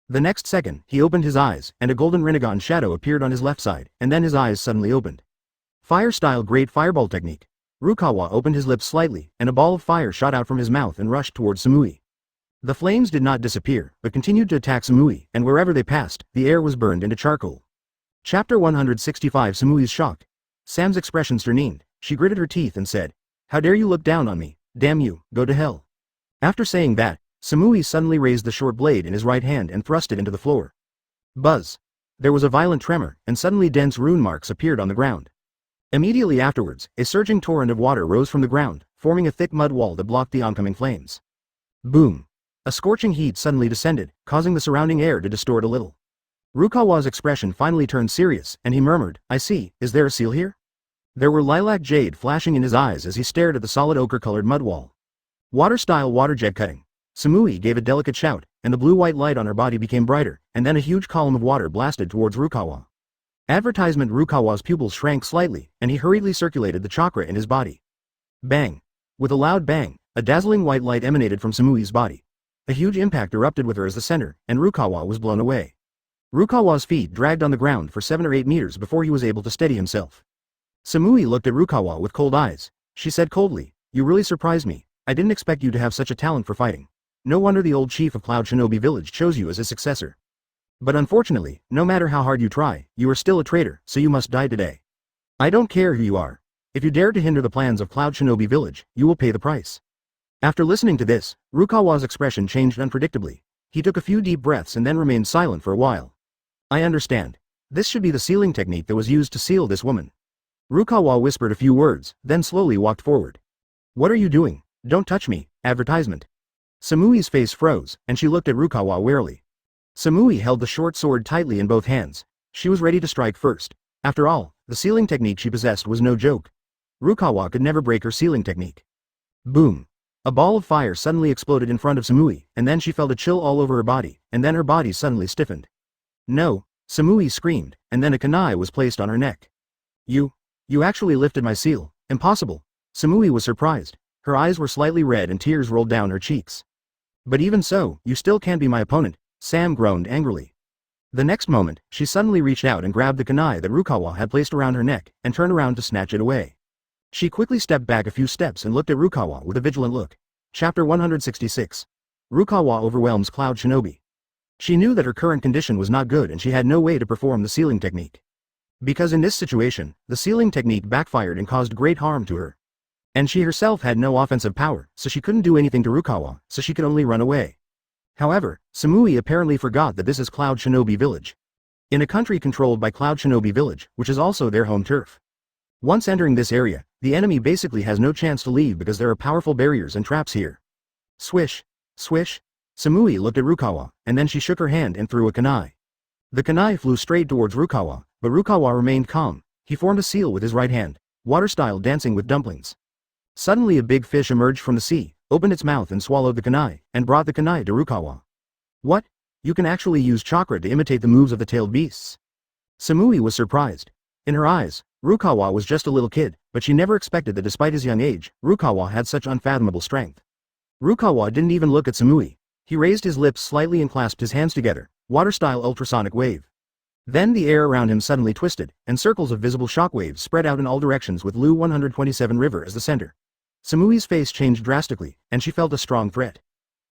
The next second, he opened his eyes, and a golden Rinnegan shadow appeared on his left side, and then his eyes suddenly opened. Fire-style Great Fireball Technique. Rukawa opened his lips slightly, and a ball of fire shot out from his mouth and rushed towards Samui. The flames did not disappear, but continued to attack Samui, and wherever they passed, the air was burned into charcoal. Chapter 165 Samui's Shock. Sam's expression sternened. She gritted her teeth and said, "How dare you look down on me? Damn you, go to hell." After saying that, Samui suddenly raised the short blade in his right hand and thrust it into the floor. Buzz. There was a violent tremor, and suddenly dense rune marks appeared on the ground. Immediately afterwards, a surging torrent of water rose from the ground, forming a thick mud wall that blocked the oncoming flames. Boom. A scorching heat suddenly descended, causing the surrounding air to distort a little. Rukawa's expression finally turned serious, and he murmured, "I see, is there a seal here?" There were lilac jade flashing in his eyes as he stared at the solid ochre-colored mud wall. Water-style water jet cutting. Samui gave a delicate shout, and the blue-white light on her body became brighter, and then a huge column of water blasted towards Rukawa. Advertisement. Rukawa's pupils shrank slightly, and he hurriedly circulated the chakra in his body. Bang. With a loud bang, a dazzling white light emanated from Samui's body. A huge impact erupted with her as the center, and Rukawa was blown away. Rukawa's feet dragged on the ground for 7 or 8 meters before he was able to steady himself. Samui looked at Rukawa with cold eyes. She said coldly, "You really surprised me. I didn't expect you to have such a talent for fighting. No wonder the old chief of Cloud Shinobi Village chose you as his successor. But unfortunately, no matter how hard you try, you are still a traitor, so you must die today. I don't care who you are. If you dare to hinder the plans of Cloud Shinobi Village, you will pay the price." After listening to this, Rukawa's expression changed unpredictably. He took a few deep breaths and then remained silent for a while. "I understand. This should be the sealing technique that was used to seal this woman." Rukawa whispered a few words, then slowly walked forward. "What are you doing? Don't touch me." Advertisement. Samui's face froze, and she looked at Rukawa warily. Samui held the short sword tightly in both hands. She was ready to strike first. After all, the sealing technique she possessed was no joke. Rukawa could never break her sealing technique. Boom. A ball of fire suddenly exploded in front of Samui, and then she felt a chill all over her body, and then her body suddenly stiffened. "No!" Samui screamed, and then a kunai was placed on her neck. You actually lifted my seal." "Impossible." Samui was surprised. Her eyes were slightly red and tears rolled down her cheeks. "But even so, you still can't be my opponent," Sam groaned angrily. The next moment, she suddenly reached out and grabbed the kunai that Rukawa had placed around her neck, and turned around to snatch it away. She quickly stepped back a few steps and looked at Rukawa with a vigilant look. Chapter 166. Rukawa overwhelms Cloud Shinobi. She knew that her current condition was not good and she had no way to perform the sealing technique. Because in this situation, the sealing technique backfired and caused great harm to her. And she herself had no offensive power, so she couldn't do anything to Rukawa, so she could only run away. However, Samui apparently forgot that this is Cloud Shinobi Village. In a country controlled by Cloud Shinobi Village, which is also their home turf. Once entering this area, the enemy basically has no chance to leave because there are powerful barriers and traps here. Swish, swish. Samui looked at Rukawa, and then she shook her hand and threw a kunai. The kunai flew straight towards Rukawa, but Rukawa remained calm. He formed a seal with his right hand, water-style dancing with dumplings. Suddenly a big fish emerged from the sea, opened its mouth and swallowed the kunai, and brought the kunai to Rukawa. "What? You can actually use chakra to imitate the moves of the tailed beasts?" Samui was surprised. In her eyes, Rukawa was just a little kid, but she never expected that despite his young age, Rukawa had such unfathomable strength. Rukawa didn't even look at Samui. He raised his lips slightly and clasped his hands together, water-style ultrasonic wave. Then the air around him suddenly twisted, and circles of visible shockwaves spread out in all directions with Lu 127 River as the center. Samui's face changed drastically, and she felt a strong threat.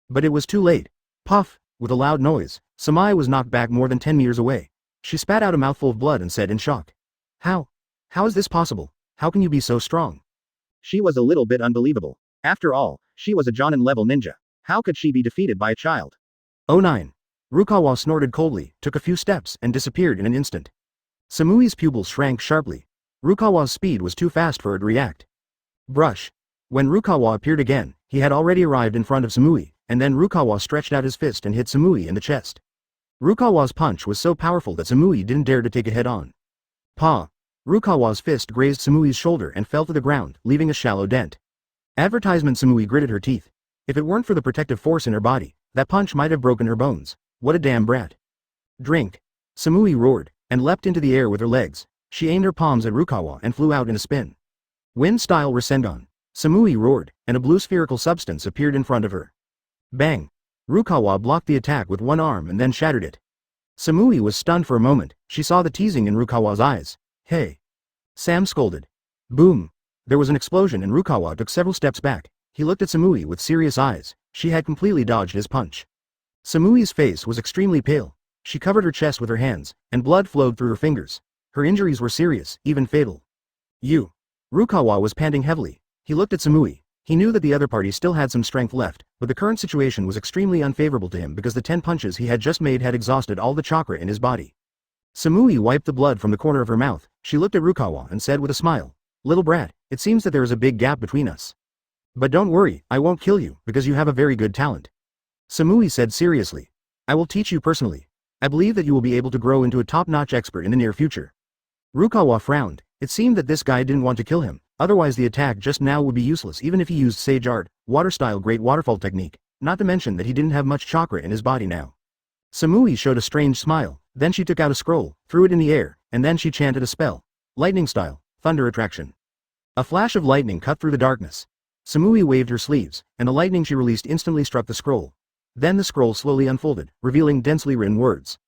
But it was too late. Puff! With a loud noise, Samui was knocked back more than 10 meters away. She spat out a mouthful of blood and said in shock. How? How is this possible? How can you be so strong? She was a little bit unbelievable. After all, she was a Jonin-level ninja. How could she be defeated by a child? Oh 9. Rukawa snorted coldly, took a few steps, and disappeared in an instant. Samui's pupils shrank sharply. Rukawa's speed was too fast for her to react. Brush. When Rukawa appeared again, he had already arrived in front of Samui, and then Rukawa stretched out his fist and hit Samui in the chest. Rukawa's punch was so powerful that Samui didn't dare to take it head-on. Pa! Rukawa's fist grazed Samui's shoulder and fell to the ground, leaving a shallow dent. Advertisement. Samui gritted her teeth. If it weren't for the protective force in her body, that punch might have broken her bones. What a damn brat. Drink. Samui roared, and leapt into the air with her legs. She aimed her palms at Rukawa and flew out in a spin. Wind-style Rasengan. Samui roared, and a blue spherical substance appeared in front of her. Bang! Rukawa blocked the attack with one arm and then shattered it. Samui was stunned for a moment. She saw the teasing in Rukawa's eyes. Hey! Sam scolded. Boom! There was an explosion and Rukawa took several steps back. He looked at Samui with serious eyes. She had completely dodged his punch. Samui's face was extremely pale. She covered her chest with her hands, and blood flowed through her fingers. Her injuries were serious, even fatal. You! Rukawa was panting heavily. He looked at Samui. He knew that the other party still had some strength left, but the current situation was extremely unfavorable to him because the 10 punches he had just made had exhausted all the chakra in his body. Samui wiped the blood from the corner of her mouth. She looked at Rukawa and said with a smile, Little brat, it seems that there is a big gap between us. But don't worry, I won't kill you, because you have a very good talent. Samui said seriously. I will teach you personally. I believe that you will be able to grow into a top-notch expert in the near future. Rukawa frowned. It seemed that this guy didn't want to kill him, otherwise the attack just now would be useless even if he used Sage Art, water-style Great Waterfall technique, not to mention that he didn't have much chakra in his body now. Samui showed a strange smile, then she took out a scroll, threw it in the air, and then she chanted a spell. Lightning style, thunder attraction. A flash of lightning cut through the darkness. Samui waved her sleeves, and the lightning she released instantly struck the scroll. Then the scroll slowly unfolded, revealing densely written words.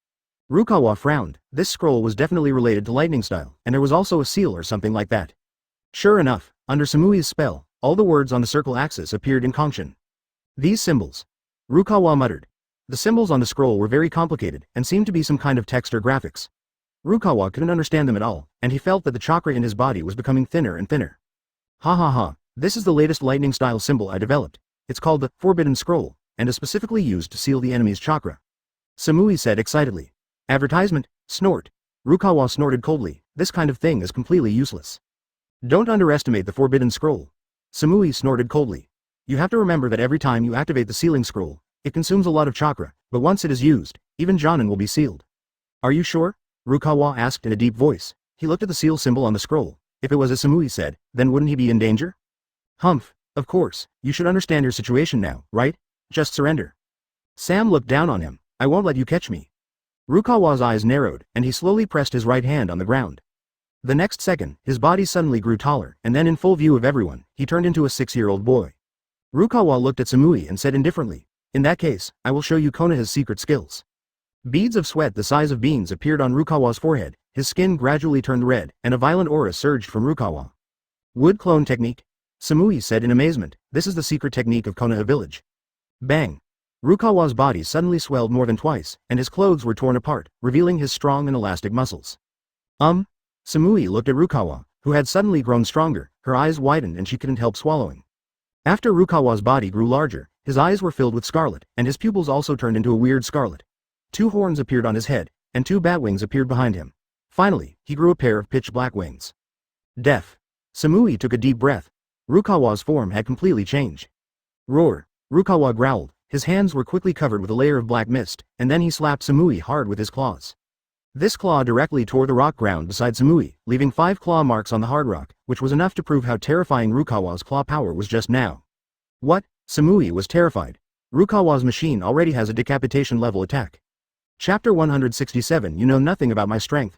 Rukawa frowned. This scroll was definitely related to lightning style, and there was also a seal or something like that. Sure enough, under Samui's spell, all the words on the circle axis appeared in Kongshin. These symbols. Rukawa muttered. The symbols on the scroll were very complicated, and seemed to be some kind of text or graphics. Rukawa couldn't understand them at all, and he felt that the chakra in his body was becoming thinner and thinner. Ha ha ha, this is the latest lightning style symbol I developed. It's called the Forbidden Scroll, and is specifically used to seal the enemy's chakra. Samui said excitedly. Advertisement, snort. Rukawa snorted coldly. This kind of thing is completely useless. Don't underestimate the Forbidden Scroll. Samui snorted coldly. You have to remember that every time you activate the sealing scroll, it consumes a lot of chakra, but once it is used, even Jonin will be sealed. Are you sure? Rukawa asked in a deep voice. He looked at the seal symbol on the scroll. If it was as Samui said, then wouldn't he be in danger? Humph, of course, you should understand your situation now, right? Just surrender. Sam looked down on him. I won't let you catch me. Rukawa's eyes narrowed, and he slowly pressed his right hand on the ground. The next second, his body suddenly grew taller, and then in full view of everyone, he turned into a 6-year-old boy. Rukawa looked at Samui and said indifferently, in that case, I will show you Konoha's secret skills. Beads of sweat the size of beans appeared on Rukawa's forehead, his skin gradually turned red, and a violent aura surged from Rukawa. Wood clone technique? Samui said in amazement, this is the secret technique of Konoha village. Bang! Rukawa's body suddenly swelled more than twice, and his clothes were torn apart, revealing his strong and elastic muscles. Samui looked at Rukawa, who had suddenly grown stronger. Her eyes widened and she couldn't help swallowing. After Rukawa's body grew larger, his eyes were filled with scarlet, and his pupils also turned into a weird scarlet. 2 horns appeared on his head, and 2 bat wings appeared behind him. Finally, he grew a pair of pitch black wings. Death. Samui took a deep breath. Rukawa's form had completely changed. Roar. Rukawa growled. His hands were quickly covered with a layer of black mist, and then he slapped Samui hard with his claws. This claw directly tore the rock ground beside Samui, leaving 5 claw marks on the hard rock, which was enough to prove how terrifying Rukawa's claw power was just now. What? Samui was terrified. Rukawa's machine already has a decapitation level attack. Chapter 167. You know nothing about my strength.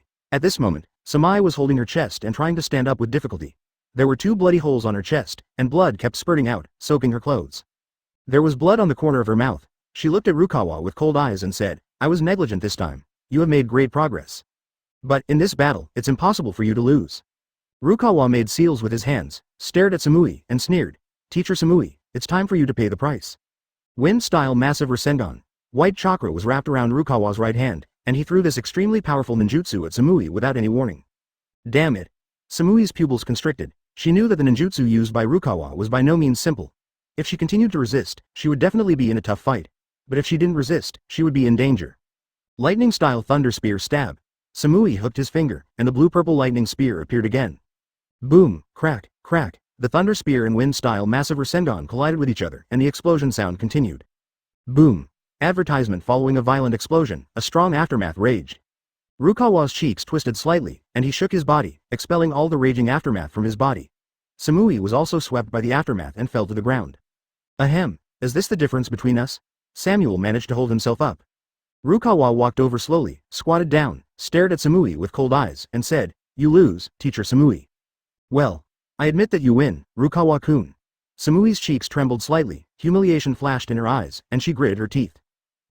Samui. At this moment, Samui was holding her chest and trying to stand up with difficulty. There were 2 bloody holes on her chest, and blood kept spurting out, soaking her clothes. There was blood on the corner of her mouth. She looked at Rukawa with cold eyes and said, "I was negligent this time. You have made great progress. But, in this battle, it's impossible for you to lose." Rukawa made seals with his hands, stared at Samui, and sneered, "Teacher Samui, it's time for you to pay the price." Wind-style massive Rasengan. White chakra was wrapped around Rukawa's right hand, and he threw this extremely powerful ninjutsu at Samui without any warning. Damn it. Samui's pupils constricted. She knew that the ninjutsu used by Rukawa was by no means simple. If she continued to resist, she would definitely be in a tough fight. But if she didn't resist, she would be in danger. Lightning-style thunder spear stab. Samui hooked his finger, and the blue-purple lightning spear appeared again. Boom, crack, crack. The thunder spear and wind-style massive Rasengan collided with each other, and the explosion sound continued. Boom. Advertisement following a violent explosion, a strong aftermath raged. Rukawa's cheeks twisted slightly, and he shook his body, expelling all the raging aftermath from his body. Samui was also swept by the aftermath and fell to the ground. Ahem, is this the difference between us? Samuel managed to hold himself up. Rukawa walked over slowly, squatted down, stared at Samui with cold eyes, and said, "You lose, Teacher Samui." "Well, I admit that you win, Rukawa-kun." Samui's cheeks trembled slightly, humiliation flashed in her eyes, and she gritted her teeth.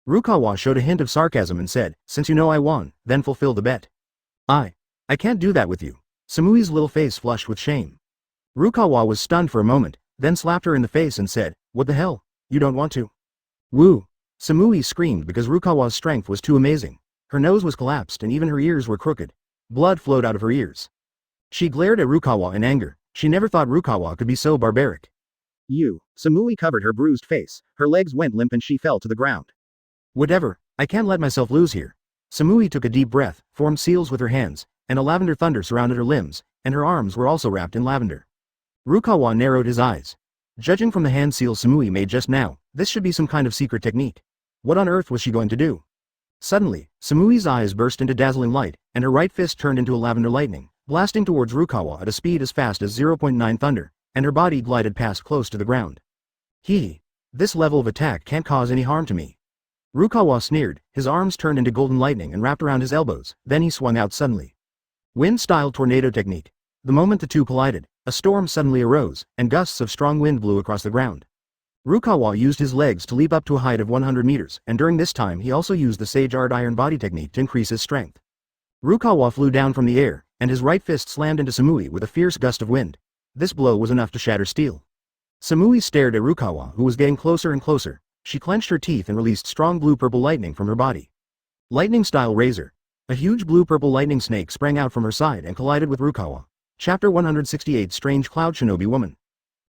Rukawa showed a hint of sarcasm and said, "Since you know I won, then fulfill the bet." I can't do that with you." Samui's little face flushed with shame. Rukawa was stunned for a moment, then slapped her in the face and said, "What the hell? You don't want to?" "Woo!" Samui screamed because Rukawa's strength was too amazing. Her nose was collapsed and even her ears were crooked. Blood flowed out of her ears. She glared at Rukawa in anger. She never thought Rukawa could be so barbaric. Samui covered her bruised face, her legs went limp and she fell to the ground. Whatever, I can't let myself lose here. Samui took a deep breath, formed seals with her hands, and a lavender thunder surrounded her limbs, and her arms were also wrapped in lavender. Rukawa narrowed his eyes. Judging from the hand seals Samui made just now, this should be some kind of secret technique. What on earth was she going to do? Suddenly, Samui's eyes burst into dazzling light, and her right fist turned into a lavender lightning, blasting towards Rukawa at a speed as fast as 0.9 thunder, and her body glided past close to the ground. This level of attack can't cause any harm to me. Rukawa sneered, his arms turned into golden lightning and wrapped around his elbows, then he swung out suddenly. Wind-style tornado technique. The moment the two collided, a storm suddenly arose, and gusts of strong wind blew across the ground. Rukawa used his legs to leap up to a height of 100 meters, and during this time he also used the Sage Art Iron Body technique to increase his strength. Rukawa flew down from the air, and his right fist slammed into Samui with a fierce gust of wind. This blow was enough to shatter steel. Samui stared at Rukawa, who was getting closer and closer. She clenched her teeth and released strong blue-purple lightning from her body. Lightning-style razor. A huge blue-purple lightning snake sprang out from her side and collided with Rukawa. Chapter 168 Strange Cloud Shinobi Woman.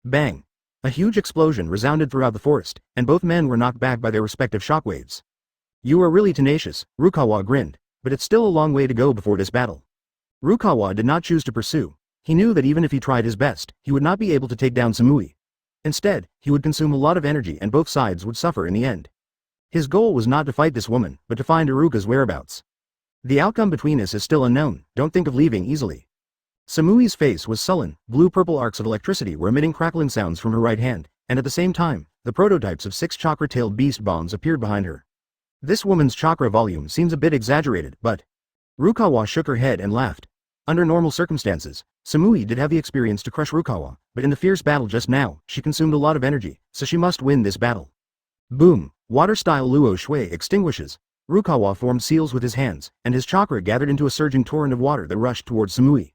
Bang! A huge explosion resounded throughout the forest, and both men were knocked back by their respective shockwaves. You are really tenacious, Rukawa grinned, but it's still a long way to go before this battle. Rukawa did not choose to pursue. He knew that even if he tried his best, he would not be able to take down Samui. Instead, he would consume a lot of energy and both sides would suffer in the end. His goal was not to fight this woman, but to find Iruka's whereabouts. The outcome between us is still unknown, don't think of leaving easily. Samui's face was sullen, blue-purple arcs of electricity were emitting crackling sounds from her right hand, and at the same time, the prototypes of 6 chakra-tailed beast bombs appeared behind her. This woman's chakra volume seems a bit exaggerated, but... Rukawa shook her head and laughed. Under normal circumstances, Samui did have the experience to crush Rukawa, but in the fierce battle just now, she consumed a lot of energy, so she must win this battle. Boom! Water-style Luo Shui extinguishes. Rukawa formed seals with his hands, and his chakra gathered into a surging torrent of water that rushed towards Samui.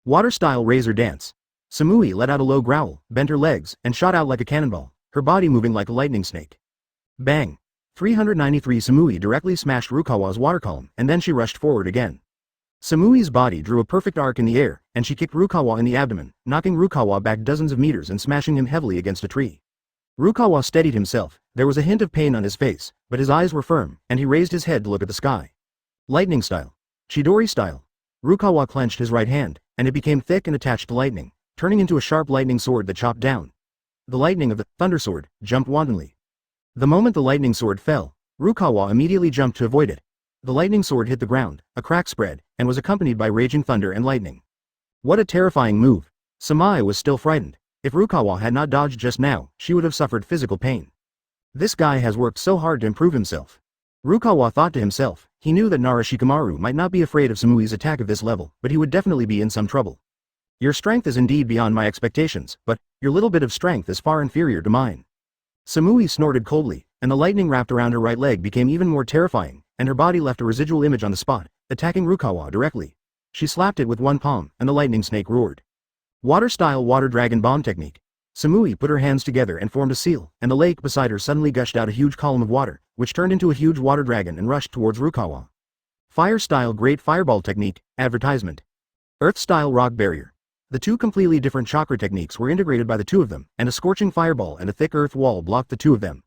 Water-style razor dance. Samui let out a low growl, bent her legs, and shot out like a cannonball, her body moving like a lightning snake. Bang! 393 Samui directly smashed Rukawa's water column, and then she rushed forward again. Samui's body drew a perfect arc in the air, and she kicked Rukawa in the abdomen, knocking Rukawa back dozens of meters and smashing him heavily against a tree. Rukawa steadied himself, there was a hint of pain on his face, but his eyes were firm, and he raised his head to look at the sky. Lightning style. Chidori style. Rukawa clenched his right hand, and it became thick and attached to lightning, turning into a sharp lightning sword that chopped down. The lightning of the thunder sword jumped wantonly. The moment the lightning sword fell, Rukawa immediately jumped to avoid it. The lightning sword hit the ground, a crack spread, and was accompanied by raging thunder and lightning. What a terrifying move. Samai was still frightened. If Rukawa had not dodged just now, she would have suffered physical pain. This guy has worked so hard to improve himself. Rukawa thought to himself. He knew that Narashikamaru might not be afraid of Samui's attack of this level, but he would definitely be in some trouble. Your strength is indeed beyond my expectations, but your little bit of strength is far inferior to mine. Samui snorted coldly, and the lightning wrapped around her right leg became even more terrifying, and her body left a residual image on the spot, attacking Rukawa directly. She slapped it with one palm, and the lightning snake roared. Water-style water dragon bomb technique. Samui put her hands together and formed a seal, and the lake beside her suddenly gushed out a huge column of water, which turned into a huge water dragon and rushed towards Rukawa. Fire-style great fireball technique, advertisement. Earth-style rock barrier. The two completely different chakra techniques were integrated by the two of them, and a scorching fireball and a thick earth wall blocked the two of them.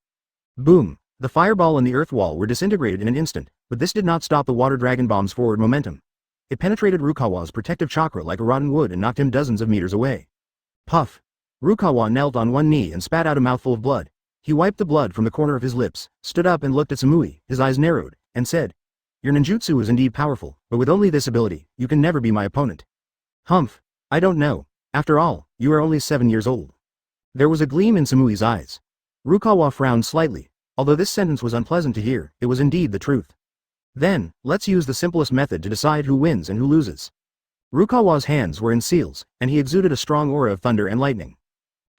Boom! The fireball and the earth wall were disintegrated in an instant, but this did not stop the water dragon bomb's forward momentum. It penetrated Rukawa's protective chakra like a rotten wood and knocked him dozens of meters away. Puff! Rukawa knelt on one knee and spat out a mouthful of blood. He wiped the blood from the corner of his lips, stood up and looked at Samui, his eyes narrowed, and said, "Your ninjutsu is indeed powerful, but with only this ability, you can never be my opponent." Humph! I don't know. After all, you are only 7 years old. There was a gleam in Samui's eyes. Rukawa frowned slightly. Although this sentence was unpleasant to hear, it was indeed the truth. Then, let's use the simplest method to decide who wins and who loses. Rukawa's hands were in seals, and he exuded a strong aura of thunder and lightning.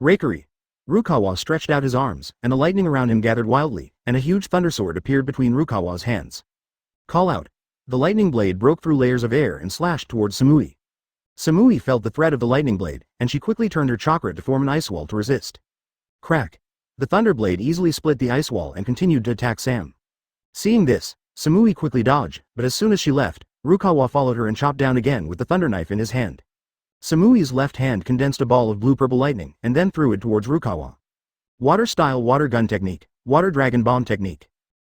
Rakery! Rukawa stretched out his arms, and the lightning around him gathered wildly, and a huge thunder sword appeared between Rukawa's hands. Call out! The lightning blade broke through layers of air and slashed towards Samui. Samui felt the threat of the lightning blade, and she quickly turned her chakra to form an ice wall to resist. Crack! The thunder blade easily split the ice wall and continued to attack Sam. Seeing this, Samui quickly dodged, but as soon as she left, Rukawa followed her and chopped down again with the thunder knife in his hand. Samui's left hand condensed a ball of blue-purple lightning and then threw it towards Rukawa. Water-style water gun technique, water dragon bomb technique.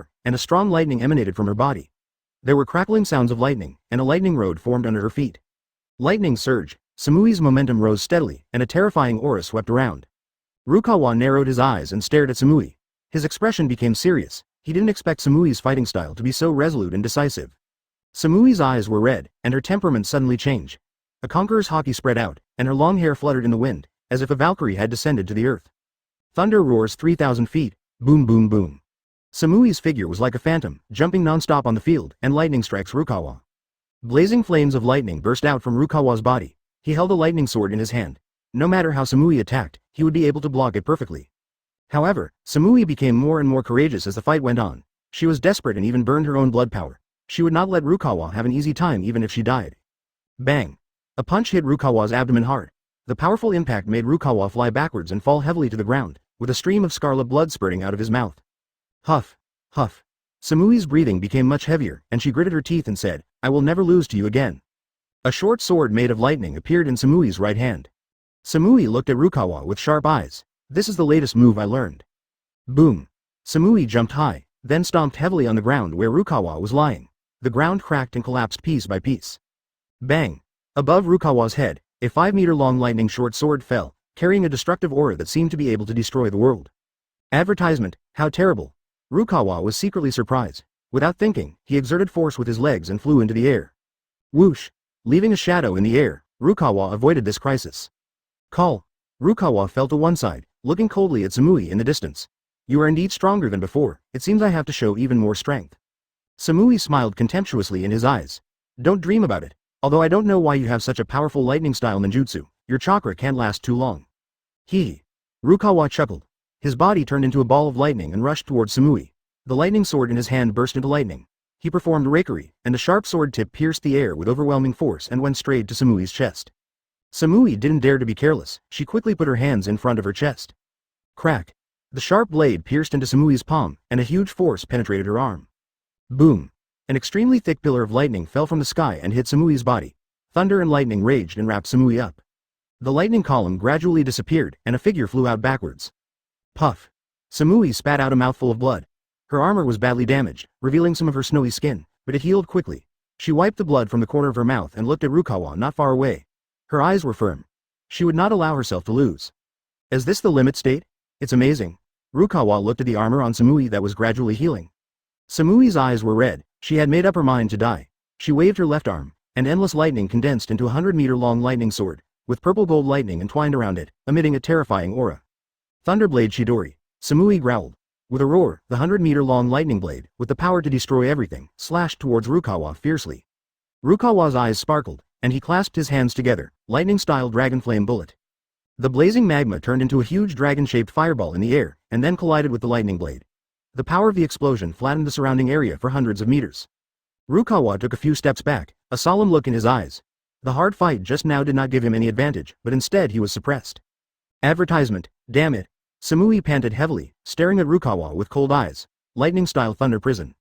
floor, and a strong lightning emanated from her body. There were crackling sounds of lightning, and a lightning road formed under her feet. Lightning surge, Samui's momentum rose steadily, and a terrifying aura swept around. Rukawa narrowed his eyes and stared at Samui. His expression became serious. He didn't expect Samui's fighting style to be so resolute and decisive. Samui's eyes were red, and her temperament suddenly changed. A conqueror's haki spread out, and her long hair fluttered in the wind, as if a Valkyrie had descended to the earth. Thunder roars 3,000 feet, boom boom boom. Samui's figure was like a phantom, jumping non-stop on the field, and lightning strikes Rukawa. Blazing flames of lightning burst out from Rukawa's body. He held a lightning sword in his hand. No matter how Samui attacked, he would be able to block it perfectly. However, Samui became more and more courageous as the fight went on. She was desperate and even burned her own blood power. She would not let Rukawa have an easy time even if she died. Bang! A punch hit Rukawa's abdomen hard. The powerful impact made Rukawa fly backwards and fall heavily to the ground, with a stream of scarlet blood spurting out of his mouth. Huff! Huff! Samui's breathing became much heavier, and she gritted her teeth and said, "I will never lose to you again." A short sword made of lightning appeared in Samui's right hand. Samui looked at Rukawa with sharp eyes. "This is the latest move I learned." Boom! Samui jumped high, then stomped heavily on the ground where Rukawa was lying. The ground cracked and collapsed piece by piece. Bang! Above Rukawa's head, a 5-meter-long lightning short sword fell, carrying a destructive aura that seemed to be able to destroy the world. Advertisement, how terrible! Rukawa was secretly surprised. Without thinking, he exerted force with his legs and flew into the air. Whoosh! Leaving a shadow in the air, Rukawa avoided this crisis. Call! Rukawa fell to one side, looking coldly at Samui in the distance. "You are indeed stronger than before. It seems I have to show even more strength." Samui smiled contemptuously in his eyes. "Don't dream about it. Although I don't know why you have such a powerful lightning-style ninjutsu, your chakra can't last too long. Hee. Rukawa chuckled. His body turned into a ball of lightning and rushed towards Samui. The lightning sword in his hand burst into lightning. He performed Reikiri, and the sharp sword tip pierced the air with overwhelming force and went straight to Samui's chest. Samui didn't dare to be careless. She quickly put her hands in front of her chest. Crack. The sharp blade pierced into Samui's palm, and a huge force penetrated her arm. Boom. An extremely thick pillar of lightning fell from the sky and hit Samui's body. Thunder and lightning raged and wrapped Samui up. The lightning column gradually disappeared, and a figure flew out backwards. Puff. Samui spat out a mouthful of blood. Her armor was badly damaged, revealing some of her snowy skin, but it healed quickly. She wiped the blood from the corner of her mouth and looked at Rukawa not far away. Her eyes were firm. She would not allow herself to lose. Is this the limit state? It's amazing. Rukawa looked at the armor on Samui that was gradually healing. Samui's eyes were red. She had made up her mind to die. She waved her left arm, and endless lightning condensed into a 100-meter-long lightning sword, with purple gold lightning entwined around it, emitting a terrifying aura. Thunderblade Chidori. Samui growled. With a roar, the 100-meter-long lightning blade, with the power to destroy everything, slashed towards Rukawa fiercely. Rukawa's eyes sparkled, and he clasped his hands together, lightning-style dragon flame bullet. The blazing magma turned into a huge dragon-shaped fireball in the air, and then collided with the lightning blade. The power of the explosion flattened the surrounding area for hundreds of meters. Rukawa took a few steps back, a solemn look in his eyes. The hard fight just now did not give him any advantage, but instead he was suppressed. Advertisement, damn it. Samui panted heavily, staring at Rukawa with cold eyes. Lightning-style thunder prison.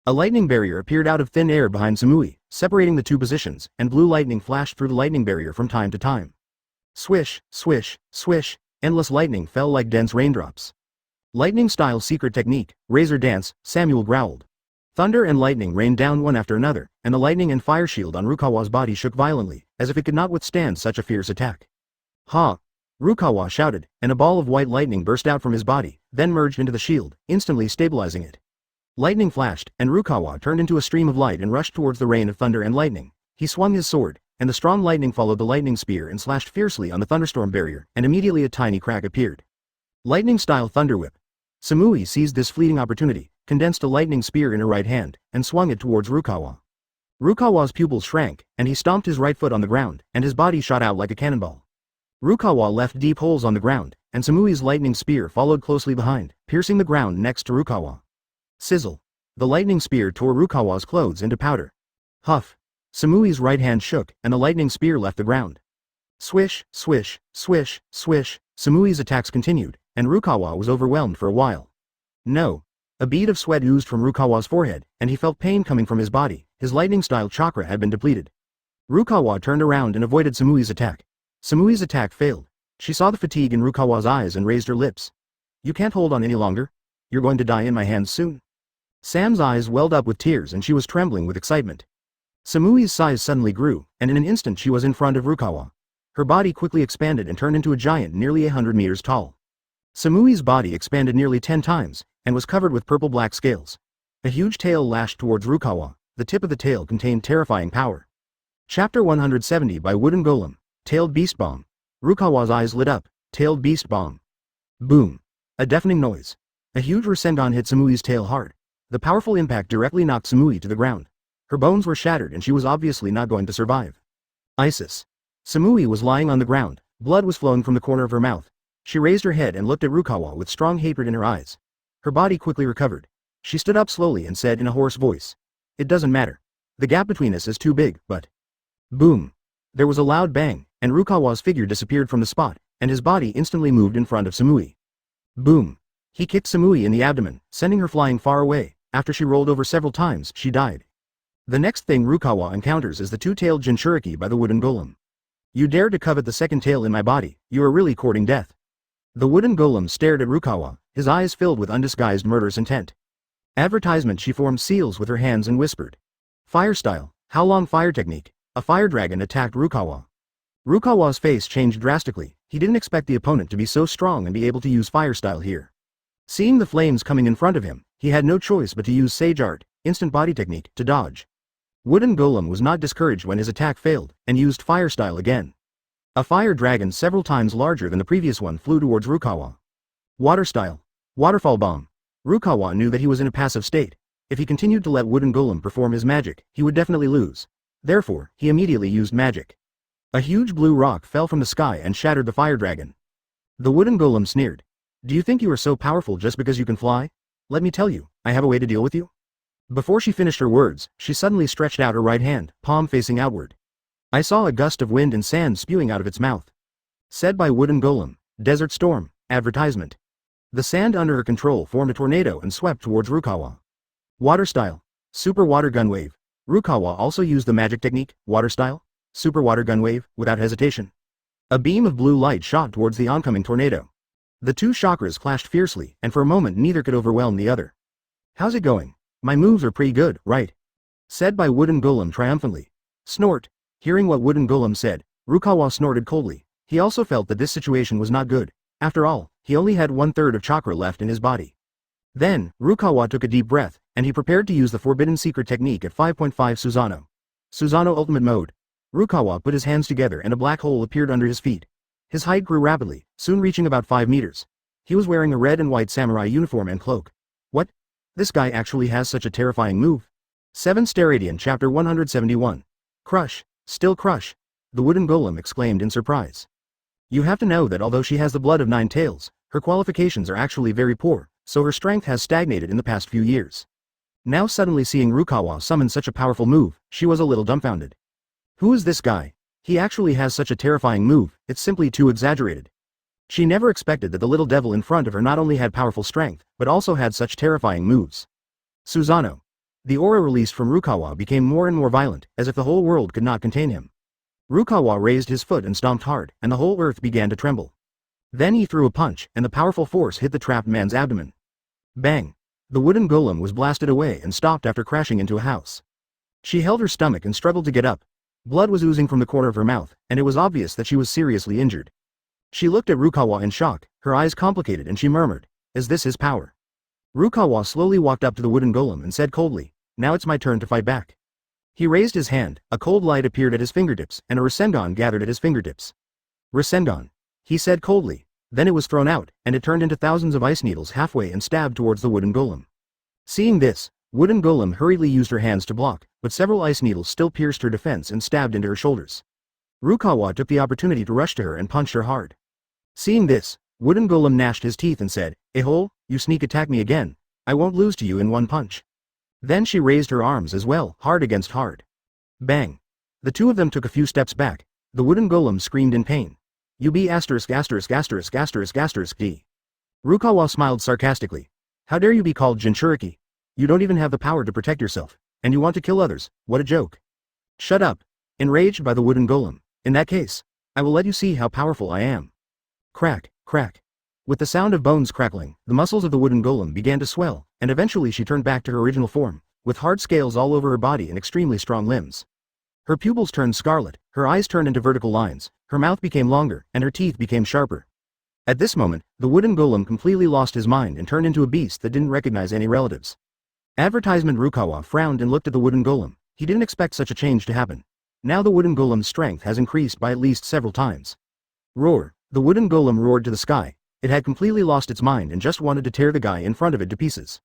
A lightning barrier appeared out of thin air behind Samui, separating the two positions, and blue lightning flashed through the lightning barrier from time to time. Swish, swish, swish, endless lightning fell like dense raindrops. Lightning-style secret technique, razor dance, Samuel growled. Thunder and lightning rained down one after another, and the lightning and fire shield on Rukawa's body shook violently, as if it could not withstand such a fierce attack. Ha! Rukawa shouted, and a ball of white lightning burst out from his body, then merged into the shield, instantly stabilizing it. Lightning flashed, and Rukawa turned into a stream of light and rushed towards the rain of thunder and lightning. He swung his sword, and the strong lightning followed the lightning spear and slashed fiercely on the thunderstorm barrier, and immediately a tiny crack appeared. Lightning-style thunder whip. Samui seized this fleeting opportunity, condensed a lightning spear in her right hand, and swung it towards Rukawa. Rukawa's pupils shrank, and he stomped his right foot on the ground, and his body shot out like a cannonball. Rukawa left deep holes on the ground, and Samui's lightning spear followed closely behind, piercing the ground next to Rukawa. Sizzle. The lightning spear tore Rukawa's clothes into powder. Huff. Samui's right hand shook, and the lightning spear left the ground. Swish, swish, swish, swish. Samui's attacks continued, and Rukawa was overwhelmed for a while. No. A bead of sweat oozed from Rukawa's forehead, and he felt pain coming from his body. His lightning-style chakra had been depleted. Rukawa turned around and avoided Samui's attack. Samui's attack failed. She saw the fatigue in Rukawa's eyes and raised her lips. You can't hold on any longer. You're going to die in my hands soon. Sam's eyes welled up with tears and she was trembling with excitement. Samui's size suddenly grew, and in an instant she was in front of Rukawa. Her body quickly expanded and turned into a giant nearly 100 meters tall. Samui's body expanded nearly 10 times, and was covered with purple-black scales. A huge tail lashed towards Rukawa. The tip of the tail contained terrifying power. Chapter 170 by Wooden Golem. Tailed Beast Bomb. Rukawa's eyes lit up. Tailed Beast Bomb. Boom. A deafening noise. A huge Rasengan hit Samui's tail hard. The powerful impact directly knocked Samui to the ground. Her bones were shattered and she was obviously not going to survive. Isis. Samui was lying on the ground. Blood was flowing from the corner of her mouth. She raised her head and looked at Rukawa with strong hatred in her eyes. Her body quickly recovered. She stood up slowly and said in a hoarse voice. It doesn't matter. The gap between us is too big, but... Boom. There was a loud bang, and Rukawa's figure disappeared from the spot, and his body instantly moved in front of Samui. Boom. He kicked Samui in the abdomen, sending her flying far away. After she rolled over several times, she died. The next thing Rukawa encounters is the two-tailed Jinchuriki by the Wooden Golem. You dare to covet the second tail in my body, you are really courting death. The Wooden Golem stared at Rukawa, his eyes filled with undisguised murderous intent. Advertisement. She formed seals with her hands and whispered. Fire style, how long fire technique? A fire dragon attacked Rukawa. Rukawa's face changed drastically. He didn't expect the opponent to be so strong and be able to use fire style here. Seeing the flames coming in front of him, he had no choice but to use Sage Art, instant body technique, to dodge. Wooden Golem was not discouraged when his attack failed, and used fire style again. A fire dragon several times larger than the previous one flew towards Rukawa. Water style. Waterfall bomb. Rukawa knew that he was in a passive state. If he continued to let Wooden Golem perform his magic, he would definitely lose. Therefore, he immediately used magic. A huge blue rock fell from the sky and shattered the fire dragon. The wooden golem sneered. Do you think you are so powerful just because you can fly? Let me tell you, I have a way to deal with you. Before she finished her words, she suddenly stretched out her right hand, palm facing outward. I saw a gust of wind and sand spewing out of its mouth. Said by wooden golem, Desert Storm, advertisement. The sand under her control formed a tornado and swept towards Rukawa. Water style, super water gun wave. Rukawa also used the magic technique, water style, super water gun wave, without hesitation. A beam of blue light shot towards the oncoming tornado. The two chakras clashed fiercely, and for a moment neither could overwhelm the other. How's it going? My moves are pretty good, right? Said by wooden golem triumphantly. Snort. Hearing what wooden golem said, Rukawa snorted coldly. He also felt that this situation was not good. After all, he only had 1/3 of chakra left in his body. Then, Rukawa took a deep breath, and he prepared to use the forbidden secret technique at 5.5 Susanoo. Susanoo Ultimate Mode. Rukawa put his hands together and a black hole appeared under his feet. His height grew rapidly, soon reaching about 5 meters. He was wearing a red and white samurai uniform and cloak. What? This guy actually has such a terrifying move. 7 Steradian Chapter 171. Crush, still crush. The wooden golem exclaimed in surprise. You have to know that although she has the blood of 9 tails, her qualifications are actually very poor, so her strength has stagnated in the past few years. Now suddenly seeing Rukawa summon such a powerful move, she was a little dumbfounded. Who is this guy? He actually has such a terrifying move, it's simply too exaggerated. She never expected that the little devil in front of her not only had powerful strength, but also had such terrifying moves. Susanoo. The aura released from Rukawa became more and more violent, as if the whole world could not contain him. Rukawa raised his foot and stomped hard, and the whole earth began to tremble. Then he threw a punch, and the powerful force hit the trapped man's abdomen. Bang! The wooden golem was blasted away and stopped after crashing into a house. She held her stomach and struggled to get up. Blood was oozing from the corner of her mouth, and it was obvious that she was seriously injured. She looked at Rukawa in shock, her eyes complicated, and she murmured, "Is this his power?" Rukawa slowly walked up to the wooden golem and said coldly, "Now it's my turn to fight back." He raised his hand, a cold light appeared at his fingertips, and a Rinnegan gathered at his fingertips. Rinnegan, he said coldly. Then it was thrown out, and it turned into thousands of ice needles halfway and stabbed towards the wooden golem. Seeing this, wooden golem hurriedly used her hands to block, but several ice needles still pierced her defense and stabbed into her shoulders. Rukawa took the opportunity to rush to her and punched her hard. Seeing this, wooden golem gnashed his teeth and said, "Ehole, you sneak attack me again. I won't lose to you in one punch." Then she raised her arms as well, hard against hard. Bang! The two of them took a few steps back. The wooden golem screamed in pain. "You be asterisk asterisk asterisk asterisk asterisk D." Rukawa smiled sarcastically. "How dare you be called Jinchuriki? You don't even have the power to protect yourself, and you want to kill others, what a joke." "Shut up." Enraged by the wooden golem. "In that case, I will let you see how powerful I am." Crack, crack. With the sound of bones crackling, the muscles of the wooden golem began to swell, and eventually she turned back to her original form, with hard scales all over her body and extremely strong limbs. Her pupils turned scarlet, her eyes turned into vertical lines, her mouth became longer, and her teeth became sharper. At this moment, the wooden golem completely lost his mind and turned into a beast that didn't recognize any relatives. Advertisement. Rukawa frowned and looked at the wooden golem. He didn't expect such a change to happen. Now the wooden golem's strength has increased by at least several times. Roar! The wooden golem roared to the sky. It had completely lost its mind and just wanted to tear the guy in front of it to pieces.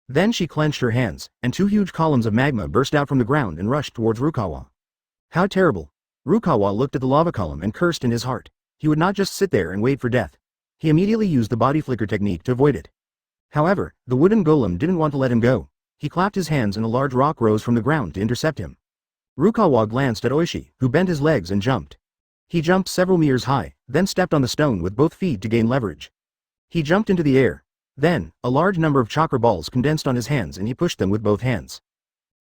Then she clenched her hands, and 2 huge columns of magma burst out from the ground and rushed towards Rukawa. How terrible! Rukawa looked at the lava column and cursed in his heart. He would not just sit there and wait for death. He immediately used the body flicker technique to avoid it. However, the wooden golem didn't want to let him go. He clapped his hands and a large rock rose from the ground to intercept him. Rukawa glanced at Oishi, who bent his legs and jumped. He jumped several meters high, then stepped on the stone with both feet to gain leverage. He jumped into the air. Then, a large number of chakra balls condensed on his hands and he pushed them with both hands.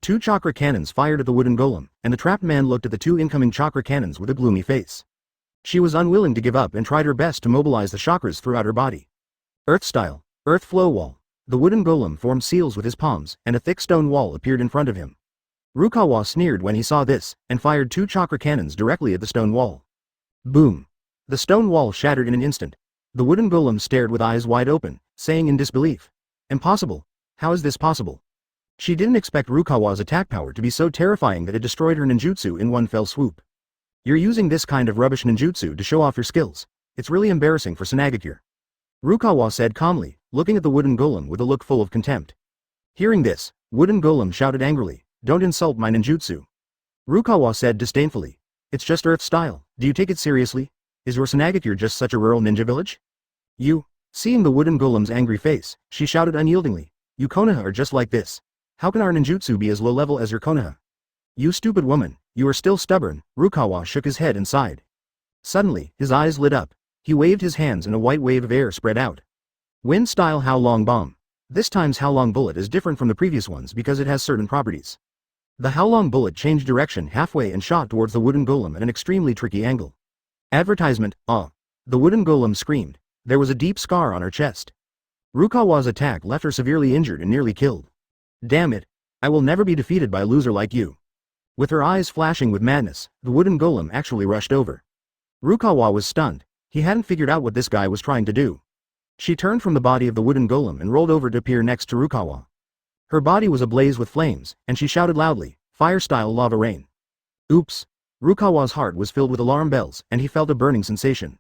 2 chakra cannons fired at the wooden golem, and the trapped man looked at the 2 incoming chakra cannons with a gloomy face. She was unwilling to give up and tried her best to mobilize the chakras throughout her body. Earth style, earth flow wall. The wooden golem formed seals with his palms, and a thick stone wall appeared in front of him. Rukawa sneered when he saw this, and fired 2 chakra cannons directly at the stone wall. Boom! The stone wall shattered in an instant. The wooden golem stared with eyes wide open, saying in disbelief, "Impossible! How is this possible?" She didn't expect Rukawa's attack power to be so terrifying that it destroyed her ninjutsu in one fell swoop. "You're using this kind of rubbish ninjutsu to show off your skills. It's really embarrassing for Tsunagakure," Rukawa said calmly, looking at the wooden golem with a look full of contempt. Hearing this, wooden golem shouted angrily, "Don't insult my ninjutsu." Rukawa said disdainfully. It's just Earth style, do you take it seriously? Is your Sanagakure just such a rural ninja village? You. Seeing the wooden golem's angry face, she shouted unyieldingly. You Konoha are just like this. How can our ninjutsu be as low level as your Konoha? You stupid woman, you are still stubborn. Rukawa shook his head and sighed. Suddenly, his eyes lit up. He waved his hands and a white wave of air spread out. Wind style Howlong bomb. This time's Howlong bullet is different from the previous ones because it has certain properties. The Howlong bullet changed direction halfway and shot towards the wooden golem at an extremely tricky angle. Advertisement, ah. The wooden golem screamed. There was a deep scar on her chest. Rukawa's attack left her severely injured and nearly killed. Damn it. I will never be defeated by a loser like you. With her eyes flashing with madness, the wooden golem actually rushed over. Rukawa was stunned. He hadn't figured out what this guy was trying to do. She turned from the body of the wooden golem and rolled over to appear next to Rukawa. Her body was ablaze with flames, and she shouted loudly, fire-style lava rain. Oops. Rukawa's heart was filled with alarm bells, and he felt a burning sensation.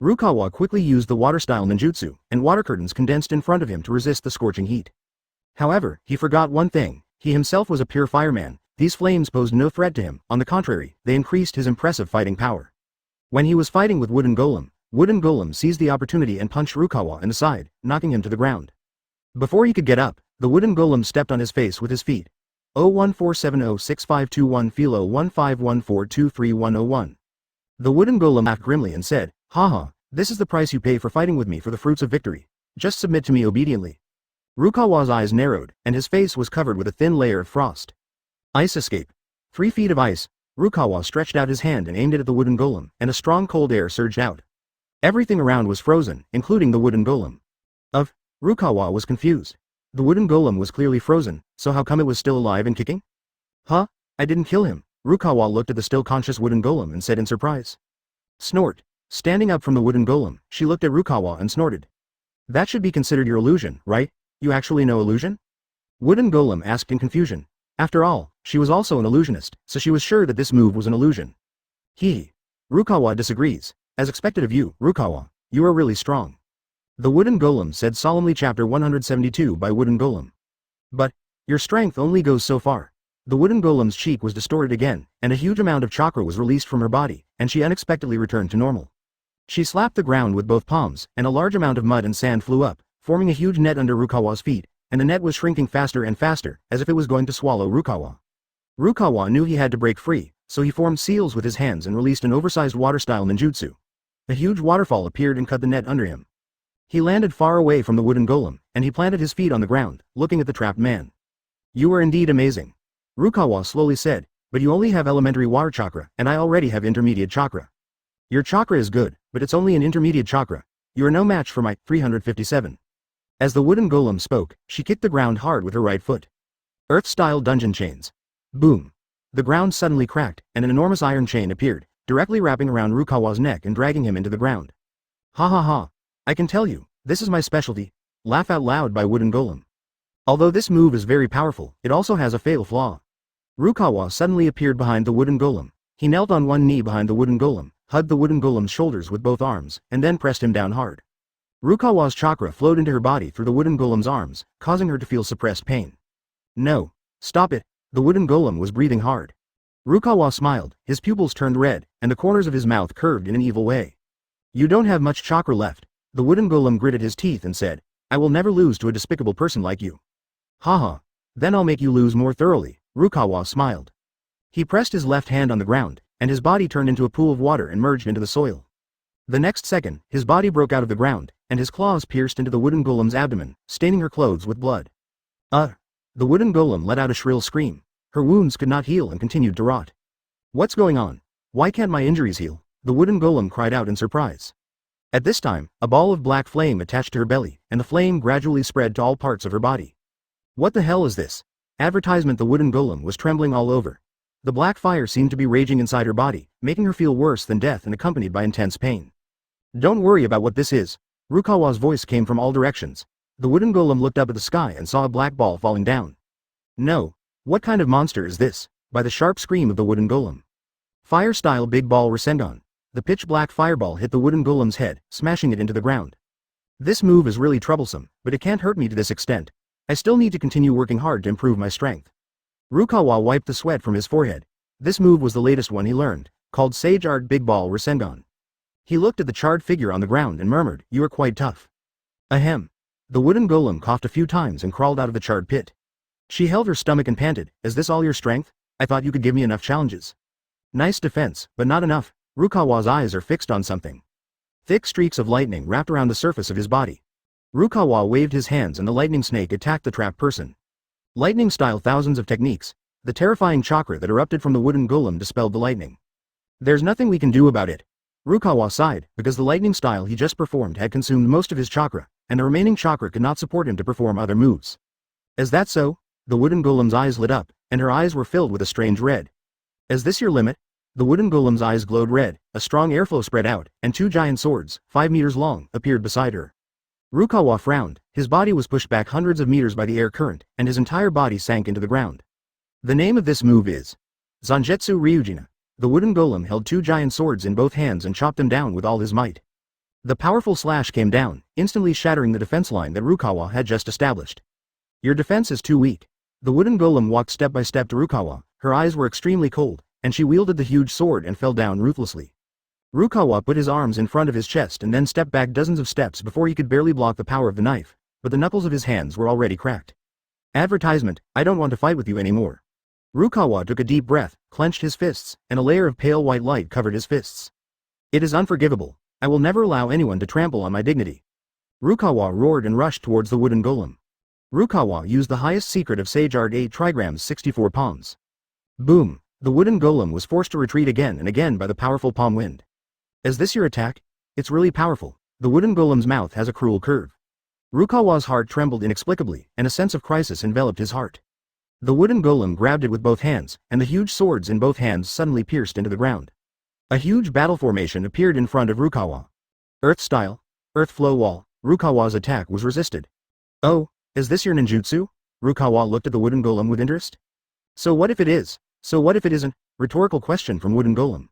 Rukawa quickly used the water-style ninjutsu, and water curtains condensed in front of him to resist the scorching heat. However, he forgot one thing. He himself was a pure fireman. These flames posed no threat to him. On the contrary, they increased his impressive fighting power. When he was fighting with Wooden Golem seized the opportunity and punched Rukawa in the side, knocking him to the ground. Before he could get up, the Wooden Golem stepped on his face with his feet. 014706521 Philo 1514230101. The Wooden Golem laughed grimly and said, haha, this is the price you pay for fighting with me for the fruits of victory. Just submit to me obediently. Rukawa's eyes narrowed, and his face was covered with a thin layer of frost. Ice escape. 3 feet of ice. Rukawa stretched out his hand and aimed it at the Wooden Golem, and a strong cold air surged out. Everything around was frozen, including the Wooden Golem. Rukawa was confused. The Wooden Golem was clearly frozen, so how come it was still alive and kicking? Huh? I didn't kill him. Rukawa looked at the still conscious Wooden Golem and said in surprise. Snort. Standing up from the Wooden Golem, she looked at Rukawa and snorted. That should be considered your illusion, right? You actually know illusion? Wooden Golem asked in confusion. After all, she was also an illusionist, so she was sure that this move was an illusion. Rukawa disagrees. As expected of you, Rukawa, you are really strong. The Wooden Golem said solemnly. Chapter 172 by Wooden Golem. But, your strength only goes so far. The Wooden Golem's cheek was distorted again, and a huge amount of chakra was released from her body, and she unexpectedly returned to normal. She slapped the ground with both palms, and a large amount of mud and sand flew up, forming a huge net under Rukawa's feet, and the net was shrinking faster and faster, as if it was going to swallow Rukawa. Rukawa knew he had to break free, so he formed seals with his hands and released an oversized water-style ninjutsu. A huge waterfall appeared and cut the net under him. He landed far away from the Wooden Golem, and he planted his feet on the ground, looking at the trapped man. You are indeed amazing. Rukawa slowly said, but you only have elementary water chakra, and I already have intermediate chakra. Your chakra is good, but it's only an intermediate chakra. You are no match for my 357. As the Wooden Golem spoke, she kicked the ground hard with her right foot. Earth-style dungeon chains. Boom. The ground suddenly cracked, and an enormous iron chain appeared, directly wrapping around Rukawa's neck and dragging him into the ground. Ha ha ha. I can tell you, this is my specialty. Laugh out loud by Wooden Golem. Although this move is very powerful, it also has a fatal flaw. Rukawa suddenly appeared behind the Wooden Golem. He knelt on one knee behind the Wooden Golem, hugged the Wooden Golem's shoulders with both arms, and then pressed him down hard. Rukawa's chakra flowed into her body through the Wooden Golem's arms, causing her to feel suppressed pain. No. Stop it. The Wooden Golem was breathing hard. Rukawa smiled, his pupils turned red, and the corners of his mouth curved in an evil way. You don't have much chakra left. The Wooden Golem gritted his teeth and said, I will never lose to a despicable person like you. Haha. Then I'll make you lose more thoroughly. Rukawa smiled. He pressed his left hand on the ground, and his body turned into a pool of water and merged into the soil. The next second, his body broke out of the ground, and his claws pierced into the Wooden Golem's abdomen, staining her clothes with blood. The Wooden Golem let out a shrill scream. Her wounds could not heal and continued to rot. What's going on? Why can't my injuries heal? The Wooden Golem cried out in surprise. At this time, a ball of black flame attached to her belly, and the flame gradually spread to all parts of her body. What the hell is this? Advertisement. The Wooden Golem was trembling all over. The black fire seemed to be raging inside her body, making her feel worse than death and accompanied by intense pain. Don't worry about what this is. Rukawa's voice came from all directions. The Wooden Golem looked up at the sky and saw a black ball falling down. No. What kind of monster is this? By the sharp scream of the Wooden Golem. Fire-style Big Ball Rasengan. The pitch-black fireball hit the Wooden Golem's head, smashing it into the ground. This move is really troublesome, but it can't hurt me to this extent. I still need to continue working hard to improve my strength. Rukawa wiped the sweat from his forehead. This move was the latest one he learned, called Sage Art Big Ball Rasengan. He looked at the charred figure on the ground and murmured, "You are quite tough." Ahem. The wooden golem coughed a few times and crawled out of the charred pit. She held her stomach and panted, "Is this all your strength? I thought you could give me enough challenges." "Nice defense, but not enough." Rukawa's eyes are fixed on something. Thick streaks of lightning wrapped around the surface of his body. Rukawa waved his hands and the lightning snake attacked the trapped person. Lightning style thousands of techniques. The terrifying chakra that erupted from the wooden golem dispelled the lightning. "There's nothing we can do about it." Rukawa sighed, because the lightning style he just performed had consumed most of his chakra, and the remaining chakra could not support him to perform other moves. "Is that so?" The wooden golem's eyes lit up, and her eyes were filled with a strange red. "Is this your limit?" The wooden golem's eyes glowed red, a strong airflow spread out, and two giant swords, 5 meters long, appeared beside her. Rukawa frowned, his body was pushed back hundreds of meters by the air current, and his entire body sank into the ground. The name of this move is Zangetsu Ryujin. The wooden golem held two giant swords in both hands and chopped them down with all his might. The powerful slash came down, instantly shattering the defense line that Rukawa had just established. "Your defense is too weak." The wooden golem walked step by step to Rukawa, her eyes were extremely cold, and she wielded the huge sword and fell down ruthlessly. Rukawa put his arms in front of his chest and then stepped back dozens of steps before he could barely block the power of the knife, but the knuckles of his hands were already cracked. Advertisement, "I don't want to fight with you anymore." Rukawa took a deep breath, clenched his fists, and a layer of pale white light covered his fists. "It is unforgivable. I will never allow anyone to trample on my dignity." Rukawa roared and rushed towards the wooden golem. Rukawa used the highest secret of Sage Art 8 trigrams 64 palms. Boom! The wooden golem was forced to retreat again and again by the powerful palm wind. "Is this your attack? It's really powerful." The wooden golem's mouth has a cruel curve. Rukawa's heart trembled inexplicably, and a sense of crisis enveloped his heart. The wooden golem grabbed it with both hands, and the huge swords in both hands suddenly pierced into the ground. A huge battle formation appeared in front of Rukawa. Earth style, earth flow wall. Rukawa's attack was resisted. "Oh, is this your ninjutsu?" Rukawa looked at the wooden golem with interest. "So what if it is? So what if it isn't?" Rhetorical question from wooden golem.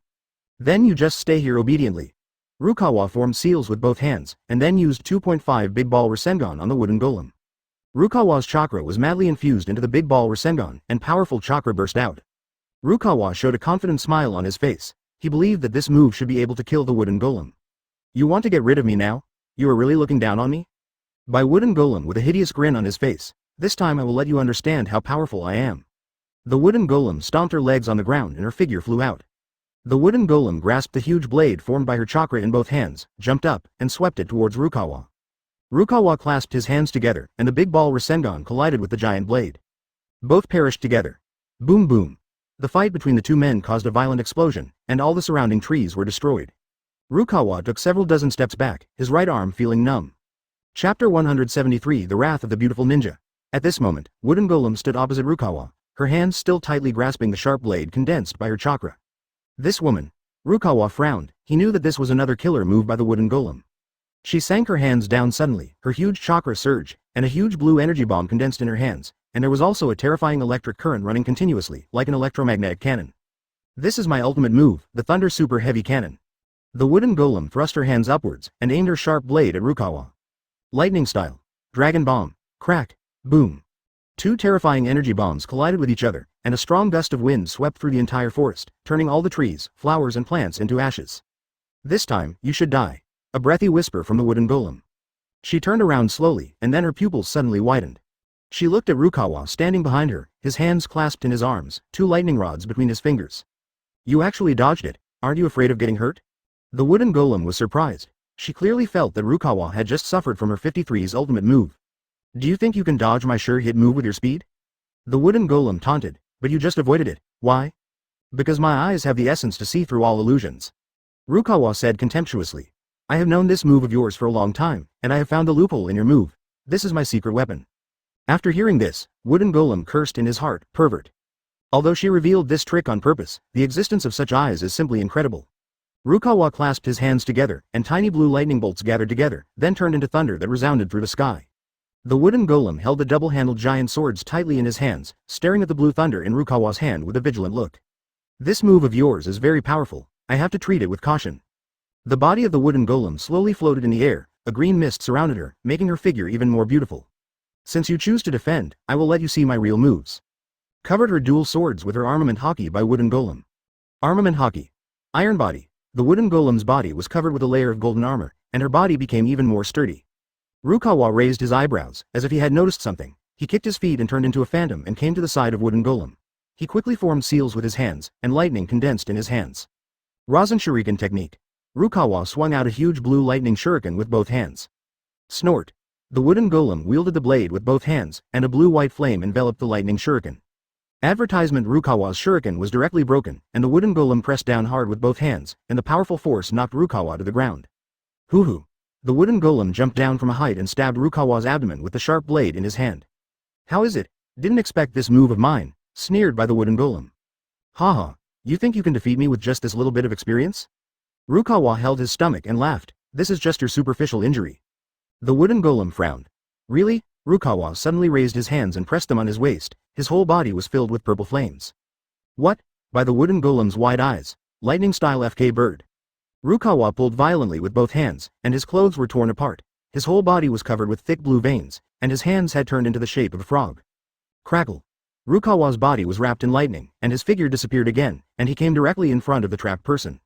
"Then you just stay here obediently." Rukawa formed seals with both hands, and then used 2.5 Big Ball Rasengan on the wooden golem. Rukawa's chakra was madly infused into the Big Ball Rasengan, and powerful chakra burst out. Rukawa showed a confident smile on his face. He believed that this move should be able to kill the wooden golem. "You want to get rid of me now? You are really looking down on me?" By wooden golem with a hideous grin on his face. "This time I will let you understand how powerful I am." The wooden golem stomped her legs on the ground and her figure flew out. The wooden golem grasped the huge blade formed by her chakra in both hands, jumped up, and swept it towards Rukawa. Rukawa clasped his hands together, and the Big Ball Rasengan collided with the giant blade. Both perished together. Boom boom. The fight between the two men caused a violent explosion, and all the surrounding trees were destroyed. Rukawa took several dozen steps back, his right arm feeling numb. Chapter 173 The Wrath of the Beautiful Ninja. At this moment, wooden golem stood opposite Rukawa, her hands still tightly grasping the sharp blade condensed by her chakra. This woman. Rukawa frowned, he knew that this was another killer move by the wooden golem. She sank her hands down suddenly, her huge chakra surged, and a huge blue energy bomb condensed in her hands, and there was also a terrifying electric current running continuously, like an electromagnetic cannon. "This is my ultimate move, the Thunder Super Heavy Cannon." The wooden golem thrust her hands upwards, and aimed her sharp blade at Rukawa. Lightning style. Dragon bomb. Crack. Boom. Two terrifying energy bombs collided with each other, and a strong gust of wind swept through the entire forest, turning all the trees, flowers and plants into ashes. "This time, you should die." A breathy whisper from the wooden golem. She turned around slowly, and then her pupils suddenly widened. She looked at Rukawa standing behind her, his hands clasped in his arms, two lightning rods between his fingers. "You actually dodged it. Aren't you afraid of getting hurt?" The wooden golem was surprised. She clearly felt that Rukawa had just suffered from her 53's ultimate move. "Do you think you can dodge my sure-hit move with your speed?" The wooden golem taunted. "But you just avoided it. Why?" "Because my eyes have the essence to see through all illusions." Rukawa said contemptuously. "I have known this move of yours for a long time, and I have found the loophole in your move. This is my secret weapon." After hearing this, wooden golem cursed in his heart, "Pervert." Although she revealed this trick on purpose, the existence of such eyes is simply incredible. Rukawa clasped his hands together, and tiny blue lightning bolts gathered together, then turned into thunder that resounded through the sky. The wooden golem held the double-handled giant swords tightly in his hands, staring at the blue thunder in Rukawa's hand with a vigilant look. "This move of yours is very powerful. I have to treat it with caution." The body of the wooden golem slowly floated in the air, a green mist surrounded her, making her figure even more beautiful. "Since you choose to defend, I will let you see my real moves." Covered her dual swords with her armament haki by wooden golem. Armament haki. Iron body. The wooden golem's body was covered with a layer of golden armor, and her body became even more sturdy. Rukawa raised his eyebrows, as if he had noticed something. He kicked his feet and turned into a phantom and came to the side of wooden golem. He quickly formed seals with his hands, and lightning condensed in his hands. Rasen Shuriken technique. Rukawa swung out a huge blue lightning shuriken with both hands. Snort. The wooden golem wielded the blade with both hands, and a blue-white flame enveloped the lightning shuriken. Advertisement: Rukawa's shuriken was directly broken, and the wooden golem pressed down hard with both hands, and the powerful force knocked Rukawa to the ground. Hoo-hoo. The wooden golem jumped down from a height and stabbed Rukawa's abdomen with the sharp blade in his hand. How is it? Didn't expect this move of mine, sneered by the wooden golem. Haha, you think you can defeat me with just this little bit of experience? Rukawa held his stomach and laughed. This is just your superficial injury. The wooden golem frowned. Really? Rukawa suddenly raised his hands and pressed them on his waist. His whole body was filled with purple flames. What? By the wooden golem's wide eyes. Lightning-style FK bird. Rukawa pulled violently with both hands, and his clothes were torn apart. His whole body was covered with thick blue veins, and his hands had turned into the shape of a frog. Crackle. Rukawa's body was wrapped in lightning, and his figure disappeared again, and he came directly in front of the trapped person.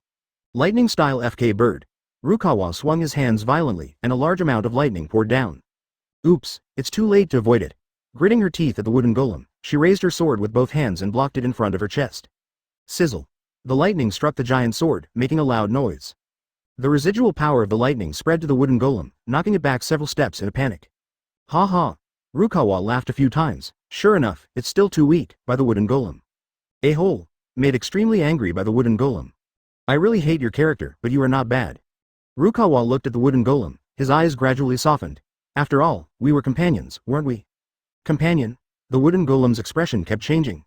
Lightning-style FK bird. Rukawa swung his hands violently, and a large amount of lightning poured down. Oops, it's too late to avoid it. Gritting her teeth at the wooden golem, she raised her sword with both hands and blocked it in front of her chest. Sizzle. The lightning struck the giant sword, making a loud noise. The residual power of the lightning spread to the wooden golem, knocking it back several steps in a panic. Ha ha. Rukawa laughed a few times. Sure enough, it's still too weak, by the wooden golem. A-hole. Made extremely angry by the wooden golem. I really hate your character, but you are not bad. Rukawa looked at the wooden golem, his eyes gradually softened. After all, we were companions, weren't we? Companion? The wooden golem's expression kept changing.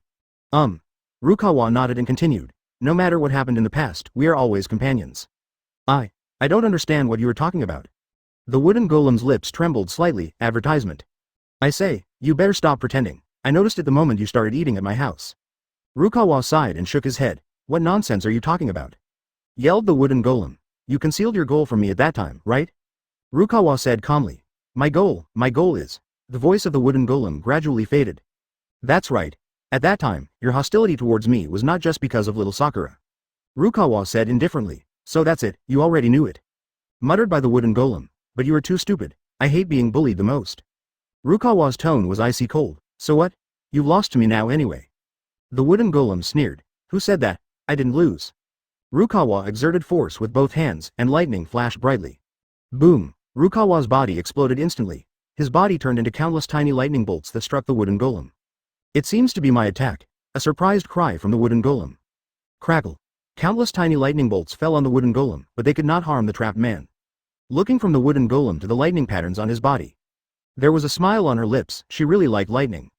Rukawa nodded and continued. No matter what happened in the past, we are always companions. I don't understand what you are talking about. The wooden golem's lips trembled slightly. Advertisement. I say, you better stop pretending. I noticed it the moment you started eating at my house. Rukawa sighed and shook his head. What nonsense are you talking about? Yelled the wooden golem. You concealed your goal from me at that time, right? Rukawa said calmly. My goal is. The voice of the wooden golem gradually faded. That's right. At that time, your hostility towards me was not just because of little Sakura. Rukawa said indifferently. So that's it, you already knew it. Muttered by the wooden golem. But you are too stupid. I hate being bullied the most. Rukawa's tone was icy cold. So what? You've lost to me now anyway. The wooden golem sneered. Who said that? I didn't lose. Rukawa exerted force with both hands, and lightning flashed brightly. Boom! Rukawa's body exploded instantly. His body turned into countless tiny lightning bolts that struck the wooden golem. It seems to be my attack. A surprised cry from the wooden golem. Crackle. Countless tiny lightning bolts fell on the wooden golem, but they could not harm the trapped man. Looking from the wooden golem to the lightning patterns on his body. There was a smile on her lips. She really liked lightning.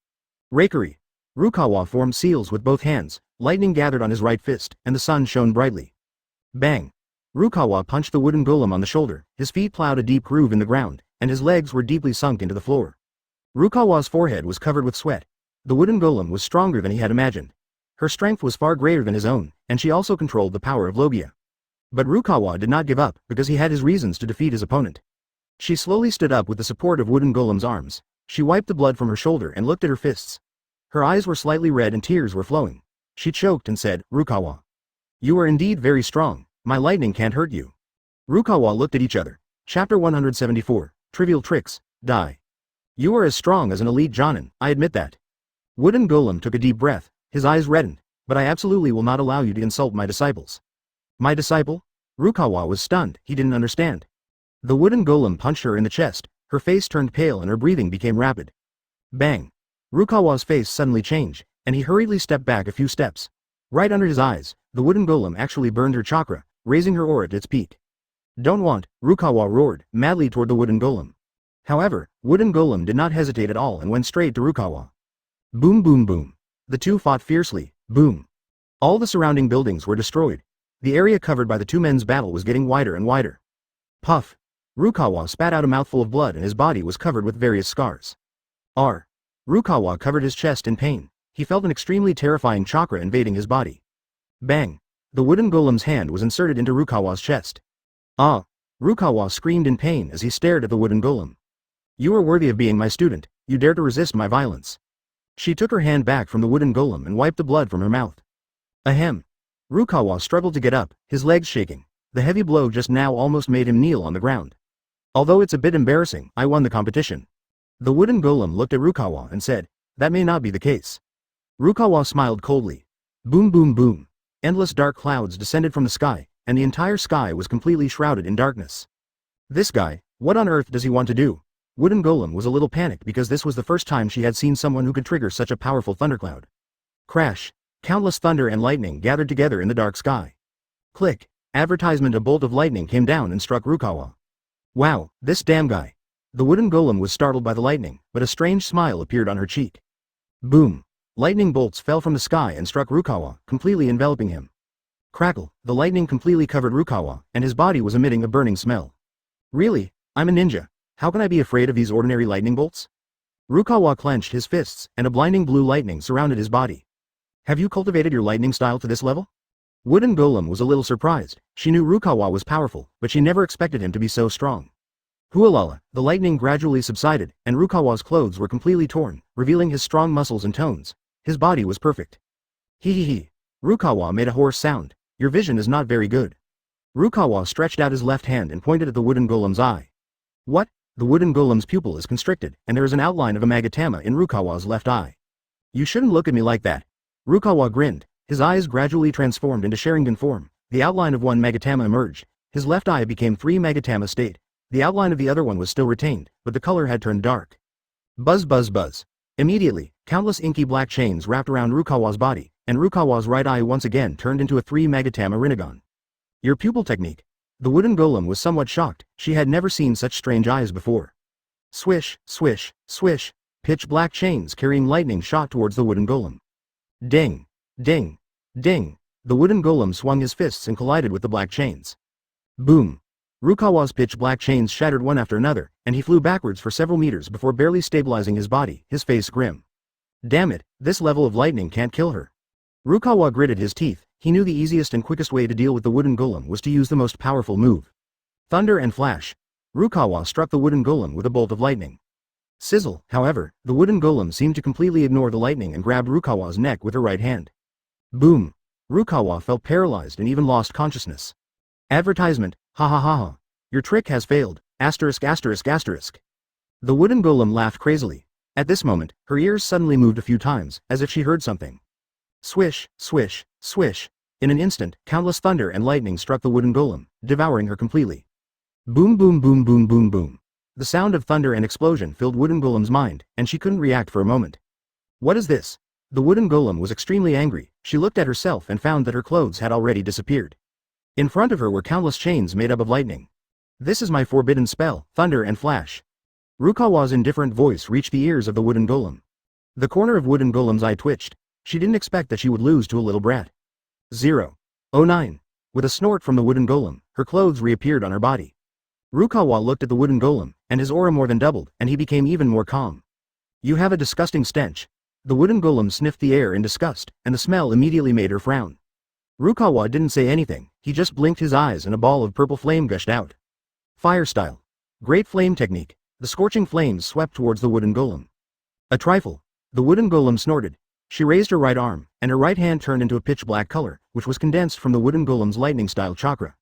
Rakery. Rukawa formed seals with both hands. Lightning gathered on his right fist, and the sun shone brightly. Bang! Rukawa punched the wooden golem on the shoulder. His feet plowed a deep groove in the ground, and his legs were deeply sunk into the floor. Rukawa's forehead was covered with sweat. The wooden golem was stronger than he had imagined. Her strength was far greater than his own, and she also controlled the power of Logia. But Rukawa did not give up, because he had his reasons to defeat his opponent. She slowly stood up with the support of wooden golem's arms. She wiped the blood from her shoulder and looked at her fists. Her eyes were slightly red and tears were flowing. She choked and said, Rukawa. You are indeed very strong. My lightning can't hurt you. Rukawa looked at each other. Chapter 174, Trivial Tricks, Die. You are as strong as an elite Jonin, I admit that. Wooden golem took a deep breath. His eyes reddened. But I absolutely will not allow you to insult my disciples. My disciple? Rukawa was stunned. He didn't understand. The wooden golem punched her in the chest. Her face turned pale and her breathing became rapid. Bang! Rukawa's face suddenly changed, and he hurriedly stepped back a few steps. Right under his eyes, the wooden golem actually burned her chakra, raising her aura at its peak. Don't want, Rukawa roared, madly toward the wooden golem. However, wooden golem did not hesitate at all and went straight to Rukawa. Boom boom boom. The two fought fiercely. Boom. All the surrounding buildings were destroyed. The area covered by the two men's battle was getting wider and wider. Puff. Rukawa spat out a mouthful of blood and his body was covered with various scars. Rukawa covered his chest in pain. He felt an extremely terrifying chakra invading his body. Bang. The wooden golem's hand was inserted into Rukawa's chest. Rukawa screamed in pain as he stared at the wooden golem. You are worthy of being my student. You dare to resist my violence. She took her hand back from the wooden golem and wiped the blood from her mouth. Ahem. Rukawa struggled to get up, his legs shaking. The heavy blow just now almost made him kneel on the ground. Although it's a bit embarrassing, I won the competition. The wooden golem looked at Rukawa and said, that may not be the case. Rukawa smiled coldly. Boom boom boom. Endless dark clouds descended from the sky, and the entire sky was completely shrouded in darkness. This guy, what on earth does he want to do? Wooden golem was a little panicked because this was the first time she had seen someone who could trigger such a powerful thundercloud. Crash. Countless thunder and lightning gathered together in the dark sky. Click. Advertisement. A bolt of lightning came down and struck Rukawa. Wow, this damn guy. The wooden golem was startled by the lightning, but a strange smile appeared on her cheek. Boom. Lightning bolts fell from the sky and struck Rukawa, completely enveloping him. Crackle. The lightning completely covered Rukawa, and his body was emitting a burning smell. Really? I'm a ninja. How can I be afraid of these ordinary lightning bolts? Rukawa clenched his fists, and a blinding blue lightning surrounded his body. Have you cultivated your lightning style to this level? Wooden golem was a little surprised. She knew Rukawa was powerful, but she never expected him to be so strong. Hualala, the lightning gradually subsided, and Rukawa's clothes were completely torn, revealing his strong muscles and tones. His body was perfect. Hee. Rukawa made a hoarse sound. Your vision is not very good. Rukawa stretched out his left hand and pointed at the wooden golem's eye. What? The wooden golem's pupil is constricted, and there is an outline of a magatama in Rukawa's left eye. You shouldn't look at me like that. Rukawa grinned. His eyes gradually transformed into Sharingan form. The outline of one magatama emerged. His left eye became 3 magatama state. The outline of the other one was still retained, but the color had turned dark. Buzz buzz buzz. Immediately, countless inky black chains wrapped around Rukawa's body, and Rukawa's right eye once again turned into a 3 magatama Rinnegan. Your pupil technique. The wooden golem was somewhat shocked. She had never seen such strange eyes before. Swish, swish, swish. Pitch black chains carrying lightning shot towards the wooden golem. Ding, ding, ding. The wooden golem swung his fists and collided with the black chains. Boom. Rukawa's pitch black chains shattered one after another, and he flew backwards for several meters before barely stabilizing his body, his face grim. Damn it, this level of lightning can't kill her. Rukawa gritted his teeth. He knew the easiest and quickest way to deal with the wooden golem was to use the most powerful move. Thunder and flash. Rukawa struck the wooden golem with a bolt of lightning. Sizzle, however, the wooden golem seemed to completely ignore the lightning and grabbed Rukawa's neck with her right hand. Boom. Rukawa felt paralyzed and even lost consciousness. Advertisement, ha ha ha ha. Your trick has failed, asterisk asterisk asterisk. The wooden golem laughed crazily. At this moment, her ears suddenly moved a few times, as if she heard something. Swish, swish, swish. In an instant, countless thunder and lightning struck the wooden golem, devouring her completely. Boom boom boom boom boom boom. The sound of thunder and explosion filled wooden golem's mind, and she couldn't react for a moment. What is this? The wooden golem was extremely angry. She looked at herself and found that her clothes had already disappeared. In front of her were countless chains made up of lightning. This is my forbidden spell, thunder and flash. Rukawa's indifferent voice reached the ears of the wooden golem. The corner of wooden golem's eye twitched. She didn't expect that she would lose to a little brat. 009. With a snort from the wooden golem, her clothes reappeared on her body. Rukawa looked at the wooden golem, and his aura more than doubled, and he became even more calm. You have a disgusting stench. The wooden golem sniffed the air in disgust, and the smell immediately made her frown. Rukawa didn't say anything, he just blinked his eyes and a ball of purple flame gushed out. Fire style. Great flame technique. The scorching flames swept towards the wooden golem. A trifle. The wooden golem snorted. She raised her right arm, and her right hand turned into a pitch-black color, which was condensed from the wooden golem's lightning-style chakra.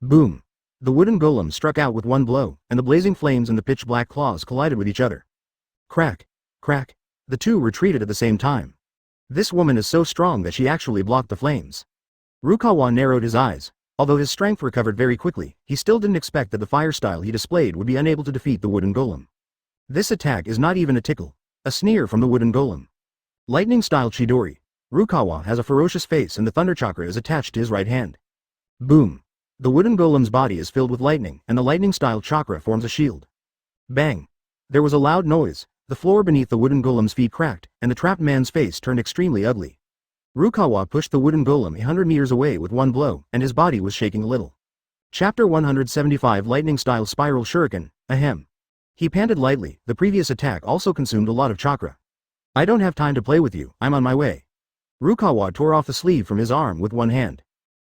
Boom! The wooden golem struck out with one blow, and the blazing flames and the pitch-black claws collided with each other. Crack! Crack! The two retreated at the same time. This woman is so strong that she actually blocked the flames. Rukawa narrowed his eyes. Although his strength recovered very quickly, he still didn't expect that the fire style he displayed would be unable to defeat the wooden golem. This attack is not even a tickle. A sneer from the wooden golem. Lightning-style Chidori. Rukawa has a ferocious face and the thunder chakra is attached to his right hand. Boom. The wooden golem's body is filled with lightning and the lightning-style chakra forms a shield. Bang. There was a loud noise, the floor beneath the wooden golem's feet cracked, and the trapped man's face turned extremely ugly. Rukawa pushed the wooden golem 100 meters away with one blow, and his body was shaking a little. Chapter 175 Lightning-style Spiral Shuriken, ahem. He panted lightly, the previous attack also consumed a lot of chakra. I don't have time to play with you, I'm on my way. Rukawa tore off the sleeve from his arm with one hand.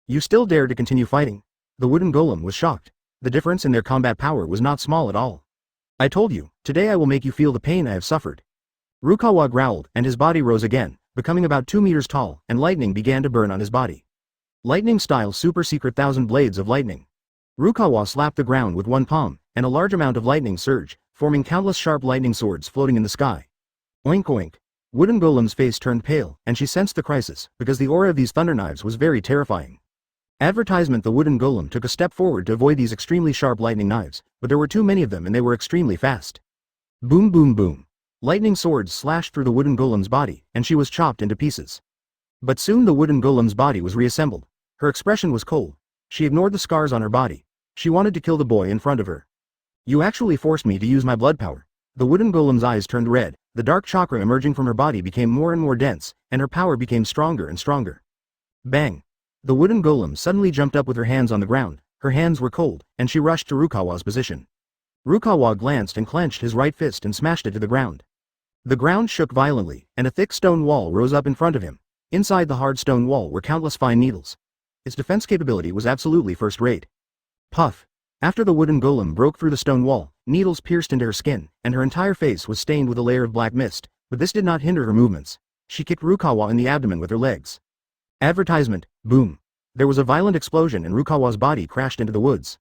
You still dare to continue fighting? The wooden golem was shocked. The difference in their combat power was not small at all. I told you, today I will make you feel the pain I have suffered. Rukawa growled, and his body rose again, becoming about 2 meters tall, and lightning began to burn on his body. Lightning style super secret 1,000 blades of lightning. Rukawa slapped the ground with one palm, and a large amount of lightning surged, forming countless sharp lightning swords floating in the sky. Oink oink. Wooden Golem's face turned pale, and she sensed the crisis, because the aura of these thunder knives was very terrifying. Advertisement. The Wooden Golem took a step forward to avoid these extremely sharp lightning knives, but there were too many of them and they were extremely fast. Boom boom boom. Lightning swords slashed through the Wooden Golem's body, and she was chopped into pieces. But soon the Wooden Golem's body was reassembled. Her expression was cold. She ignored the scars on her body. She wanted to kill the boy in front of her. You actually forced me to use my blood power. The Wooden Golem's eyes turned red, the dark chakra emerging from her body became more and more dense, and her power became stronger and stronger. Bang! The Wooden Golem suddenly jumped up with her hands on the ground. Her hands were cold, and she rushed to Rukawa's position. Rukawa glanced and clenched his right fist and smashed it to the ground. The ground shook violently, and a thick stone wall rose up in front of him. Inside the hard stone wall were countless fine needles. Its defense capability was absolutely first-rate. Puff! After the Wooden Golem broke through the stone wall, needles pierced into her skin, and her entire face was stained with a layer of black mist, but this did not hinder her movements. She kicked Rukawa in the abdomen with her legs. Advertisement. Boom. There was a violent explosion and Rukawa's body crashed into the woods.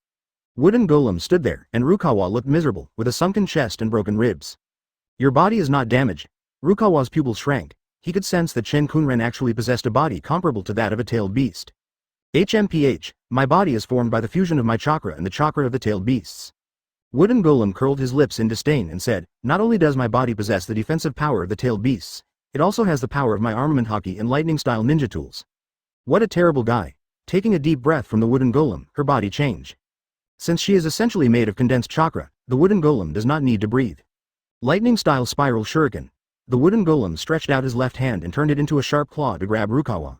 Wooden Golem stood there, and Rukawa looked miserable, with a sunken chest and broken ribs. Your body is not damaged. Rukawa's pupils shrank. He could sense that Shen Kunren actually possessed a body comparable to that of a tailed beast. HMPH, my body is formed by the fusion of my chakra and the chakra of the tailed beasts. Wooden Golem curled his lips in disdain and said, not only does my body possess the defensive power of the tailed beasts, it also has the power of my armament hockey and lightning-style ninja tools. What a terrible guy. Taking a deep breath from the Wooden Golem, her body changed. Since she is essentially made of condensed chakra, the Wooden Golem does not need to breathe. Lightning-style spiral shuriken. The Wooden Golem stretched out his left hand and turned it into a sharp claw to grab Rukawa.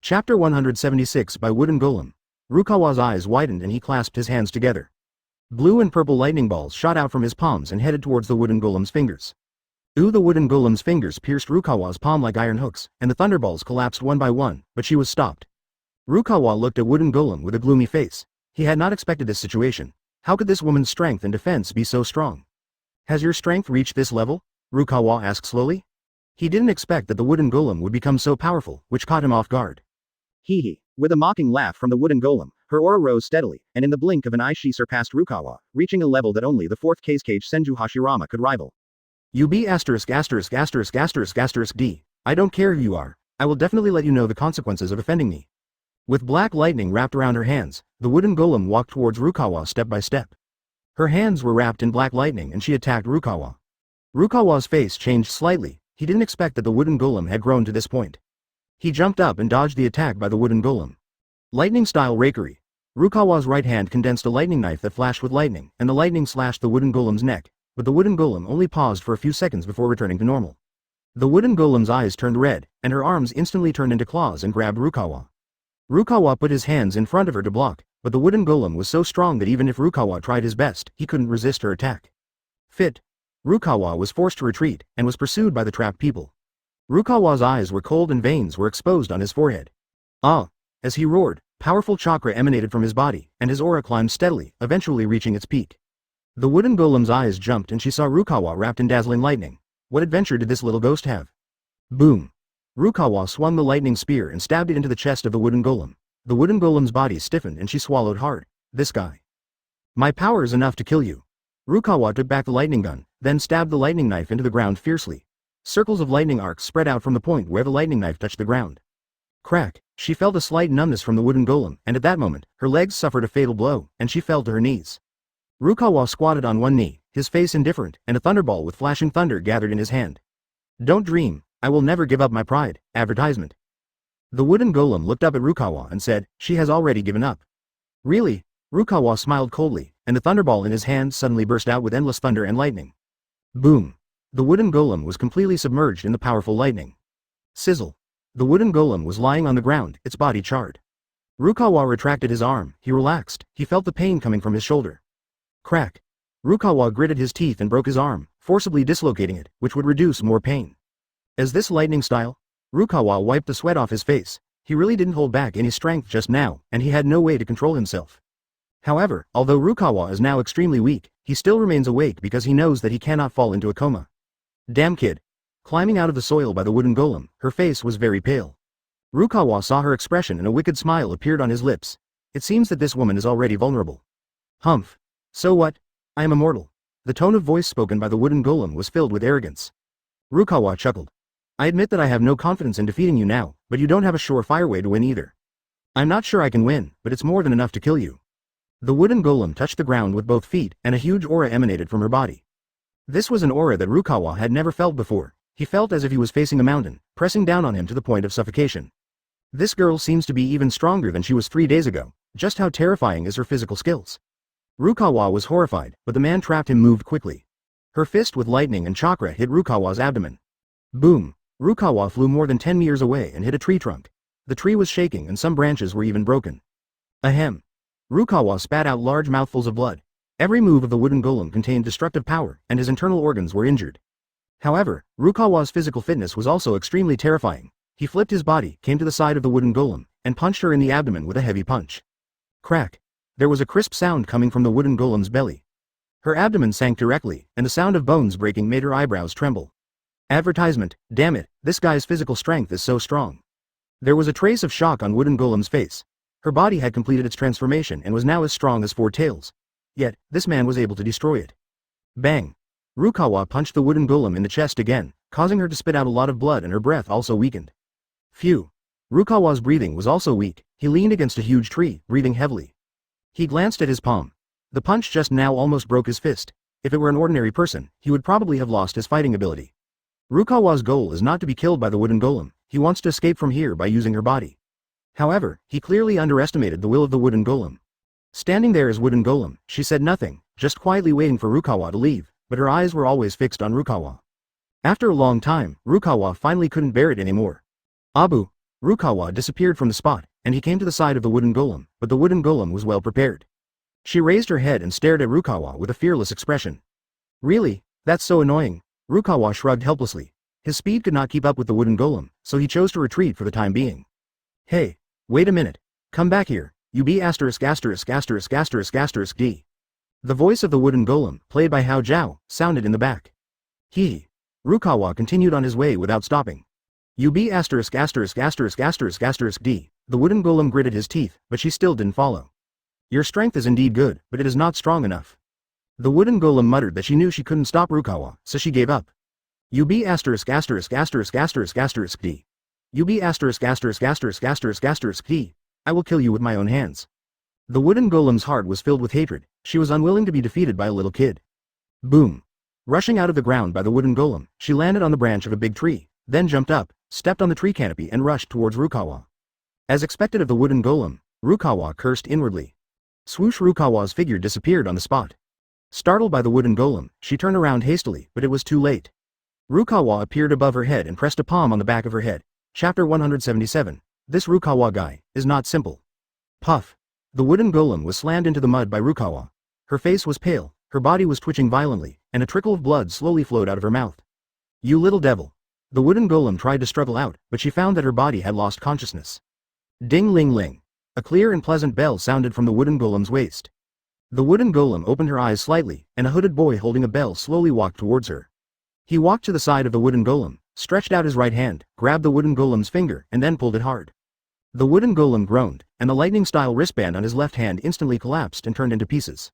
Chapter 176 by Wooden Golem. Rukawa's eyes widened and he clasped his hands together. Blue and purple lightning balls shot out from his palms and headed towards the Wooden Golem's fingers. Ooh, the Wooden Golem's fingers pierced Rukawa's palm like iron hooks, and the thunderballs collapsed one by one, but she was stopped. Rukawa looked at Wooden Golem with a gloomy face. He had not expected this situation. How could this woman's strength and defense be so strong? Has your strength reached this level? Rukawa asked slowly. He didn't expect that the Wooden Golem would become so powerful, which caught him off guard. Hee hee. With a mocking laugh from the Wooden Golem, her aura rose steadily, and in the blink of an eye she surpassed Rukawa, reaching a level that only the 4th Kage Senju Hashirama could rival. You be **************** D. I don't care who you are. I will definitely let you know the consequences of offending me. With black lightning wrapped around her hands, the Wooden Golem walked towards Rukawa step by step. Her hands were wrapped in black lightning and she attacked Rukawa. Rukawa's face changed slightly. He didn't expect that the Wooden Golem had grown to this point. He jumped up and dodged the attack by the Wooden Golem. Lightning-style rakery. Rukawa's right hand condensed a lightning knife that flashed with lightning, and the lightning slashed the Wooden Golem's neck, but the Wooden Golem only paused for a few seconds before returning to normal. The Wooden Golem's eyes turned red, and her arms instantly turned into claws and grabbed Rukawa. Rukawa put his hands in front of her to block, but the Wooden Golem was so strong that even if Rukawa tried his best, he couldn't resist her attack. Fit. Rukawa was forced to retreat, and was pursued by the trapped people. Rukawa's eyes were cold and veins were exposed on his forehead. Ah! As he roared, powerful chakra emanated from his body, and his aura climbed steadily, eventually reaching its peak. The Wooden Golem's eyes jumped and she saw Rukawa wrapped in dazzling lightning. What adventure did this little ghost have? Boom! Rukawa swung the lightning spear and stabbed it into the chest of the Wooden Golem. The Wooden Golem's body stiffened and she swallowed hard. This guy. My power is enough to kill you. Rukawa took back the lightning gun, then stabbed the lightning knife into the ground fiercely. Circles of lightning arcs spread out from the point where the lightning knife touched the ground. Crack! She felt a slight numbness from the Wooden Golem, and at that moment, her legs suffered a fatal blow, and she fell to her knees. Rukawa squatted on one knee, his face indifferent, and a thunderball with flashing thunder gathered in his hand. Don't dream, I will never give up my pride. Advertisement. The Wooden Golem looked up at Rukawa and said, she has already given up. Really? Rukawa smiled coldly, and the thunderball in his hand suddenly burst out with endless thunder and lightning. Boom! The Wooden Golem was completely submerged in the powerful lightning. Sizzle! The Wooden Golem was lying on the ground, its body charred. Rukawa retracted his arm, he relaxed, he felt the pain coming from his shoulder. Crack! Rukawa gritted his teeth and broke his arm, forcibly dislocating it, which would reduce more pain. Is this lightning style? Rukawa wiped the sweat off his face. He really didn't hold back any strength just now, and he had no way to control himself. However, although Rukawa is now extremely weak, he still remains awake because he knows that he cannot fall into a coma. Damn kid. Climbing out of the soil by the wooden golem, her face was very pale. Rukawa saw her expression and a wicked smile appeared on his lips. It seems that this woman is already vulnerable. Humph. So what? I am immortal. The tone of voice spoken by the wooden golem was filled with arrogance. Rukawa chuckled. I admit that I have no confidence in defeating you now, but you don't have a surefire way to win either. I'm not sure I can win, but it's more than enough to kill you. The wooden golem touched the ground with both feet and a huge aura emanated from her body. This was an aura that Rukawa had never felt before. He felt as if he was facing a mountain, pressing down on him to the point of suffocation. This girl seems to be even stronger than she was 3 days ago. Just how terrifying is her physical skills? Rukawa was horrified, but the man trapped him moved quickly. Her fist with lightning and chakra hit Rukawa's abdomen. Boom! Rukawa flew more than 10 meters away and hit a tree trunk. The tree was shaking and some branches were even broken. Ahem! Rukawa spat out large mouthfuls of blood. Every move of the wooden golem contained destructive power, and his internal organs were injured. However, Rukawa's physical fitness was also extremely terrifying. He flipped his body, came to the side of the wooden golem, and punched her in the abdomen with a heavy punch. Crack! There was a crisp sound coming from the wooden golem's belly. Her abdomen sank directly, and the sound of bones breaking made her eyebrows tremble. Advertisement, damn it, this guy's physical strength is so strong. There was a trace of shock on wooden golem's face. Her body had completed its transformation and was now as strong as 4 tails. Yet, this man was able to destroy it. Bang! Rukawa punched the wooden golem in the chest again, causing her to spit out a lot of blood and her breath also weakened. Phew! Rukawa's breathing was also weak. He leaned against a huge tree, breathing heavily. He glanced at his palm. The punch just now almost broke his fist. If it were an ordinary person, he would probably have lost his fighting ability. Rukawa's goal is not to be killed by the wooden golem. He wants to escape from here by using her body. However, he clearly underestimated the will of the wooden golem. Standing there as wooden golem, she said nothing, just quietly waiting for Rukawa to leave, but her eyes were always fixed on Rukawa. After a long time, Rukawa finally couldn't bear it anymore. Abu! Rukawa disappeared from the spot, and he came to the side of the wooden golem, but the wooden golem was well prepared. She raised her head and stared at Rukawa with a fearless expression. Really? That's so annoying. Rukawa shrugged helplessly. His speed could not keep up with the wooden golem, so he chose to retreat for the time being. Hey! Wait a minute. Come back here. You be asterisk asterisk asterisk asterisk asterisk D. The voice of the wooden golem, played by Hao Zhao, sounded in the back. Hee. Rukawa continued on his way without stopping. You be asterisk asterisk asterisk asterisk asterisk D. The wooden golem gritted his teeth, but she still didn't follow. Your strength is indeed good, but it is not strong enough. The wooden golem muttered that she knew she couldn't stop Rukawa, so she gave up. You be asterisk asterisk asterisk asterisk asterisk D. You be asterisk asterisk asterisk asterisk asterisk D. I will kill you with my own hands. The wooden golem's heart was filled with hatred. She was unwilling to be defeated by a little kid. Boom. Rushing out of the ground by the wooden golem, she landed on the branch of a big tree, then jumped up, stepped on the tree canopy and rushed towards Rukawa. As expected of the wooden golem, Rukawa cursed inwardly. Swoosh! Rukawa's figure disappeared on the spot. Startled by the wooden golem, she turned around hastily, but it was too late. Rukawa appeared above her head and pressed a palm on the back of her head. Chapter 177. This Rukawa guy is not simple. Puff. The wooden golem was slammed into the mud by Rukawa. Her face was pale, her body was twitching violently, and a trickle of blood slowly flowed out of her mouth. You little devil. The wooden golem tried to struggle out, but she found that her body had lost consciousness. Ding ling ling. A clear and pleasant bell sounded from the wooden golem's waist. The wooden golem opened her eyes slightly, and a hooded boy holding a bell slowly walked towards her. He walked to the side of the wooden golem, stretched out his right hand, grabbed the wooden golem's finger, and then pulled it hard. The wooden golem groaned, and the lightning-style wristband on his left hand instantly collapsed and turned into pieces.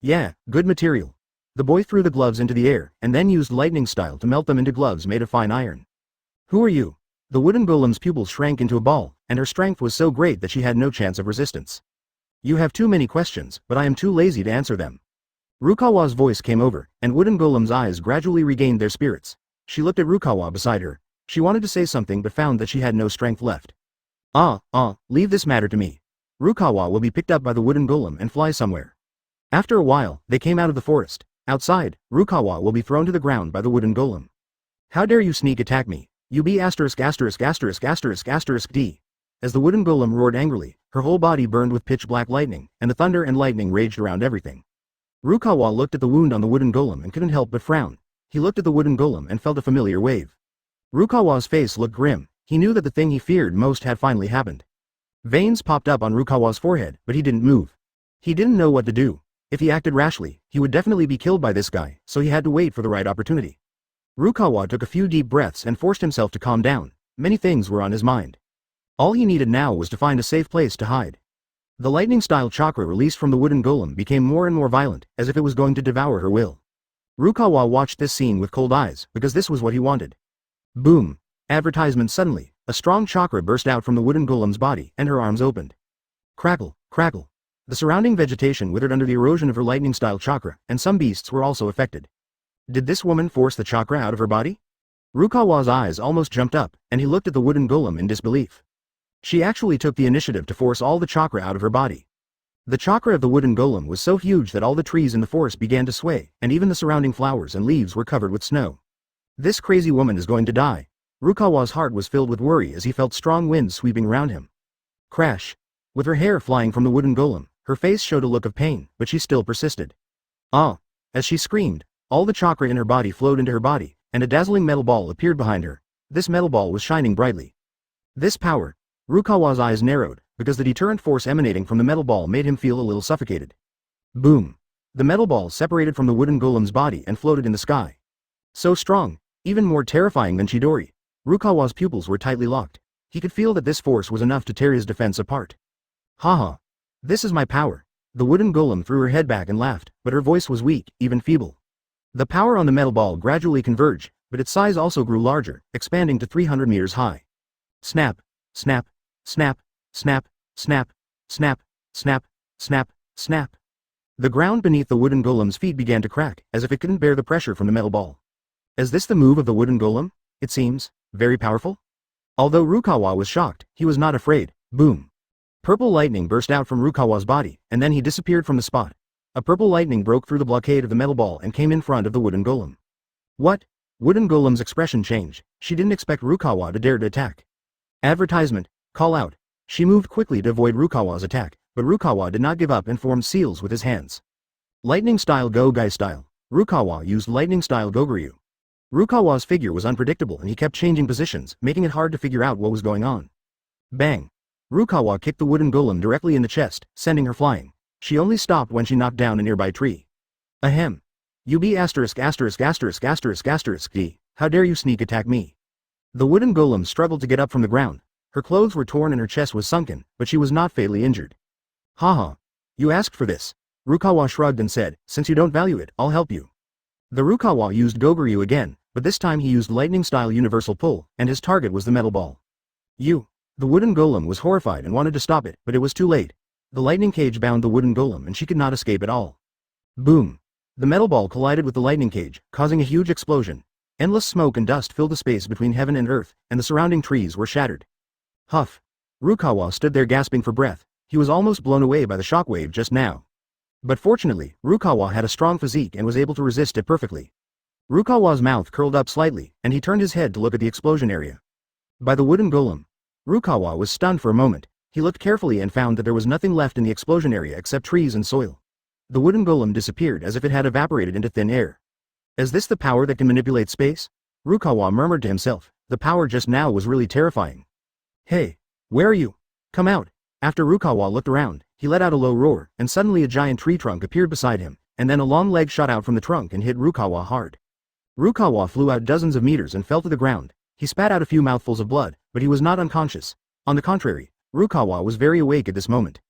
Yeah, good material. The boy threw the gloves into the air, and then used lightning style to melt them into gloves made of fine iron. Who are you? The wooden golem's pupils shrank into a ball, and her strength was so great that she had no chance of resistance. You have too many questions, but I am too lazy to answer them. Rukawa's voice came over, and wooden golem's eyes gradually regained their spirits. She looked at Rukawa beside her. She wanted to say something but found that she had no strength left. Leave this matter to me. Rukawa will be picked up by the wooden golem and fly somewhere. After a while, they came out of the forest. Outside, Rukawa will be thrown to the ground by the wooden golem. How dare you sneak attack me? You be asterisk asterisk asterisk asterisk asterisk D. As the wooden golem roared angrily, her whole body burned with pitch black lightning, and the thunder and lightning raged around everything. Rukawa looked at the wound on the wooden golem and couldn't help but frown. He looked at the wooden golem and felt a familiar wave. Rukawa's face looked grim. He knew that the thing he feared most had finally happened. Veins popped up on Rukawa's forehead, but he didn't move. He didn't know what to do. If he acted rashly, he would definitely be killed by this guy, so he had to wait for the right opportunity. Rukawa took a few deep breaths and forced himself to calm down. Many things were on his mind. All he needed now was to find a safe place to hide. The lightning-style chakra released from the wooden golem became more and more violent, as if it was going to devour her will. Rukawa watched this scene with cold eyes, because this was what he wanted. Boom! Advertisement. Suddenly, a strong chakra burst out from the wooden golem's body, and her arms opened. Crackle, crackle. The surrounding vegetation withered under the erosion of her lightning-style chakra, and some beasts were also affected. Did this woman force the chakra out of her body? Rukawa's eyes almost jumped up, and he looked at the wooden golem in disbelief. She actually took the initiative to force all the chakra out of her body. The chakra of the wooden golem was so huge that all the trees in the forest began to sway, and even the surrounding flowers and leaves were covered with snow. This crazy woman is going to die. Rukawa's heart was filled with worry as he felt strong winds sweeping around him. Crash! With her hair flying from the wooden golem, her face showed a look of pain, but she still persisted. Ah! As she screamed, all the chakra in her body flowed into her body, and a dazzling metal ball appeared behind her. This metal ball was shining brightly. This power! Rukawa's eyes narrowed, because the deterrent force emanating from the metal ball made him feel a little suffocated. Boom! The metal ball separated from the wooden golem's body and floated in the sky. So strong, even more terrifying than Chidori. Rukawa's pupils were tightly locked. He could feel that this force was enough to tear his defense apart. Haha! This is my power. The wooden golem threw her head back and laughed, but her voice was weak, even feeble. The power on the metal ball gradually converged, but its size also grew larger, expanding to 300 meters high. Snap! Snap! Snap! Snap! Snap! Snap! Snap! Snap! Snap! The ground beneath the wooden golem's feet began to crack, as if it couldn't bear the pressure from the metal ball. Is this the move of the wooden golem? It seems very powerful? Although Rukawa was shocked, he was not afraid. Boom! Purple lightning burst out from Rukawa's body, and then he disappeared from the spot. A purple lightning broke through the blockade of the metal ball and came in front of the wooden golem. What? Wooden golem's expression changed. She didn't expect Rukawa to dare to attack. Advertisement. Call out. She moved quickly to avoid Rukawa's attack, but Rukawa did not give up and formed seals with his hands. Lightning style Go-Gai style. Rukawa used lightning style Goguryu. Rukawa's figure was unpredictable and he kept changing positions, making it hard to figure out what was going on. Bang! Rukawa kicked the wooden golem directly in the chest, sending her flying. She only stopped when she knocked down a nearby tree. Ahem. You be asterisk asterisk asterisk asterisk asterisk D. How dare you sneak attack me? The wooden golem struggled to get up from the ground. Her clothes were torn and her chest was sunken, but she was not fatally injured. Haha. You asked for this. Rukawa shrugged and said, since you don't value it, I'll help you. The Rukawa used Goguryu again, but this time he used lightning-style universal pull, and his target was the metal ball. You. The wooden golem was horrified and wanted to stop it, but it was too late. The lightning cage bound the wooden golem and she could not escape at all. Boom. The metal ball collided with the lightning cage, causing a huge explosion. Endless smoke and dust filled the space between heaven and earth, and the surrounding trees were shattered. Huff. Rukawa stood there gasping for breath. He was almost blown away by the shockwave just now. But fortunately, Rukawa had a strong physique and was able to resist it perfectly. Rukawa's mouth curled up slightly, and he turned his head to look at the explosion area. By the wooden golem. Rukawa was stunned for a moment. He looked carefully and found that there was nothing left in the explosion area except trees and soil. The wooden golem disappeared as if it had evaporated into thin air. Is this the power that can manipulate space? Rukawa murmured to himself. The power just now was really terrifying. Hey, where are you? Come out. After Rukawa looked around, he let out a low roar, and suddenly a giant tree trunk appeared beside him, and then a long leg shot out from the trunk and hit Rukawa hard. Rukawa flew out dozens of meters and fell to the ground. He spat out a few mouthfuls of blood, but he was not unconscious. On the contrary, Rukawa was very awake at this moment.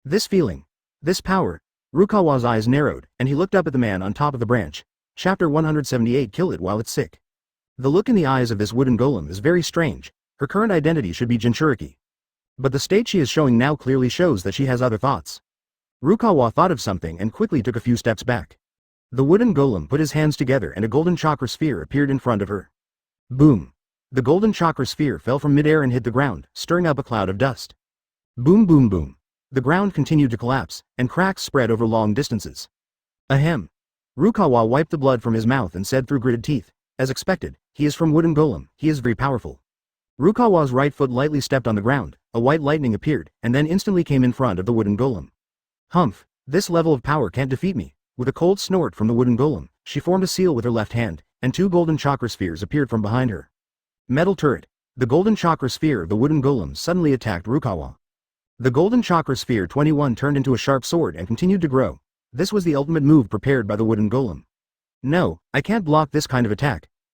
This feeling, this power, Rukawa's eyes narrowed, and he looked up at the man on top of the branch. Chapter 178. Kill it while it's sick. The look in the eyes of this wooden golem is very strange. Her current identity should be Jinchuriki. But the state she is showing now clearly shows that she has other thoughts. Rukawa thought of something and quickly took a few steps back. The wooden golem put his hands together and a golden chakra sphere appeared in front of her. Boom! The golden chakra sphere fell from midair and hit the ground, stirring up a cloud of dust. Boom boom boom. The ground continued to collapse, and cracks spread over long distances. Ahem. Rukawa wiped the blood from his mouth and said through gritted teeth, as expected, he is from wooden golem, he is very powerful. Rukawa's right foot lightly stepped on the ground, a white lightning appeared, and then instantly came in front of the wooden golem. Humph, this level of power can't defeat me. With a cold snort from the wooden golem, she formed a seal with her left hand, and two golden chakra spheres appeared from behind her. Metal turret. The golden chakra sphere of the wooden golem suddenly attacked Rukawa. The golden chakra sphere 21 turned into a sharp sword and continued to grow. This was the ultimate move prepared by the wooden golem. No, I can't block this kind of attack.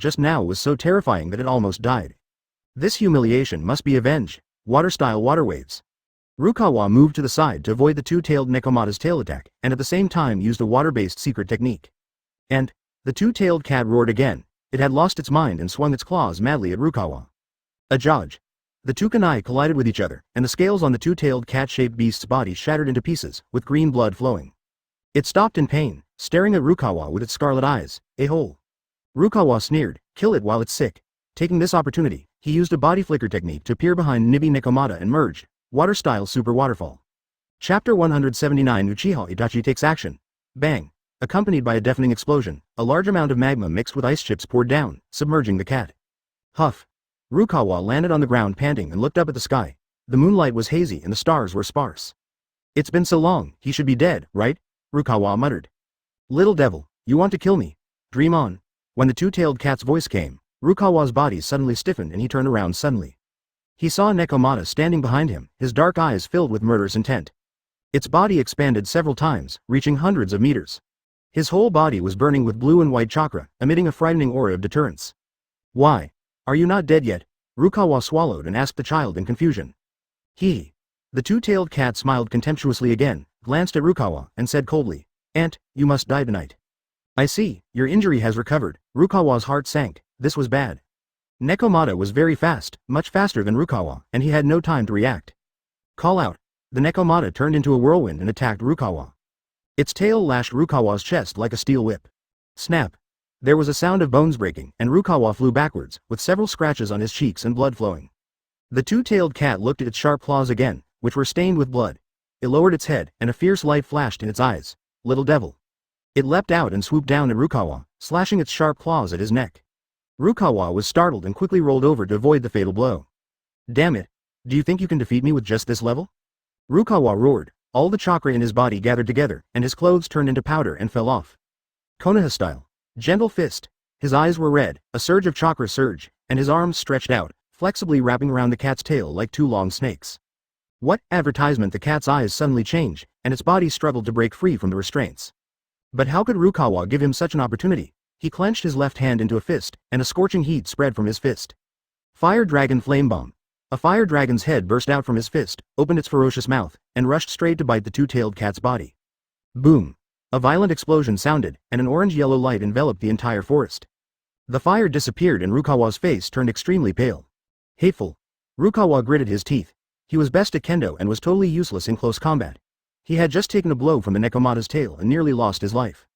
just now was so terrifying that it almost died. This humiliation must be avenged. Water-style water waves. Rukawa moved to the side to avoid the two-tailed Nekomado's tail attack, and at the same time used a water-based secret technique. And the two-tailed cat roared again. It had lost its mind and swung its claws madly at Rukawa. A judge. The two kunai collided with each other, and the scales on the two-tailed cat-shaped beast's body shattered into pieces, with green blood flowing. It stopped in pain, staring at Rukawa with its scarlet eyes. A hole. Rukawa sneered, kill it while it's sick. Taking this opportunity, he used a body flicker technique to peer behind Nibi Nekomata and merged. Water-style super waterfall. Chapter 179 Uchiha Itachi takes action. Bang. Accompanied by a deafening explosion, a large amount of magma mixed with ice chips poured down, submerging the cat. Huff. Rukawa landed on the ground panting and looked up at the sky. The moonlight was hazy and the stars were sparse. It's been so long, he should be dead, right? Rukawa muttered. Little devil, you want to kill me? Dream on. When the two-tailed cat's voice came, Rukawa's body suddenly stiffened and he turned around suddenly. He saw Nekomata standing behind him, his dark eyes filled with murderous intent. Its body expanded several times, reaching hundreds of meters. His whole body was burning with blue and white chakra, emitting a frightening aura of deterrence. Why? Are you not dead yet? Rukawa swallowed and asked the child in confusion. He. The two-tailed cat smiled contemptuously again, glanced at Rukawa, and said coldly, Aunt, you must die tonight. I see, your injury has recovered. Rukawa's heart sank. This was bad. Nekomata was very fast, much faster than Rukawa, and he had no time to react. Call out. The Nekomata turned into a whirlwind and attacked Rukawa. Its tail lashed Rukawa's chest like a steel whip. Snap. There was a sound of bones breaking, and Rukawa flew backwards, with several scratches on his cheeks and blood flowing. The two-tailed cat looked at its sharp claws again, which were stained with blood. It lowered its head, and a fierce light flashed in its eyes. Little devil. It leapt out and swooped down at Rukawa, slashing its sharp claws at his neck. Rukawa was startled and quickly rolled over to avoid the fatal blow. Damn it. Do you think you can defeat me with just this level? Rukawa roared. All the chakra in his body gathered together, and his clothes turned into powder and fell off. Konoha style. Gentle fist. His eyes were red, a surge of chakra surged, and his arms stretched out, flexibly wrapping around the cat's tail like two long snakes. What advertisement? The cat's eyes suddenly changed, and its body struggled to break free from the restraints. But how could Rukawa give him such an opportunity? He clenched his left hand into a fist, and a scorching heat spread from his fist. Fire Dragon Flame Bomb. A fire dragon's head burst out from his fist, opened its ferocious mouth, and rushed straight to bite the two-tailed cat's body. Boom! A violent explosion sounded, and an orange-yellow light enveloped the entire forest. The fire disappeared and Rukawa's face turned extremely pale. Hateful. Rukawa gritted his teeth. He was best at kendo and was totally useless in close combat. He had just taken a blow from the Nekomata's tail and nearly lost his life.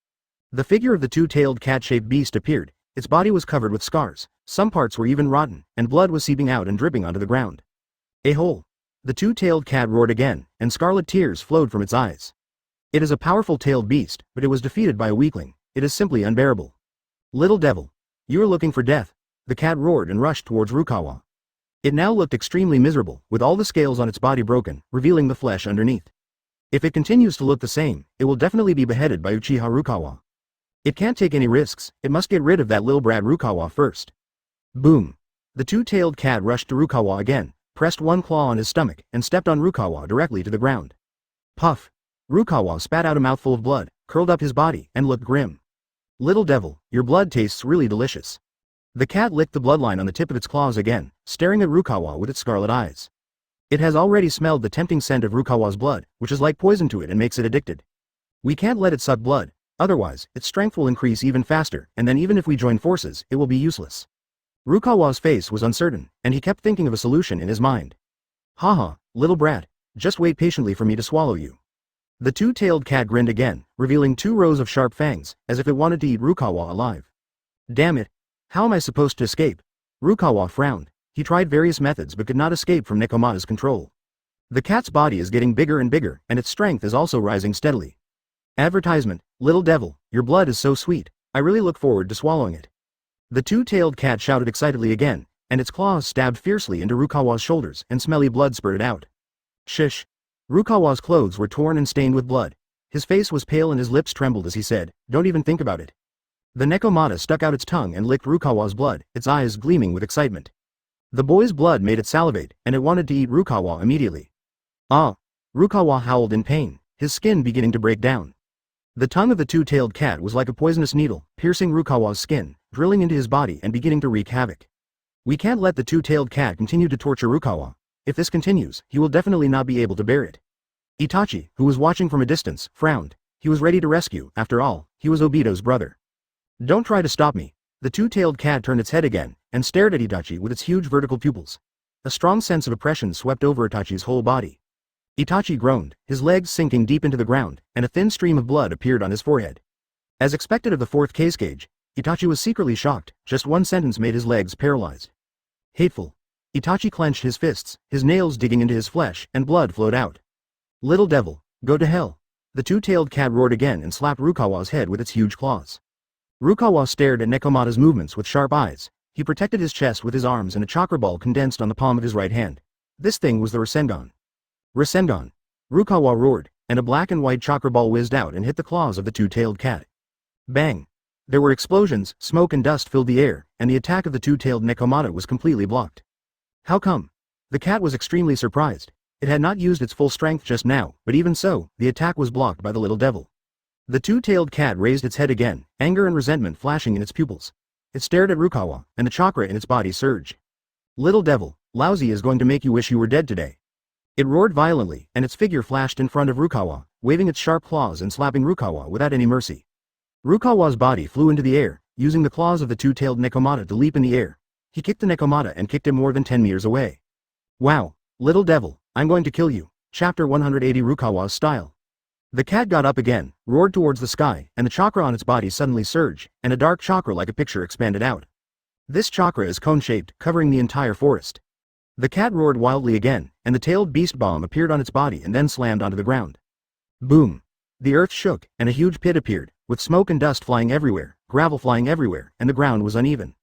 The figure of the two-tailed cat-shaped beast appeared. Its body was covered with scars, some parts were even rotten, and blood was seeping out and dripping onto the ground. A hole. The two-tailed cat roared again, and scarlet tears flowed from its eyes. It is a powerful tailed beast, but it was defeated by a weakling. It is simply unbearable. Little devil. You are looking for death. The cat roared and rushed towards Rukawa. It now looked extremely miserable, with all the scales on its body broken, revealing the flesh underneath. If it continues to look the same, it will definitely be beheaded by Uchiha Rukawa. It can't take any risks, it must get rid of that little brat Rukawa first. Boom. The two-tailed cat rushed to Rukawa again, pressed one claw on his stomach, and stepped on Rukawa directly to the ground. Puff. Rukawa spat out a mouthful of blood, curled up his body, and looked grim. Little devil, your blood tastes really delicious. The cat licked the bloodline on the tip of its claws again, staring at Rukawa with its scarlet eyes. It has already smelled the tempting scent of Rukawa's blood, which is like poison to it and makes it addicted. We can't let it suck blood. Otherwise, its strength will increase even faster, and then even if we join forces, it will be useless. Rukawa's face was uncertain, and he kept thinking of a solution in his mind. Haha, little brat, just wait patiently for me to swallow you. The two-tailed cat grinned again, revealing 2 rows of sharp fangs, as if it wanted to eat Rukawa alive. Damn it. How am I supposed to escape? Rukawa frowned. He tried various methods but could not escape from Nekomata's control. The cat's body is getting bigger and bigger, and its strength is also rising steadily. Advertisement. Little devil, your blood is so sweet, I really look forward to swallowing it. The two-tailed cat shouted excitedly again, and its claws stabbed fiercely into Rukawa's shoulders and smelly blood spurted out. Shish. Rukawa's clothes were torn and stained with blood. His face was pale and his lips trembled as he said, don't even think about it. The Nekomata stuck out its tongue and licked Rukawa's blood, its eyes gleaming with excitement. The boy's blood made it salivate, and it wanted to eat Rukawa immediately. Ah! Rukawa howled in pain, his skin beginning to break down. The tongue of the two-tailed cat was like a poisonous needle, piercing Rukawa's skin, drilling into his body and beginning to wreak havoc. We can't let the two-tailed cat continue to torture Rukawa. If this continues, he will definitely not be able to bear it. Itachi, who was watching from a distance, frowned. He was ready to rescue, after all, he was Obito's brother. Don't try to stop me. The two-tailed cat turned its head again, and stared at Itachi with its huge vertical pupils. A strong sense of oppression swept over Itachi's whole body. Itachi groaned, his legs sinking deep into the ground, and a thin stream of blood appeared on his forehead. As expected of the 4th Kage, Itachi was secretly shocked. Just one sentence made his legs paralyzed. Hateful. Itachi clenched his fists, his nails digging into his flesh, and blood flowed out. Little devil, go to hell. The two-tailed cat roared again and slapped Rukawa's head with its huge claws. Rukawa stared at Nekomata's movements with sharp eyes. He protected his chest with his arms and a chakra ball condensed on the palm of his right hand. This thing was the Rinnegan. Rinnegan! Rukawa roared, and a black and white chakra ball whizzed out and hit the claws of the two-tailed cat. Bang! There were explosions, smoke and dust filled the air, and the attack of the two-tailed Nekomata was completely blocked. How come? The cat was extremely surprised. It had not used its full strength just now, but even so, the attack was blocked by the little devil. The two-tailed cat raised its head again, anger and resentment flashing in its pupils. It stared at Rukawa, and the chakra in its body surged. Little devil, lousy is going to make you wish you were dead today. It roared violently, and its figure flashed in front of Rukawa, waving its sharp claws and slapping Rukawa without any mercy. Rukawa's body flew into the air, using the claws of the two-tailed Nekomata to leap in the air. He kicked the Nekomata and kicked him more than 10 meters away. Wow, little devil, I'm going to kill you. Chapter 180 Rukawa's style. The cat got up again, roared towards the sky, and the chakra on its body suddenly surged, and a dark chakra like a picture expanded out. This chakra is cone-shaped, covering the entire forest. The cat roared wildly again, and the tailed beast bomb appeared on its body and then slammed onto the ground. Boom! The earth shook, and a huge pit appeared, with smoke and dust flying everywhere, gravel flying everywhere, and the ground was uneven.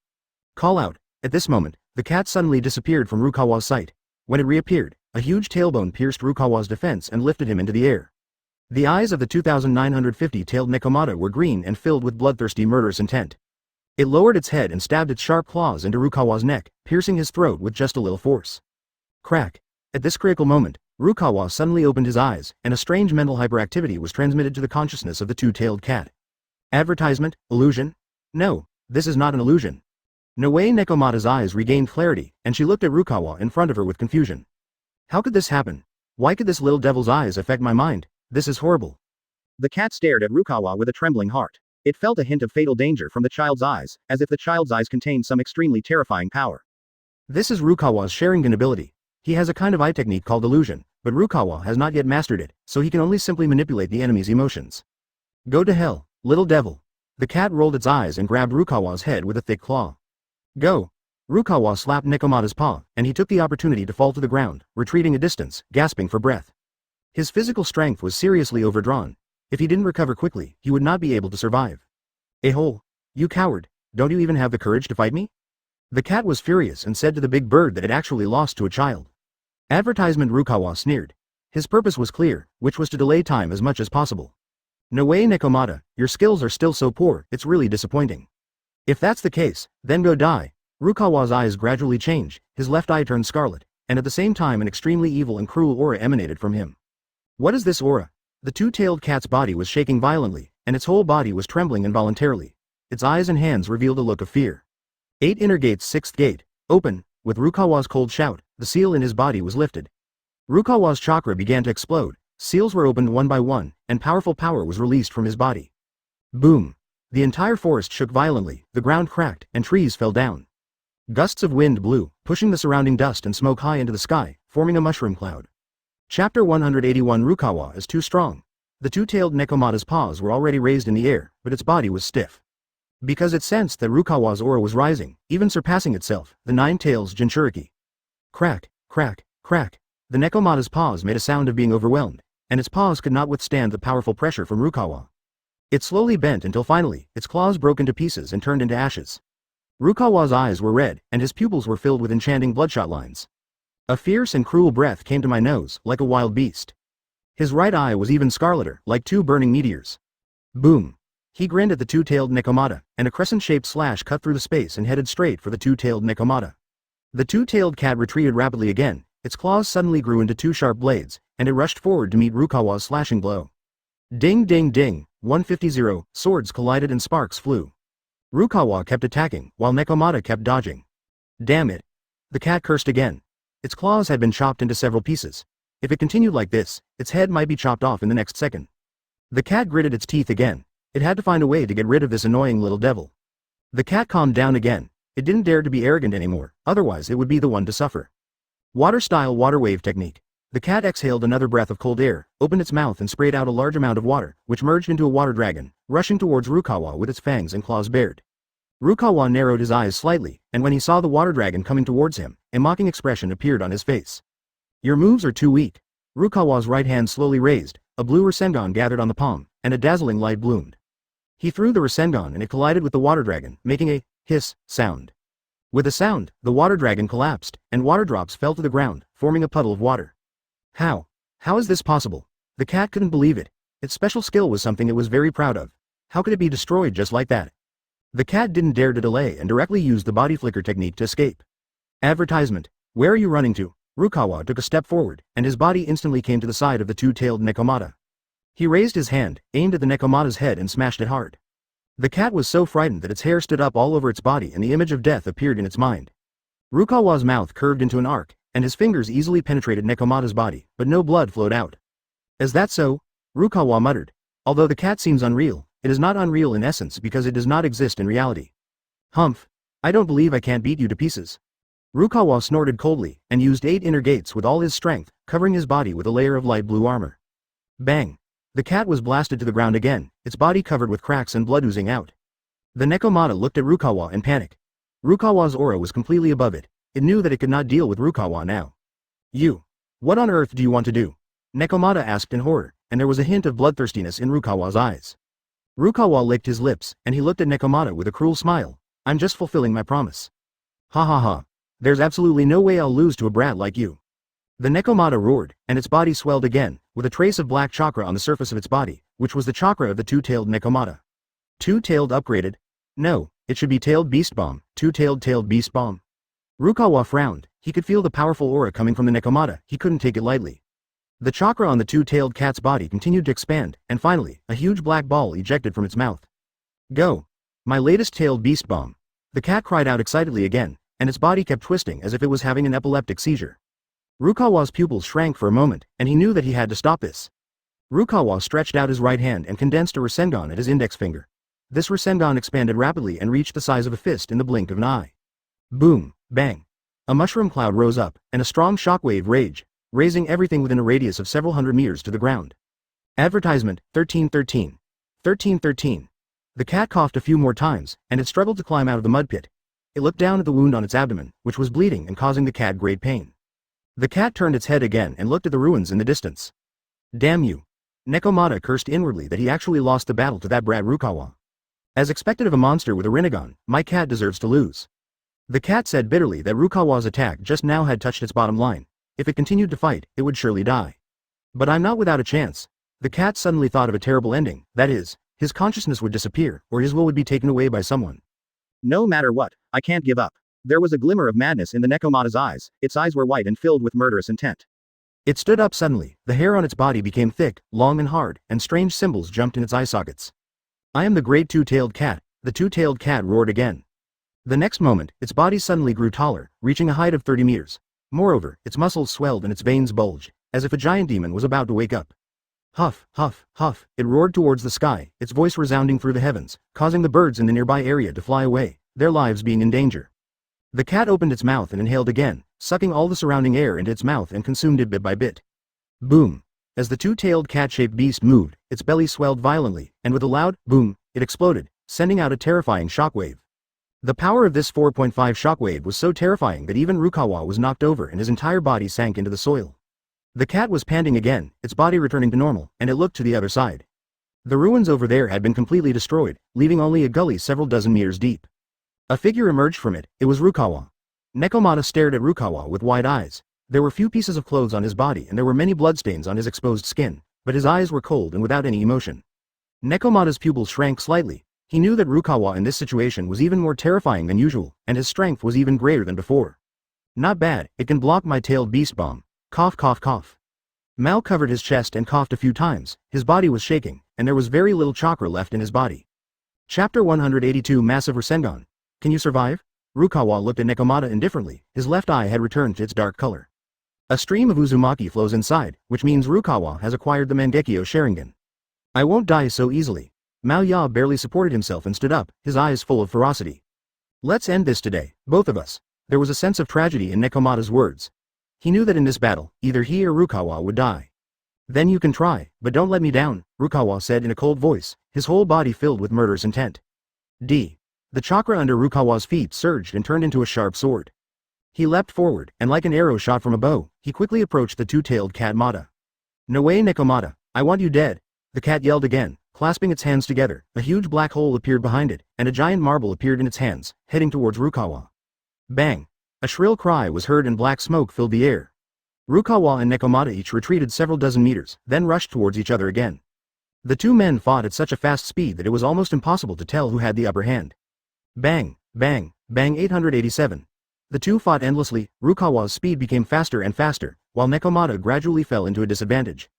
Call out! At this moment, the cat suddenly disappeared from Rukawa's sight. When it reappeared, a huge tailbone pierced Rukawa's defense and lifted him into the air. The eyes of the 2,950-tailed Nekomata were green and filled with bloodthirsty murderous intent. It lowered its head and stabbed its sharp claws into Rukawa's neck, piercing his throat with just a little force. Crack! At this critical moment, Rukawa suddenly opened his eyes, and a strange mental hyperactivity was transmitted to the consciousness of the two-tailed cat. Advertisement? Illusion? No, this is not an illusion. Noe Nekomata's eyes regained clarity, and she looked at Rukawa in front of her with confusion. How could this happen? Why could this little devil's eyes affect my mind? This is horrible. The cat stared at Rukawa with a trembling heart. It felt a hint of fatal danger from the child's eyes, as if the child's eyes contained some extremely terrifying power. This is Rukawa's Sharingan ability. He has a kind of eye technique called illusion, but Rukawa has not yet mastered it, so he can only simply manipulate the enemy's emotions. Go to hell, little devil. The cat rolled its eyes and grabbed Rukawa's head with a thick claw. Go! Rukawa slapped Nekomata's paw, and he took the opportunity to fall to the ground, retreating a distance, gasping for breath. His physical strength was seriously overdrawn. If he didn't recover quickly, he would not be able to survive. A-hole! You coward! Don't you even have the courage to fight me? The cat was furious and said to the big bird that it actually lost to a child. Advertisement Rukawa sneered. His purpose was clear, which was to delay time as much as possible. No way Nekomata, your skills are still so poor, it's really disappointing. If that's the case, then go die. Rukawa's eyes gradually changed, his left eye turned scarlet, and at the same time an extremely evil and cruel aura emanated from him. What is this aura? The two-tailed cat's body was shaking violently, and its whole body was trembling involuntarily. Its eyes and hands revealed a look of fear. 8 inner gates 6th gate, open. With Rukawa's cold shout, the seal in his body was lifted. Rukawa's chakra began to explode, seals were opened one by one, and powerful power was released from his body. Boom! The entire forest shook violently, the ground cracked, and trees fell down. Gusts of wind blew, pushing the surrounding dust and smoke high into the sky, forming a mushroom cloud. Chapter 181 Rukawa is too strong. The two-tailed Nekomata's paws were already raised in the air, but its body was stiff. Because it sensed that Rukawa's aura was rising, even surpassing itself, the 9 tails Jinchuriki. Crack, crack, crack. The Nekomata's paws made a sound of being overwhelmed, and its paws could not withstand the powerful pressure from Rukawa. It slowly bent until finally, its claws broke into pieces and turned into ashes. Rukawa's eyes were red, and his pupils were filled with enchanting bloodshot lines. A fierce and cruel breath came to my nose, like a wild beast. His right eye was even scarleter, like 2 burning meteors. Boom! He grinned at the two-tailed Nekomata, and a crescent-shaped slash cut through the space and headed straight for the two-tailed Nekomata. The two-tailed cat retreated rapidly again, its claws suddenly grew into 2 sharp blades, and it rushed forward to meet Rukawa's slashing blow. Ding ding ding, 150, swords collided and sparks flew. Rukawa kept attacking, while Nekomata kept dodging. Damn it! The cat cursed again. Its claws had been chopped into several pieces. If it continued like this, its head might be chopped off in the next second. The cat gritted its teeth again. It had to find a way to get rid of this annoying little devil. The cat calmed down again. It didn't dare to be arrogant anymore, otherwise it would be the one to suffer. Water-style water wave technique. The cat exhaled another breath of cold air, opened its mouth and sprayed out a large amount of water, which merged into a water dragon, rushing towards Rukawa with its fangs and claws bared. Rukawa narrowed his eyes slightly, and when he saw the water dragon coming towards him, a mocking expression appeared on his face. Your moves are too weak. Rukawa's right hand slowly raised, a blue Rasengan gathered on the palm, and a dazzling light bloomed. He threw the Rasengan and it collided with the water dragon, making a hiss sound. With a sound, the water dragon collapsed, and water drops fell to the ground, forming a puddle of water. How? How is this possible? The cat couldn't believe it. Its special skill was something it was very proud of. How could it be destroyed just like that? The cat didn't dare to delay and directly used the body flicker technique to escape. Advertisement. Where are you running to? Rukawa took a step forward, and his body instantly came to the side of the two-tailed Nekomata. He raised his hand, aimed at the Nekomata's head and smashed it hard. The cat was so frightened that its hair stood up all over its body and the image of death appeared in its mind. Rukawa's mouth curved into an arc, and his fingers easily penetrated Nekomata's body, but no blood flowed out. Is that so? Rukawa muttered. Although the cat seems unreal, it is not unreal in essence because it does not exist in reality. Humph. I don't believe I can't beat you to pieces. Rukawa snorted coldly, and used 8 inner gates with all his strength, covering his body with a layer of light blue armor. Bang! The cat was blasted to the ground again, its body covered with cracks and blood oozing out. The Nekomata looked at Rukawa in panic. Rukawa's aura was completely above it. It knew that it could not deal with Rukawa now. You. What on earth do you want to do? Nekomata asked in horror, and there was a hint of bloodthirstiness in Rukawa's eyes. Rukawa licked his lips, and he looked at Nekomata with a cruel smile. I'm just fulfilling my promise. Ha ha ha. There's absolutely no way I'll lose to a brat like you. The Nekomata roared, and its body swelled again, with a trace of black chakra on the surface of its body, which was the chakra of the two-tailed Nekomata. Two-tailed upgraded? No, it should be tailed beast bomb, two-tailed beast bomb. Rukawa frowned. He could feel the powerful aura coming from the Nekomata. He couldn't take it lightly. The chakra on the two-tailed cat's body continued to expand, and finally, a huge black ball ejected from its mouth. Go! My latest tailed beast bomb. The cat cried out excitedly again, and its body kept twisting as if it was having an epileptic seizure. Rukawa's pupils shrank for a moment, and he knew that he had to stop this. Rukawa stretched out his right hand and condensed a Rasengan at his index finger. This Rasengan expanded rapidly and reached the size of a fist in the blink of an eye. Boom! Bang! A mushroom cloud rose up, and a strong shockwave raged, raising everything within a radius of several hundred meters to the ground. Advertisement, 1313. 1313. The cat coughed a few more times, and it struggled to climb out of the mud pit. It looked down at the wound on its abdomen, which was bleeding and causing the cat great pain. The cat turned its head again and looked at the ruins in the distance. Damn you! Nekomata cursed inwardly that he actually lost the battle to that brat Rukawa. As expected of a monster with a Rinnegan, my cat deserves to lose. The cat said bitterly that Rukawa's attack just now had touched its bottom line. If it continued to fight, it would surely die. But I'm not without a chance. The cat suddenly thought of a terrible ending, that is, his consciousness would disappear, or his will would be taken away by someone. No matter what, I can't give up. There was a glimmer of madness in the Nekomata's eyes. Its eyes were white and filled with murderous intent. It stood up suddenly, the hair on its body became thick, long and hard, and strange symbols jumped in its eye sockets. I am the great two-tailed cat, the two-tailed cat roared again. The next moment, its body suddenly grew taller, reaching a height of 30 meters. Moreover, its muscles swelled and its veins bulged, as if a giant demon was about to wake up. Huff, huff, huff, it roared towards the sky, its voice resounding through the heavens, causing the birds in the nearby area to fly away, their lives being in danger. The cat opened its mouth and inhaled again, sucking all the surrounding air into its mouth and consumed it bit by bit. Boom! As the two-tailed cat-shaped beast moved, its belly swelled violently, and with a loud boom, it exploded, sending out a terrifying shockwave. The power of this 4.5 shockwave was so terrifying that even Rukawa was knocked over and his entire body sank into the soil. The cat was panting again, its body returning to normal, and it looked to the other side. The ruins over there had been completely destroyed, leaving only a gully several dozen meters deep. A figure emerged from it. It was Rukawa. Nekomata stared at Rukawa with wide eyes. There were few pieces of clothes on his body and there were many bloodstains on his exposed skin, but his eyes were cold and without any emotion. Nekomata's pupils shrank slightly. He knew that Rukawa in this situation was even more terrifying than usual, and his strength was even greater than before. Not bad, it can block my tailed beast bomb. Cough cough cough. Mal covered his chest and coughed a few times. His body was shaking, and there was very little chakra left in his body. Chapter 182 Massive Rasengan. Can you survive? Rukawa looked at Nekomata indifferently. His left eye had returned to its dark color. A stream of Uzumaki flows inside, which means Rukawa has acquired the Mangekyo Sharingan. I won't die so easily. Mao Ya barely supported himself and stood up, his eyes full of ferocity. Let's end this today, both of us. There was a sense of tragedy in Nekomata's words. He knew that in this battle, either he or Rukawa would die. Then you can try, but don't let me down, Rukawa said in a cold voice, his whole body filled with murderous intent. The chakra under Rukawa's feet surged and turned into a sharp sword. He leapt forward, and like an arrow shot from a bow, he quickly approached the two-tailed cat Mata. No way, Nekomata, I want you dead. The cat yelled again, clasping its hands together. A huge black hole appeared behind it, and a giant marble appeared in its hands, heading towards Rukawa. Bang! A shrill cry was heard and black smoke filled the air. Rukawa and Nekomata each retreated several dozen meters, then rushed towards each other again. The two men fought at such a fast speed that it was almost impossible to tell who had the upper hand. Bang! Bang! Bang! 887. The two fought endlessly. Rukawa's speed became faster and faster, while Nekomata gradually fell into a disadvantage.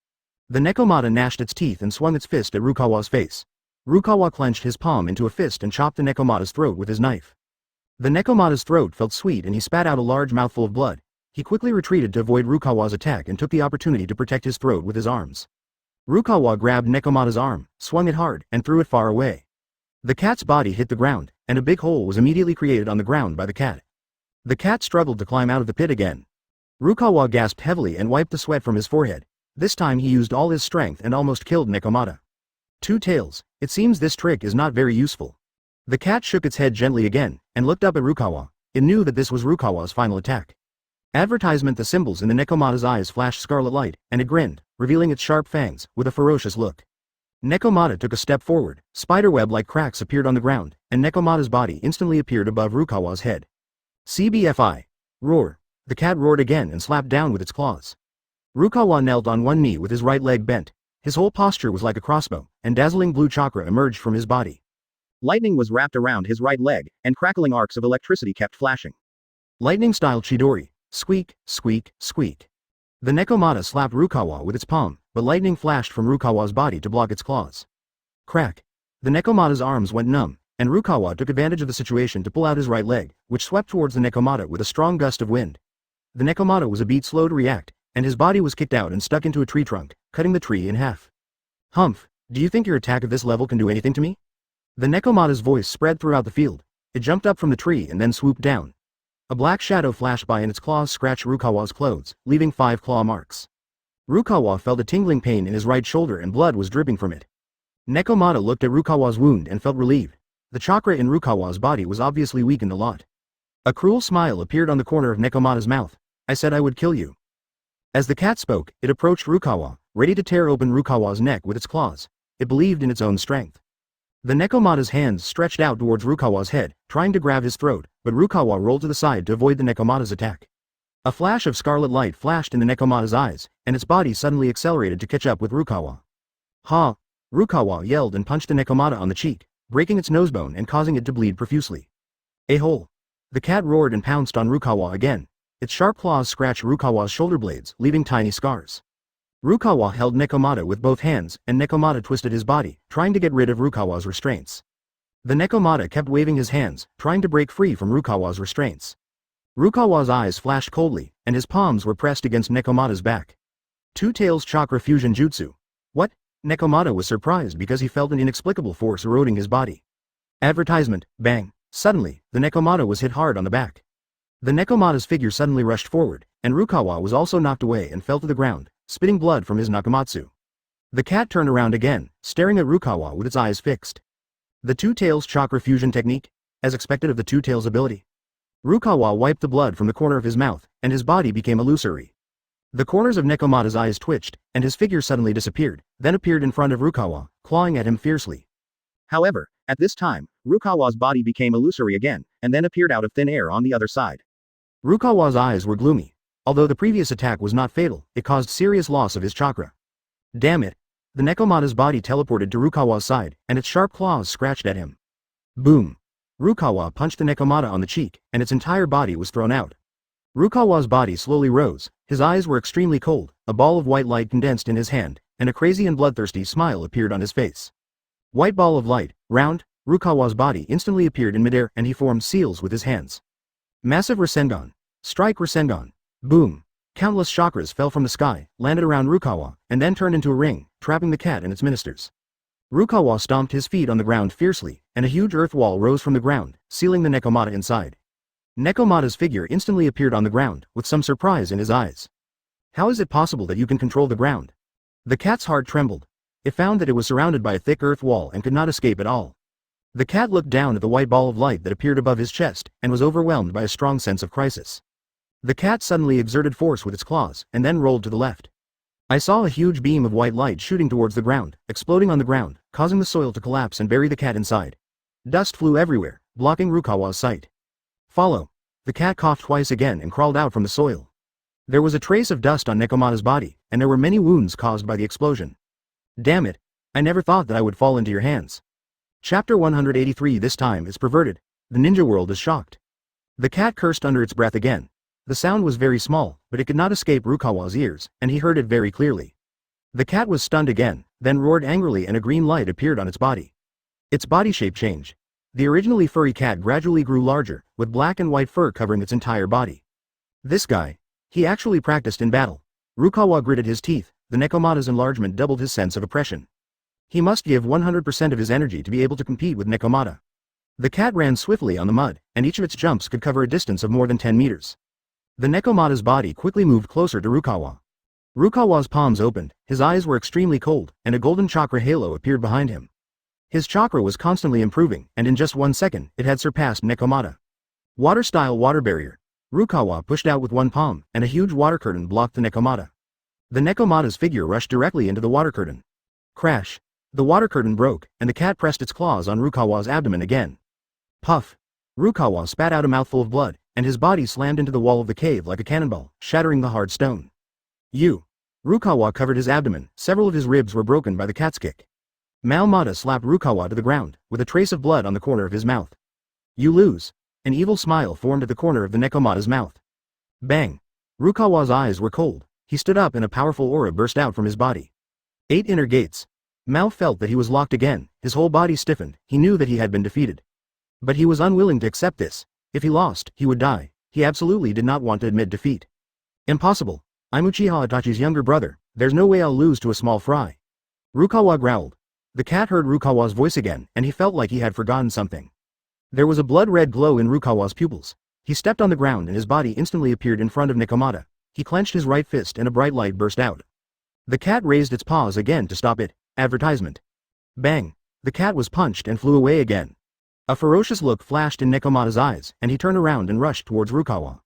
The Nekomata gnashed its teeth and swung its fist at Rukawa's face. Rukawa clenched his palm into a fist and chopped the Nekomata's throat with his knife. The Nekomata's throat felt sweet and he spat out a large mouthful of blood. He quickly retreated to avoid Rukawa's attack and took the opportunity to protect his throat with his arms. Rukawa grabbed Nekomata's arm, swung it hard, and threw it far away. The cat's body hit the ground, and a big hole was immediately created on the ground by the cat. The cat struggled to climb out of the pit again. Rukawa gasped heavily and wiped the sweat from his forehead. This time he used all his strength and almost killed Nekomata. Two tails, it seems this trick is not very useful. The cat shook its head gently again, and looked up at Rukawa. It knew that this was Rukawa's final attack. Advertisement. The symbols in the Nekomata's eyes flashed scarlet light, and it grinned, revealing its sharp fangs, with a ferocious look. Nekomata took a step forward, spiderweb-like cracks appeared on the ground, and Nekomata's body instantly appeared above Rukawa's head. CBFI. Roar. The cat roared again and slapped down with its claws. Rukawa knelt on one knee with his right leg bent. His whole posture was like a crossbow, and dazzling blue chakra emerged from his body. Lightning was wrapped around his right leg, and crackling arcs of electricity kept flashing. Lightning-style Chidori. Squeak, squeak, squeak. The Nekomata slapped Rukawa with its palm, but lightning flashed from Rukawa's body to block its claws. Crack. The Nekomata's arms went numb, and Rukawa took advantage of the situation to pull out his right leg, which swept towards the Nekomata with a strong gust of wind. The Nekomata was a beat slow to react, and his body was kicked out and stuck into a tree trunk, cutting the tree in half. Humph, do you think your attack at this level can do anything to me? The Nekomata's voice spread throughout the field. It jumped up from the tree and then swooped down. A black shadow flashed by and its claws scratched Rukawa's clothes, leaving 5 claw marks. Rukawa felt a tingling pain in his right shoulder and blood was dripping from it. Nekomata looked at Rukawa's wound and felt relieved. The chakra in Rukawa's body was obviously weakened a lot. A cruel smile appeared on the corner of Nekomata's mouth. I said I would kill you. As the cat spoke, it approached Rukawa, ready to tear open Rukawa's neck with its claws. It believed in its own strength. The Nekomata's hands stretched out towards Rukawa's head, trying to grab his throat, but Rukawa rolled to the side to avoid the Nekomata's attack. A flash of scarlet light flashed in the Nekomata's eyes, and its body suddenly accelerated to catch up with Rukawa. Ha! Rukawa yelled and punched the Nekomata on the cheek, breaking its nosebone and causing it to bleed profusely. A hole! The cat roared and pounced on Rukawa again. Its sharp claws scratched Rukawa's shoulder blades, leaving tiny scars. Rukawa held Nekomata with both hands, and Nekomata twisted his body, trying to get rid of Rukawa's restraints. The Nekomata kept waving his hands, trying to break free from Rukawa's restraints. Rukawa's eyes flashed coldly, and his palms were pressed against Nekomata's back. Two Tails Chakra Fusion Jutsu. What? Nekomata was surprised because he felt an inexplicable force eroding his body. Advertisement. Bang. Suddenly, the Nekomata was hit hard on the back. The Nekomata's figure suddenly rushed forward, and Rukawa was also knocked away and fell to the ground, spitting blood from his Nakamatsu. The cat turned around again, staring at Rukawa with its eyes fixed. The Two Tails Chakra Fusion Technique, as expected of the Two Tails ability. Rukawa wiped the blood from the corner of his mouth, and his body became illusory. The corners of Nekomata's eyes twitched, and his figure suddenly disappeared, then appeared in front of Rukawa, clawing at him fiercely. However, at this time, Rukawa's body became illusory again, and then appeared out of thin air on the other side. Rukawa's eyes were gloomy. Although the previous attack was not fatal, it caused serious loss of his chakra. Damn it! The Nekomata's body teleported to Rukawa's side, and its sharp claws scratched at him. Boom! Rukawa punched the Nekomata on the cheek, and its entire body was thrown out. Rukawa's body slowly rose, his eyes were extremely cold, a ball of white light condensed in his hand, and a crazy and bloodthirsty smile appeared on his face. White ball of light, round, Rukawa's body instantly appeared in midair and he formed seals with his hands. Massive Rasengan. Strike Rasengan. Boom! Countless chakras fell from the sky, landed around Rukawa, and then turned into a ring, trapping the cat and its ministers. Rukawa stomped his feet on the ground fiercely, and a huge earth wall rose from the ground, sealing the Nekomata inside. Nekomata's figure instantly appeared on the ground, with some surprise in his eyes. How is it possible that you can control the ground? The cat's heart trembled. It found that it was surrounded by a thick earth wall and could not escape at all. The cat looked down at the white ball of light that appeared above his chest, and was overwhelmed by a strong sense of crisis. The cat suddenly exerted force with its claws, and then rolled to the left. I saw a huge beam of white light shooting towards the ground, exploding on the ground, causing the soil to collapse and bury the cat inside. Dust flew everywhere, blocking Rukawa's sight. Follow. The cat coughed twice again and crawled out from the soil. There was a trace of dust on Nekomata's body, and there were many wounds caused by the explosion. Damn it. I never thought that I would fall into your hands. Chapter 183. This time is perverted. The ninja world is shocked. The cat cursed under its breath again. The sound was very small, but it could not escape Rukawa's ears, and he heard it very clearly. The cat was stunned again, then roared angrily and a green light appeared on its body. Its body shape changed. The originally furry cat gradually grew larger, with black and white fur covering its entire body. This guy. He actually practiced in battle. Rukawa gritted his teeth. The Nekomata's enlargement doubled his sense of oppression. He must give 100% of his energy to be able to compete with Nekomata. The cat ran swiftly on the mud, and each of its jumps could cover a distance of more than 10 meters. The Nekomata's body quickly moved closer to Rukawa. Rukawa's palms opened, his eyes were extremely cold, and a golden chakra halo appeared behind him. His chakra was constantly improving, and in just 1 second, it had surpassed Nekomata. Water-style water barrier. Rukawa pushed out with one palm, and a huge water curtain blocked the Nekomata. The Nekomata's figure rushed directly into the water curtain. Crash. The water curtain broke, and the cat pressed its claws on Rukawa's abdomen again. Puff. Rukawa spat out a mouthful of blood, and his body slammed into the wall of the cave like a cannonball, shattering the hard stone. Rukawa covered his abdomen, several of his ribs were broken by the cat's kick. Malmata slapped Rukawa to the ground, with a trace of blood on the corner of his mouth. You lose. An evil smile formed at the corner of the Nekomata's mouth. Bang. Rukawa's eyes were cold. He stood up and a powerful aura burst out from his body. 8 inner gates. Mao felt that he was locked again, his whole body stiffened, he knew that he had been defeated. But he was unwilling to accept this. If he lost, he would die. He absolutely did not want to admit defeat. Impossible. I'm Uchiha Itachi's younger brother, there's no way I'll lose to a small fry. Rukawa growled. The cat heard Rukawa's voice again, and he felt like he had forgotten something. There was a blood-red glow in Rukawa's pupils. He stepped on the ground and his body instantly appeared in front of Nekomata. He clenched his right fist and a bright light burst out. The cat raised its paws again to stop it. Advertisement. Bang. The cat was punched and flew away again. A ferocious look flashed in Nekomata's eyes, and he turned around and rushed towards Rukawa.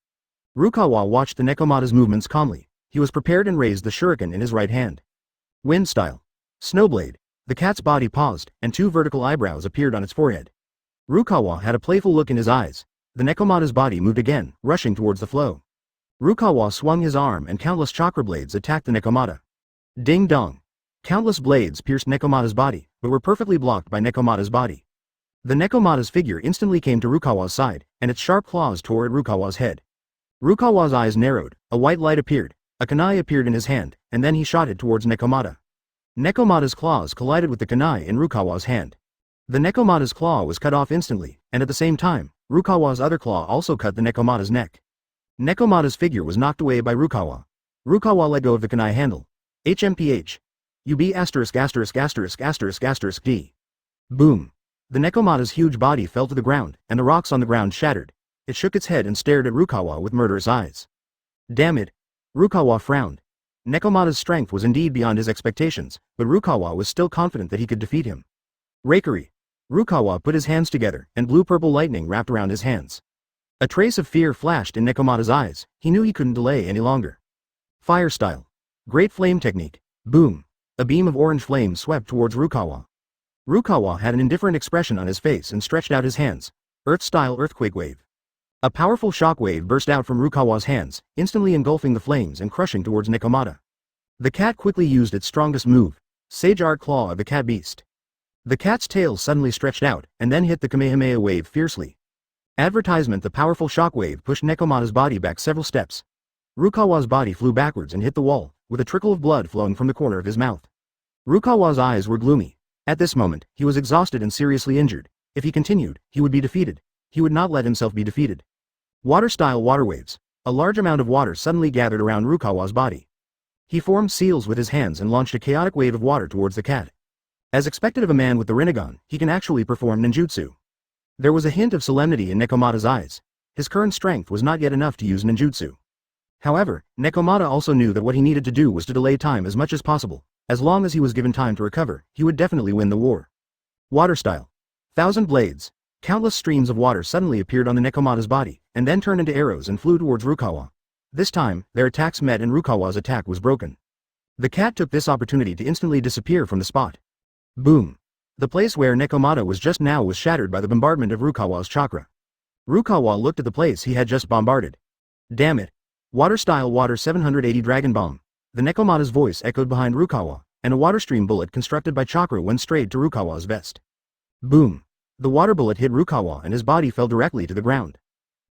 Rukawa watched the Nekomata's movements calmly. He was prepared and raised the shuriken in his right hand. Wind style. Snowblade. The cat's body paused, and 2 vertical eyebrows appeared on its forehead. Rukawa had a playful look in his eyes. The Nekomata's body moved again, rushing towards the flow. Rukawa swung his arm and countless chakra blades attacked the Nekomata. Ding dong. Countless blades pierced Nekomata's body, but were perfectly blocked by Nekomata's body. The Nekomata's figure instantly came to Rukawa's side, and its sharp claws tore at Rukawa's head. Rukawa's eyes narrowed, a white light appeared, a kunai appeared in his hand, and then he shot it towards Nekomata. Nekomata's claws collided with the kunai in Rukawa's hand. The Nekomata's claw was cut off instantly, and at the same time, Rukawa's other claw also cut the Nekomata's neck. Nekomata's figure was knocked away by Rukawa. Rukawa let go of the kunai handle. HMPH. UB************. D. Boom. The Nekomata's huge body fell to the ground, and the rocks on the ground shattered. It shook its head and stared at Rukawa with murderous eyes. Damn it. Rukawa frowned. Nekomata's strength was indeed beyond his expectations, but Rukawa was still confident that he could defeat him. Rakery. Rukawa put his hands together, and blue-purple lightning wrapped around his hands. A trace of fear flashed in Nekomata's eyes. He knew he couldn't delay any longer. Fire style. Great flame technique. Boom. A beam of orange flame swept towards Rukawa. Rukawa had an indifferent expression on his face and stretched out his hands. Earth-style earthquake wave. A powerful shock wave burst out from Rukawa's hands, instantly engulfing the flames and crushing towards Nekomata. The cat quickly used its strongest move, Sage Art Claw of the Cat Beast. The cat's tail suddenly stretched out, and then hit the Kamehameha wave fiercely. Advertisement. The powerful shock wave pushed Nekomata's body back several steps. Rukawa's body flew backwards and hit the wall, with a trickle of blood flowing from the corner of his mouth. Rukawa's eyes were gloomy. At this moment, he was exhausted and seriously injured. If he continued, he would be defeated. He would not let himself be defeated. Water-style water waves. A large amount of water suddenly gathered around Rukawa's body. He formed seals with his hands and launched a chaotic wave of water towards the cat. As expected of a man with the Rinnegan, he can actually perform ninjutsu. There was a hint of solemnity in Nekomata's eyes. His current strength was not yet enough to use ninjutsu. However, Nekomata also knew that what he needed to do was to delay time as much as possible. As long as he was given time to recover, he would definitely win the war. Water style. 1,000 blades. Countless streams of water suddenly appeared on the Nekomata's body, and then turned into arrows and flew towards Rukawa. This time, their attacks met and Rukawa's attack was broken. The cat took this opportunity to instantly disappear from the spot. Boom. The place where Nekomata was just now was shattered by the bombardment of Rukawa's chakra. Rukawa looked at the place he had just bombarded. Damn it. Water-style water 780 Dragon Bomb. The Nekomata's voice echoed behind Rukawa, and a water stream bullet constructed by chakra went straight to Rukawa's vest. Boom. The water bullet hit Rukawa and his body fell directly to the ground.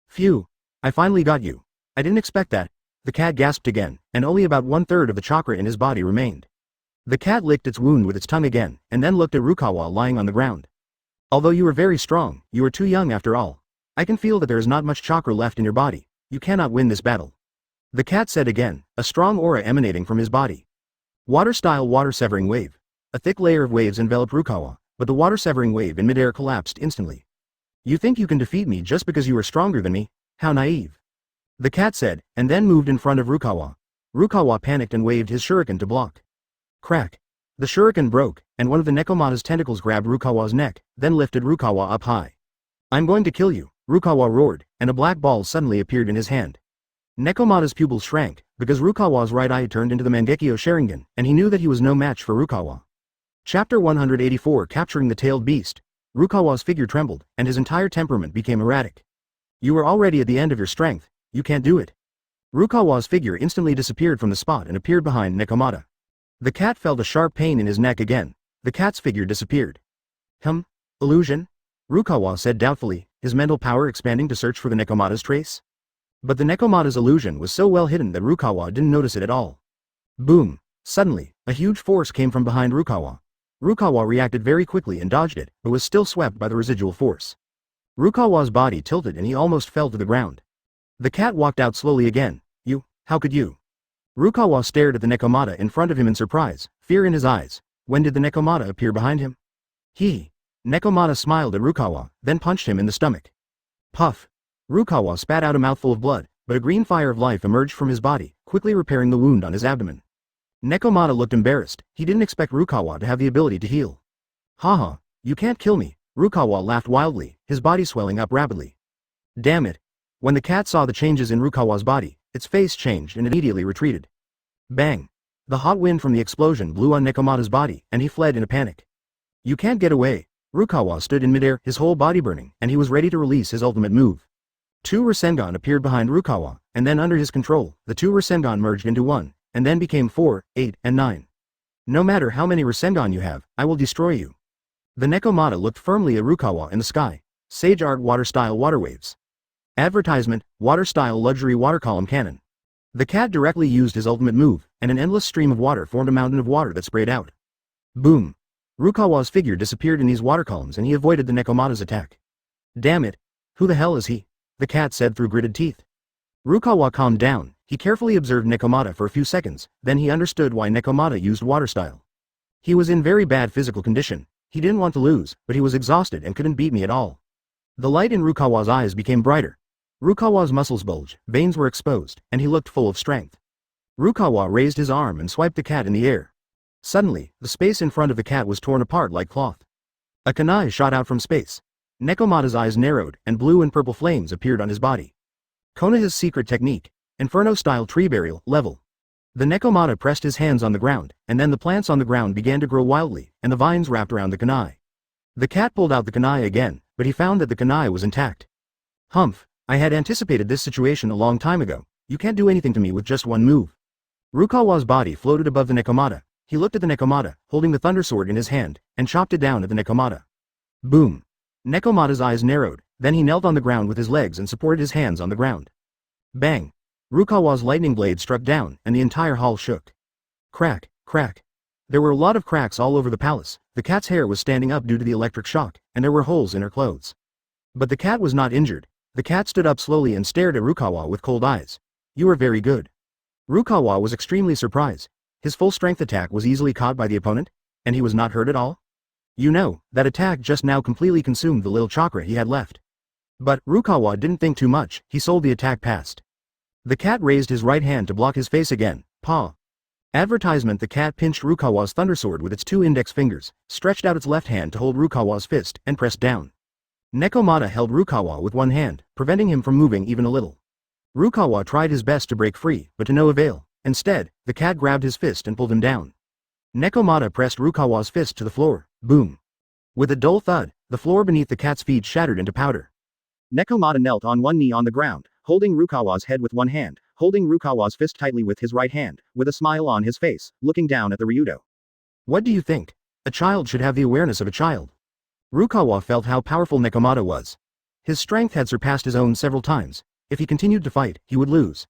Phew. I finally got you. I didn't expect that. The cat gasped again, and only about 1/3 of the chakra in his body remained. The cat licked its wound with its tongue again, and then looked at Rukawa lying on the ground. Although you are very strong, you are too young after all. I can feel that there is not much chakra left in your body. You cannot win this battle. The cat said again, a strong aura emanating from his body. Water-style water-severing wave. A thick layer of waves enveloped Rukawa, but the water-severing wave in midair collapsed instantly. You think you can defeat me just because you are stronger than me? How naive. The cat said, and then moved in front of Rukawa. Rukawa panicked and waved his shuriken to block. Crack. The shuriken broke, and one of the Nekomata's tentacles grabbed Rukawa's neck, then lifted Rukawa up high. I'm going to kill you, Rukawa roared, and a black ball suddenly appeared in his hand. Nekomata's pupils shrank, because Rukawa's right eye turned into the Mangekyo Sharingan, and he knew that he was no match for Rukawa. Chapter 184 Capturing the Tailed Beast. Rukawa's figure trembled, and his entire temperament became erratic. You are already at the end of your strength, you can't do it. Rukawa's figure instantly disappeared from the spot and appeared behind Nekomata. The cat felt a sharp pain in his neck again. The cat's figure disappeared. Illusion? Rukawa said doubtfully, his mental power expanding to search for the Nekomata's trace. But the Nekomata's illusion was so well hidden that Rukawa didn't notice it at all. Boom. Suddenly, a huge force came from behind Rukawa. Rukawa reacted very quickly and dodged it, but was still swept by the residual force. Rukawa's body tilted and he almost fell to the ground. The cat walked out slowly again. How could you? Rukawa stared at the Nekomata in front of him in surprise, fear in his eyes. When did the Nekomata appear behind him? Nekomata smiled at Rukawa, then punched him in the stomach. Puff. Rukawa spat out a mouthful of blood, but a green fire of life emerged from his body, quickly repairing the wound on his abdomen. Nekomata looked embarrassed. He didn't expect Rukawa to have the ability to heal. Haha, you can't kill me. Rukawa laughed wildly, his body swelling up rapidly. Damn it. When the cat saw the changes in Rukawa's body, its face changed and immediately retreated. Bang. The hot wind from the explosion blew on Nekomata's body, and he fled in a panic. You can't get away. Rukawa stood in midair, his whole body burning, and he was ready to release his ultimate move. Two Rasengan appeared behind Rukawa, and then under his control, the two Rasengan merged into one, and then became 4, 8, and 9. No matter how many Rasengan you have, I will destroy you. The Nekomata looked firmly at Rukawa in the sky. Sage Art Water-style water waves. Advertisement, water-style luxury water column cannon. The cat directly used his ultimate move, and an endless stream of water formed a mountain of water that sprayed out. Boom. Rukawa's figure disappeared in these water columns and he avoided the Nekomata's attack. Damn it. Who the hell is he? The cat said through gritted teeth. Rukawa calmed down. He carefully observed Nekomata for a few seconds, then he understood why Nekomata used water style. He was in very bad physical condition. He didn't want to lose, but he was exhausted and couldn't beat me at all. The light in Rukawa's eyes became brighter. Rukawa's muscles bulged, veins were exposed, and he looked full of strength. Rukawa raised his arm and swiped the cat in the air. Suddenly, the space in front of the cat was torn apart like cloth. A kunai shot out from space. Nekomata's eyes narrowed, and blue and purple flames appeared on his body. Konoha's secret technique. Inferno-style tree burial, level. The Nekomata pressed his hands on the ground, and then the plants on the ground began to grow wildly, and the vines wrapped around the kunai. The cat pulled out the kunai again, but he found that the kunai was intact. Humph. I had anticipated this situation a long time ago. You can't do anything to me with just one move. Rukawa's body floated above the Nekomata. He looked at the Nekomata, holding the thunder sword in his hand, and chopped it down at the Nekomata. Boom. Nekomata's eyes narrowed, then he knelt on the ground with his legs and supported his hands on the ground. Bang. Rukawa's lightning blade struck down, and the entire hall shook. Crack, crack. There were a lot of cracks all over the palace. The cat's hair was standing up due to the electric shock, and there were holes in her clothes. But the cat was not injured. The cat stood up slowly and stared at Rukawa with cold eyes. You are very good. Rukawa was extremely surprised. His full strength attack was easily caught by the opponent, and he was not hurt at all? You know, that attack just now completely consumed the little chakra he had left. But Rukawa didn't think too much. He sold the attack past. The cat raised his right hand to block his face again. Paw. Advertisement. The cat pinched Rukawa's thunder sword with its two index fingers, stretched out its left hand to hold Rukawa's fist, and pressed down. Nekomata held Rukawa with one hand, preventing him from moving even a little. Rukawa tried his best to break free, but to no avail. Instead, the cat grabbed his fist and pulled him down. Nekomata pressed Rukawa's fist to the floor. Boom. With a dull thud, the floor beneath the cat's feet shattered into powder. Nekomata knelt on one knee on the ground, holding Rukawa's head with one hand, holding Rukawa's fist tightly with his right hand, with a smile on his face, looking down at the Ryudo. What do you think? A child should have the awareness of a child. Rukawa felt how powerful Nekomata was. His strength had surpassed his own several times. If he continued to fight, he would lose.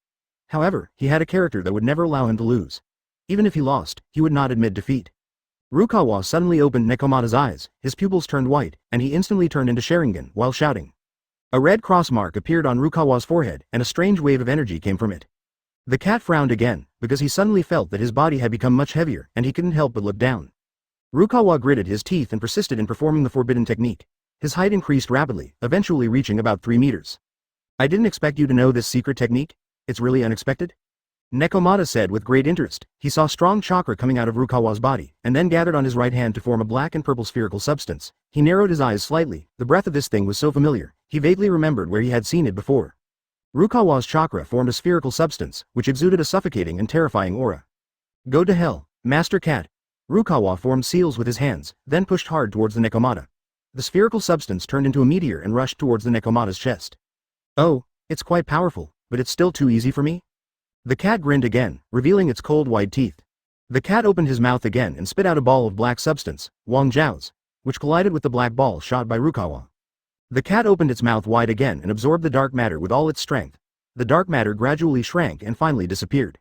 However, he had a character that would never allow him to lose. Even if he lost, he would not admit defeat. Rukawa suddenly opened Nekomata's eyes, his pupils turned white, and he instantly turned into Sharingan while shouting. A red cross mark appeared on Rukawa's forehead, and a strange wave of energy came from it. The cat frowned again, because he suddenly felt that his body had become much heavier, and he couldn't help but look down. Rukawa gritted his teeth and persisted in performing the forbidden technique. His height increased rapidly, eventually reaching about 3 meters. I didn't expect you to know this secret technique. It's really unexpected. Nekomata said with great interest. He saw strong chakra coming out of Rukawa's body, and then gathered on his right hand to form a black and purple spherical substance. He narrowed his eyes slightly. The breath of this thing was so familiar, he vaguely remembered where he had seen it before. Rukawa's chakra formed a spherical substance, which exuded a suffocating and terrifying aura. Go to hell, Master Cat. Rukawa formed seals with his hands, then pushed hard towards the Nekomata. The spherical substance turned into a meteor and rushed towards the Nekomata's chest. Oh, it's quite powerful, but it's still too easy for me? The cat grinned again, revealing its cold white teeth. The cat opened his mouth again and spit out a ball of black substance, Wang Zhao's, which collided with the black ball shot by Rukawa. The cat opened its mouth wide again and absorbed the dark matter with all its strength. The dark matter gradually shrank and finally disappeared.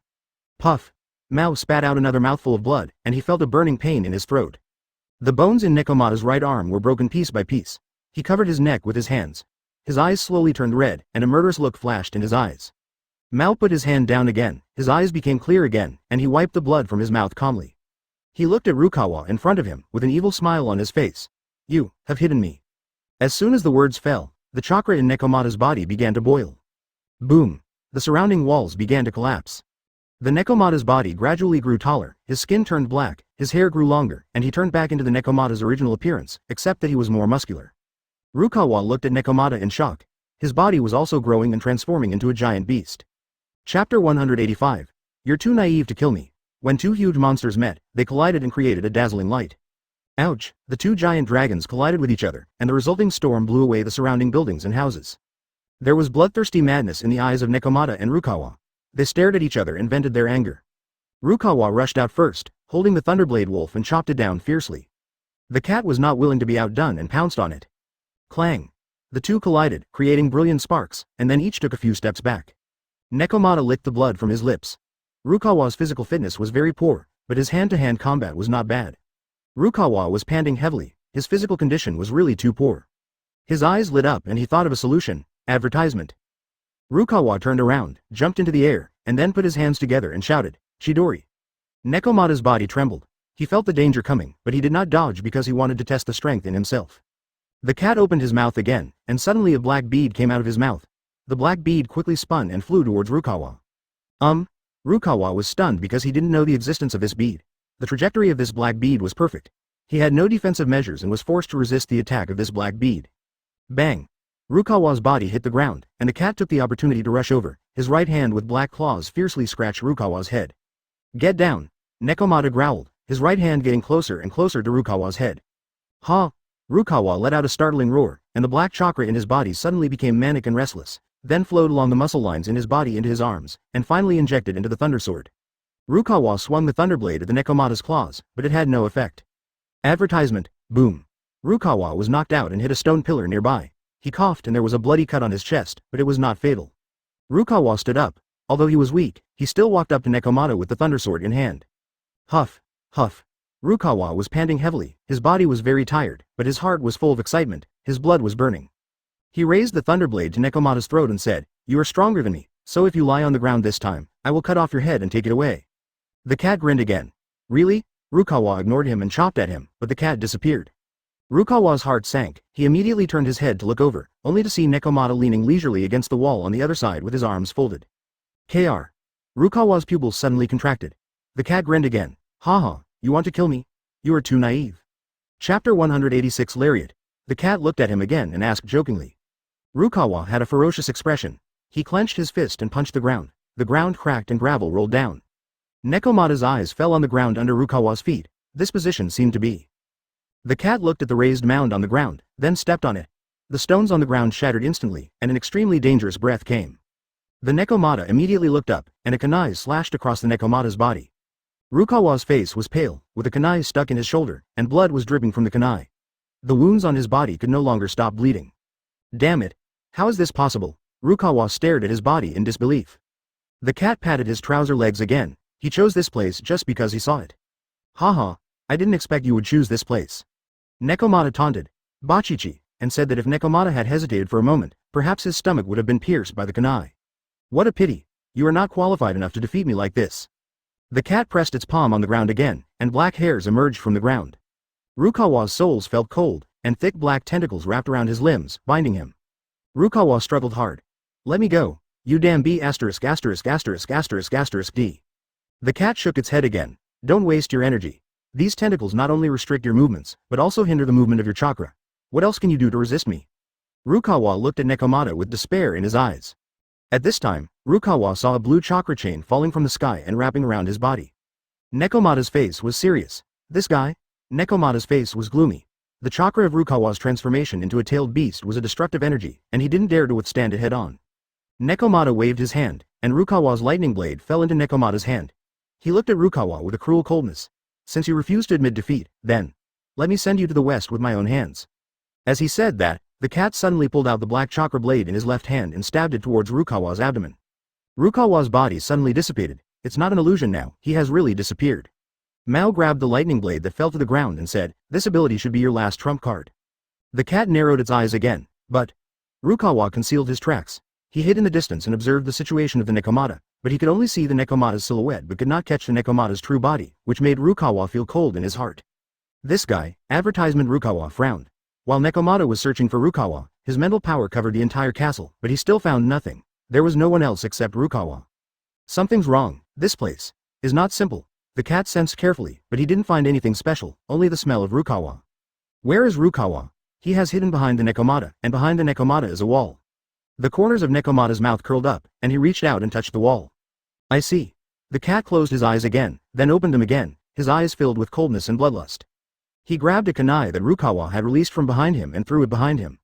Puff! Mao spat out another mouthful of blood, and he felt a burning pain in his throat. The bones in Nekomata's right arm were broken piece by piece. He covered his neck with his hands. His eyes slowly turned red, and a murderous look flashed in his eyes. Mao put his hand down again, his eyes became clear again, and he wiped the blood from his mouth calmly. He looked at Rukawa in front of him, with an evil smile on his face. You have hidden me. As soon as the words fell, the chakra in Nekomata's body began to boil. Boom! The surrounding walls began to collapse. The Nekomata's body gradually grew taller, his skin turned black, his hair grew longer, and he turned back into the Nekomata's original appearance, except that he was more muscular. Rukawa looked at Nekomata in shock. His body was also growing and transforming into a giant beast. Chapter 185. You're too naive to kill me. When two huge monsters met, they collided and created a dazzling light. Ouch! The two giant dragons collided with each other, and the resulting storm blew away the surrounding buildings and houses. There was bloodthirsty madness in the eyes of Nekomata and Rukawa. They stared at each other and vented their anger. Rukawa rushed out first, holding the Thunderblade Wolf and chopped it down fiercely. The cat was not willing to be outdone and pounced on it. Clang! The two collided, creating brilliant sparks, and then each took a few steps back. Nekomata licked the blood from his lips. Rukawa's physical fitness was very poor, but his hand-to-hand combat was not bad. Rukawa was panting heavily, his physical condition was really too poor. His eyes lit up and he thought of a solution: advertisement. Rukawa turned around, jumped into the air, and then put his hands together and shouted, Chidori. Nekomata's body trembled. He felt the danger coming, but he did not dodge because he wanted to test the strength in himself. The cat opened his mouth again, and suddenly a black bead came out of his mouth. The black bead quickly spun and flew towards Rukawa. Rukawa was stunned because he didn't know the existence of this bead. The trajectory of this black bead was perfect. He had no defensive measures and was forced to resist the attack of this black bead. Bang! Rukawa's body hit the ground, and the cat took the opportunity to rush over. His right hand with black claws fiercely scratched Rukawa's head. Get down! Nekomata growled, his right hand getting closer and closer to Rukawa's head. Ha! Rukawa let out a startling roar, and the black chakra in his body suddenly became manic and restless, then flowed along the muscle lines in his body into his arms, and finally injected into the thunder sword. Rukawa swung the thunderblade at the Nekomata's claws, but it had no effect. Advertisement, boom. Rukawa was knocked out and hit a stone pillar nearby. He coughed and there was a bloody cut on his chest, but it was not fatal. Rukawa stood up. Although he was weak, he still walked up to Nekomata with the thunder sword in hand. Huff, huff. Rukawa was panting heavily, his body was very tired, but his heart was full of excitement, his blood was burning. He raised the thunderblade to Nekomata's throat and said, You are stronger than me, so if you lie on the ground this time, I will cut off your head and take it away. The cat grinned again. Really? Rukawa ignored him and chopped at him, but the cat disappeared. Rukawa's heart sank. He immediately turned his head to look over, only to see Nekomata leaning leisurely against the wall on the other side with his arms folded. Kr. Rukawa's pupils suddenly contracted. The cat grinned again. Haha, you want to kill me? You are too naive. Chapter 186 Lariat. The cat looked at him again and asked jokingly. Rukawa had a ferocious expression. He clenched his fist and punched the ground. The ground cracked and gravel rolled down. Nekomata's eyes fell on the ground under Rukawa's feet. This position seemed to be. The cat looked at the raised mound on the ground, then stepped on it. The stones on the ground shattered instantly, and an extremely dangerous breath came. The Nekomata immediately looked up, and a kunai slashed across the Nekomata's body. Rukawa's face was pale, with a kunai stuck in his shoulder, and blood was dripping from the kunai. The wounds on his body could no longer stop bleeding. Damn it! How is this possible? Rukawa stared at his body in disbelief. The cat patted his trouser legs again. He chose this place just because he saw it. Haha, I didn't expect you would choose this place. Nekomata taunted Bachichi, and said that if Nekomata had hesitated for a moment, perhaps his stomach would have been pierced by the kunai. What a pity, you are not qualified enough to defeat me like this. The cat pressed its palm on the ground again, and black hairs emerged from the ground. Rukawa's soles felt cold, and thick black tentacles wrapped around his limbs, binding him. Rukawa struggled hard. Let me go, you damn B*****************. D. The cat shook its head again. Don't waste your energy. These tentacles not only restrict your movements, but also hinder the movement of your chakra. What else can you do to resist me? Rukawa looked at Nekomata with despair in his eyes. At this time, Rukawa saw a blue chakra chain falling from the sky and wrapping around his body. Nekomata's face was serious. This guy? Nekomata's face was gloomy. The chakra of Rukawa's transformation into a tailed beast was a destructive energy, and he didn't dare to withstand it head-on. Nekomata waved his hand, and Rukawa's lightning blade fell into Nekomata's hand. He looked at Rukawa with a cruel coldness. Since you refuse to admit defeat, then, let me send you to the west with my own hands. As he said that, the cat suddenly pulled out the black chakra blade in his left hand and stabbed it towards Rukawa's abdomen. Rukawa's body suddenly dissipated. It's not an illusion now, he has really disappeared. Mao grabbed the lightning blade that fell to the ground and said, this ability should be your last trump card. The cat narrowed its eyes again, but Rukawa concealed his tracks. He hid in the distance and observed the situation of the Nekomata, but he could only see the Nekomata's silhouette but could not catch the Nekomata's true body, which made Rukawa feel cold in his heart. This guy, advertisement. Rukawa frowned. While Nekomata was searching for Rukawa, his mental power covered the entire castle, but he still found nothing. There was no one else except Rukawa. Something's wrong. This place is not simple. The cat sensed carefully, but he didn't find anything special, only the smell of Rukawa. Where is Rukawa? He has hidden behind the Nekomata, and behind the Nekomata is a wall. The corners of Nekomata's mouth curled up, and he reached out and touched the wall. I see. The cat closed his eyes again, then opened them again, his eyes filled with coldness and bloodlust. He grabbed a kunai that Rukawa had released from behind him and threw it behind him.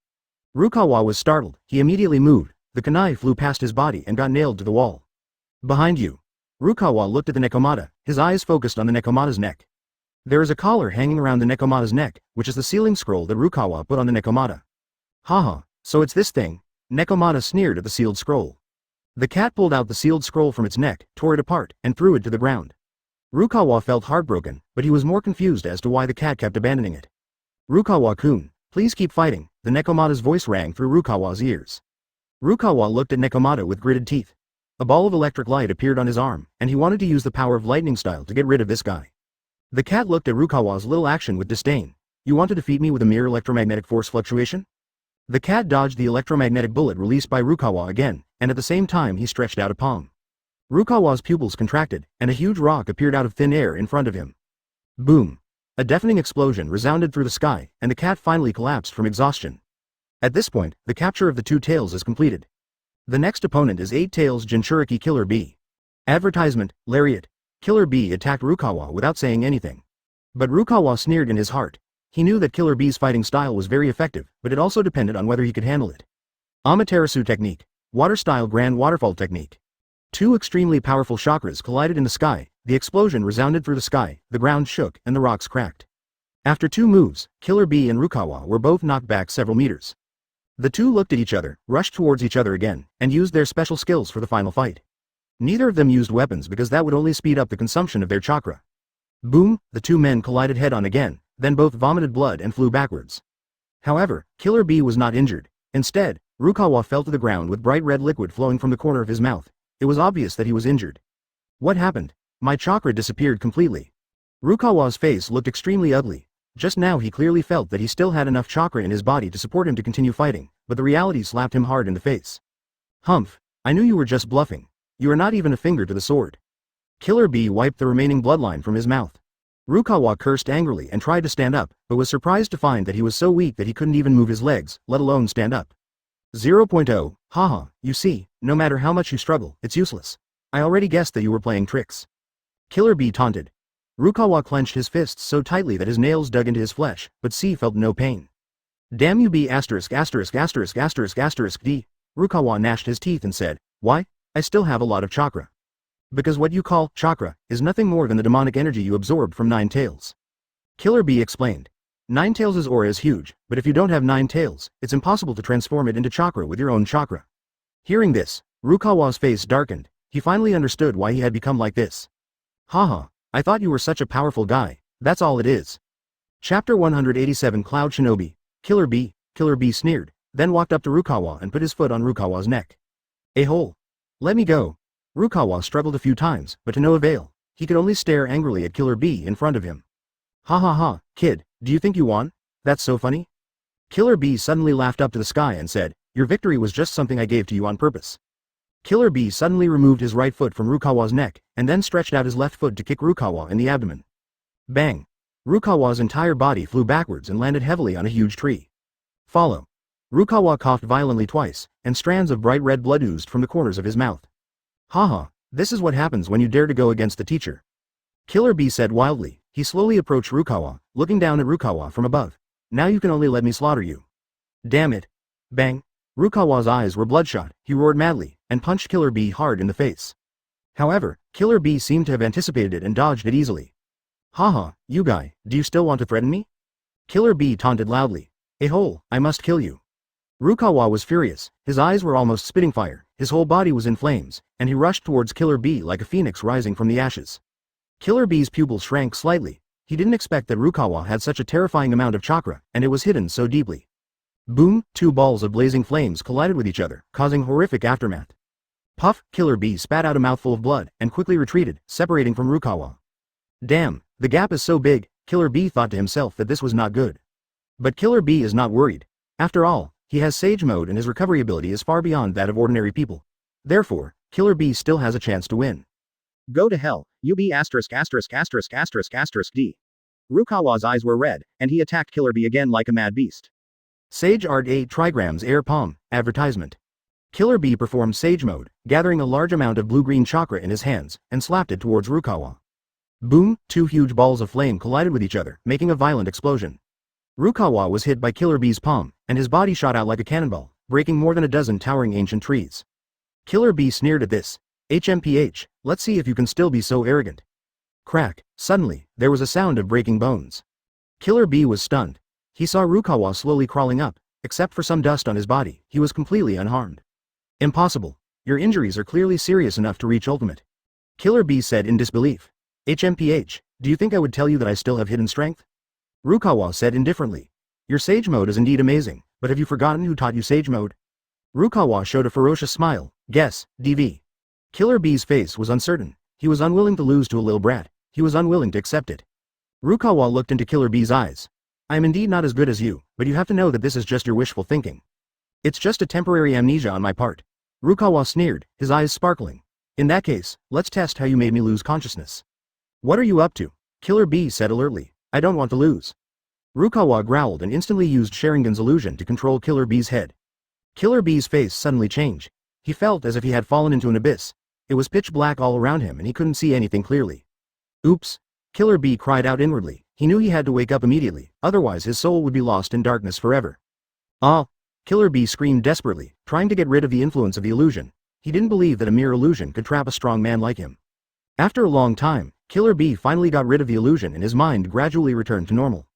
Rukawa was startled. He immediately moved. The kunai flew past his body and got nailed to the wall. Behind you. Rukawa looked at the Nekomata, his eyes focused on the Nekomata's neck. There is a collar hanging around the Nekomata's neck, which is the sealing scroll that Rukawa put on the Nekomata. Haha, so it's this thing? Nekomata sneered at the sealed scroll. The cat pulled out the sealed scroll from its neck, tore it apart, and threw it to the ground. Rukawa felt heartbroken, but he was more confused as to why the cat kept abandoning it. Rukawa-kun, please keep fighting, the Nekomata's voice rang through Rukawa's ears. Rukawa looked at Nekomata with gritted teeth. A ball of electric light appeared on his arm, and he wanted to use the power of lightning style to get rid of this guy. The cat looked at Rukawa's little action with disdain. You want to defeat me with a mere electromagnetic force fluctuation? The cat dodged the electromagnetic bullet released by Rukawa again, and at the same time he stretched out a palm. Rukawa's pupils contracted, and a huge rock appeared out of thin air in front of him. Boom! A deafening explosion resounded through the sky, and the cat finally collapsed from exhaustion. At this point, the capture of the two tails is completed. The next opponent is 8 Tails Jinchuriki Killer Bee. Advertisement, Lariat. Killer Bee attacked Rukawa without saying anything. But Rukawa sneered in his heart. He knew that Killer Bee's fighting style was very effective, but it also depended on whether he could handle it. Amaterasu Technique. Water Style Grand Waterfall Technique. 2 extremely powerful chakras collided in the sky, the explosion resounded through the sky, the ground shook, and the rocks cracked. After 2 moves, Killer Bee and Rukawa were both knocked back several meters. The two looked at each other, rushed towards each other again, and used their special skills for the final fight. Neither of them used weapons because that would only speed up the consumption of their chakra. Boom, the 2 men collided head-on again, then both vomited blood and flew backwards. However, Killer Bee was not injured. Instead, Rukawa fell to the ground with bright red liquid flowing from the corner of his mouth. It was obvious that he was injured. What happened? My chakra disappeared completely. Rukawa's face looked extremely ugly. Just now he clearly felt that he still had enough chakra in his body to support him to continue fighting, but the reality slapped him hard in the face. Humph, I knew you were just bluffing. You are not even a finger to the sword. Killer Bee wiped the remaining bloodline from his mouth. Rukawa cursed angrily and tried to stand up, but was surprised to find that he was so weak that he couldn't even move his legs, let alone stand up. 0.0, haha, you see, no matter how much you struggle, it's useless. I already guessed that you were playing tricks. Killer Bee taunted. Rukawa clenched his fists so tightly that his nails dug into his flesh, but C felt no pain. Damn you B asterisk asterisk asterisk asterisk asterisk D. Rukawa gnashed his teeth and said, why? I still have a lot of chakra. Because what you call chakra is nothing more than the demonic energy you absorbed from Nine Tails. Killer Bee explained. Nine Tails' aura is huge, but if you don't have 9 tails, it's impossible to transform it into chakra with your own chakra. Hearing this, Rukawa's face darkened. He finally understood why he had become like this. Haha, I thought you were such a powerful guy, that's all it is. Chapter 187 Cloud Shinobi. Killer Bee sneered, then walked up to Rukawa and put his foot on Rukawa's neck. A-hole. Let me go. Rukawa struggled a few times, but to no avail. He could only stare angrily at Killer Bee in front of him. Ha ha ha, kid, do you think you won? That's so funny. Killer Bee suddenly laughed up to the sky and said, your victory was just something I gave to you on purpose. Killer Bee suddenly removed his right foot from Rukawa's neck, and then stretched out his left foot to kick Rukawa in the abdomen. Bang! Rukawa's entire body flew backwards and landed heavily on a huge tree. Follow. Rukawa coughed violently twice, and strands of bright red blood oozed from the corners of his mouth. Haha, this is what happens when you dare to go against the teacher. Killer Bee said wildly. He slowly approached Rukawa, looking down at Rukawa from above. Now you can only let me slaughter you. Damn it. Bang. Rukawa's eyes were bloodshot, he roared madly, and punched Killer Bee hard in the face. However, Killer Bee seemed to have anticipated it and dodged it easily. Haha, you guy, do you still want to threaten me? Killer Bee taunted loudly. A-hole, I must kill you. Rukawa was furious, his eyes were almost spitting fire, his whole body was in flames, and he rushed towards Killer Bee like a phoenix rising from the ashes. Killer Bee's pupils shrank slightly. He didn't expect that Rukawa had such a terrifying amount of chakra, and it was hidden so deeply. Boom, 2 balls of blazing flames collided with each other, causing horrific aftermath. Puff, Killer Bee spat out a mouthful of blood, and quickly retreated, separating from Rukawa. Damn, the gap is so big, Killer Bee thought to himself that this was not good. But Killer Bee is not worried. After all, he has Sage Mode and his recovery ability is far beyond that of ordinary people. Therefore, Killer Bee still has a chance to win. Go to hell, UB asterisk asterisk asterisk asterisk asterisk D. Rukawa's eyes were red, and he attacked Killer Bee again like a mad beast. Sage Art 8 Trigrams Air Palm, advertisement. Killer Bee performed Sage Mode, gathering a large amount of blue-green chakra in his hands, and slapped it towards Rukawa. Boom, 2 huge balls of flame collided with each other, making a violent explosion. Rukawa was hit by Killer Bee's palm, and his body shot out like a cannonball, breaking more than a dozen towering ancient trees. Killer Bee sneered at this. HMPH, let's see if you can still be so arrogant. Crack, suddenly, there was a sound of breaking bones. Killer Bee was stunned. He saw Rukawa slowly crawling up, except for some dust on his body, he was completely unharmed. Impossible. Your injuries are clearly serious enough to reach ultimate. Killer Bee said in disbelief. HMPH, do you think I would tell you that I still have hidden strength? Rukawa said indifferently. Your Sage Mode is indeed amazing, but have you forgotten who taught you Sage Mode? Rukawa showed a ferocious smile. Guess, DV. Killer Bee's face was uncertain. He was unwilling to lose to a little brat. He was unwilling to accept it. Rukawa looked into Killer Bee's eyes. I am indeed not as good as you, but you have to know that this is just your wishful thinking. It's just a temporary amnesia on my part. Rukawa sneered, his eyes sparkling. In that case, let's test how you made me lose consciousness. What are you up to? Killer Bee said alertly. I don't want to lose. Rukawa growled and instantly used Sharingan's illusion to control Killer Bee's head. Killer Bee's face suddenly changed. He felt as if he had fallen into an abyss. It was pitch black all around him and he couldn't see anything clearly. Oops! Killer Bee cried out inwardly. He knew he had to wake up immediately, otherwise his soul would be lost in darkness forever. Ah! Killer Bee screamed desperately, trying to get rid of the influence of the illusion. He didn't believe that a mere illusion could trap a strong man like him. After a long time, Killer Bee finally got rid of the illusion and his mind gradually returned to normal.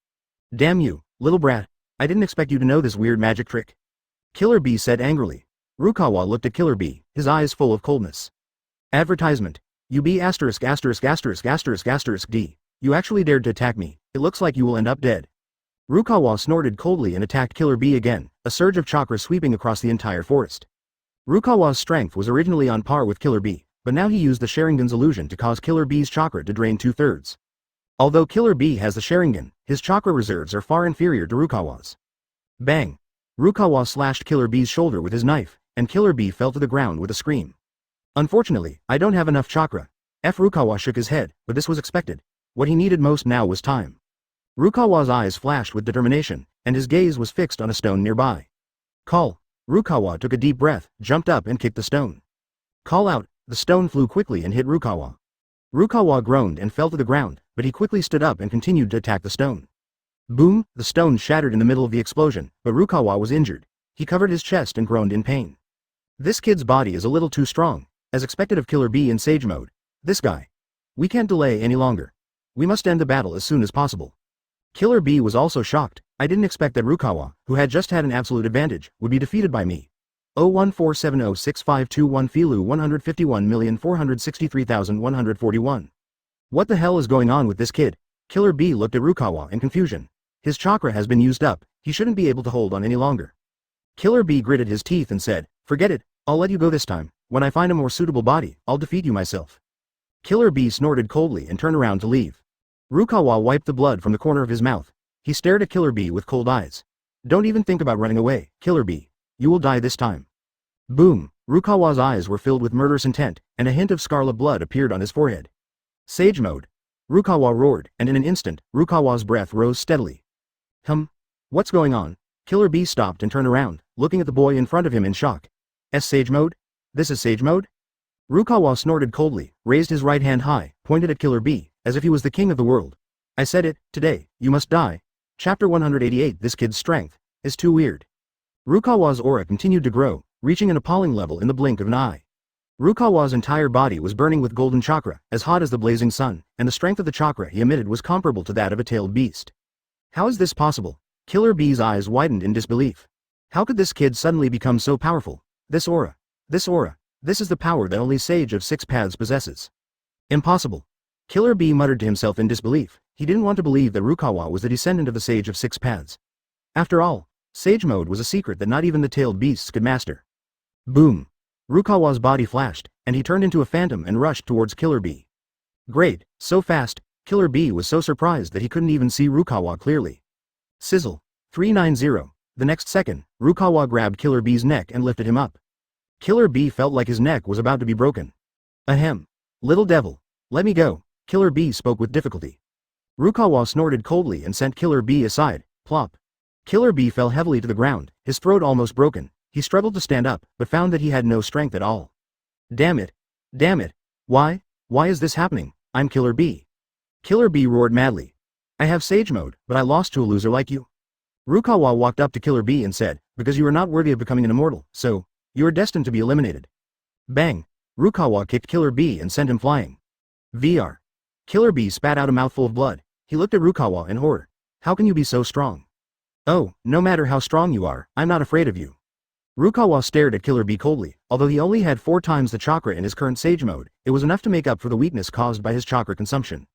Damn you, little brat. I didn't expect you to know this weird magic trick. Killer Bee said angrily. Rukawa looked at Killer Bee, his eyes full of coldness. Advertisement. UB asterisk asterisk asterisk asterisk asterisk D. You actually dared to attack me. It looks like you will end up dead. Rukawa snorted coldly and attacked Killer Bee again, a surge of chakra sweeping across the entire forest. Rukawa's strength was originally on par with Killer Bee, but now he used the Sharingan's illusion to cause Killer Bee's chakra to drain 2/3. Although Killer Bee has the Sharingan, his chakra reserves are far inferior to Rukawa's. Bang! Rukawa slashed Killer Bee's shoulder with his knife, and Killer Bee fell to the ground with a scream. Unfortunately, I don't have enough chakra. Rukawa shook his head, but this was expected. What he needed most now was time. Rukawa's eyes flashed with determination, and his gaze was fixed on a stone nearby. Call! Rukawa took a deep breath, jumped up and kicked the stone. Call out! The stone flew quickly and hit Rukawa. Rukawa groaned and fell to the ground, but he quickly stood up and continued to attack the stone. Boom, the stone shattered in the middle of the explosion, but Rukawa was injured. He covered his chest and groaned in pain. This kid's body is a little too strong, as expected of Killer Bee in Sage mode. This guy. We can't delay any longer. We must end the battle as soon as possible. Killer Bee was also shocked. I didn't expect that Rukawa, who had just had an absolute advantage, would be defeated by me. 014706521 Filu 151,463,141. What the hell is going on with this kid? Killer Bee looked at Rukawa in confusion. His chakra has been used up, he shouldn't be able to hold on any longer. Killer Bee gritted his teeth and said, "Forget it, I'll let you go this time. When I find a more suitable body, I'll defeat you myself." Killer Bee snorted coldly and turned around to leave. Rukawa wiped the blood from the corner of his mouth. He stared at Killer Bee with cold eyes. "Don't even think about running away, Killer Bee. You will die this time." Boom! Rukawa's eyes were filled with murderous intent, and a hint of scarlet blood appeared on his forehead. Sage mode. Rukawa roared, and in an instant, Rukawa's breath rose steadily. What's going on? Killer Bee stopped and turned around, looking at the boy in front of him in shock. Sage mode? This is Sage mode? Rukawa snorted coldly, raised his right hand high, pointed at Killer Bee, as if he was the king of the world. "I said it, today, you must die." Chapter 188 This kid's strength is too weird. Rukawa's aura continued to grow, reaching an appalling level in the blink of an eye. Rukawa's entire body was burning with golden chakra, as hot as the blazing sun, and the strength of the chakra he emitted was comparable to that of a tailed beast. How is this possible? Killer Bee's eyes widened in disbelief. How could this kid suddenly become so powerful? This aura, this is the power that only Sage of Six Paths possesses. Impossible. Killer Bee muttered to himself in disbelief. He didn't want to believe that Rukawa was the descendant of the Sage of Six Paths. After all, Sage mode was a secret that not even the tailed beasts could master. Boom! Rukawa's body flashed, and he turned into a phantom and rushed towards Killer Bee. Great, so fast, Killer Bee was so surprised that he couldn't even see Rukawa clearly. Sizzle. 390. The next second, Rukawa grabbed Killer Bee's neck and lifted him up. Killer Bee felt like his neck was about to be broken. Ahem. Little devil. Let me go, Killer Bee spoke with difficulty. Rukawa snorted coldly and sent Killer Bee aside. Plop. Killer Bee fell heavily to the ground, his throat almost broken. He struggled to stand up, but found that he had no strength at all. Damn it. Damn it. Why is this happening? I'm Killer Bee. Killer Bee roared madly. I have Sage mode, but I lost to a loser like you. Rukawa walked up to Killer Bee and said, because you are not worthy of becoming an immortal, so, you are destined to be eliminated. Bang! Rukawa kicked Killer Bee and sent him flying. VR. Killer Bee spat out a mouthful of blood. He looked at Rukawa in horror. How can you be so strong? Oh, no matter how strong you are, I'm not afraid of you. Rukawa stared at Killer Bee coldly. Although he only had 4 times the chakra in his current Sage mode, it was enough to make up for the weakness caused by his chakra consumption.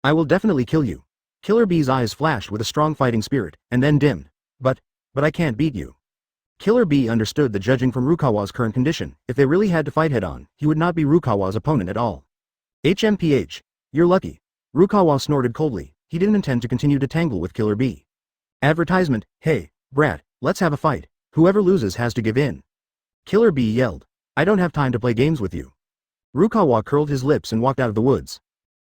I will definitely kill you. Killer Bee's eyes flashed with a strong fighting spirit, and then dimmed. But I can't beat you. Killer Bee understood that judging from Rukawa's current condition, if they really had to fight head-on, he would not be Rukawa's opponent at all. HMPH. You're lucky. Rukawa snorted coldly. He didn't intend to continue to tangle with Killer Bee. Advertisement. Hey, brat, let's have a fight. Whoever loses has to give in. Killer Bee yelled. I don't have time to play games with you. Rukawa curled his lips and walked out of the woods.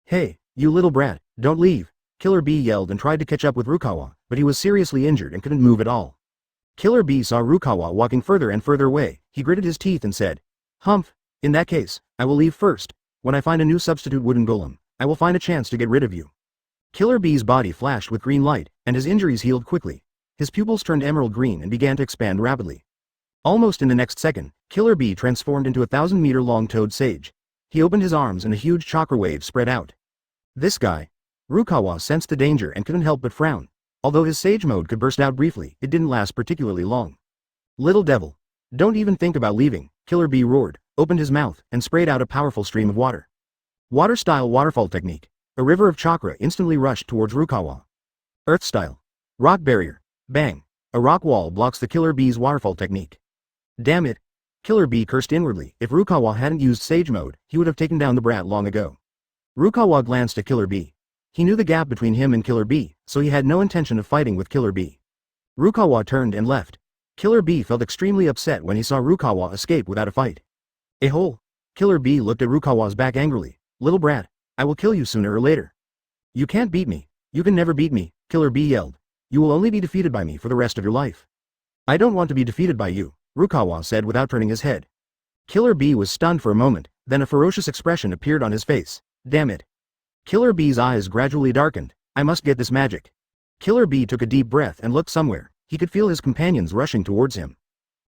Hey, you little brat, don't leave. Killer Bee yelled and tried to catch up with Rukawa, but he was seriously injured and couldn't move at all. Killer Bee saw Rukawa walking further and further away. He gritted his teeth and said, Humph, in that case, I will leave first. When I find a new substitute wooden golem, I will find a chance to get rid of you. Killer Bee's body flashed with green light, and his injuries healed quickly. His pupils turned emerald green and began to expand rapidly. Almost in the next second, Killer Bee transformed into a 1,000-meter-long toad sage. He opened his arms and a huge chakra wave spread out. This guy. Rukawa sensed the danger and couldn't help but frown. Although his Sage mode could burst out briefly, it didn't last particularly long. Little devil. Don't even think about leaving, Killer Bee roared, opened his mouth, and sprayed out a powerful stream of water. Water-style waterfall technique. A river of chakra instantly rushed towards Rukawa. Earth-style. Rock barrier. Bang. A rock wall blocks the Killer Bee's waterfall technique. Damn it. Killer Bee cursed inwardly. If Rukawa hadn't used Sage mode, he would have taken down the brat long ago. Rukawa glanced at Killer Bee. He knew the gap between him and Killer Bee, so he had no intention of fighting with Killer Bee. Rukawa turned and left. Killer Bee felt extremely upset when he saw Rukawa escape without a fight. A-hole. Killer Bee looked at Rukawa's back angrily. Little brat, I will kill you sooner or later. You can't beat me. You can never beat me, Killer Bee yelled. You will only be defeated by me for the rest of your life. I don't want to be defeated by you, Rukawa said without turning his head. Killer Bee was stunned for a moment, then a ferocious expression appeared on his face. Damn it. Killer Bee's eyes gradually darkened. I must get this magic. Killer Bee took a deep breath and looked somewhere. He could feel his companions rushing towards him.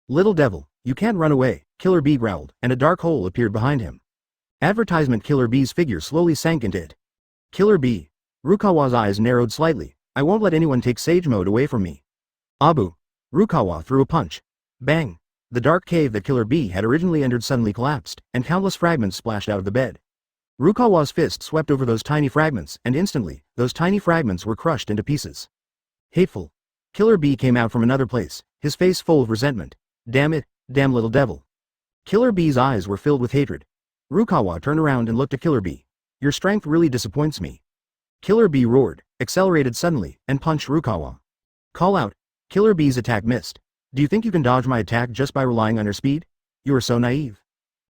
Little devil, you can't run away, Killer Bee growled, and a dark hole appeared behind him. Advertisement. Killer Bee's figure slowly sank into it. Killer Bee. Rukawa's eyes narrowed slightly. I won't let anyone take Sage Mode away from me. Abu. Rukawa threw a punch. Bang. The dark cave that Killer Bee had originally entered suddenly collapsed, and countless fragments splashed out of the bed. Rukawa's fist swept over those tiny fragments, and instantly, those tiny fragments were crushed into pieces. Hateful. Killer Bee came out from another place, his face full of resentment. Damn it, damn little devil. Killer Bee's eyes were filled with hatred. Rukawa turned around and looked at Killer Bee. Your strength really disappoints me. Killer Bee roared, accelerated suddenly, and punched Rukawa. Call out. Killer Bee's attack missed. Do you think you can dodge my attack just by relying on your speed? You are so naive.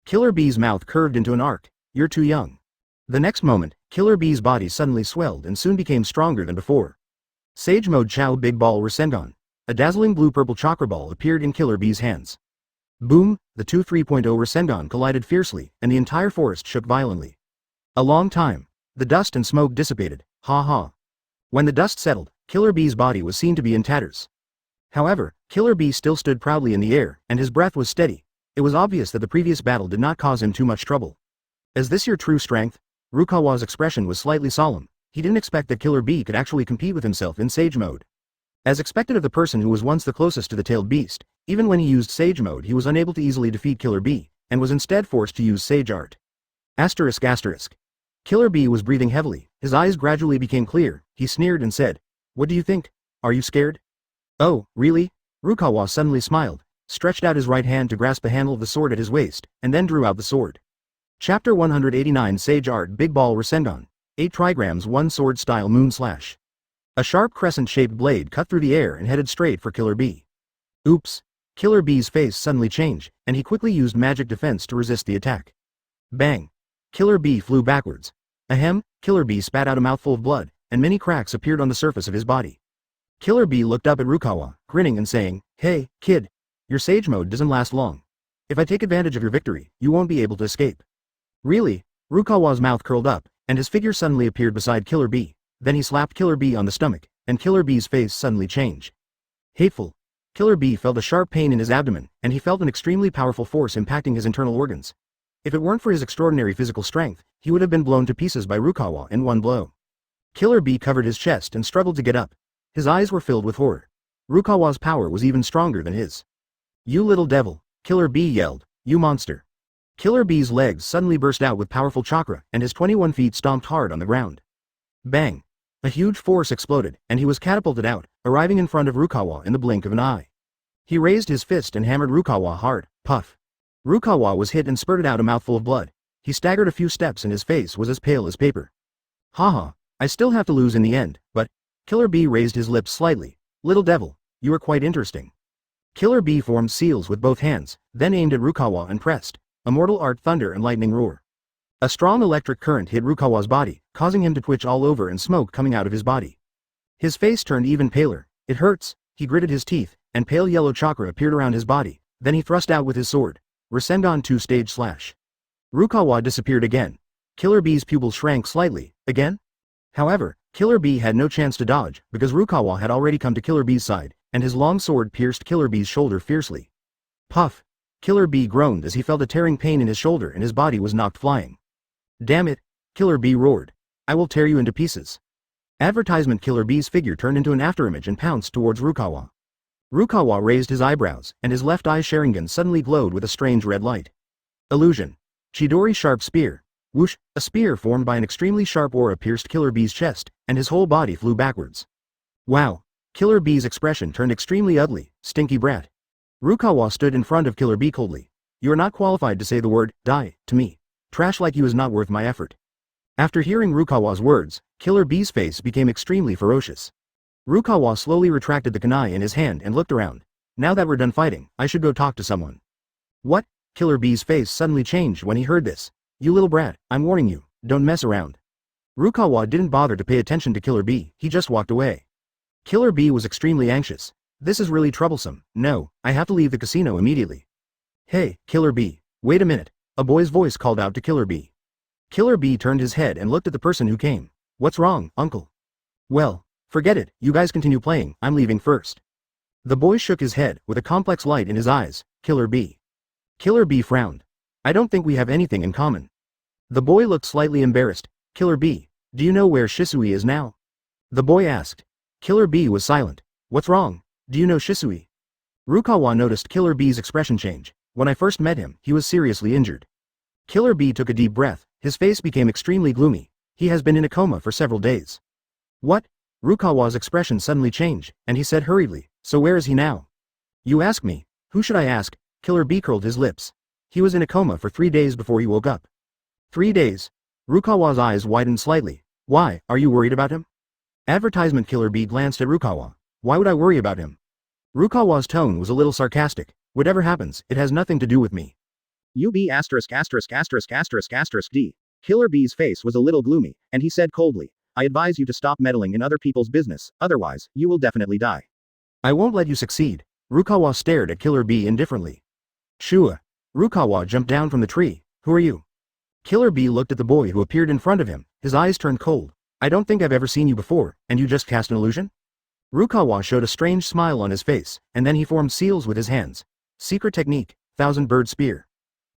Killer Bee's mouth curved into an arc. You're too young. The next moment, Killer Bee's body suddenly swelled and soon became stronger than before. Sage Mode Chao Big Ball Rinnegan. A dazzling blue-purple chakra ball appeared in Killer Bee's hands. Boom, the two 3.0 Rinnegan collided fiercely, and the entire forest shook violently. A long time. The dust and smoke dissipated. Ha ha. When the dust settled, Killer Bee's body was seen to be in tatters. However, Killer Bee still stood proudly in the air, and his breath was steady. It was obvious that the previous battle did not cause him too much trouble. Is this your true strength? Rukawa's expression was slightly solemn. He didn't expect that Killer Bee could actually compete with himself in Sage Mode. As expected of the person who was once the closest to the tailed beast, even when he used Sage Mode he was unable to easily defeat Killer Bee, and was instead forced to use Sage Art. Asterisk asterisk. Killer Bee was breathing heavily, his eyes gradually became clear, he sneered and said, What do you think? Are you scared? Oh, really? Rukawa suddenly smiled, stretched out his right hand to grasp the handle of the sword at his waist, and then drew out the sword. Chapter 189 Sage Art Big Ball Rinnegan. 8 trigrams 1 sword style moon slash. A sharp crescent-shaped blade cut through the air and headed straight for Killer Bee. Oops. Killer Bee's face suddenly changed, and he quickly used magic defense to resist the attack. Bang. Killer Bee flew backwards. Ahem, Killer Bee spat out a mouthful of blood, and many cracks appeared on the surface of his body. Killer Bee looked up at Rukawa, grinning and saying, Hey, kid. Your Sage Mode doesn't last long. If I take advantage of your victory, you won't be able to escape. Really? Rukawa's mouth curled up, and his figure suddenly appeared beside Killer Bee. Then he slapped Killer Bee on the stomach, and Killer Bee's face suddenly changed. Hateful. Killer Bee felt a sharp pain in his abdomen, and he felt an extremely powerful force impacting his internal organs. If it weren't for his extraordinary physical strength, he would have been blown to pieces by Rukawa in one blow. Killer Bee covered his chest and struggled to get up. His eyes were filled with horror. Rukawa's power was even stronger than his. You little devil, Killer Bee yelled, you monster. Killer Bee's legs suddenly burst out with powerful chakra, and his 21 feet stomped hard on the ground. Bang. A huge force exploded, and he was catapulted out, arriving in front of Rukawa in the blink of an eye. He raised his fist and hammered Rukawa hard. Puff. Rukawa was hit and spurted out a mouthful of blood. He staggered a few steps and his face was as pale as paper. Haha, I still have to lose in the end, but... Killer Bee raised his lips slightly. Little devil, you are quite interesting. Killer Bee formed seals with both hands, then aimed at Rukawa and pressed. Immortal Art Thunder and Lightning Roar. A strong electric current hit Rukawa's body, causing him to twitch all over and smoke coming out of his body. His face turned even paler. It hurts, he gritted his teeth, and pale yellow chakra appeared around his body. Then he thrust out with his sword. Rinnegan 2 stage slash. Rukawa disappeared again. Killer Bee's pupils shrank slightly. Again? However, Killer Bee had no chance to dodge, because Rukawa had already come to Killer Bee's side, and his long sword pierced Killer Bee's shoulder fiercely. Puff. Killer Bee groaned as he felt a tearing pain in his shoulder and his body was knocked flying. Damn it, Killer Bee roared. I will tear you into pieces. Advertisement. Killer Bee's figure turned into an afterimage and pounced towards Rukawa. Rukawa raised his eyebrows, and his left eye Sharingan suddenly glowed with a strange red light. Illusion. Chidori Sharp Spear. Whoosh, a spear formed by an extremely sharp aura pierced Killer Bee's chest, and his whole body flew backwards. Wow. Killer Bee's expression turned extremely ugly. Stinky brat. Rukawa stood in front of Killer Bee coldly. You are not qualified to say the word, die, to me. Trash like you is not worth my effort. After hearing Rukawa's words, Killer Bee's face became extremely ferocious. Rukawa slowly retracted the kunai in his hand and looked around. Now that we're done fighting, I should go talk to someone. What? Killer Bee's face suddenly changed when he heard this. You little brat, I'm warning you, don't mess around. Rukawa didn't bother to pay attention to Killer Bee, he just walked away. Killer Bee was extremely anxious. This is really troublesome. No, I have to leave the casino immediately. Hey, Killer Bee, wait a minute. A boy's voice called out to Killer Bee. Killer Bee turned his head and looked at the person who came. What's wrong, uncle? Well, forget it, you guys continue playing, I'm leaving first. The boy shook his head, with a complex light in his eyes. Killer Bee. Killer Bee frowned. I don't think we have anything in common. The boy looked slightly embarrassed. Killer Bee, do you know where Shisui is now? The boy asked. Killer Bee was silent. What's wrong? Do you know Shisui? Rukawa noticed Killer Bee's expression change. When I first met him, he was seriously injured. Killer Bee took a deep breath. His face became extremely gloomy. He has been in a coma for several days. What? Rukawa's expression suddenly changed, and he said hurriedly, so where is he now? You ask me. Who should I ask? Killer Bee curled his lips. He was in a coma for 3 days before he woke up. 3 days? Rukawa's eyes widened slightly. Why, are you worried about him? Advertisement. Killer Bee glanced at Rukawa. Why would I worry about him? Rukawa's tone was a little sarcastic. Whatever happens, it has nothing to do with me. UB*****************. D. Killer Bee's face was a little gloomy, and he said coldly, I advise you to stop meddling in other people's business, otherwise, you will definitely die. I won't let you succeed. Rukawa stared at Killer Bee indifferently. Shua. Rukawa jumped down from the tree. Who are you? Killer Bee looked at the boy who appeared in front of him. His eyes turned cold. I don't think I've ever seen you before, and you just cast an illusion? Rukawa showed a strange smile on his face, and then he formed seals with his hands. Secret technique, 1,000-bird spear.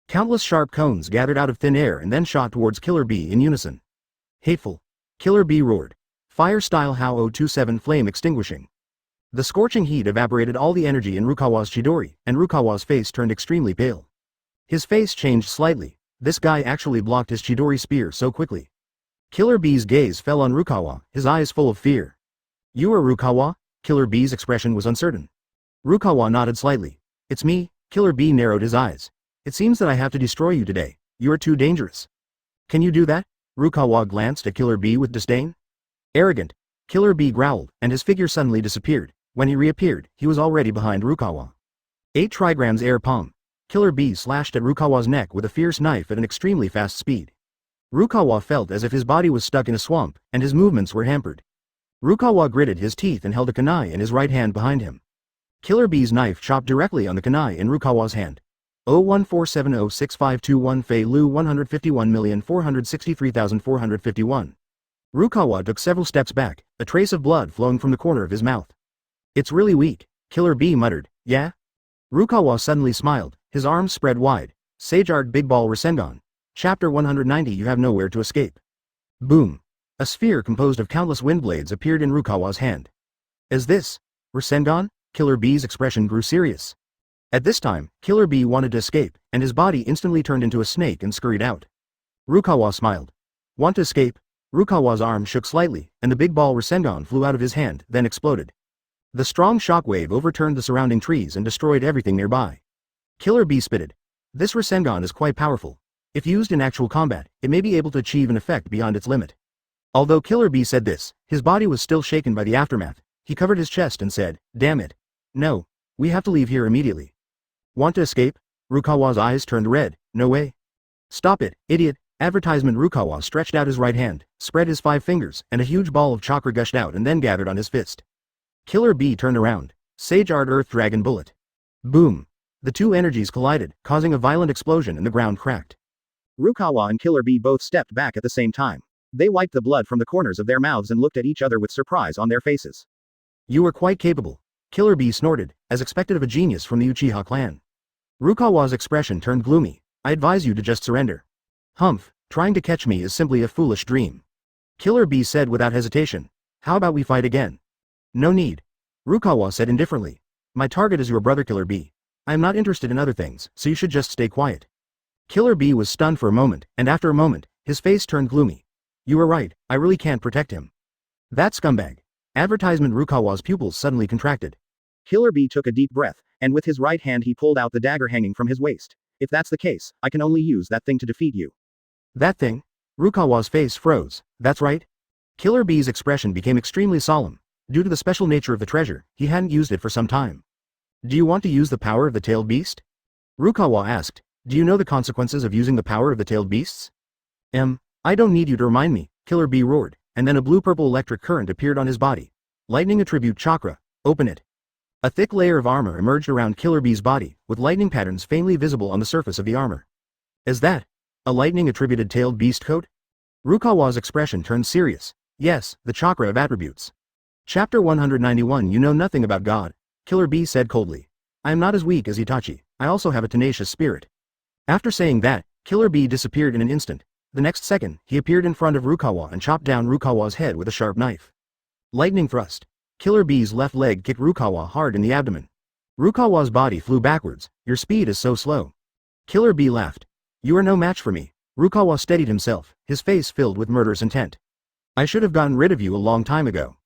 Countless sharp cones gathered out of thin air and then shot towards Killer Bee in unison. Hateful. Killer Bee roared. Fire style HAO 027 flame extinguishing. The scorching heat evaporated all the energy in Rukawa's Chidori, and Rukawa's face turned extremely pale. His face changed slightly. This guy actually blocked his Chidori spear so quickly. Killer Bee's gaze fell on Rukawa, his eyes full of fear. You are Rukawa? Killer Bee's expression was uncertain. Rukawa nodded slightly. It's me. Killer Bee narrowed his eyes. It seems that I have to destroy you today. You are too dangerous. Can you do that? Rukawa glanced at Killer Bee with disdain. Arrogant. Killer Bee growled, and his figure suddenly disappeared. When he reappeared, he was already behind Rukawa. 8 trigrams air palm. Killer Bee slashed at Rukawa's neck with a fierce knife at an extremely fast speed. Rukawa felt as if his body was stuck in a swamp, and his movements were hampered. Rukawa gritted his teeth and held a kunai in his right hand behind him. Killer Bee's knife chopped directly on the kunai in Rukawa's hand. 014706521 Fei Lu 151,463,451. Rukawa took several steps back, a trace of blood flowing from the corner of his mouth. It's really weak, Killer Bee muttered. Yeah? Rukawa suddenly smiled, his arms spread wide. Sage Art Big Ball Rinnegan. Chapter 190 You have nowhere to escape. Boom. A sphere composed of countless wind blades appeared in Rukawa's hand. Is this Rinnegan? Killer Bee's expression grew serious. At this time, Killer Bee wanted to escape, and his body instantly turned into a snake and scurried out. Rukawa smiled. Want to escape? Rukawa's arm shook slightly, and the big ball Rinnegan flew out of his hand, then exploded. The strong shockwave overturned the surrounding trees and destroyed everything nearby. Killer Bee spitted. This Rinnegan is quite powerful. If used in actual combat, it may be able to achieve an effect beyond its limit. Although Killer Bee said this, his body was still shaken by the aftermath. He covered his chest and said, Damn it. No. We have to leave here immediately. Want to escape? Rukawa's eyes turned red. No way. Stop it, idiot. Advertisement. Rukawa stretched out his right hand, spread his 5 fingers, and a huge ball of chakra gushed out and then gathered on his fist. Killer Bee turned around. Sage Art Earth Dragon Bullet. Boom. The two energies collided, causing a violent explosion and the ground cracked. Rukawa and Killer Bee both stepped back at the same time. They wiped the blood from the corners of their mouths and looked at each other with surprise on their faces. You were quite capable. Killer Bee snorted, as expected of a genius from the Uchiha clan. Rukawa's expression turned gloomy. I advise you to just surrender. Humph, trying to catch me is simply a foolish dream. Killer Bee said without hesitation. How about we fight again? No need. Rukawa said indifferently. My target is your brother Killer Bee. I am not interested in other things, so you should just stay quiet. Killer Bee was stunned for a moment, and after a moment, his face turned gloomy. You were right, I really can't protect him. That scumbag. Advertisement. Rukawa's pupils suddenly contracted. Killer Bee took a deep breath, and with his right hand he pulled out the dagger hanging from his waist. If that's the case, I can only use that thing to defeat you. That thing? Rukawa's face froze. That's right. Killer Bee's expression became extremely solemn. Due to the special nature of the treasure, he hadn't used it for some time. Do you want to use the power of the tailed beast? Rukawa asked. Do you know the consequences of using the power of the tailed beasts? I don't need you to remind me, Killer Bee roared, and then a blue-purple electric current appeared on his body. Lightning attribute chakra. Open it. A thick layer of armor emerged around Killer Bee's body, with lightning patterns faintly visible on the surface of the armor. Is that A lightning-attributed tailed beast coat? Rukawa's expression turned serious. Yes, the chakra of attributes. Chapter 191. You know nothing about God, Killer Bee said coldly. I am not as weak as Itachi, I also have a tenacious spirit. After saying that, Killer Bee disappeared in an instant. The next second, he appeared in front of Rukawa and chopped down Rukawa's head with a sharp knife. Lightning thrust. Killer Bee's left leg kicked Rukawa hard in the abdomen. Rukawa's body flew backwards. Your speed is so slow. Killer Bee laughed. You are no match for me. Rukawa steadied himself, his face filled with murderous intent. I should have gotten rid of you a long time ago.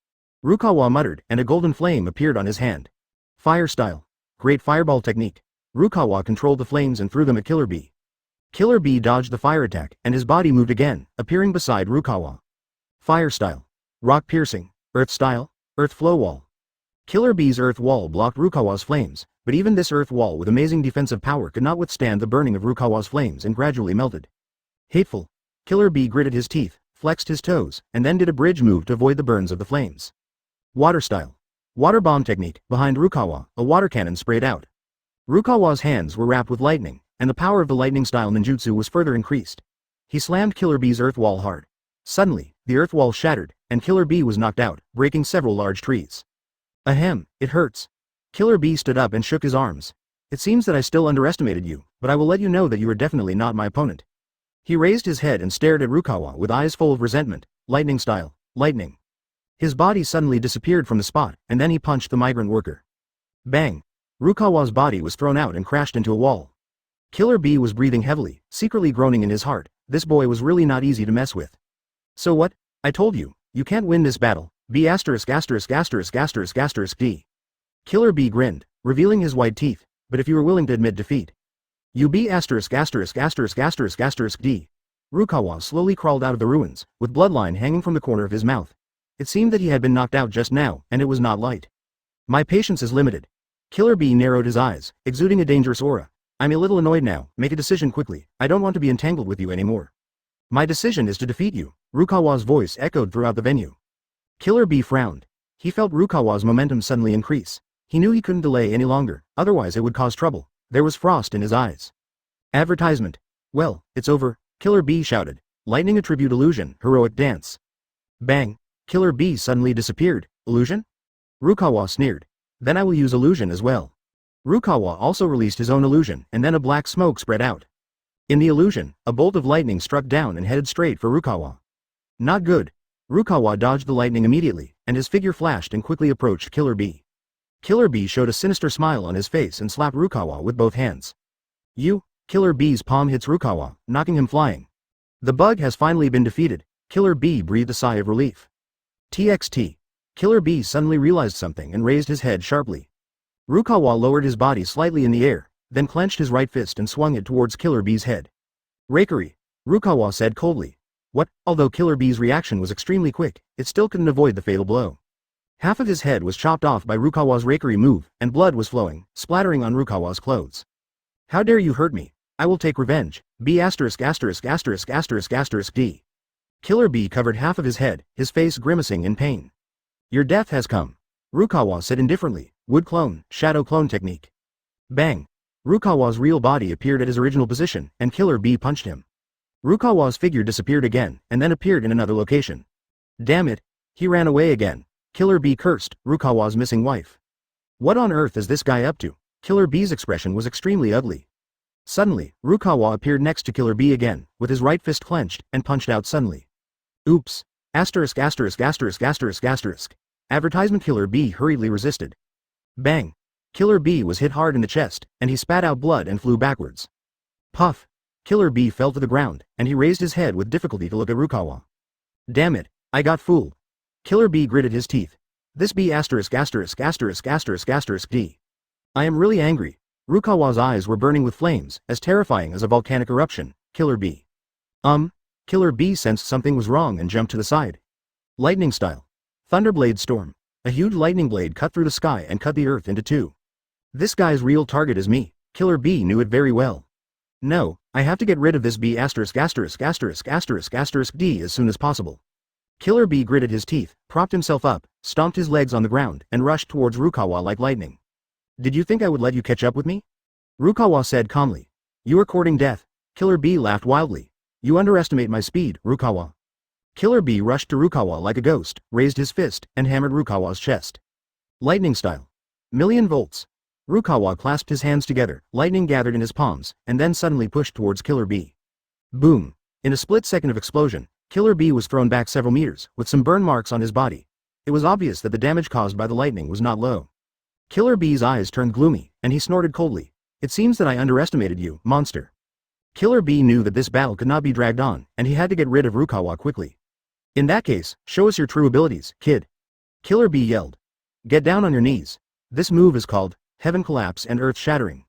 Rukawa muttered, and a golden flame appeared on his hand. Fire style. Great fireball technique. Rukawa controlled the flames and threw them at Killer Bee. Killer Bee dodged the fire attack, and his body moved again, appearing beside Rukawa. Fire style. Rock piercing. Earth style. Earth flow wall. Killer Bee's earth wall blocked Rukawa's flames, but even this earth wall with amazing defensive power could not withstand the burning of Rukawa's flames and gradually melted. Hateful. Killer Bee gritted his teeth, flexed his toes, and then did a bridge move to avoid the burns of the flames. Water style. Water bomb technique. Behind Rukawa, a water cannon sprayed out. Rukawa's hands were wrapped with lightning, and the power of the lightning style ninjutsu was further increased. He slammed Killer Bee's earth wall hard. Suddenly, the earth wall shattered, and Killer Bee was knocked out, breaking several large trees. Ahem, it hurts. Killer Bee stood up and shook his arms. It seems that I still underestimated you, but I will let you know that you are definitely not my opponent. He raised his head and stared at Rukawa with eyes full of resentment. Lightning style. Lightning. His body suddenly disappeared from the spot, and then he punched the migrant worker. Bang. Rukawa's body was thrown out and crashed into a wall. Killer Bee was breathing heavily, secretly groaning in his heart. This boy was really not easy to mess with. So what? I told you, you can't win this battle. B asterisk asterisk asterisk asterisk asterisk D. Killer Bee grinned, revealing his white teeth, but if you were willing to admit defeat. You B asterisk asterisk asterisk asterisk asterisk D. Rukawa slowly crawled out of the ruins, with bloodline hanging from the corner of his mouth. It seemed that he had been knocked out just now, and it was not light. My patience is limited. Killer Bee narrowed his eyes, exuding a dangerous aura. I'm a little annoyed now, make a decision quickly, I don't want to be entangled with you anymore. My decision is to defeat you, Rukawa's voice echoed throughout the venue. Killer Bee frowned. He felt Rukawa's momentum suddenly increase. He knew he couldn't delay any longer, otherwise it would cause trouble. There was frost in his eyes. Advertisement. Well, it's over, Killer Bee shouted. Lightning attribute illusion, heroic dance. Bang. Killer Bee suddenly disappeared. Illusion? Rukawa sneered. Then I will use illusion as well. Rukawa also released his own illusion, and then a black smoke spread out. In the illusion, a bolt of lightning struck down and headed straight for Rukawa. Not good. Rukawa dodged the lightning immediately, and his figure flashed and quickly approached Killer Bee. Killer Bee showed a sinister smile on his face and slapped Rukawa with both hands. You? Killer Bee's palm hits Rukawa, knocking him flying. The bug has finally been defeated. Killer Bee breathed a sigh of relief. TXT. Killer Bee suddenly realized something and raised his head sharply. Rukawa lowered his body slightly in the air, then clenched his right fist and swung it towards Killer Bee's head. Rakery. Rukawa said coldly. What? Although Killer Bee's reaction was extremely quick, it still couldn't avoid the fatal blow. Half of his head was chopped off by Rukawa's rakery move, and blood was flowing, splattering on Rukawa's clothes. How dare you hurt me? I will take revenge. B asterisk asterisk asterisk asterisk asterisk D. Killer Bee covered half of his head, his face grimacing in pain. Your death has come. Rukawa said indifferently. Wood clone, shadow clone technique. Bang. Rukawa's real body appeared at his original position, and Killer Bee punched him. Rukawa's figure disappeared again, and then appeared in another location. Damn it. He ran away again. Killer Bee cursed, Rukawa's missing wife. What on earth is this guy up to? Killer Bee's expression was extremely ugly. Suddenly, Rukawa appeared next to Killer Bee again, with his right fist clenched, and punched out suddenly. Oops. Asterisk asterisk asterisk asterisk asterisk. Advertisement. Killer Bee hurriedly resisted. Bang. Killer Bee was hit hard in the chest, and he spat out blood and flew backwards. Puff. Killer Bee fell to the ground, and he raised his head with difficulty to look at Rukawa. Damn it, I got fooled. Killer Bee gritted his teeth. This B asterisk asterisk asterisk asterisk asterisk D. I am really angry. Rukawa's eyes were burning with flames, as terrifying as a volcanic eruption. Killer Bee. Killer Bee sensed something was wrong and jumped to the side. Lightning style. Thunderblade storm. A huge lightning blade cut through the sky and cut the earth into two. This guy's real target is me. Killer Bee knew it very well. No, I have to get rid of this B asterisk asterisk asterisk asterisk asterisk D as soon as possible. Killer Bee gritted his teeth, propped himself up, stomped his legs on the ground, and rushed towards Rukawa like lightning. Did you think I would let you catch up with me? Rukawa said calmly. You are courting death. Killer Bee laughed wildly. You underestimate my speed, Rukawa. Killer Bee rushed to Rukawa like a ghost, raised his fist, and hammered Rukawa's chest. Lightning style. Million volts. Rukawa clasped his hands together, lightning gathered in his palms, and then suddenly pushed towards Killer Bee. Boom. In a split second of explosion, Killer Bee was thrown back several meters, with some burn marks on his body. It was obvious that the damage caused by the lightning was not low. Killer Bee's eyes turned gloomy, and he snorted coldly. It seems that I underestimated you, monster. Killer Bee knew that this battle could not be dragged on, and he had to get rid of Rukawa quickly. In that case, show us your true abilities, kid. Killer Bee yelled. Get down on your knees. This move is called Heaven Collapse and Earth Shattering.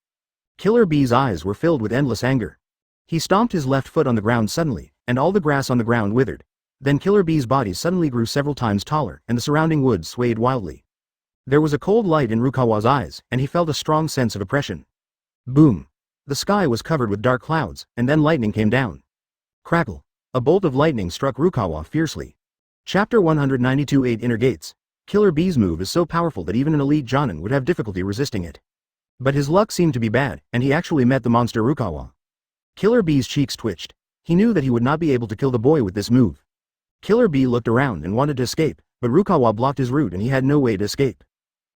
Killer Bee's eyes were filled with endless anger. He stomped his left foot on the ground suddenly, and all the grass on the ground withered. Then Killer Bee's body suddenly grew several times taller, and the surrounding woods swayed wildly. There was a cold light in Rukawa's eyes, and he felt a strong sense of oppression. Boom. The sky was covered with dark clouds, and then lightning came down. Crackle. A bolt of lightning struck Rukawa fiercely. Chapter 192 8 Inner Gates. Killer Bee's move is so powerful that even an elite Jonin would have difficulty resisting it. But his luck seemed to be bad, and he actually met the monster Rukawa. Killer Bee's cheeks twitched. He knew that he would not be able to kill the boy with this move. Killer Bee looked around and wanted to escape, but Rukawa blocked his route and he had no way to escape.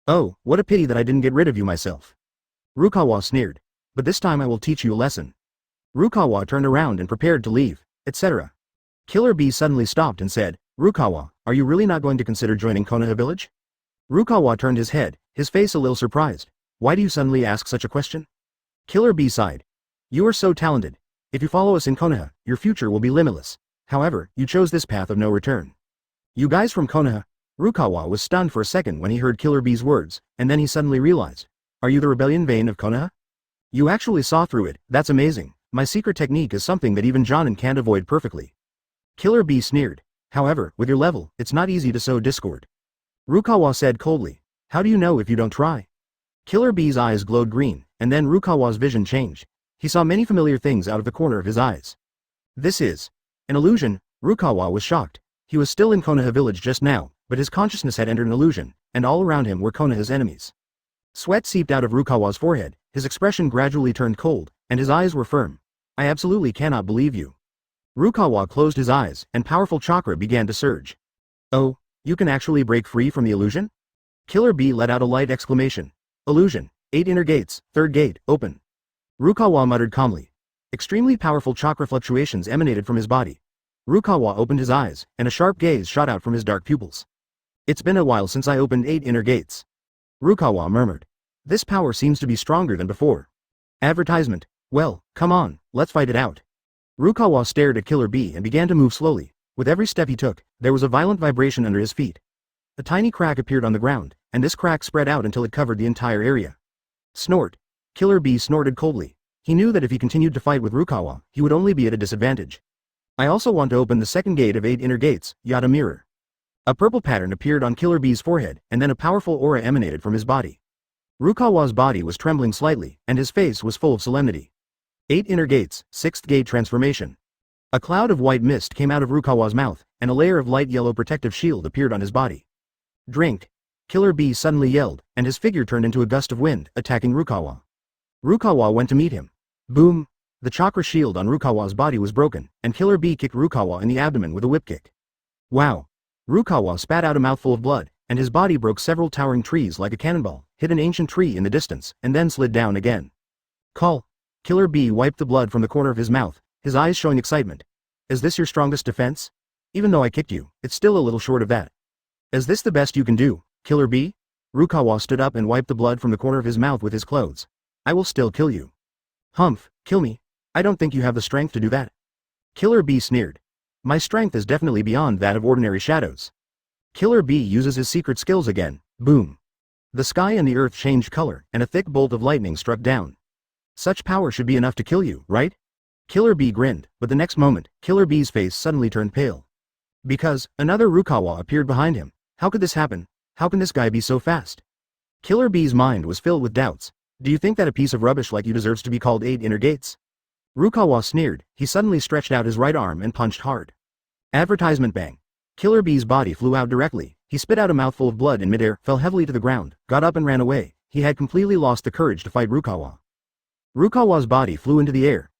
Oh, what a pity that I didn't get rid of you myself. Rukawa sneered. But this time I will teach you a lesson. Rukawa turned around and prepared to leave, etc. Killer Bee suddenly stopped and said, Rukawa, are you really not going to consider joining Konoha village? Rukawa turned his head, his face a little surprised. Why do you suddenly ask such a question? Killer Bee sighed. You are so talented. If you follow us in Konoha, your future will be limitless. However, you chose this path of no return. You guys from Konoha? Rukawa was stunned for a second when he heard Killer Bee's words, and then he suddenly realized. Are you the rebellion vein of Konoha? You actually saw through it, that's amazing. My secret technique is something that even Jonin can't avoid perfectly. Killer Bee sneered. However, with your level, it's not easy to sow discord. Rukawa said coldly. How do you know if you don't try? Killer Bee's eyes glowed green, and then Rukawa's vision changed. He saw many familiar things out of the corner of his eyes. This is an illusion. Rukawa was shocked. He was still in Konoha village just now, but his consciousness had entered an illusion, and all around him were Konoha's enemies. Sweat seeped out of Rukawa's forehead, his expression gradually turned cold, and his eyes were firm. I absolutely cannot believe you. Rukawa closed his eyes, and powerful chakra began to surge. Oh, you can actually break free from the illusion? Killer Bee let out a light exclamation. Illusion. 8 inner gates, 3rd gate, open. Rukawa muttered calmly. Extremely powerful chakra fluctuations emanated from his body. Rukawa opened his eyes, and a sharp gaze shot out from his dark pupils. It's been a while since I opened 8 inner gates. Rukawa murmured. This power seems to be stronger than before. Advertisement. Well, come on, let's fight it out. Rukawa stared at Killer Bee and began to move slowly. With every step he took, there was a violent vibration under his feet. A tiny crack appeared on the ground, and this crack spread out until it covered the entire area. Snort. Killer Bee snorted coldly. He knew that if he continued to fight with Rukawa, he would only be at a disadvantage. I also want to open the 2nd gate of 8 inner gates, Yada Mirror. A purple pattern appeared on Killer Bee's forehead, and then a powerful aura emanated from his body. Rukawa's body was trembling slightly, and his face was full of solemnity. 8 inner gates, 6th gate transformation. A cloud of white mist came out of Rukawa's mouth, and a layer of light yellow protective shield appeared on his body. Drink. Killer Bee suddenly yelled, and his figure turned into a gust of wind, attacking Rukawa. Rukawa went to meet him. Boom. The chakra shield on Rukawa's body was broken, and Killer Bee kicked Rukawa in the abdomen with a whip kick. Wow. Rukawa spat out a mouthful of blood, and his body broke several towering trees like a cannonball, hit an ancient tree in the distance, and then slid down again. Call. Killer Bee wiped the blood from the corner of his mouth, his eyes showing excitement. Is this your strongest defense? Even though I kicked you, it's still a little short of that. Is this the best you can do, Killer Bee? Rukawa stood up and wiped the blood from the corner of his mouth with his clothes. I will still kill you. Humph, kill me. I don't think you have the strength to do that. Killer Bee sneered. My strength is definitely beyond that of ordinary shadows. Killer Bee uses his secret skills again. Boom. The sky and the earth changed color, and a thick bolt of lightning struck down. Such power should be enough to kill you, right? Killer Bee grinned, but the next moment, Killer Bee's face suddenly turned pale. Because, another Rukawa appeared behind him. How could this happen? How can this guy be so fast? Killer Bee's mind was filled with doubts. Do you think that a piece of rubbish like you deserves to be called 8 inner gates? Rukawa sneered. He suddenly stretched out his right arm and punched hard. Advertisement bang. Killer Bee's body flew out directly. He spit out a mouthful of blood in midair, fell heavily to the ground, got up and ran away. He had completely lost the courage to fight Rukawa. Rukawa's body flew into the air,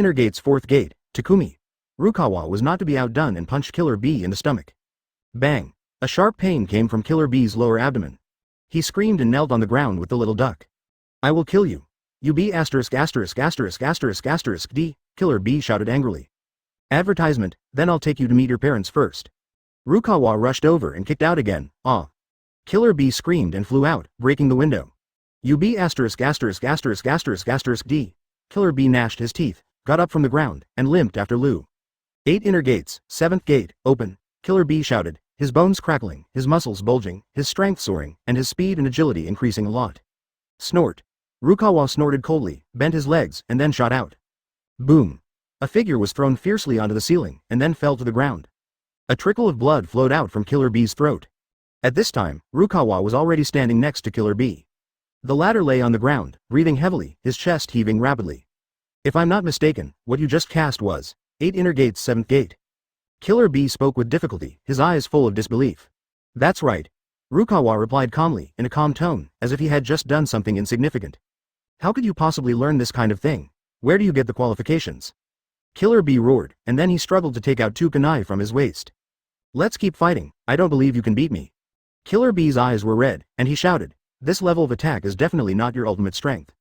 inner gates. 4th gate, Takumi. Rukawa was not to be outdone and punched Killer Bee in the stomach. Bang! A sharp pain came from Killer Bee's lower abdomen. He screamed and knelt on the ground with the little duck. I will kill you. You be asterisk asterisk asterisk asterisk asterisk D, Killer Bee shouted angrily. Advertisement, then I'll take you to meet your parents first. Rukawa rushed over and kicked out again. Ah! Killer Bee screamed and flew out, breaking the window. You be asterisk asterisk asterisk asterisk asterisk D. Killer Bee gnashed his teeth, got up from the ground, and limped after Lu. 8 inner gates, 7th gate, open, Killer Bee shouted, his bones crackling, his muscles bulging, his strength soaring, and his speed and agility increasing a lot. Snort. Rukawa snorted coldly, bent his legs, and then shot out. Boom. A figure was thrown fiercely onto the ceiling, and then fell to the ground. A trickle of blood flowed out from Killer Bee's throat. At this time, Rukawa was already standing next to Killer Bee. The latter lay on the ground, breathing heavily, his chest heaving rapidly. If I'm not mistaken, what you just cast was 8 inner gates. 7th gate. Killer Bee spoke with difficulty, his eyes full of disbelief. That's right. Rukawa replied calmly, in a calm tone, as if he had just done something insignificant. How could you possibly learn this kind of thing? Where do you get the qualifications? Killer Bee roared, and then he struggled to take out 2 kunai from his waist. Let's keep fighting, I don't believe you can beat me. Killer Bee's eyes were red, and he shouted, This level of attack is definitely not your ultimate strength.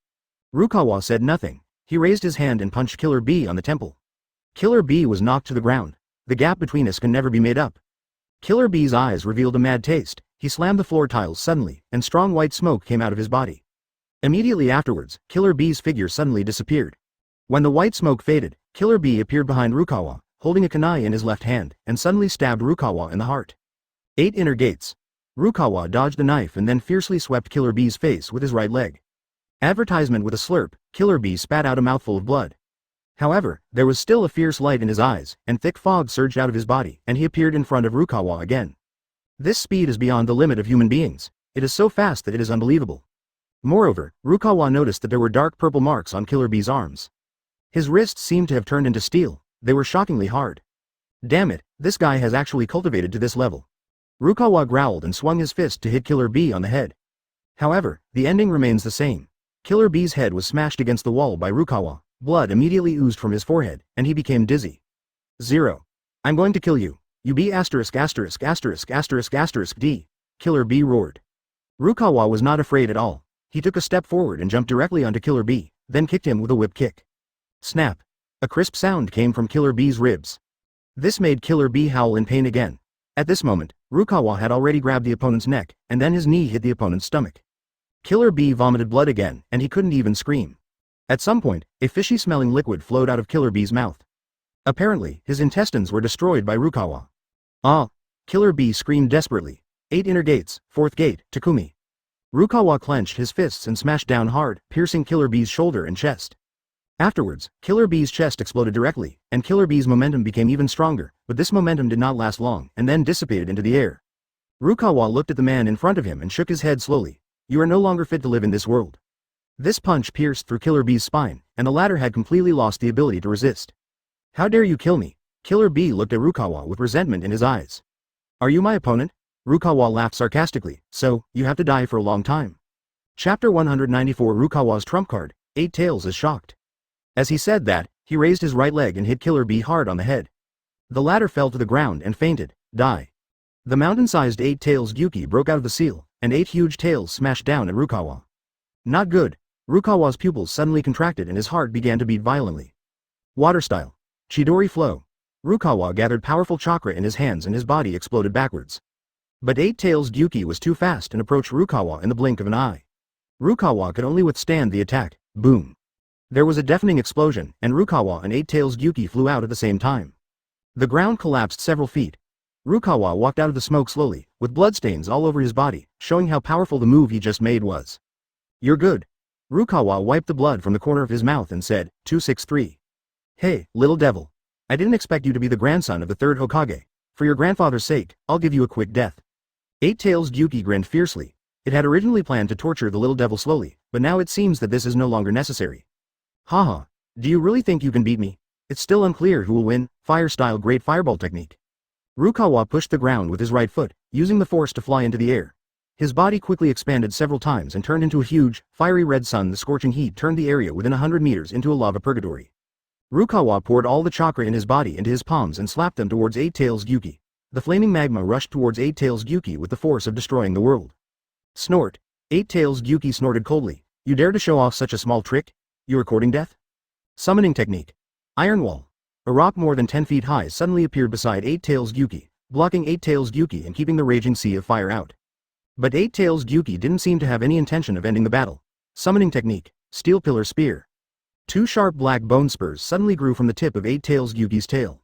Rukawa said nothing. He raised his hand and punched Killer Bee on the temple. Killer Bee was knocked to the ground. The gap between us can never be made up. Killer Bee's eyes revealed a mad taste. He slammed the floor tiles suddenly, and strong white smoke came out of his body. Immediately afterwards, Killer Bee's figure suddenly disappeared. When the white smoke faded, Killer Bee appeared behind Rukawa, holding a kunai in his left hand, and suddenly stabbed Rukawa in the heart. 8 inner gates. Rukawa dodged the knife and then fiercely swept Killer Bee's face with his right leg. Advertisement with a slurp, Killer Bee spat out a mouthful of blood. However, there was still a fierce light in his eyes, and thick fog surged out of his body, and he appeared in front of Rukawa again. This speed is beyond the limit of human beings. It is so fast that it is unbelievable. Moreover, Rukawa noticed that there were dark purple marks on Killer Bee's arms. His wrists seemed to have turned into steel. They were shockingly hard. Damn it, this guy has actually cultivated to this level. Rukawa growled and swung his fist to hit Killer Bee on the head. However, the ending remains the same. Killer Bee's head was smashed against the wall by Rukawa. Blood immediately oozed from his forehead, and he became dizzy. 0. I'm going to kill you. You be asterisk asterisk asterisk asterisk asterisk D. Killer Bee roared. Rukawa was not afraid at all. He took a step forward and jumped directly onto Killer Bee, then kicked him with a whip kick. Snap. A crisp sound came from Killer Bee's ribs. This made Killer Bee howl in pain again. At this moment, Rukawa had already grabbed the opponent's neck, and then his knee hit the opponent's stomach. Killer Bee vomited blood again, and he couldn't even scream. At some point, a fishy-smelling liquid flowed out of Killer Bee's mouth. Apparently, his intestines were destroyed by Rukawa. Ah! Killer Bee screamed desperately. 8 inner gates, 4th gate, Takumi. Rukawa clenched his fists and smashed down hard, piercing Killer Bee's shoulder and chest. Afterwards, Killer Bee's chest exploded directly, and Killer Bee's momentum became even stronger, but this momentum did not last long, and then dissipated into the air. Rukawa looked at the man in front of him and shook his head slowly. You are no longer fit to live in this world. This punch pierced through Killer Bee's spine, and the latter had completely lost the ability to resist. How dare you kill me? Killer Bee looked at Rukawa with resentment in his eyes. Are you my opponent? Rukawa laughed sarcastically. So, you have to die for a long time. Chapter 194 Rukawa's trump card, 8 Tails is shocked. As he said that, he raised his right leg and hit Killer Bee hard on the head. The latter fell to the ground and fainted. Die. The mountain-sized 8 Tails Gyuki broke out of the seal, and 8 huge tails smashed down at Rukawa. Not good. Rukawa's pupils suddenly contracted and his heart began to beat violently. Water style. Chidori flow. Rukawa gathered powerful chakra in his hands and his body exploded backwards. But 8 Tails Gyuki was too fast and approached Rukawa in the blink of an eye. Rukawa could only withstand the attack. Boom. There was a deafening explosion, and Rukawa and 8 Tails Gyuki flew out at the same time. The ground collapsed several feet. Rukawa walked out of the smoke slowly, with bloodstains all over his body, showing how powerful the move he just made was. You're good. Rukawa wiped the blood from the corner of his mouth and said, 263. Hey, little devil. I didn't expect you to be the grandson of the 3rd Hokage. For your grandfather's sake, I'll give you a quick death. 8 Tails Gyuki grinned fiercely. It had originally planned to torture the little devil slowly, but now it seems that this is no longer necessary. Haha, do you really think you can beat me? It's still unclear who will win. Fire-style great fireball technique. Rukawa pushed the ground with his right foot, using the force to fly into the air. His body quickly expanded several times and turned into a huge, fiery red sun. The scorching heat turned the area within 100 meters into a lava purgatory. Rukawa poured all the chakra in his body into his palms and slapped them towards 8 Tails Gyuki. The flaming magma rushed towards 8 Tails Gyuki with the force of destroying the world. Snort. 8 Tails Gyuki snorted coldly. You dare to show off such a small trick? You are courting death? Summoning technique. Iron wall. A rock more than 10 feet high suddenly appeared beside 8 Tails Gyuki, blocking 8 Tails Gyuki and keeping the raging sea of fire out. But 8 Tails Gyuki didn't seem to have any intention of ending the battle. Summoning technique. Steel pillar spear. 2 sharp black bone spurs suddenly grew from the tip of 8 Tails Gyuki's tail.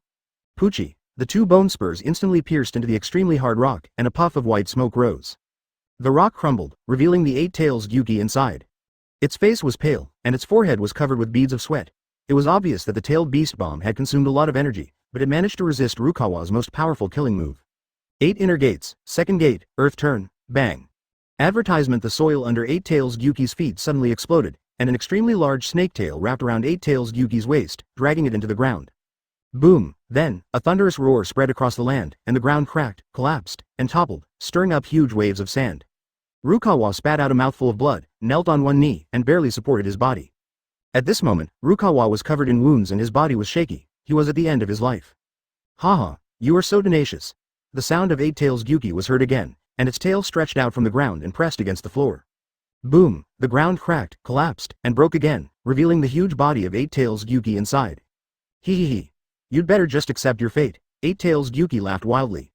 Poochie. The 2 bone spurs instantly pierced into the extremely hard rock, and a puff of white smoke rose. The rock crumbled, revealing the 8 Tails Gyuki inside. Its face was pale, and its forehead was covered with beads of sweat. It was obvious that the tailed beast bomb had consumed a lot of energy, but it managed to resist Rukawa's most powerful killing move. 8 inner gates, 2nd gate, earth turn, bang. Advertisement. The soil under 8 Tails Gyuki's feet suddenly exploded, and an extremely large snake tail wrapped around 8 Tails Gyuki's waist, dragging it into the ground. Boom. Then, a thunderous roar spread across the land, and the ground cracked, collapsed, and toppled, stirring up huge waves of sand. Rukawa spat out a mouthful of blood, knelt on one knee, and barely supported his body. At this moment, Rukawa was covered in wounds and his body was shaky. He was at the end of his life. Haha, you are so tenacious. The sound of 8 Tails Gyuki was heard again, and its tail stretched out from the ground and pressed against the floor. Boom, the ground cracked, collapsed, and broke again, revealing the huge body of Eight-Tails Gyuki inside. Hee hee hee. You'd better just accept your fate. Eight-Tails Gyuki laughed wildly.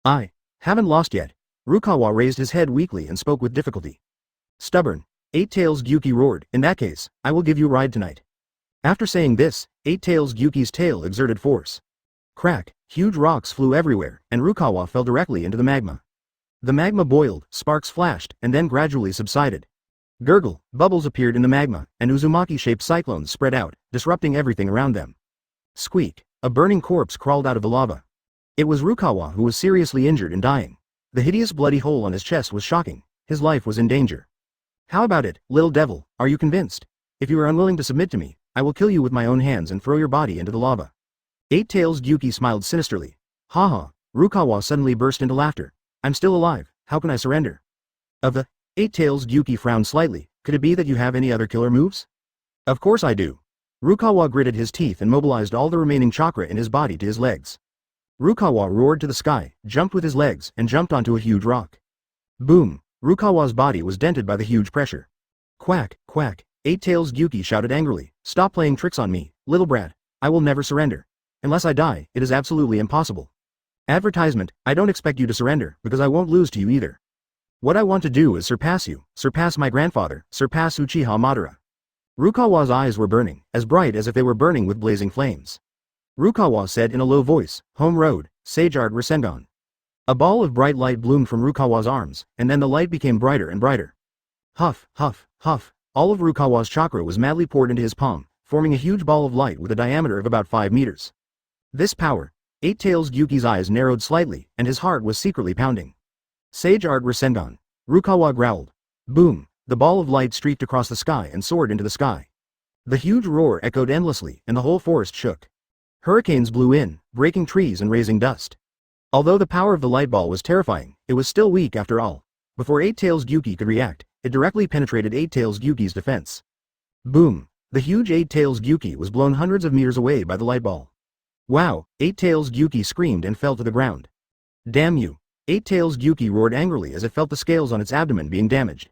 I haven't lost yet. Rukawa raised his head weakly and spoke with difficulty. Stubborn. Eight-Tails Gyuki roared, in that case, I will give you a ride tonight. After saying this, Eight-Tails Gyuki's tail exerted force. Crack, huge rocks flew everywhere, and Rukawa fell directly into the magma. The magma boiled, sparks flashed, and then gradually subsided. Gurgle, bubbles appeared in the magma, and Uzumaki-shaped cyclones spread out, disrupting everything around them. Squeak, a burning corpse crawled out of the lava. It was Rukawa who was seriously injured and dying. The hideous bloody hole on his chest was shocking. His life was in danger. How about it, little devil, are you convinced? If you are unwilling to submit to me, I will kill you with my own hands and throw your body into the lava. Eight-Tails Gyuki smiled sinisterly. Haha, Rukawa suddenly burst into laughter. I'm still alive, how can I surrender? Of the Eight-Tails Gyuki frowned slightly, could it be that you have any other killer moves? Of course I do. Rukawa gritted his teeth and mobilized all the remaining chakra in his body to his legs. Rukawa roared to the sky, jumped with his legs, and jumped onto a huge rock. Boom! Rukawa's body was dented by the huge pressure. Quack, quack, Eight-Tails Gyuki shouted angrily, stop playing tricks on me, little brat. I will never surrender. Unless I die, it is absolutely impossible. Advertisement, I don't expect you to surrender, because I won't lose to you either. What I want to do is surpass you, surpass my grandfather, surpass Uchiha Madara. Rukawa's eyes were burning, as bright as if they were burning with blazing flames. Rukawa said in a low voice, Home Road, Sage Art Rasengan. A ball of bright light bloomed from Rukawa's arms, and then the light became brighter and brighter. Huff, huff, huff, all of Rukawa's chakra was madly poured into his palm, forming a huge ball of light with a diameter of about 5 meters. This power. Eight-Tails Gyuki's eyes narrowed slightly, and his heart was secretly pounding. Sage Art Rasengan. Rukawa growled. Boom, the ball of light streaked across the sky and soared into the sky. The huge roar echoed endlessly, and the whole forest shook. Hurricanes blew in, breaking trees and raising dust. Although the power of the light ball was terrifying, it was still weak after all. Before Eight-Tails Gyuki could react, it directly penetrated Eight-Tails Gyuki's defense. Boom, the huge Eight-Tails Gyuki was blown hundreds of meters away by the light ball. Wow, Eight-Tails Gyuki screamed and fell to the ground. Damn you. Eight-Tails Gyuki roared angrily as it felt the scales on its abdomen being damaged.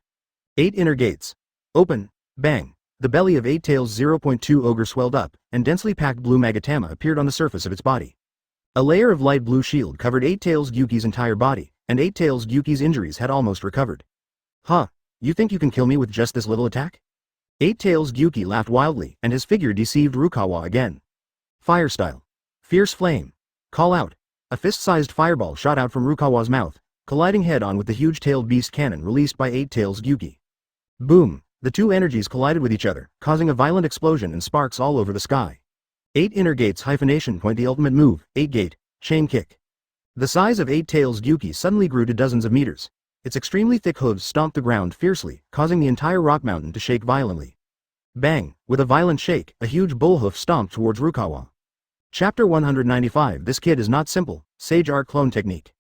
8 inner gates. Open. Bang. The belly of Eight-Tails 0.2 ogre swelled up, and densely packed blue magatama appeared on the surface of its body. A layer of light blue shield covered Eight-Tails Gyuki's entire body, and Eight-Tails Gyuki's injuries had almost recovered. Huh, you think you can kill me with just this little attack? Eight-Tails Gyuki laughed wildly, and his figure deceived Rukawa again. Fire style. Fierce flame. Call out. A fist-sized fireball shot out from Rukawa's mouth, colliding head-on with the huge-tailed beast cannon released by Eight-Tails Gyuki. Boom! The two energies collided with each other, causing a violent explosion and sparks all over the sky. 8 inner gates hyphenation point the ultimate move, 8 gate, chain kick. The size of Eight-Tails Gyuki suddenly grew to dozens of meters. Its extremely thick hooves stomped the ground fiercely, causing the entire rock mountain to shake violently. Bang! With a violent shake, a huge bullhoof stomped towards Rukawa. Chapter 195 This kid is not simple, Sage Art Clone Technique.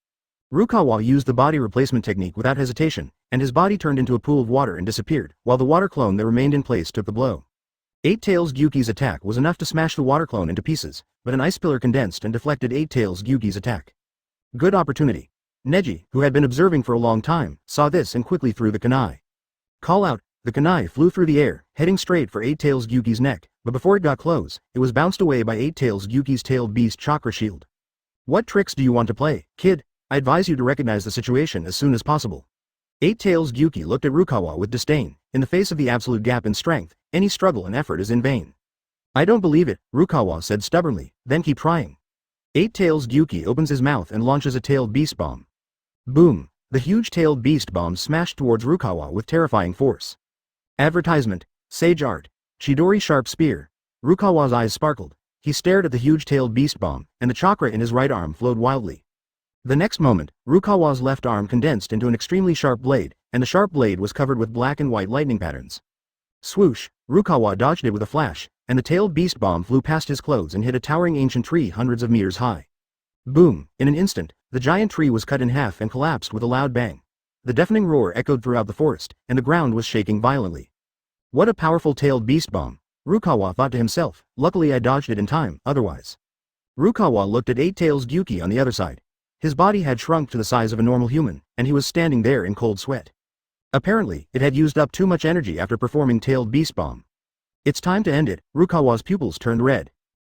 Rukawa used the body replacement technique without hesitation, and his body turned into a pool of water and disappeared, while the water clone that remained in place took the blow. Eight-Tails Gyuki's attack was enough to smash the water clone into pieces, but an ice pillar condensed and deflected Eight-Tails Gyuki's attack. Good opportunity. Neji, who had been observing for a long time, saw this and quickly threw the kunai. Call out. The kunai flew through the air, heading straight for Eight-Tails Gyuki's neck, but before it got close, it was bounced away by Eight-Tails Gyuki's tailed beast chakra shield. What tricks do you want to play, kid? I advise you to recognize the situation as soon as possible. Eight-Tails Gyuki looked at Rukawa with disdain. In the face of the absolute gap in strength, any struggle and effort is in vain. I don't believe it, Rukawa said stubbornly, then keep trying. Eight-Tails Gyuki opens his mouth and launches a tailed beast bomb. Boom! The huge tailed beast bomb smashed towards Rukawa with terrifying force. Advertisement. Sage Art. Chidori Sharp Spear. Rukawa's eyes sparkled. He stared at the huge-tailed beast bomb, and the chakra in his right arm flowed wildly. The next moment, Rukawa's left arm condensed into an extremely sharp blade, and the sharp blade was covered with black and white lightning patterns. Swoosh! Rukawa dodged it with a flash, and the tailed beast bomb flew past his clothes and hit a towering ancient tree hundreds of meters high. Boom! In an instant, the giant tree was cut in half and collapsed with a loud bang. The deafening roar echoed throughout the forest, and the ground was shaking violently. What a powerful tailed beast bomb, Rukawa thought to himself. Luckily I dodged it in time, otherwise. Rukawa looked at Eight-Tails Gyuki on the other side. His body had shrunk to the size of a normal human, and he was standing there in cold sweat. Apparently, it had used up too much energy after performing Tailed Beast Bomb. It's time to end it. Rukawa's pupils turned red.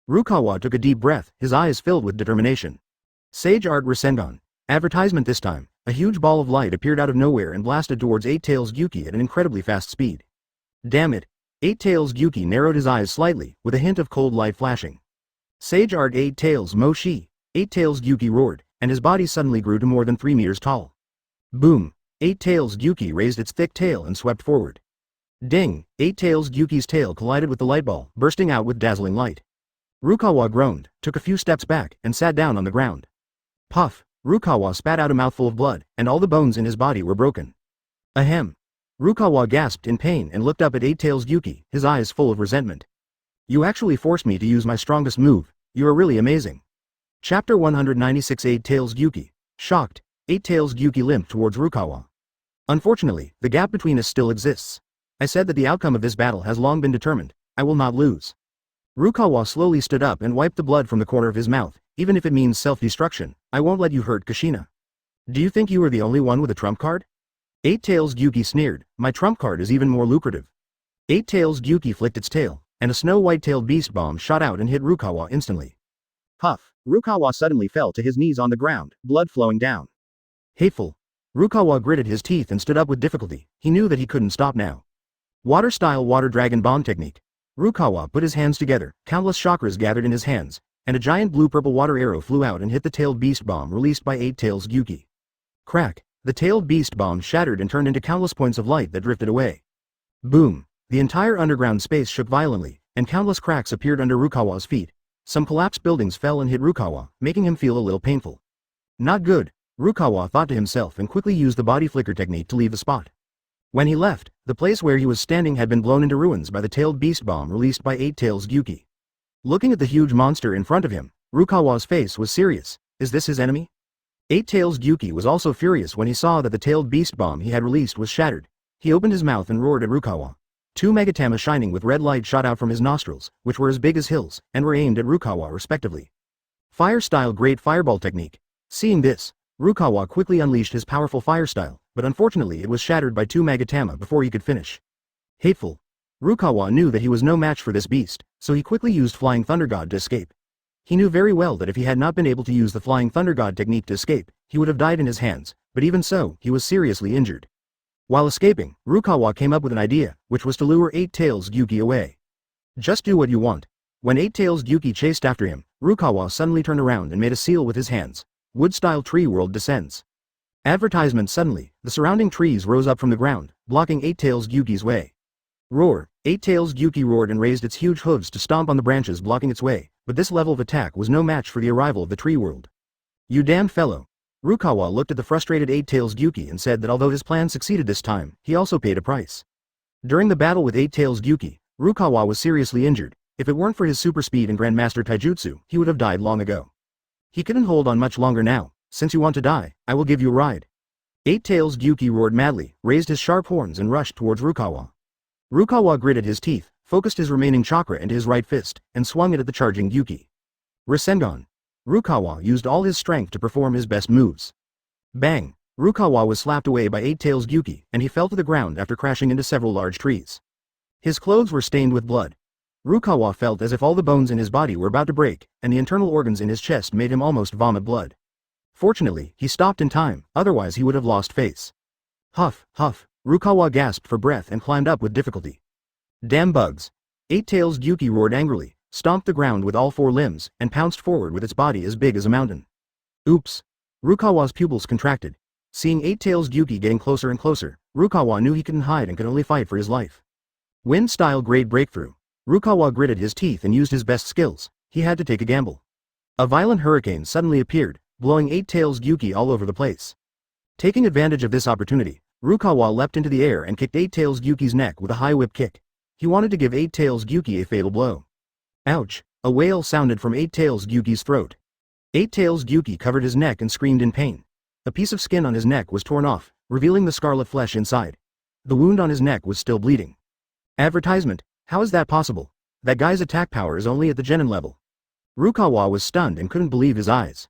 Rukawa took a deep breath, his eyes filled with determination. Sage Art Rinnegan. Advertisement this time. A huge ball of light appeared out of nowhere and blasted towards Eight Tails Gyuki at an incredibly fast speed. Damn it. Eight Tails Gyuki narrowed his eyes slightly, with a hint of cold light flashing. Sage Art Eight Tails Moshi. Eight Tails Gyuki roared, and his body suddenly grew to more than 3 meters tall. Boom. Eight Tails Gyuki raised its thick tail and swept forward. Ding! Eight Tails Gyuki's tail collided with the light ball, bursting out with dazzling light. Rukawa groaned, took a few steps back, and sat down on the ground. Puff! Rukawa spat out a mouthful of blood, and all the bones in his body were broken. Ahem! Rukawa gasped in pain and looked up at Eight Tails Gyuki, his eyes full of resentment. You actually forced me to use my strongest move. You are really amazing. Chapter 196. Eight Tails Gyuki. Shocked, Eight Tails Gyuki limped towards Rukawa. Unfortunately, the gap between us still exists. I said that the outcome of this battle has long been determined. I will not lose. Rukawa slowly stood up and wiped the blood from the corner of his mouth. Even if it means self-destruction, I won't let you hurt Kushina. Do you think you are the only one with a trump card? Eight Tails Gyuki sneered, my trump card is even more lucrative. Eight Tails Gyuki flicked its tail, and a snow-white-tailed beast bomb shot out and hit Rukawa instantly. Huff! Rukawa suddenly fell to his knees on the ground, blood flowing down. Hateful! Rukawa gritted his teeth and stood up with difficulty. He knew that he couldn't stop now. Water-style water dragon bomb technique. Rukawa put his hands together, countless chakras gathered in his hands, and a giant blue-purple water arrow flew out and hit the tailed beast bomb released by Eight Tails Gyuki. Crack! The tailed beast bomb shattered and turned into countless points of light that drifted away. Boom! The entire underground space shook violently, and countless cracks appeared under Rukawa's feet. Some collapsed buildings fell and hit Rukawa, making him feel a little painful. Not good, Rukawa thought to himself and quickly used the body flicker technique to leave the spot. When he left, the place where he was standing had been blown into ruins by the tailed beast bomb released by Eight Tails Gyuki. Looking at the huge monster in front of him, Rukawa's face was serious. Is this his enemy? Eight Tails Gyuki was also furious when he saw that the tailed beast bomb he had released was shattered. He opened his mouth and roared at Rukawa. 2 megatama shining with red light shot out from his nostrils, which were as big as hills, and were aimed at Rukawa respectively. Fire-style Great Fireball technique. Seeing this, Rukawa quickly unleashed his powerful fire style, but unfortunately it was shattered by 2 megatama before he could finish. Hateful! Rukawa knew that he was no match for this beast, so he quickly used Flying Thunder God to escape. He knew very well that if he had not been able to use the Flying Thunder God technique to escape, he would have died in his hands, but even so, he was seriously injured. While escaping, Rukawa came up with an idea, which was to lure Eight Tails Gyuki away. Just do what you want. When Eight Tails Gyuki chased after him, Rukawa suddenly turned around and made a seal with his hands. Wood-style tree world descends. Advertisement. Suddenly, the surrounding trees rose up from the ground, blocking Eight Tails Gyuki's way. Roar! Eight Tails Gyuki roared and raised its huge hooves to stomp on the branches blocking its way, but this level of attack was no match for the arrival of the tree world. You damned fellow! Rukawa looked at the frustrated Eight Tails Gyuki and said that although his plan succeeded this time, he also paid a price. During the battle with Eight Tails Gyuki, Rukawa was seriously injured. If it weren't for his super speed and Grandmaster Taijutsu, he would have died long ago. He couldn't hold on much longer now. Since you want to die, I will give you a ride. Eight Tails Gyuki roared madly, raised his sharp horns and rushed towards Rukawa. Rukawa gritted his teeth, focused his remaining chakra into his right fist, and swung it at the charging Gyuki. Rinnegan. Rukawa used all his strength to perform his best moves. Bang! Rukawa was slapped away by Eight Tails Gyuki, and he fell to the ground after crashing into several large trees. His clothes were stained with blood. Rukawa felt as if all the bones in his body were about to break, and the internal organs in his chest made him almost vomit blood. Fortunately, he stopped in time, otherwise he would have lost face. Huff, huff, Rukawa gasped for breath and climbed up with difficulty. Damn bugs! Eight Tails Gyuki roared angrily, stomped the ground with all 4 limbs, and pounced forward with its body as big as a mountain. Oops! Rukawa's pupils contracted. Seeing Eight Tails Gyuki getting closer and closer, Rukawa knew he couldn't hide and could only fight for his life. Wind-style Great Breakthrough. Rukawa gritted his teeth and used his best skills. He had to take a gamble. A violent hurricane suddenly appeared, blowing Eight Tails Gyuki all over the place. Taking advantage of this opportunity, Rukawa leapt into the air and kicked Eight Tails Gyuki's neck with a high whip kick. He wanted to give Eight Tails Gyuki a fatal blow. Ouch! A wail sounded from Eight Tails Gyuki's throat. Eight Tails Gyuki covered his neck and screamed in pain. A piece of skin on his neck was torn off, revealing the scarlet flesh inside. The wound on his neck was still bleeding. Advertisement. How is that possible? That guy's attack power is only at the genin level. Rukawa was stunned and couldn't believe his eyes.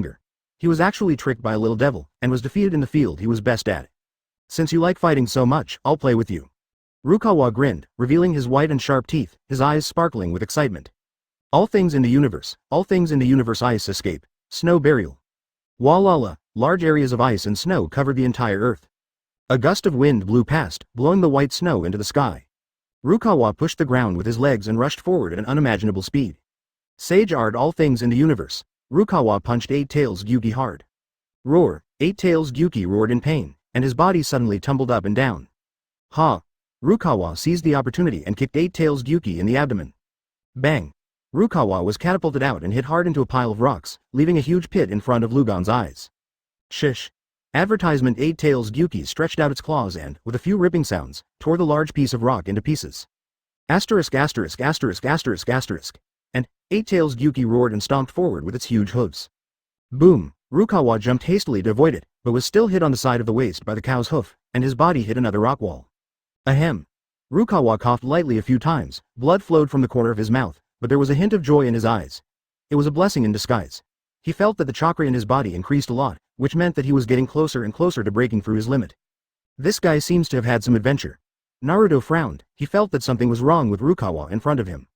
anger. He was actually tricked by a little devil, and was defeated in the field he was best at. Since you like fighting so much, I'll play with you. Rukawa grinned, revealing his white and sharp teeth, his eyes sparkling with excitement. All things in the universe, ice escape, snow burial. Walala, Large areas of ice and snow covered the entire earth. A gust of wind blew past, blowing the white snow into the sky. Rukawa pushed the ground with his legs and rushed forward at an unimaginable speed. Sage art all things in the universe. Rukawa punched Eight Tails Gyuki hard. Roar! Eight Tails Gyuki roared in pain, and his body suddenly tumbled up and down. Ha! Rukawa seized the opportunity and kicked Eight Tails Gyuki in the abdomen. Bang! Rukawa was catapulted out and hit hard into a pile of rocks, leaving a huge pit in front of Lugan's eyes. Shish! Advertisement. Eight Tails Gyuki stretched out its claws and, with a few ripping sounds, tore the large piece of rock into pieces. Asterisk asterisk asterisk asterisk asterisk. And Eight Tails Gyuki roared and stomped forward with its huge hooves. Boom! Rukawa jumped hastily to avoid it, but was still hit on the side of the waist by the cow's hoof, and his body hit another rock wall. Ahem! Rukawa coughed lightly a few times, blood flowed from the corner of his mouth, but there was a hint of joy in his eyes. It was a blessing in disguise. He felt that the chakra in his body increased a lot, which meant that he was getting closer and closer to breaking through his limit. This guy seems to have had some adventure. Naruto frowned. He felt that something was wrong with Rukawa in front of him.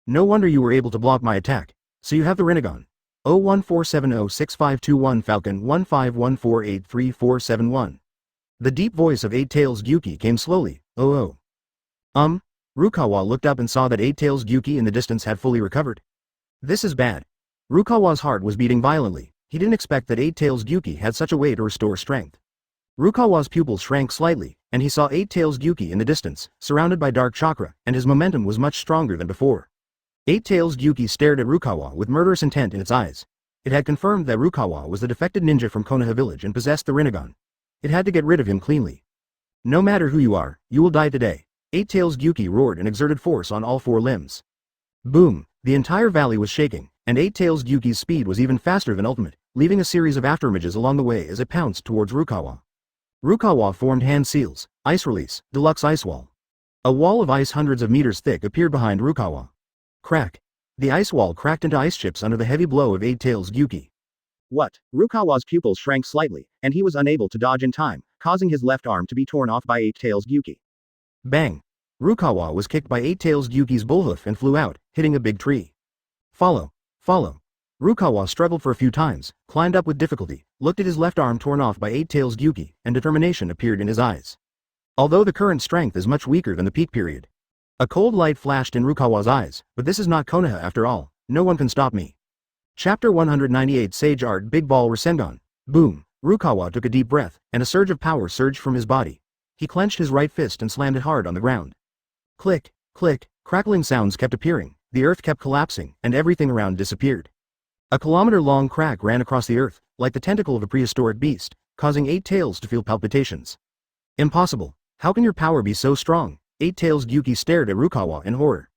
No wonder you were able to block my attack. So you have the Rinnegan. 014706521 Falcon 1514833471. The deep voice of Eight Tails Gyuki came slowly. Oh. Rukawa looked up and saw that Eight Tails Gyuki in the distance had fully recovered. This is bad. Rukawa's heart was beating violently. He didn't expect that Eight Tails Gyuki had such a way to restore strength. Rukawa's pupils shrank slightly, and he saw Eight Tails Gyuki in the distance, surrounded by dark chakra, and his momentum was much stronger than before. Eight Tails Gyuki stared at Rukawa with murderous intent in its eyes. It had confirmed that Rukawa was the defected ninja from Konoha village and possessed the Rinnegan. It had to get rid of him cleanly. No matter who you are, you will die today. Eight Tails Gyuki roared and exerted force on all four limbs. Boom! The entire valley was shaking, and Eight Tails Gyuki's speed was even faster than ultimate, leaving a series of afterimages along the way as it pounced towards Rukawa. Rukawa formed hand seals, ice release, deluxe ice wall. A wall of ice hundreds of meters thick appeared behind Rukawa. Crack! The ice wall cracked into ice chips under the heavy blow of Eight Tails Gyuki. What? Rukawa's pupils shrank slightly, and he was unable to dodge in time, causing his left arm to be torn off by Eight Tails Gyuki. Bang! Rukawa was kicked by Eight Tails Gyuki's bullhoof and flew out, hitting a big tree. Follow! Rukawa struggled for a few times, climbed up with difficulty, looked at his left arm torn off by Eight Tails Gyuki, and determination appeared in his eyes. Although the current strength is much weaker than the peak period. A cold light flashed in Rukawa's eyes, but this is not Konoha after all, no one can stop me. Chapter 198 Sage Art Big Ball Rasengan. Boom! Rukawa took a deep breath, and a surge of power surged from his body. He clenched his right fist and slammed it hard on the ground. Click, click, crackling sounds kept appearing, the earth kept collapsing, and everything around disappeared. A kilometer-long crack ran across the earth, like the tentacle of a prehistoric beast, causing Eight Tails to feel palpitations. Impossible! How can your power be so strong? Eight Tails Gyuki stared at Rukawa in horror.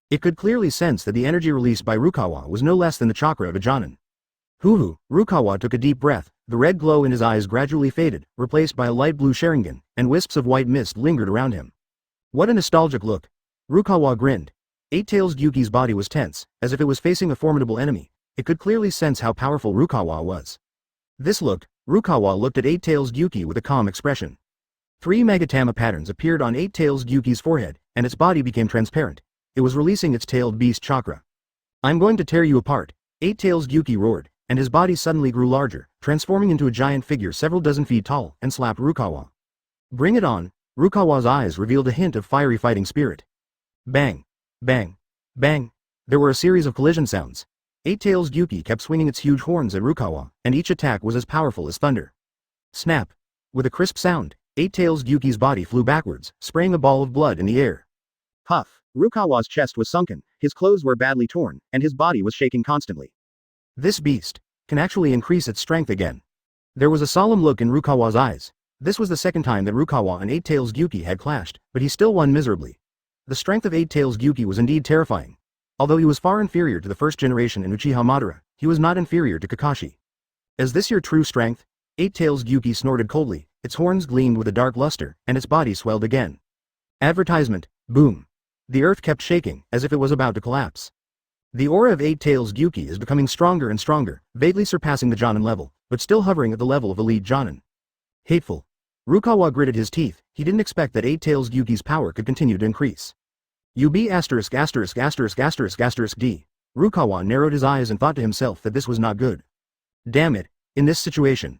It could clearly sense that the energy released by Rukawa was no less than the chakra of a Jonin. Hoo-hoo! Rukawa took a deep breath, the red glow in his eyes gradually faded, replaced by a light blue Sharingan, and wisps of white mist lingered around him. What a nostalgic look! Rukawa grinned. Eight Tails Gyuki's body was tense, as if it was facing a formidable enemy. It could clearly sense how powerful Rukawa was. This look, Rukawa looked at Eight Tails Gyuki with a calm expression. 3 Magatama patterns appeared on Eight Tails Gyuki's forehead, and its body became transparent. It was releasing its tailed beast chakra. I'm going to tear you apart, Eight Tails Gyuki roared, and his body suddenly grew larger, transforming into a giant figure several dozen feet tall, and slapped Rukawa. Bring it on! Rukawa's eyes revealed a hint of fiery fighting spirit. Bang! Bang! Bang! There were a series of collision sounds. Eight Tails Gyuki kept swinging its huge horns at Rukawa, and each attack was as powerful as thunder. Snap! With a crisp sound, Eight Tails Gyuki's body flew backwards, spraying a ball of blood in the air. Puff! Rukawa's chest was sunken, his clothes were badly torn, and his body was shaking constantly. This beast can actually increase its strength again. There was a solemn look in Rukawa's eyes. This was the second time that Rukawa and Eight Tails Gyuki had clashed, but he still won miserably. The strength of Eight Tails Gyuki was indeed terrifying. Although he was far inferior to the first generation in Uchiha Madara, he was not inferior to Kakashi. Is this your true strength? Eight Tails Gyuki snorted coldly, its horns gleamed with a dark luster, and its body swelled again. Advertisement, boom. The earth kept shaking, as if it was about to collapse. The aura of Eight Tails Gyuki is becoming stronger and stronger, vaguely surpassing the Jonin level, but still hovering at the level of elite Jonin. Hateful. Rukawa gritted his teeth, he didn't expect that Eight Tails Gyuki's power could continue to increase. UB ********************************* D. Rukawa narrowed his eyes and thought to himself that this was not good. Damn it, in this situation.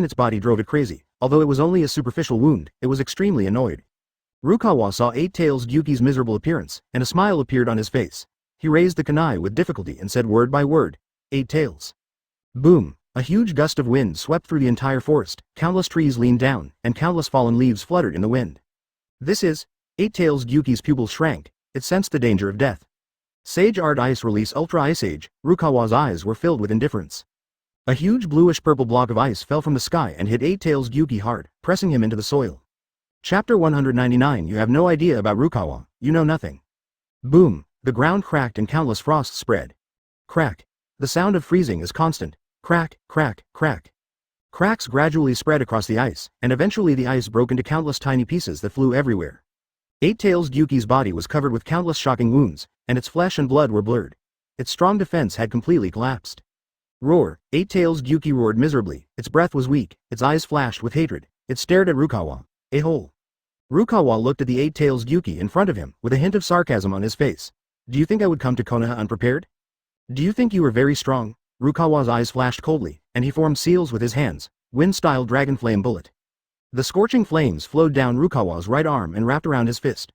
in its body drove it crazy. Although it was only a superficial wound, it was extremely annoyed. Rukawa saw Eight-Tails Gyuki's miserable appearance, and a smile appeared on his face. He raised the kunai with difficulty and said word by word, Eight-Tails. Boom! A huge gust of wind swept through the entire forest, countless trees leaned down, and countless fallen leaves fluttered in the wind. This is... Eight-Tails Gyuki's pupils shrank, it sensed the danger of death. Sage Art Ice Release Ultra Ice Age, Rukawa's eyes were filled with indifference. A huge bluish-purple block of ice fell from the sky and hit Eight-Tails Gyuki hard, pressing him into the soil. Chapter 199 You have no idea about Rukawa, you know nothing. Boom! The ground cracked and countless frosts spread. Crack! The sound of freezing is constant. Crack, crack, crack. Cracks gradually spread across the ice, and eventually the ice broke into countless tiny pieces that flew everywhere. Eight-Tails Gyuki's body was covered with countless shocking wounds, and its flesh and blood were blurred. Its strong defense had completely collapsed. Roar! Eight-Tails Gyuki roared miserably, its breath was weak, its eyes flashed with hatred, it stared at Rukawa. A-hole. Rukawa looked at the Eight-Tails Gyuki in front of him, with a hint of sarcasm on his face. Do you think I would come to Konoha unprepared? Do you think you were very strong? Rukawa's eyes flashed coldly, and he formed seals with his hands, wind-style dragon flame bullet. The scorching flames flowed down Rukawa's right arm and wrapped around his fist.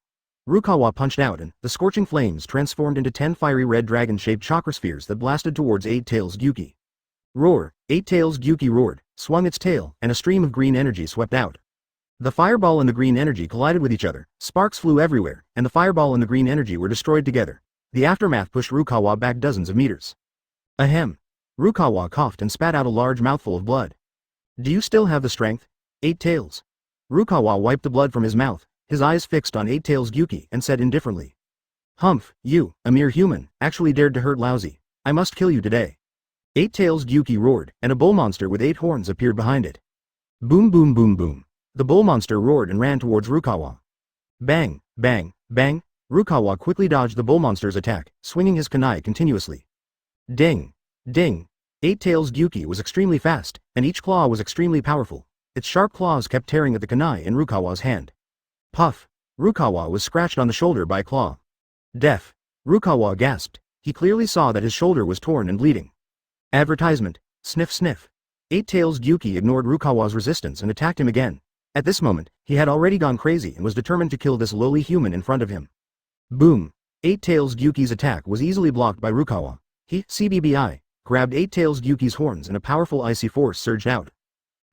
Rukawa punched out and, the scorching flames transformed into 10 fiery red dragon-shaped chakra spheres that blasted towards Eight-Tails Gyuki. Roar! Eight-Tails Gyuki roared, swung its tail, and a stream of green energy swept out. The fireball and the green energy collided with each other, sparks flew everywhere, and the fireball and the green energy were destroyed together. The aftermath pushed Rukawa back dozens of meters. Ahem! Rukawa coughed and spat out a large mouthful of blood. Do you still have the strength? Eight-Tails. Rukawa wiped the blood from his mouth, his eyes fixed on Eight-Tails Gyuki, and said indifferently. Humph, you, a mere human, actually dared to hurt Lousy. I must kill you today. Eight-Tails Gyuki roared, and a bull monster with 8 horns appeared behind it. Boom boom boom boom. The bull monster roared and ran towards Rukawa. Bang, bang, bang. Rukawa quickly dodged the bull monster's attack, swinging his kunai continuously. Ding, ding. Eight-Tails Gyuki was extremely fast, and each claw was extremely powerful. Its sharp claws kept tearing at the kunai in Rukawa's hand. Puff. Rukawa was scratched on the shoulder by a claw. Deaf. Rukawa gasped. He clearly saw that his shoulder was torn and bleeding. Advertisement. Sniff sniff. Eight-Tails Gyuki ignored Rukawa's resistance and attacked him again. At this moment, he had already gone crazy and was determined to kill this lowly human in front of him. Boom. Eight-Tails Gyuki's attack was easily blocked by Rukawa. He, CBBI, grabbed Eight-Tails Gyuki's horns and a powerful icy force surged out.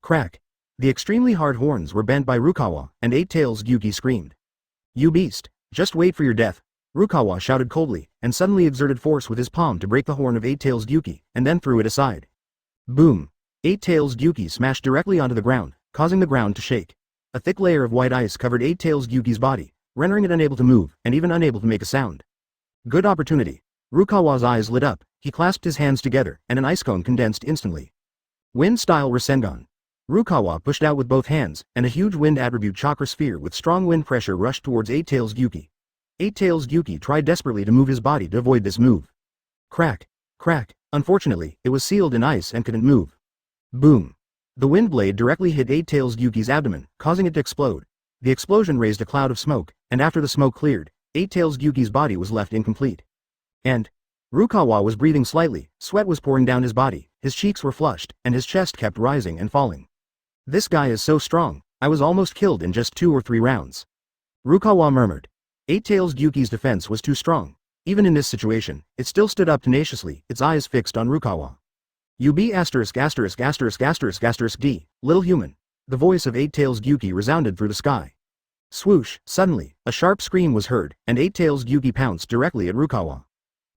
Crack. The extremely hard horns were bent by Rukawa, and Eight-Tails Gyuki screamed. You beast, just wait for your death. Rukawa shouted coldly, and suddenly exerted force with his palm to break the horn of Eight-Tails Gyuki, and then threw it aside. Boom. Eight-Tails Gyuki smashed directly onto the ground, causing the ground to shake. A thick layer of white ice covered Eight-Tails Gyuki's body, rendering it unable to move, and even unable to make a sound. Good opportunity. Rukawa's eyes lit up, he clasped his hands together, and an ice cone condensed instantly. Wind-style Rasengan. Rukawa pushed out with both hands, and a huge wind attribute chakra sphere with strong wind pressure rushed towards Eight-Tails Gyuki. Eight-Tails Gyuki tried desperately to move his body to avoid this move. Crack. Crack. Unfortunately, it was sealed in ice and couldn't move. Boom. The wind blade directly hit Eight-Tails Gyuki's abdomen, causing it to explode. The explosion raised a cloud of smoke, and after the smoke cleared, Eight-Tails Gyuki's body was left incomplete. And Rukawa was breathing slightly, sweat was pouring down his body, his cheeks were flushed, and his chest kept rising and falling. This guy is so strong, I was almost killed in just 2 or 3 rounds. Rukawa murmured. Eight-Tails Gyuki's defense was too strong. Even in this situation, it still stood up tenaciously, its eyes fixed on Rukawa. You be asterisk asterisk asterisk asterisk asterisk D, little human. The voice of Eight-Tails Gyuki resounded through the sky. Swoosh, suddenly, a sharp scream was heard, and Eight-Tails Gyuki pounced directly at Rukawa.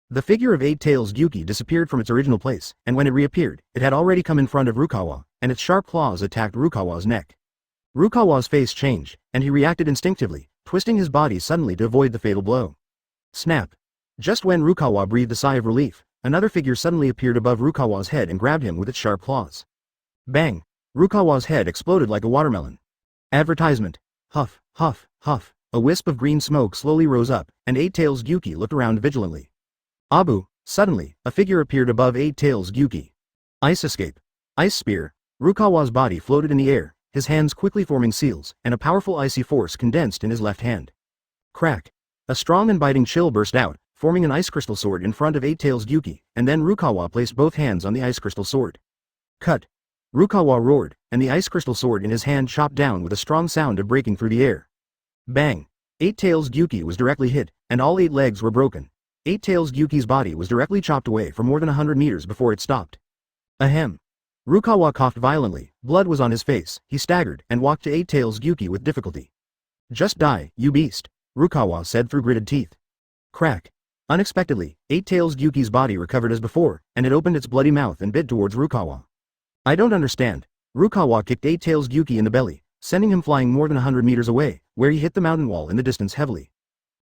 The figure of Eight-Tails Gyuki disappeared from its original place, and when it reappeared, it had already come in front of Rukawa, and its sharp claws attacked Rukawa's neck. Rukawa's face changed, and he reacted instinctively, twisting his body suddenly to avoid the fatal blow. Snap. Just when Rukawa breathed a sigh of relief, another figure suddenly appeared above Rukawa's head and grabbed him with its sharp claws. Bang! Rukawa's head exploded like a watermelon. Advertisement. Huff, huff, huff. A wisp of green smoke slowly rose up, and Eight-Tails Gyuki looked around vigilantly. Abu! Suddenly, a figure appeared above Eight-Tails Gyuki. Ice escape. Ice spear. Rukawa's body floated in the air, his hands quickly forming seals, and a powerful icy force condensed in his left hand. Crack. A strong and biting chill burst out, forming an ice crystal sword in front of Eight-Tails Gyuki, and then Rukawa placed both hands on the ice crystal sword. Cut. Rukawa roared, and the ice crystal sword in his hand chopped down with a strong sound of breaking through the air. Bang. Eight-Tails Gyuki was directly hit, and all 8 legs were broken. Eight-Tails Gyuki's body was directly chopped away for more than 100 meters before it stopped. Ahem. Rukawa coughed violently, blood was on his face, he staggered and walked to Eight-Tails Gyuki with difficulty. Just die, you beast, Rukawa said through gritted teeth. Crack. Unexpectedly, Eight-Tails Gyuki's body recovered as before, and it opened its bloody mouth and bit towards Rukawa. I don't understand. Rukawa kicked Eight-Tails Gyuki in the belly, sending him flying more than 100 meters away, where he hit the mountain wall in the distance heavily.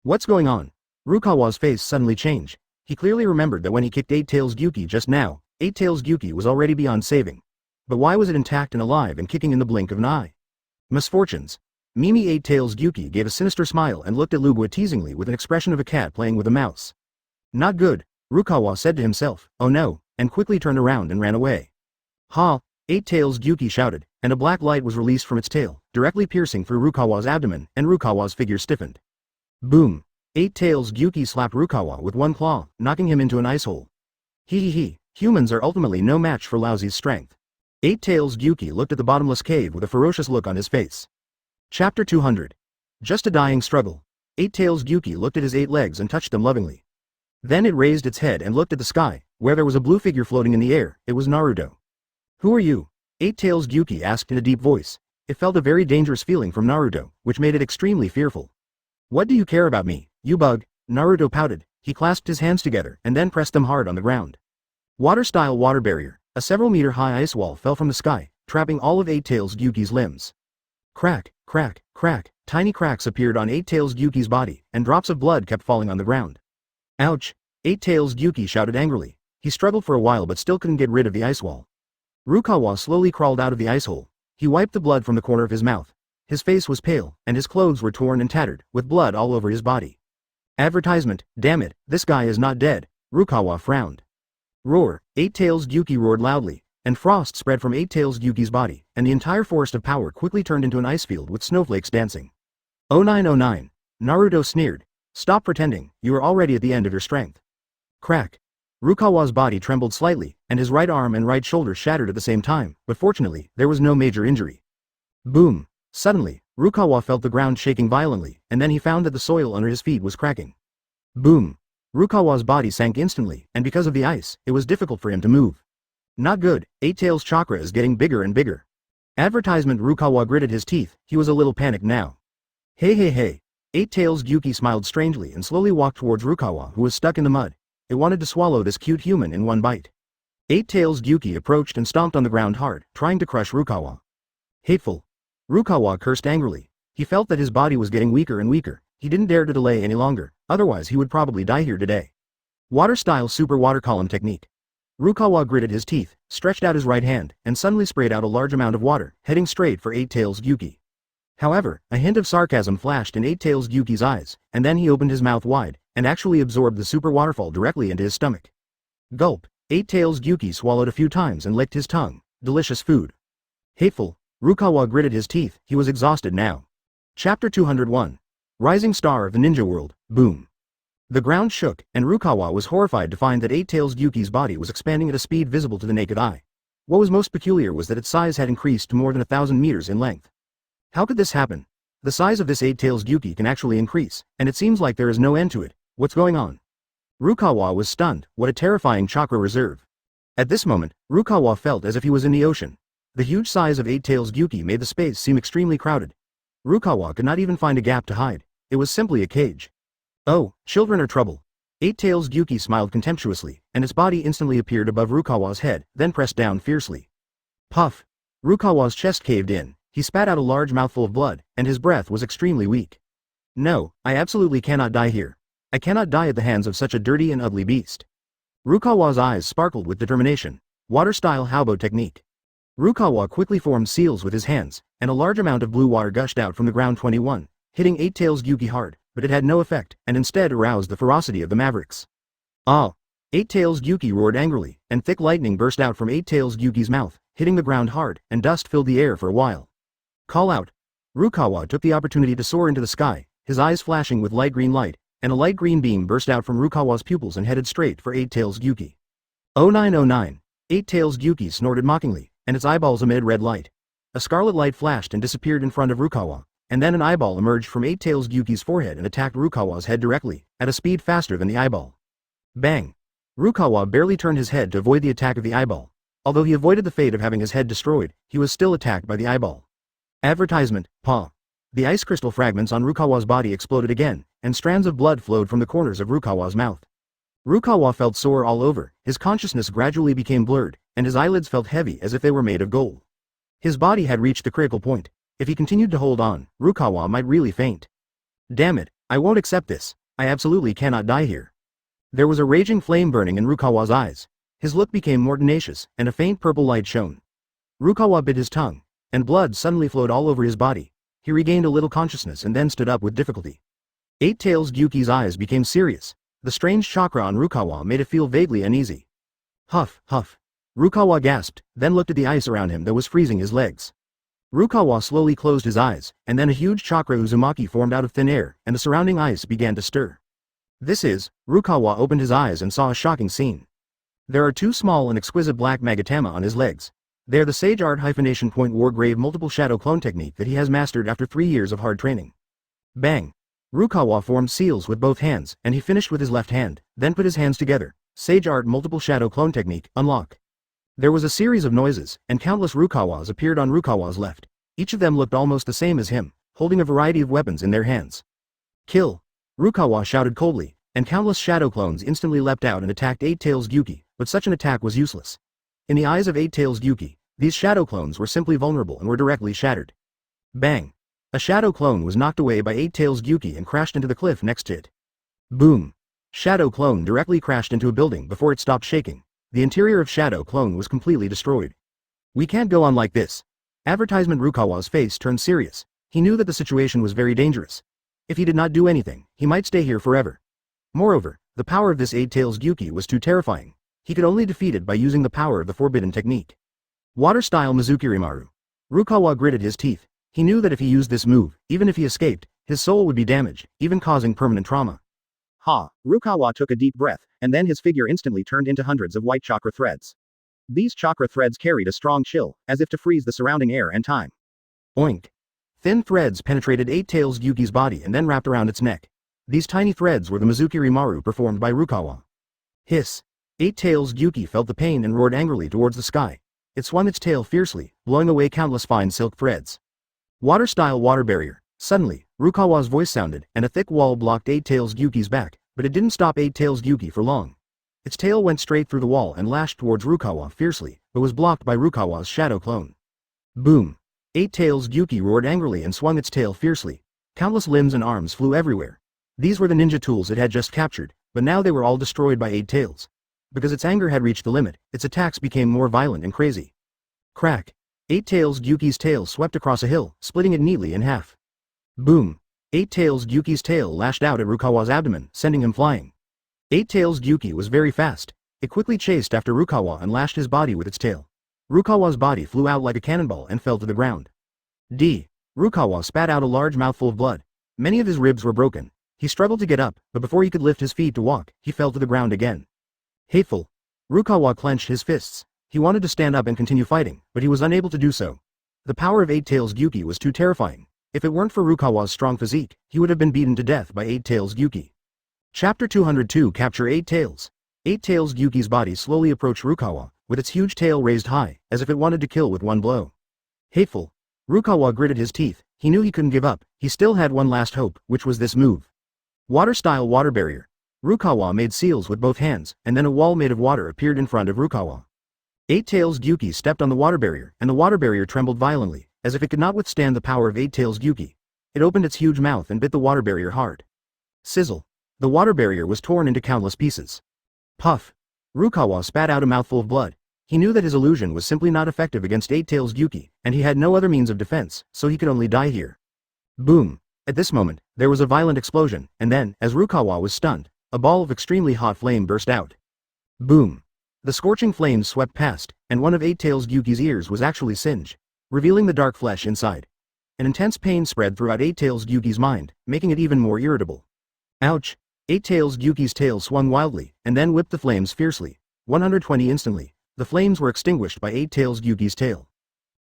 What's going on? Rukawa's face suddenly changed. He clearly remembered that when he kicked Eight-Tails Gyuki just now, Eight-Tails Gyuki was already beyond saving. But why was it intact and alive and kicking in the blink of an eye? Misfortunes. Mimi Eight-Tails Gyuki gave a sinister smile and looked at Lugua teasingly with an expression of a cat playing with a mouse. Not good, Rukawa said to himself, oh no, and quickly turned around and ran away. Ha! Eight-Tails Gyuki shouted, and a black light was released from its tail, directly piercing through Rukawa's abdomen, and Rukawa's figure stiffened. Boom! Eight-Tails Gyuki slapped Rukawa with one claw, knocking him into an ice hole. Hee. Humans are ultimately no match for Lousie's strength. Eight-Tails Gyuki looked at the bottomless cave with a ferocious look on his face. Chapter 200. Just a dying struggle. Eight-Tails Gyuki looked at his 8 legs and touched them lovingly. Then it raised its head and looked at the sky, where there was a blue figure floating in the air. It was Naruto. Who are you? Eight-Tails Gyuki asked in a deep voice. It felt a very dangerous feeling from Naruto, which made it extremely fearful. What do you care about me, you bug? Naruto pouted. He clasped his hands together and then pressed them hard on the ground. Water-style water barrier. A several-meter-high ice wall fell from the sky, trapping all of Eight-Tails Gyuki's limbs. Crack, crack, crack. Tiny cracks appeared on Eight-Tails Gyuki's body, and drops of blood kept falling on the ground. Ouch! Eight-Tails Gyuki shouted angrily. He struggled for a while but still couldn't get rid of the ice wall. Rukawa slowly crawled out of the ice hole. He wiped the blood from the corner of his mouth. His face was pale, and his clothes were torn and tattered, with blood all over his body. Advertisement, damn it, this guy is not dead, Rukawa frowned. Roar, Eight-Tails Gyuki roared loudly, and frost spread from Eight-Tails Gyuki's body, and the entire forest of power quickly turned into an ice field with snowflakes dancing. 0909. Naruto sneered. Stop pretending, you are already at the end of your strength. Crack. Rukawa's body trembled slightly, and his right arm and right shoulder shattered at the same time, but fortunately, there was no major injury. Boom. Suddenly, Rukawa felt the ground shaking violently, and then he found that the soil under his feet was cracking. Boom. Rukawa's body sank instantly, and because of the ice, it was difficult for him to move. Not good, Eight-Tails' chakra is getting bigger and bigger. Advertisement. Rukawa gritted his teeth, he was a little panicked now. Hey. Eight-Tails Gyuki smiled strangely and slowly walked towards Rukawa, who was stuck in the mud. It wanted to swallow this cute human in one bite. Eight-Tails Gyuki approached and stomped on the ground hard, trying to crush Rukawa. Hateful. Rukawa cursed angrily. He felt that his body was getting weaker and weaker. He didn't dare to delay any longer, otherwise he would probably die here today. Water-style super water column technique. Rukawa gritted his teeth, stretched out his right hand, and suddenly sprayed out a large amount of water, heading straight for Eight-Tails Gyuki. However, a hint of sarcasm flashed in Eight-Tails Gyuki's eyes, and then he opened his mouth wide, and actually absorbed the super waterfall directly into his stomach. Gulp. Eight-Tails Gyuki swallowed a few times and licked his tongue. Delicious food. Hateful. Rukawa gritted his teeth, he was exhausted now. Chapter 201. Rising Star of the Ninja World, boom. The ground shook, and Rukawa was horrified to find that Eight-Tails Gyuki's body was expanding at a speed visible to the naked eye. What was most peculiar was that its size had increased to more than 1,000 meters in length. How could this happen? The size of this Eight-Tails Gyuki can actually increase, and it seems like there is no end to it. What's going on? Rukawa was stunned. What a terrifying chakra reserve. At this moment, Rukawa felt as if he was in the ocean. The huge size of Eight-Tails Gyuki made the space seem extremely crowded. Rukawa could not even find a gap to hide. It was simply a cage. Oh, children are trouble. Eight-Tails Gyuki smiled contemptuously, and its body instantly appeared above Rukawa's head, then pressed down fiercely. Puff. Rukawa's chest caved in. He spat out a large mouthful of blood, and his breath was extremely weak. No, I absolutely cannot die here. I cannot die at the hands of such a dirty and ugly beast. Rukawa's eyes sparkled with determination. Water-style Haubo technique. Rukawa quickly formed seals with his hands, and a large amount of blue water gushed out from the ground. 21, hitting Eight-Tails Gyuki hard, but it had no effect, and instead aroused the ferocity of the Mavericks. Ah! Eight-Tails Gyuki roared angrily, and thick lightning burst out from Eight-Tails Gyuki's mouth, hitting the ground hard, and dust filled the air for a while. Call out! Rukawa took the opportunity to soar into the sky, his eyes flashing with light green light, and a light green beam burst out from Rukawa's pupils and headed straight for Eight-Tails Gyuki. 0909. Eight-Tails Gyuki snorted mockingly, and its eyeballs emitted red light. A scarlet light flashed and disappeared in front of Rukawa, and then an eyeball emerged from Eight-Tails Gyuki's forehead and attacked Rukawa's head directly, at a speed faster than the eyeball. Bang! Rukawa barely turned his head to avoid the attack of the eyeball. Although he avoided the fate of having his head destroyed, he was still attacked by the eyeball. Advertisement, paw. The ice crystal fragments on Rukawa's body exploded again, and strands of blood flowed from the corners of Rukawa's mouth. Rukawa felt sore all over, his consciousness gradually became blurred, and his eyelids felt heavy as if they were made of gold. His body had reached the critical point. If he continued to hold on, Rukawa might really faint. Damn it, I won't accept this. I absolutely cannot die here. There was a raging flame burning in Rukawa's eyes. His look became more tenacious, and a faint purple light shone. Rukawa bit his tongue, and blood suddenly flowed all over his body. He regained a little consciousness and then stood up with difficulty. Eight-Tails Gyuki's eyes became serious. The strange chakra on Rukawa made it feel vaguely uneasy. Huff, huff. Rukawa gasped, then looked at the ice around him that was freezing his legs. Rukawa slowly closed his eyes, and then a huge chakra uzumaki formed out of thin air, and the surrounding ice began to stir. Rukawa opened his eyes and saw a shocking scene. There are two small and exquisite black magatama on his legs. They are the Sage Art Hyphenation Point Wargrave Multiple Shadow Clone technique that he has mastered after 3 years of hard training. Bang! Rukawa formed seals with both hands, and he finished with his left hand, then put his hands together. Sage Art Multiple Shadow Clone technique, unlock. There was a series of noises, and countless Rukawas appeared on Rukawa's left. Each of them looked almost the same as him, holding a variety of weapons in their hands. Kill! Rukawa shouted coldly, and countless shadow clones instantly leapt out and attacked Eight-Tails Gyuki, but such an attack was useless. In the eyes of Eight-Tails Gyuki, these shadow clones were simply vulnerable and were directly shattered. Bang! A shadow clone was knocked away by Eight-Tails Gyuki and crashed into the cliff next to it. Boom! Shadow clone directly crashed into a building before it stopped shaking. The interior of Shadow Clone was completely destroyed. We can't go on like this. Advertisement Rukawa's face turned serious. He knew that the situation was very dangerous. If he did not do anything, he might stay here forever. Moreover, the power of this Eight-Tails Gyuki was too terrifying. He could only defeat it by using the power of the forbidden technique. Water-style Mizukirimaru. Rukawa gritted his teeth. He knew that if he used this move, even if he escaped, his soul would be damaged, even causing permanent trauma. Rukawa took a deep breath, and then his figure instantly turned into hundreds of white chakra threads. These chakra threads carried a strong chill, as if to freeze the surrounding air and time. Oink. Thin threads penetrated Eight-Tails Gyuki's body and then wrapped around its neck. These tiny threads were the Mizukirimaru performed by Rukawa. Hiss. Eight-Tails Gyuki felt the pain and roared angrily towards the sky. It swung its tail fiercely, blowing away countless fine silk threads. Water-style water barrier. Suddenly, Rukawa's voice sounded, and a thick wall blocked Eight-Tails Gyuki's back, but it didn't stop Eight-Tails Gyuki for long. Its tail went straight through the wall and lashed towards Rukawa fiercely, but was blocked by Rukawa's shadow clone. Boom. Eight-Tails Gyuki roared angrily and swung its tail fiercely. Countless limbs and arms flew everywhere. These were the ninja tools it had just captured, but now they were all destroyed by Eight-Tails. Because its anger had reached the limit, its attacks became more violent and crazy. Crack. Eight-Tails Gyuki's tail swept across a hill, splitting it neatly in half. Boom. Eight-Tails Gyuki's tail lashed out at Rukawa's abdomen, sending him flying. Eight-Tails Gyuki was very fast. It quickly chased after Rukawa and lashed his body with its tail. Rukawa's body flew out like a cannonball and fell to the ground. Rukawa spat out a large mouthful of blood. Many of his ribs were broken. He struggled to get up, but before he could lift his feet to walk, he fell to the ground again. Hateful. Rukawa clenched his fists. He wanted to stand up and continue fighting, but he was unable to do so. The power of Eight-Tails Gyuki was too terrifying. If it weren't for Rukawa's strong physique, he would have been beaten to death by Eight-Tails Gyuki. Chapter 202 Capture Eight-Tails. Eight-Tails Gyuki's body slowly approached Rukawa, with its huge tail raised high, as if it wanted to kill with one blow. Hateful. Rukawa gritted his teeth. He knew he couldn't give up. He still had one last hope, which was this move. Water-style water barrier. Rukawa made seals with both hands, and then a wall made of water appeared in front of Rukawa. Eight-Tails Gyuki stepped on the water barrier, and the water barrier trembled violently, as if it could not withstand the power of Eight-Tails Gyuki. It opened its huge mouth and bit the water barrier hard. Sizzle. The water barrier was torn into countless pieces. Puff. Rukawa spat out a mouthful of blood. He knew that his illusion was simply not effective against Eight-Tails Gyuki, and he had no other means of defense, so he could only die here. Boom. At this moment, there was a violent explosion, and then, as Rukawa was stunned, a ball of extremely hot flame burst out. Boom. The scorching flames swept past, and one of Eight-Tails Gyuki's ears was actually singed, revealing the dark flesh inside. An intense pain spread throughout Eight-Tails Gyuki's mind, making it even more irritable. Ouch. Eight-Tails Gyuki's tail swung wildly, and then whipped the flames fiercely. 120 instantly. The flames were extinguished by Eight-Tails Gyuki's tail.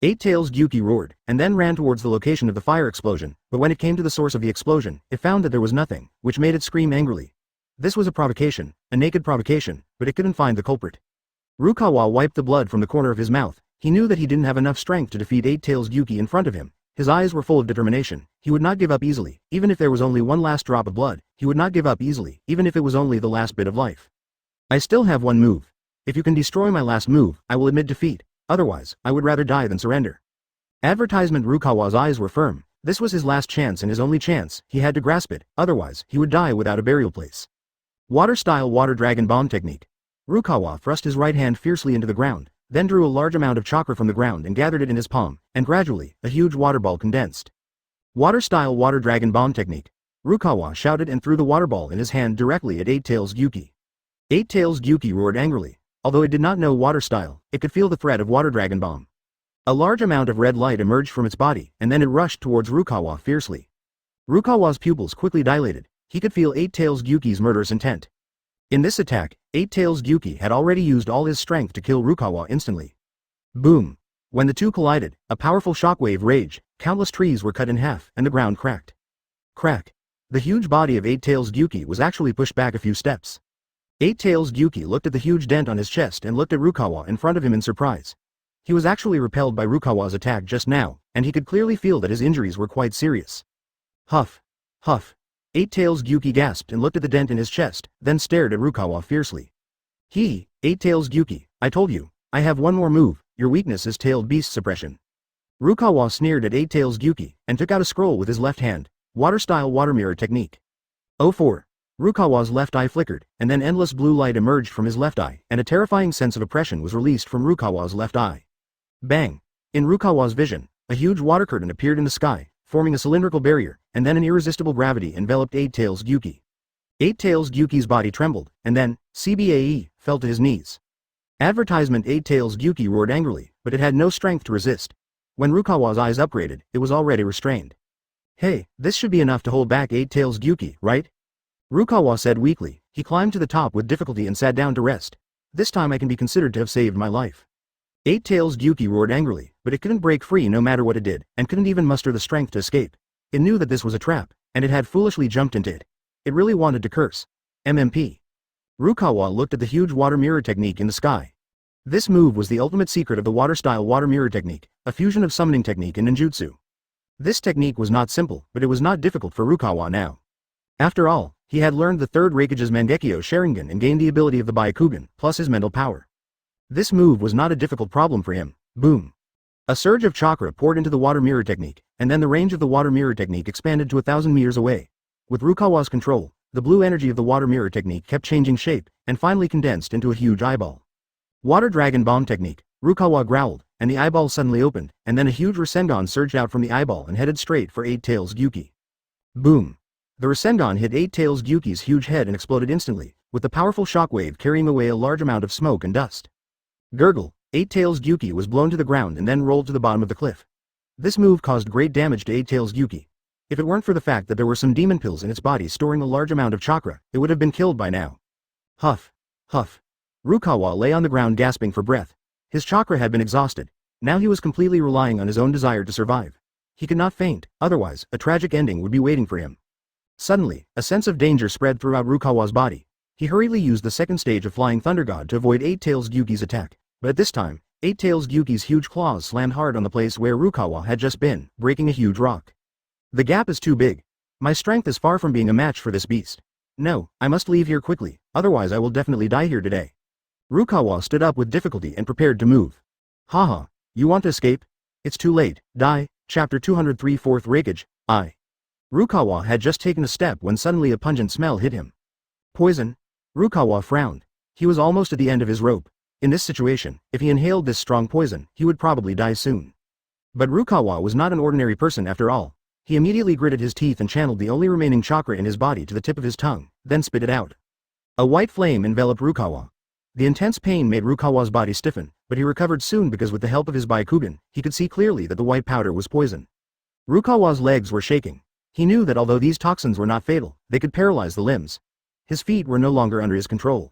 Eight-Tails Gyuki roared, and then ran towards the location of the fire explosion, but when it came to the source of the explosion, it found that there was nothing, which made it scream angrily. This was a provocation, a naked provocation, but it couldn't find the culprit. Rukawa wiped the blood from the corner of his mouth. He knew that he didn't have enough strength to defeat Eight-Tails Gyuki in front of him. His eyes were full of determination. He would not give up easily, even if there was only one last drop of blood. He would not give up easily, even if it was only the last bit of life. I still have one move. If you can destroy my last move, I will admit defeat. Otherwise, I would rather die than surrender. Advertisement Rukawa's eyes were firm. This was his last chance and his only chance. He had to grasp it, otherwise, he would die without a burial place. Water-style water dragon bomb technique. Rukawa thrust his right hand fiercely into the ground, then drew a large amount of chakra from the ground and gathered it in his palm, and gradually, a huge water ball condensed. Water-style water dragon bomb technique. Rukawa shouted and threw the water ball in his hand directly at Eight-Tails Gyuki. Eight-Tails Gyuki roared angrily. Although it did not know water style, it could feel the threat of water dragon bomb. A large amount of red light emerged from its body, and then it rushed towards Rukawa fiercely. Rukawa's pupils quickly dilated. He could feel Eight-Tails Gyuki's murderous intent. In this attack, Eight-Tails Gyuki had already used all his strength to kill Rukawa instantly. Boom. When the two collided, a powerful shockwave raged, countless trees were cut in half, and the ground cracked. Crack. The huge body of Eight-Tails Gyuki was actually pushed back a few steps. Eight-Tails Gyuki looked at the huge dent on his chest and looked at Rukawa in front of him in surprise. He was actually repelled by Rukawa's attack just now, and he could clearly feel that his injuries were quite serious. Huff. Huff. Eight-Tails Gyuki gasped and looked at the dent in his chest, then stared at Rukawa fiercely. Eight-Tails Gyuki, I told you, I have one more move, your weakness is tailed beast suppression. Rukawa sneered at Eight-Tails Gyuki, and took out a scroll with his left hand, water-style water mirror technique. 04. Rukawa's left eye flickered, and then endless blue light emerged from his left eye, and a terrifying sense of oppression was released from Rukawa's left eye. Bang! In Rukawa's vision, a huge water curtain appeared in the sky, forming a cylindrical barrier, and then an irresistible gravity enveloped Eight-Tails Gyuki. Eight-Tails Gyuki's body trembled, and then, CBAE, fell to his knees. Advertisement Eight-Tails Gyuki roared angrily, but it had no strength to resist. When Rukawa's eyes upgraded, it was already restrained. Hey, this should be enough to hold back Eight-Tails Gyuki, right? Rukawa said weakly. He climbed to the top with difficulty and sat down to rest. This time I can be considered to have saved my life. Eight-Tails Gyuki roared angrily, but it couldn't break free no matter what it did, and couldn't even muster the strength to escape. It knew that this was a trap, and it had foolishly jumped into it. It really wanted to curse. MMP. Rukawa looked at the huge water mirror technique in the sky. This move was the ultimate secret of the water-style water mirror technique, a fusion of summoning technique and ninjutsu. This technique was not simple, but it was not difficult for Rukawa now. After all, he had learned the third Raikage's Mangekyo Sharingan and gained the ability of the Byakugan, plus his mental power. This move was not a difficult problem for him. Boom. A surge of chakra poured into the water mirror technique, and then the range of the water mirror technique expanded to 1,000 meters away. With Rukawa's control, the blue energy of the water mirror technique kept changing shape, and finally condensed into a huge eyeball. Water Dragon Bomb technique. Rukawa growled, and the eyeball suddenly opened, and then a huge Rasengan surged out from the eyeball and headed straight for Eight-Tails Gyuki. Boom. The Rasengan hit Eight-Tails Gyuki's huge head and exploded instantly, with the powerful shockwave carrying away a large amount of smoke and dust. Gurgle. Eight-Tails Gyuki was blown to the ground and then rolled to the bottom of the cliff. This move caused great damage to Eight-Tails Gyuki. If it weren't for the fact that there were some demon pills in its body storing a large amount of chakra, it would have been killed by now. Huff. Huff. Rukawa lay on the ground gasping for breath. His chakra had been exhausted. Now he was completely relying on his own desire to survive. He could not faint, otherwise, a tragic ending would be waiting for him. Suddenly, a sense of danger spread throughout Rukawa's body. He hurriedly used the second stage of Flying Thunder God to avoid Eight-Tails Gyuki's attack, but at this time, Eight-Tails Gyuki's huge claws slammed hard on the place where Rukawa had just been, breaking a huge rock. The gap is too big. My strength is far from being a match for this beast. No, I must leave here quickly, otherwise I will definitely die here today. Rukawa stood up with difficulty and prepared to move. Haha, you want to escape? It's too late. Die. Chapter 203 Fourth Raikage, I. Rukawa had just taken a step when suddenly a pungent smell hit him. Poison? Rukawa frowned. He was almost at the end of his rope. In this situation, if he inhaled this strong poison, he would probably die soon. But Rukawa was not an ordinary person after all. He immediately gritted his teeth and channeled the only remaining chakra in his body to the tip of his tongue, then spit it out. A white flame enveloped Rukawa. The intense pain made Rukawa's body stiffen, but he recovered soon because with the help of his Byakugan, he could see clearly that the white powder was poison. Rukawa's legs were shaking. He knew that although these toxins were not fatal, they could paralyze the limbs. His feet were no longer under his control.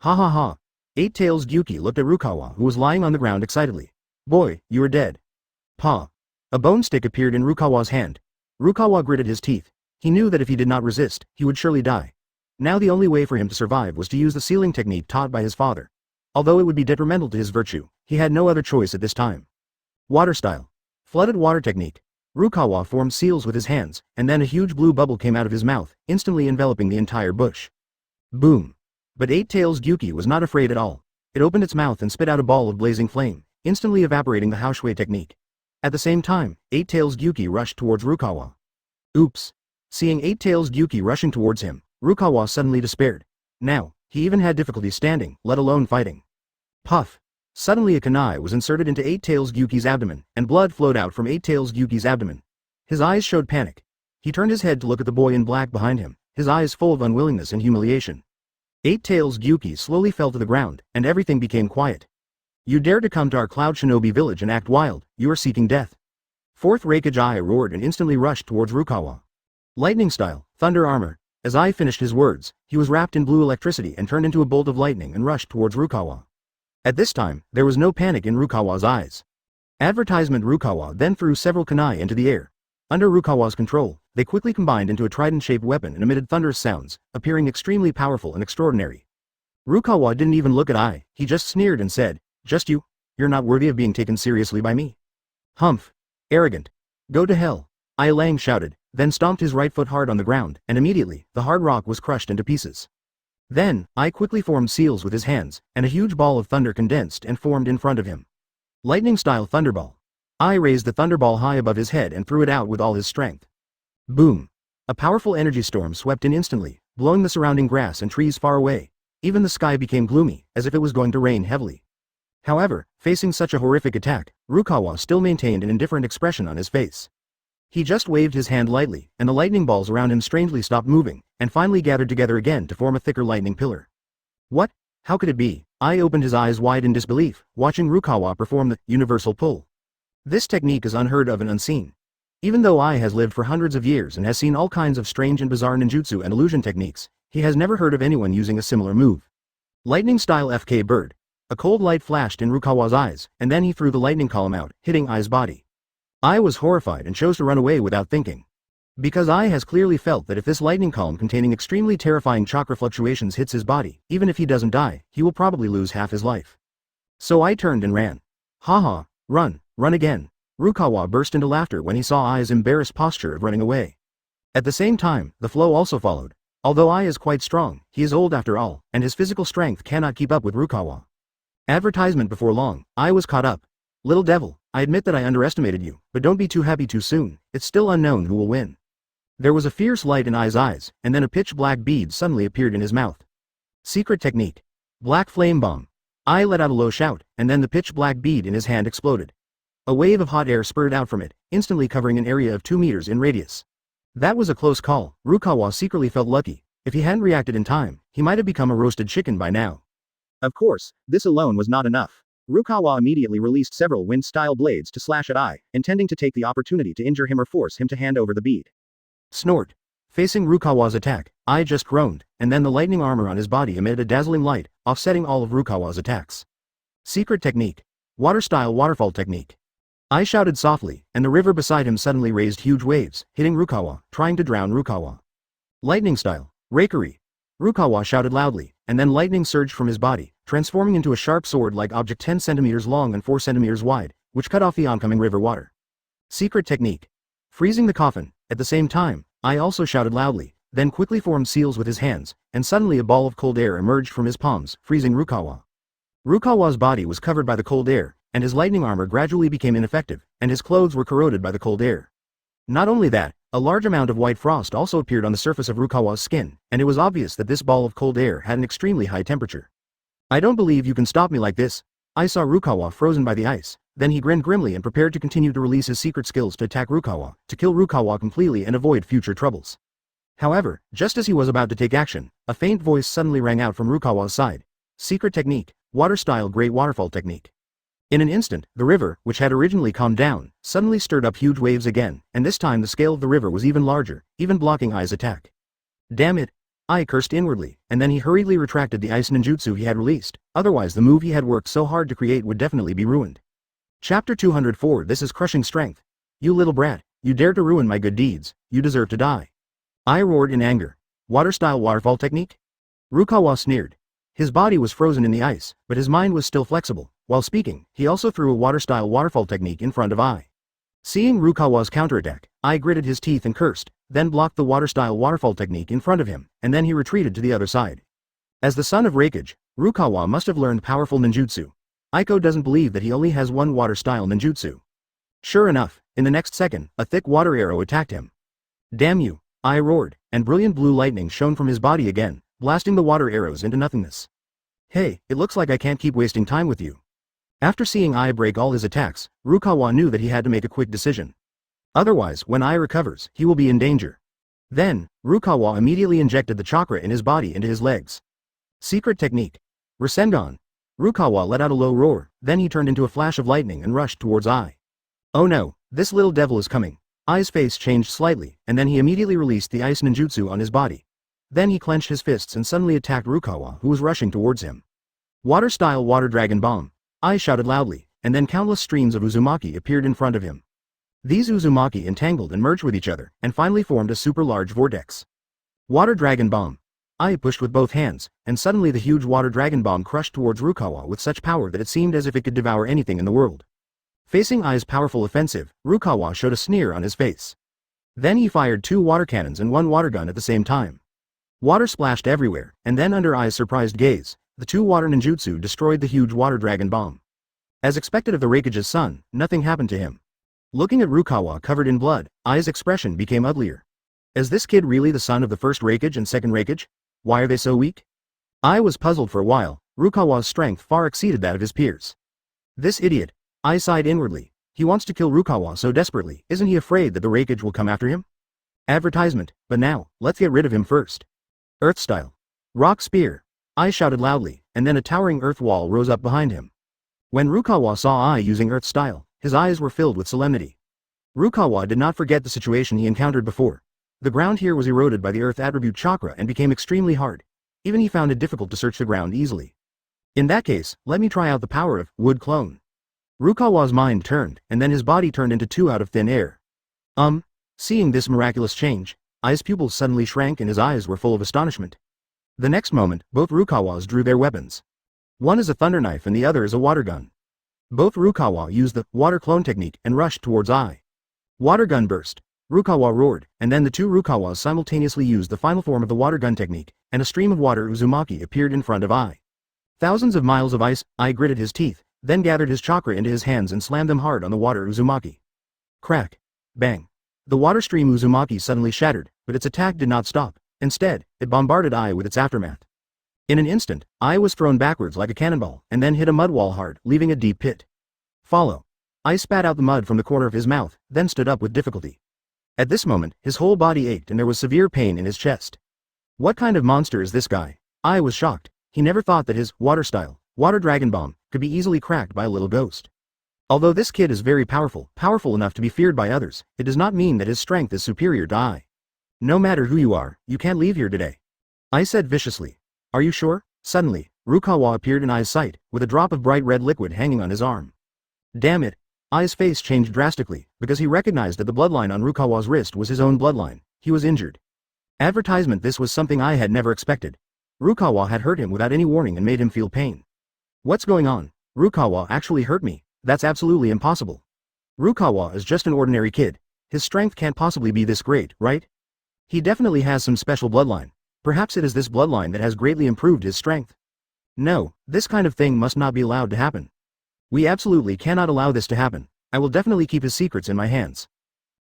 Ha ha ha. Eight-Tails Gyuki looked at Rukawa who was lying on the ground excitedly. Boy, you are dead. Pa. A bone stick appeared in Rukawa's hand. Rukawa gritted his teeth. He knew that if he did not resist, he would surely die. Now the only way for him to survive was to use the sealing technique taught by his father. Although it would be detrimental to his virtue, he had no other choice at this time. Water style. Flooded water technique. Rukawa formed seals with his hands, and then a huge blue bubble came out of his mouth, instantly enveloping the entire bush. Boom. But Eight-Tails Gyuki was not afraid at all. It opened its mouth and spit out a ball of blazing flame, instantly evaporating the Haoshui technique. At the same time, Eight-Tails Gyuki rushed towards Rukawa. Oops. Seeing Eight-Tails Gyuki rushing towards him, Rukawa suddenly despaired. Now, he even had difficulty standing, let alone fighting. Puff. Suddenly a kunai was inserted into Eight-Tails Gyuki's abdomen, and blood flowed out from Eight-Tails Gyuki's abdomen. His eyes showed panic. He turned his head to look at the boy in black behind him, his eyes full of unwillingness and humiliation. Eight-Tails Gyuki slowly fell to the ground, and everything became quiet. You dare to come to our Cloud Shinobi village and act wild, you are seeking death. Fourth Raikage Eye roared and instantly rushed towards Rukawa. Lightning style, thunder armor. As Eye finished his words, he was wrapped in blue electricity and turned into a bolt of lightning and rushed towards Rukawa. At this time, there was no panic in Rukawa's eyes. Advertisement Rukawa then threw several kunai into the air. Under Rukawa's control, they quickly combined into a trident-shaped weapon and emitted thunderous sounds, appearing extremely powerful and extraordinary. Rukawa didn't even look at Eye, he just sneered and said, "Just you? You're not worthy of being taken seriously by me. Humph. Arrogant. Go to hell." Ai Lang shouted, then stomped his right foot hard on the ground, and immediately, the hard rock was crushed into pieces. Then, Ai quickly formed seals with his hands, and a huge ball of thunder condensed and formed in front of him. Lightning-style thunderball. Ai raised the thunderball high above his head and threw it out with all his strength. Boom. A powerful energy storm swept in instantly, blowing the surrounding grass and trees far away. Even the sky became gloomy, as if it was going to rain heavily. However, facing such a horrific attack, Rukawa still maintained an indifferent expression on his face. He just waved his hand lightly, and the lightning balls around him strangely stopped moving, and finally gathered together again to form a thicker lightning pillar. What? How could it be? Ai opened his eyes wide in disbelief, watching Rukawa perform the universal pull. This technique is unheard of and unseen. Even though Ai has lived for hundreds of years and has seen all kinds of strange and bizarre ninjutsu and illusion techniques, he has never heard of anyone using a similar move. Lightning-style FK bird. A cold light flashed in Rukawa's eyes, and then he threw the lightning column out, hitting Ai's body. Ai was horrified and chose to run away without thinking. Because Ai has clearly felt that if this lightning column containing extremely terrifying chakra fluctuations hits his body, even if he doesn't die, he will probably lose half his life. So Ai turned and ran. Haha, run again. Rukawa burst into laughter when he saw Ai's embarrassed posture of running away. At the same time, the flow also followed. Although Ai is quite strong, he is old after all, and his physical strength cannot keep up with Rukawa. Advertisement before long, Ai was caught up. Little devil, I admit that I underestimated you, but don't be too happy too soon, it's still unknown who will win. There was a fierce light in Ai's eyes, and then a pitch-black bead suddenly appeared in his mouth. Secret technique. Black flame bomb. Ai let out a low shout, and then the pitch-black bead in his hand exploded. A wave of hot air spurted out from it, instantly covering an area of 2 meters in radius. That was a close call. Rukawa secretly felt lucky. If he hadn't reacted in time, he might have become a roasted chicken by now. Of course, this alone was not enough. Rukawa immediately released several wind-style blades to slash at Ai, intending to take the opportunity to injure him or force him to hand over the bead. Snort. Facing Rukawa's attack, Ai just groaned, and then the lightning armor on his body emitted a dazzling light, offsetting all of Rukawa's attacks. Secret technique. Water-style waterfall technique. Ai shouted softly, and the river beside him suddenly raised huge waves, hitting Rukawa, trying to drown Rukawa. Lightning style. Rakery. Rukawa shouted loudly, and then lightning surged from his body, transforming into a sharp sword-like object 10 centimeters long and 4 centimeters wide, which cut off the oncoming river water. Secret technique. Freezing the coffin. At the same time, Ai also shouted loudly, then quickly formed seals with his hands, and suddenly a ball of cold air emerged from his palms, freezing Rukawa. Rukawa's body was covered by the cold air, and his lightning armor gradually became ineffective, and his clothes were corroded by the cold air. Not only that, a large amount of white frost also appeared on the surface of Rukawa's skin, and it was obvious that this ball of cold air had an extremely high temperature. I don't believe you can stop me like this. I saw Rukawa frozen by the ice, then he grinned grimly and prepared to continue to release his secret skills to attack Rukawa, to kill Rukawa completely and avoid future troubles. However, just as he was about to take action, a faint voice suddenly rang out from Rukawa's side. Secret technique. Water-style great waterfall technique. In an instant, the river, which had originally calmed down, suddenly stirred up huge waves again, and this time the scale of the river was even larger, even blocking Ai's attack. Damn it! Ai cursed inwardly, and then he hurriedly retracted the ice ninjutsu he had released, otherwise the move he had worked so hard to create would definitely be ruined. Chapter 204. This is crushing strength. You little brat, you dare to ruin my good deeds, you deserve to die. Ai roared in anger. Water-style waterfall technique? Rukawa sneered. His body was frozen in the ice, but his mind was still flexible. While speaking, he also threw a water-style waterfall technique in front of Ai. Seeing Rukawa's counterattack, Ai gritted his teeth and cursed, then blocked the water-style waterfall technique in front of him, and then he retreated to the other side. As the son of Raikage, Rukawa must have learned powerful ninjutsu. Aiko doesn't believe that he only has one water-style ninjutsu. Sure enough, in the next second, a thick water arrow attacked him. Damn you! Ai roared, and brilliant blue lightning shone from his body again, blasting the water arrows into nothingness. Hey, it looks like I can't keep wasting time with you. After seeing Ai break all his attacks, Rukawa knew that he had to make a quick decision. Otherwise, when Ai recovers, he will be in danger. Then, Rukawa immediately injected the chakra in his body into his legs. Secret technique. Rasengan. Rukawa let out a low roar, then he turned into a flash of lightning and rushed towards Ai. Oh no, this little devil is coming. Ai's face changed slightly, and then he immediately released the ice ninjutsu on his body. Then he clenched his fists and suddenly attacked Rukawa, who was rushing towards him. Water-style water dragon bomb. Ai shouted loudly, and then countless streams of Uzumaki appeared in front of him. These Uzumaki entangled and merged with each other, and finally formed a super large vortex. Water dragon bomb. Ai pushed with both hands, and suddenly the huge water dragon bomb crushed towards Rukawa with such power that it seemed as if it could devour anything in the world. Facing Ai's powerful offensive, Rukawa showed a sneer on his face. Then he fired 2 water cannons and 1 water gun at the same time. Water splashed everywhere, and then under Ai's surprised gaze, the 2 water ninjutsu destroyed the huge water dragon bomb. As expected of the Raikage's son, nothing happened to him. Looking at Rukawa covered in blood, Ai's expression became uglier. Is this kid really the son of the first Raikage and second Raikage? Why are they so weak? I was puzzled for a while. Rukawa's strength far exceeded that of his peers. This idiot. I sighed inwardly. He wants to kill Rukawa so desperately, isn't he afraid that the Raikage will come after him? Advertisement, but now, let's get rid of him first. Earth style. Rock spear. I shouted loudly, and then a towering earth wall rose up behind him. When Rukawa saw I using earth style, his eyes were filled with solemnity. Rukawa did not forget the situation he encountered before. The ground here was eroded by the earth attribute chakra and became extremely hard. Even he found it difficult to search the ground easily. In that case, let me try out the power of wood clone. Rukawa's mind turned, and then his body turned into two out of thin air. Seeing this miraculous change, I's pupils suddenly shrank and his eyes were full of astonishment. The next moment, both Rukawas drew their weapons. One is a thunder knife and the other is a water gun. Both Rukawa used the water clone technique and rushed towards I. Water gun burst. Rukawa roared, and then the two Rukawas simultaneously used the final form of the water gun technique, and a stream of water Uzumaki appeared in front of I. Thousands of miles of ice. I gritted his teeth, then gathered his chakra into his hands and slammed them hard on the water Uzumaki. Crack. Bang. The water stream Uzumaki suddenly shattered, but its attack did not stop. Instead, it bombarded I with its aftermath. In an instant, I was thrown backwards like a cannonball, and then hit a mud wall hard, leaving a deep pit. Follow. I spat out the mud from the corner of his mouth, then stood up with difficulty. At this moment, his whole body ached and there was severe pain in his chest. What kind of monster is this guy? I was shocked. He never thought that his water-style, water dragon bomb, could be easily cracked by a little ghost. Although this kid is very powerful enough to be feared by others, it does not mean that his strength is superior to I. No matter who you are, you can't leave here today. I said viciously. Are you sure? Suddenly, Rukawa appeared in I's sight, with a drop of bright red liquid hanging on his arm. Damn it. I's face changed drastically, because he recognized that the bloodline on Rukawa's wrist was his own bloodline. He was injured. Advertisement. This was something I had never expected. Rukawa had hurt him without any warning and made him feel pain. What's going on? Rukawa actually hurt me. That's absolutely impossible. Rukawa is just an ordinary kid. His strength can't possibly be this great, right? He definitely has some special bloodline. Perhaps it is this bloodline that has greatly improved his strength. No, this kind of thing must not be allowed to happen. We absolutely cannot allow this to happen. I will definitely keep his secrets in my hands.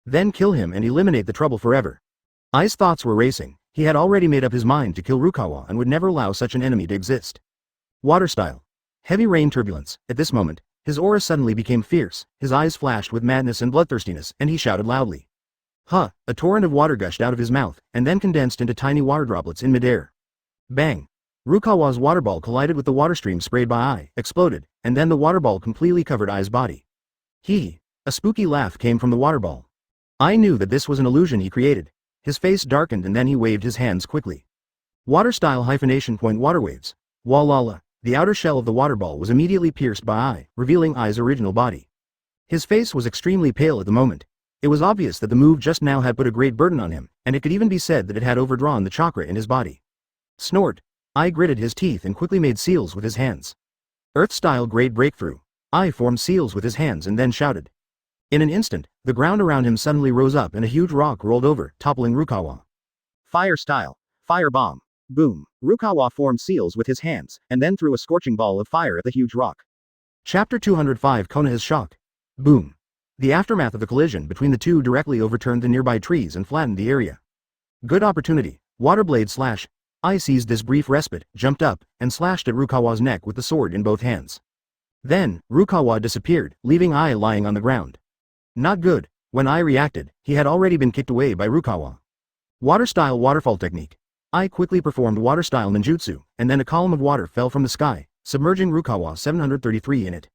Then kill him and eliminate the trouble forever. I's thoughts were racing. He had already made up his mind to kill Rukawa and would never allow such an enemy to exist. Water style. Heavy rain turbulence. At this moment, his aura suddenly became fierce, his eyes flashed with madness and bloodthirstiness, and he shouted loudly. Huh! A torrent of water gushed out of his mouth, and then condensed into tiny water droplets in midair. Bang! Rukawa's water ball collided with the water stream sprayed by I, exploded, and then the water ball completely covered I's body. A spooky laugh came from the water ball. I knew that this was an illusion he created. His face darkened and then he waved his hands quickly. Water style hyphenation point water waves. Walala. The outer shell of the water ball was immediately pierced by I, revealing I's original body. His face was extremely pale at the moment. It was obvious that the move just now had put a great burden on him, and it could even be said that it had overdrawn the chakra in his body. Snort. I gritted his teeth and quickly made seals with his hands. Earth-style great breakthrough. I formed seals with his hands and then shouted. In an instant, the ground around him suddenly rose up and a huge rock rolled over, toppling Rukawa. Fire-style. Fire bomb. Boom. Rukawa formed seals with his hands, and then threw a scorching ball of fire at the huge rock. Chapter 205 Konoha's shock. Boom. The aftermath of the collision between the two directly overturned the nearby trees and flattened the area. Good opportunity. Waterblade slash. I seized this brief respite, jumped up, and slashed at Rukawa's neck with the sword in both hands. Then, Rukawa disappeared, leaving I lying on the ground. Not good. When I reacted, he had already been kicked away by Rukawa. Water-style waterfall technique. I quickly performed water-style ninjutsu, and then a column of water fell from the sky, submerging Rukawa 733 in it.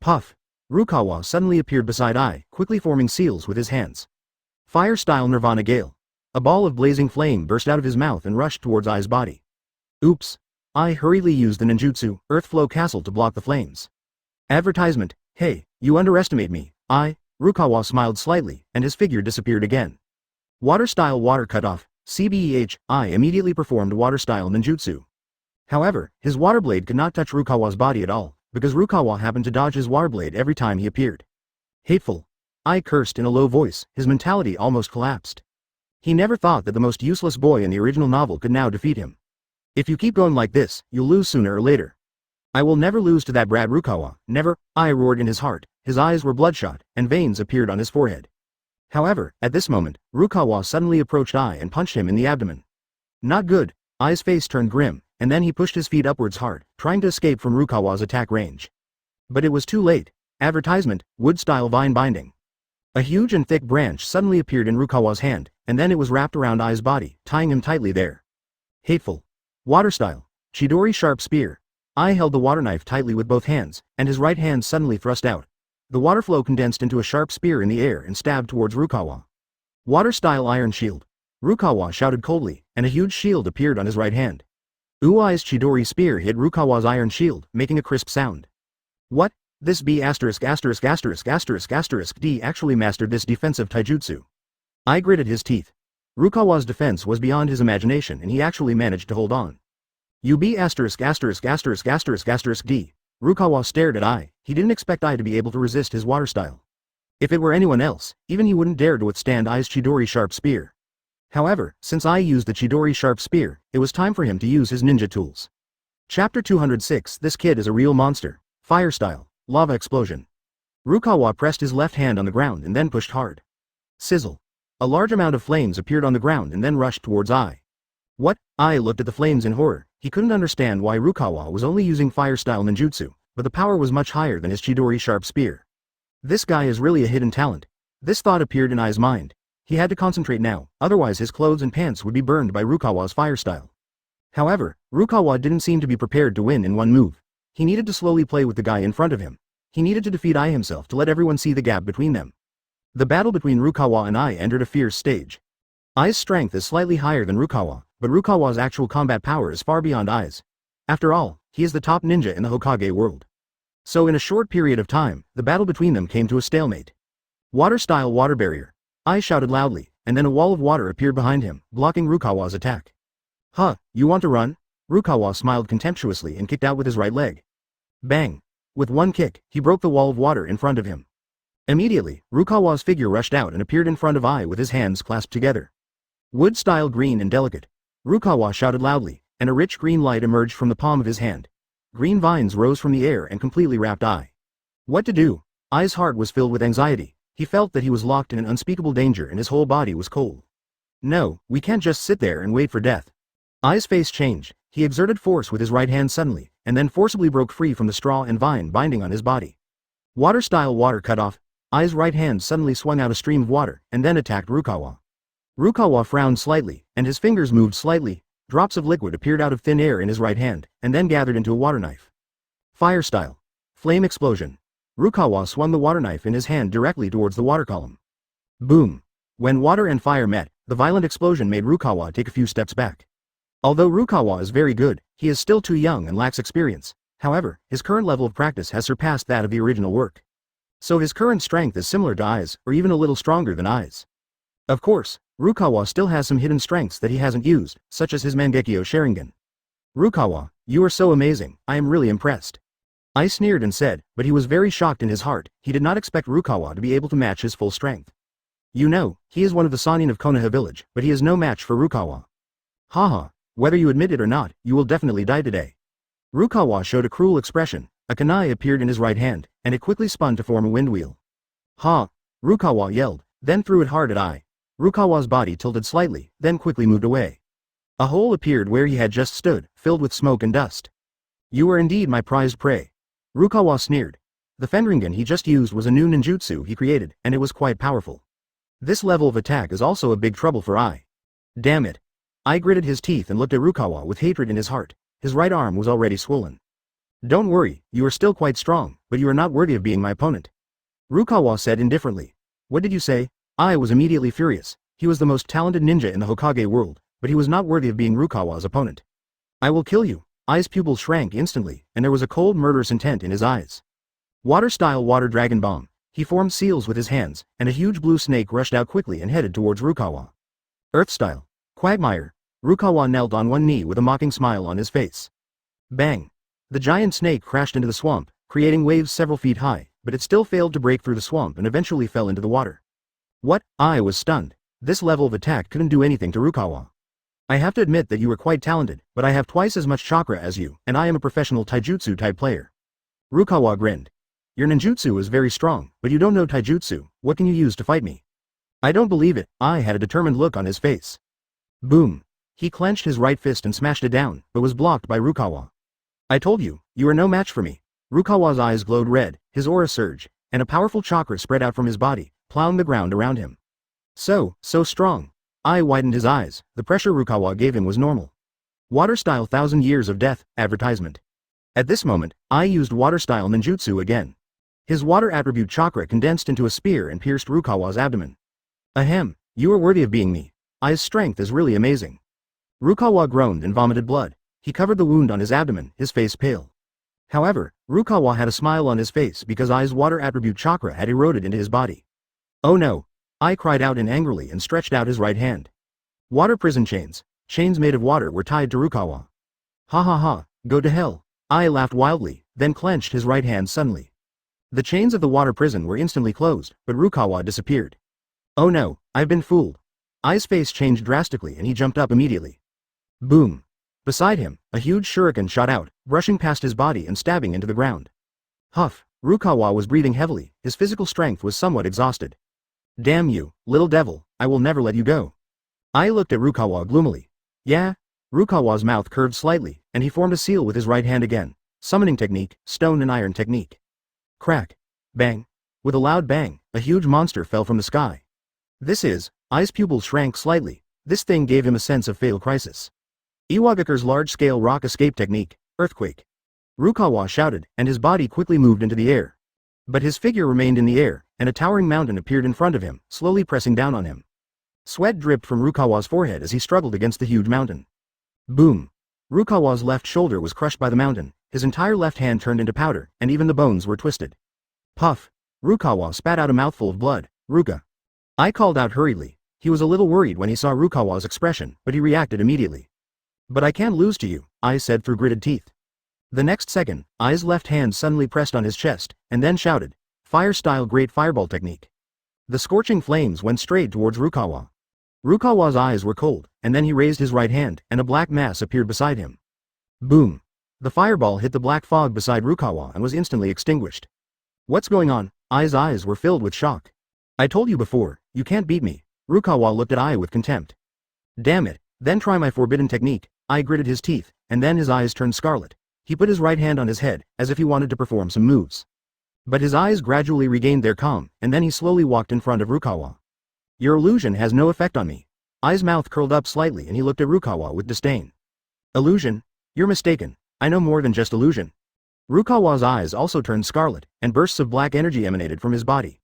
Puff. Rukawa suddenly appeared beside I, quickly forming seals with his hands. Fire-style Nirvana Gale. A ball of blazing flame burst out of his mouth and rushed towards I's body. Oops. I hurriedly used the ninjutsu, Earthflow Castle to block the flames. Advertisement. Hey, you underestimate me. Rukawa smiled slightly, and his figure disappeared again. Water-style water cutoff. CBEH. I immediately performed water-style ninjutsu. However, his water blade could not touch Rukawa's body at all, because Rukawa happened to dodge his water blade every time he appeared. Hateful. I cursed in a low voice, his mentality almost collapsed. He never thought that the most useless boy in the original novel could now defeat him. If you keep going like this, you'll lose sooner or later. I will never lose to that brat Rukawa, never, I roared in his heart, his eyes were bloodshot, and veins appeared on his forehead. However, at this moment, Rukawa suddenly approached Ai and punched him in the abdomen. Not good. Ai's face turned grim, and then he pushed his feet upwards hard, trying to escape from Rukawa's attack range. But it was too late. Advertisement, wood-style vine binding. A huge and thick branch suddenly appeared in Rukawa's hand, and then it was wrapped around Ai's body, tying him tightly there. Hateful. Water-style. Chidori sharp spear. Ai held the water knife tightly with both hands, and his right hand suddenly thrust out. The water flow condensed into a sharp spear in the air and stabbed towards Rukawa. Water-style iron shield. Rukawa shouted coldly, and a huge shield appeared on his right hand. Ai's Chidori spear hit Rukawa's iron shield, making a crisp sound. What? This B************ D actually mastered this defensive taijutsu. Ai gritted his teeth. Rukawa's defense was beyond his imagination and he actually managed to hold on. You B*************************************************** D. Rukawa stared at Ai. He didn't expect Ai to be able to resist his water style. If it were anyone else, even he wouldn't dare to withstand Ai's Chidori sharp spear. However, since Ai used the Chidori sharp spear, it was time for him to use his ninja tools. Chapter 206. This kid is a real monster. Fire style. Lava explosion. Rukawa pressed his left hand on the ground and then pushed hard. Sizzle. A large amount of flames appeared on the ground and then rushed towards Ai. What? Ai looked at the flames in horror. He couldn't understand why Rukawa was only using fire-style ninjutsu, but the power was much higher than his Chidori sharp spear. This guy is really a hidden talent. This thought appeared in Ai's mind. He had to concentrate now, otherwise his clothes and pants would be burned by Rukawa's fire style. However, Rukawa didn't seem to be prepared to win in one move. He needed to slowly play with the guy in front of him. He needed to defeat Ai himself to let everyone see the gap between them. The battle between Rukawa and Ai entered a fierce stage. Ai's strength is slightly higher than Rukawa, but Rukawa's actual combat power is far beyond Ai's. After all, he is the top ninja in the Hokage world. So in a short period of time, the battle between them came to a stalemate. Water-style water barrier. Ai shouted loudly, and then a wall of water appeared behind him, blocking Rukawa's attack. Huh, you want to run? Rukawa smiled contemptuously and kicked out with his right leg. Bang! With one kick, he broke the wall of water in front of him. Immediately, Rukawa's figure rushed out and appeared in front of Ai with his hands clasped together. Wood-style green and delicate. Rukawa shouted loudly, and a rich green light emerged from the palm of his hand. Green vines rose from the air and completely wrapped Ai. What to do? Ai's heart was filled with anxiety. He felt that he was locked in an unspeakable danger and his whole body was cold. No, we can't just sit there and wait for death. Ai's face changed. He exerted force with his right hand suddenly, and then forcibly broke free from the straw and vine binding on his body. Water-style water cut off. Ai's right hand suddenly swung out a stream of water, and then attacked Rukawa. Rukawa frowned slightly, and his fingers moved slightly. Drops of liquid appeared out of thin air in his right hand, and then gathered into a water knife. Fire-style. Flame explosion. Rukawa swung the water knife in his hand directly towards the water column. Boom. When water and fire met, the violent explosion made Rukawa take a few steps back. Although Rukawa is very good, he is still too young and lacks experience. However, his current level of practice has surpassed that of the original work. So his current strength is similar to Ai's, or even a little stronger than Ai's. Of course, Rukawa still has some hidden strengths that he hasn't used, such as his Mangekyo Sharingan. Rukawa, you are so amazing, I am really impressed. Ai sneered and said, but he was very shocked in his heart. He did not expect Rukawa to be able to match his full strength. You know, he is one of the Sannin of Konoha village, but he is no match for Rukawa. Haha. Whether you admit it or not, you will definitely die today. Rukawa showed a cruel expression. A kunai appeared in his right hand, and it quickly spun to form a wind wheel. Ha! Rukawa yelled, then threw it hard at Ai. Rukawa's body tilted slightly, then quickly moved away. A hole appeared where he had just stood, filled with smoke and dust. You are indeed my prized prey. Rukawa sneered. The Rinnegan he just used was a new ninjutsu he created, and it was quite powerful. This level of attack is also a big trouble for Ai. Damn it. Ai gritted his teeth and looked at Rukawa with hatred in his heart. His right arm was already swollen. Don't worry, you are still quite strong, but you are not worthy of being my opponent. Rukawa said indifferently. What did you say? Ai was immediately furious. He was the most talented ninja in the Hokage world, but he was not worthy of being Rukawa's opponent. I will kill you. Ai's pupils shrank instantly, and there was a cold murderous intent in his eyes. Water-style water dragon bomb. He formed seals with his hands, and a huge blue snake rushed out quickly and headed towards Rukawa. Earth-style. Quagmire. Rukawa knelt on one knee with a mocking smile on his face. Bang! The giant snake crashed into the swamp, creating waves several feet high, but it still failed to break through the swamp and eventually fell into the water. What? Ai was stunned. This level of attack couldn't do anything to Rukawa. I have to admit that you are quite talented, but I have twice as much chakra as you, and I am a professional taijutsu type player. Rukawa grinned. Your ninjutsu is very strong, but you don't know taijutsu. What can you use to fight me? I don't believe it. I had a determined look on his face. Boom. He clenched his right fist and smashed it down, but was blocked by Rukawa. I told you, you are no match for me. Rukawa's eyes glowed red, his aura surged, and a powerful chakra spread out from his body, plowing the ground around him. So strong. I widened his eyes. The pressure Rukawa gave him was normal. Water style 1,000 years of death, advertisement. At this moment, I used water style ninjutsu again. His water attribute chakra condensed into a spear and pierced Rukawa's abdomen. Ahem, you are worthy of being me. I's strength is really amazing. Rukawa groaned and vomited blood. He covered the wound on his abdomen, his face pale. However, Rukawa had a smile on his face because I's water attribute chakra had eroded into his body. Oh no! I cried out angrily and stretched out his right hand. Water prison chains. Chains made of water were tied to Rukawa. Ha ha ha, go to hell. I laughed wildly, then clenched his right hand suddenly. The chains of the water prison were instantly closed, but Rukawa disappeared. Oh no, I've been fooled. I's face changed drastically and he jumped up immediately. Boom. Beside him, a huge shuriken shot out, brushing past his body and stabbing into the ground. Huff, Rukawa was breathing heavily, his physical strength was somewhat exhausted. Damn you, little devil, I will never let you go. I looked at Rukawa gloomily. Yeah? Rukawa's mouth curved slightly, and he formed a seal with his right hand again. Summoning technique, stone and iron technique. Crack. Bang. With a loud bang, a huge monster fell from the sky. I's pupils shrank slightly. This thing gave him a sense of fatal crisis. Iwagakure's large-scale rock escape technique, earthquake. Rukawa shouted, and his body quickly moved into the air. But his figure remained in the air, and a towering mountain appeared in front of him, slowly pressing down on him. Sweat dripped from Rukawa's forehead as he struggled against the huge mountain. Boom. Rukawa's left shoulder was crushed by the mountain, his entire left hand turned into powder, and even the bones were twisted. Puff. Rukawa spat out a mouthful of blood. Ruka. I called out hurriedly. He was a little worried when he saw Rukawa's expression, but he reacted immediately. But I can't lose to you, I said through gritted teeth. The next second, I's left hand suddenly pressed on his chest, and then shouted, Fire-style great fireball technique. The scorching flames went straight towards Rukawa. Rukawa's eyes were cold, and then he raised his right hand, and a black mass appeared beside him. Boom. The fireball hit the black fog beside Rukawa and was instantly extinguished. What's going on? I's eyes were filled with shock. I told you before, you can't beat me. Rukawa looked at I with contempt. Damn it, then try my forbidden technique. I gritted his teeth, and then his eyes turned scarlet. He put his right hand on his head, as if he wanted to perform some moves. But his eyes gradually regained their calm, and then he slowly walked in front of Rukawa. Your illusion has no effect on me. I's mouth curled up slightly and he looked at Rukawa with disdain. Illusion? You're mistaken. I know more than just illusion. Rukawa's eyes also turned scarlet, and bursts of black energy emanated from his body.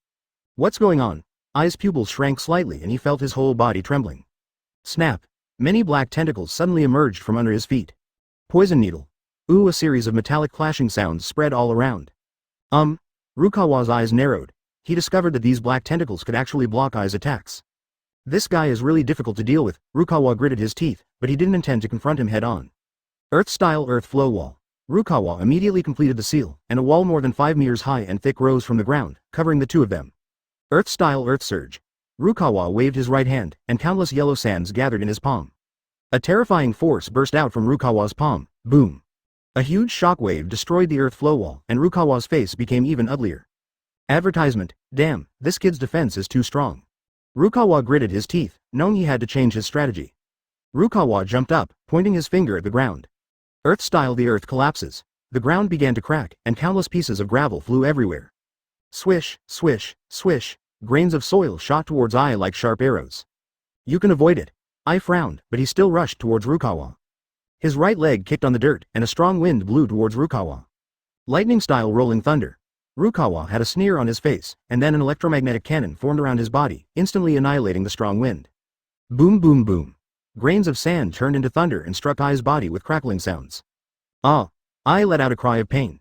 What's going on? I's pupils shrank slightly and he felt his whole body trembling. Snap. Many black tentacles suddenly emerged from under his feet. Poison needle. Ooh, a series of metallic clashing sounds spread all around. Rukawa's eyes narrowed. He discovered that these black tentacles could actually block I's attacks. This guy is really difficult to deal with, Rukawa gritted his teeth, but he didn't intend to confront him head-on. Earth-style earth flow wall. Rukawa immediately completed the seal, and a wall more than 5 meters high and thick rose from the ground, covering the two of them. Earth-style earth surge. Rukawa waved his right hand, and countless yellow sands gathered in his palm. A terrifying force burst out from Rukawa's palm. Boom. A huge shockwave destroyed the earth flow wall, and Rukawa's face became even uglier. Advertisement. Damn, this kid's defense is too strong. Rukawa gritted his teeth, knowing he had to change his strategy. Rukawa jumped up, pointing his finger at the ground. Earth-style the earth collapses. The ground began to crack, and countless pieces of gravel flew everywhere. Swish, swish, swish. Grains of soil shot towards I like sharp arrows. You can avoid it. I frowned, but he still rushed towards Rukawa. His right leg kicked on the dirt, and a strong wind blew towards Rukawa. Lightning-style rolling thunder. Rukawa had a sneer on his face, and then an electromagnetic cannon formed around his body, instantly annihilating the strong wind. Boom boom boom. Grains of sand turned into thunder and struck I's body with crackling sounds. Ah! I let out a cry of pain.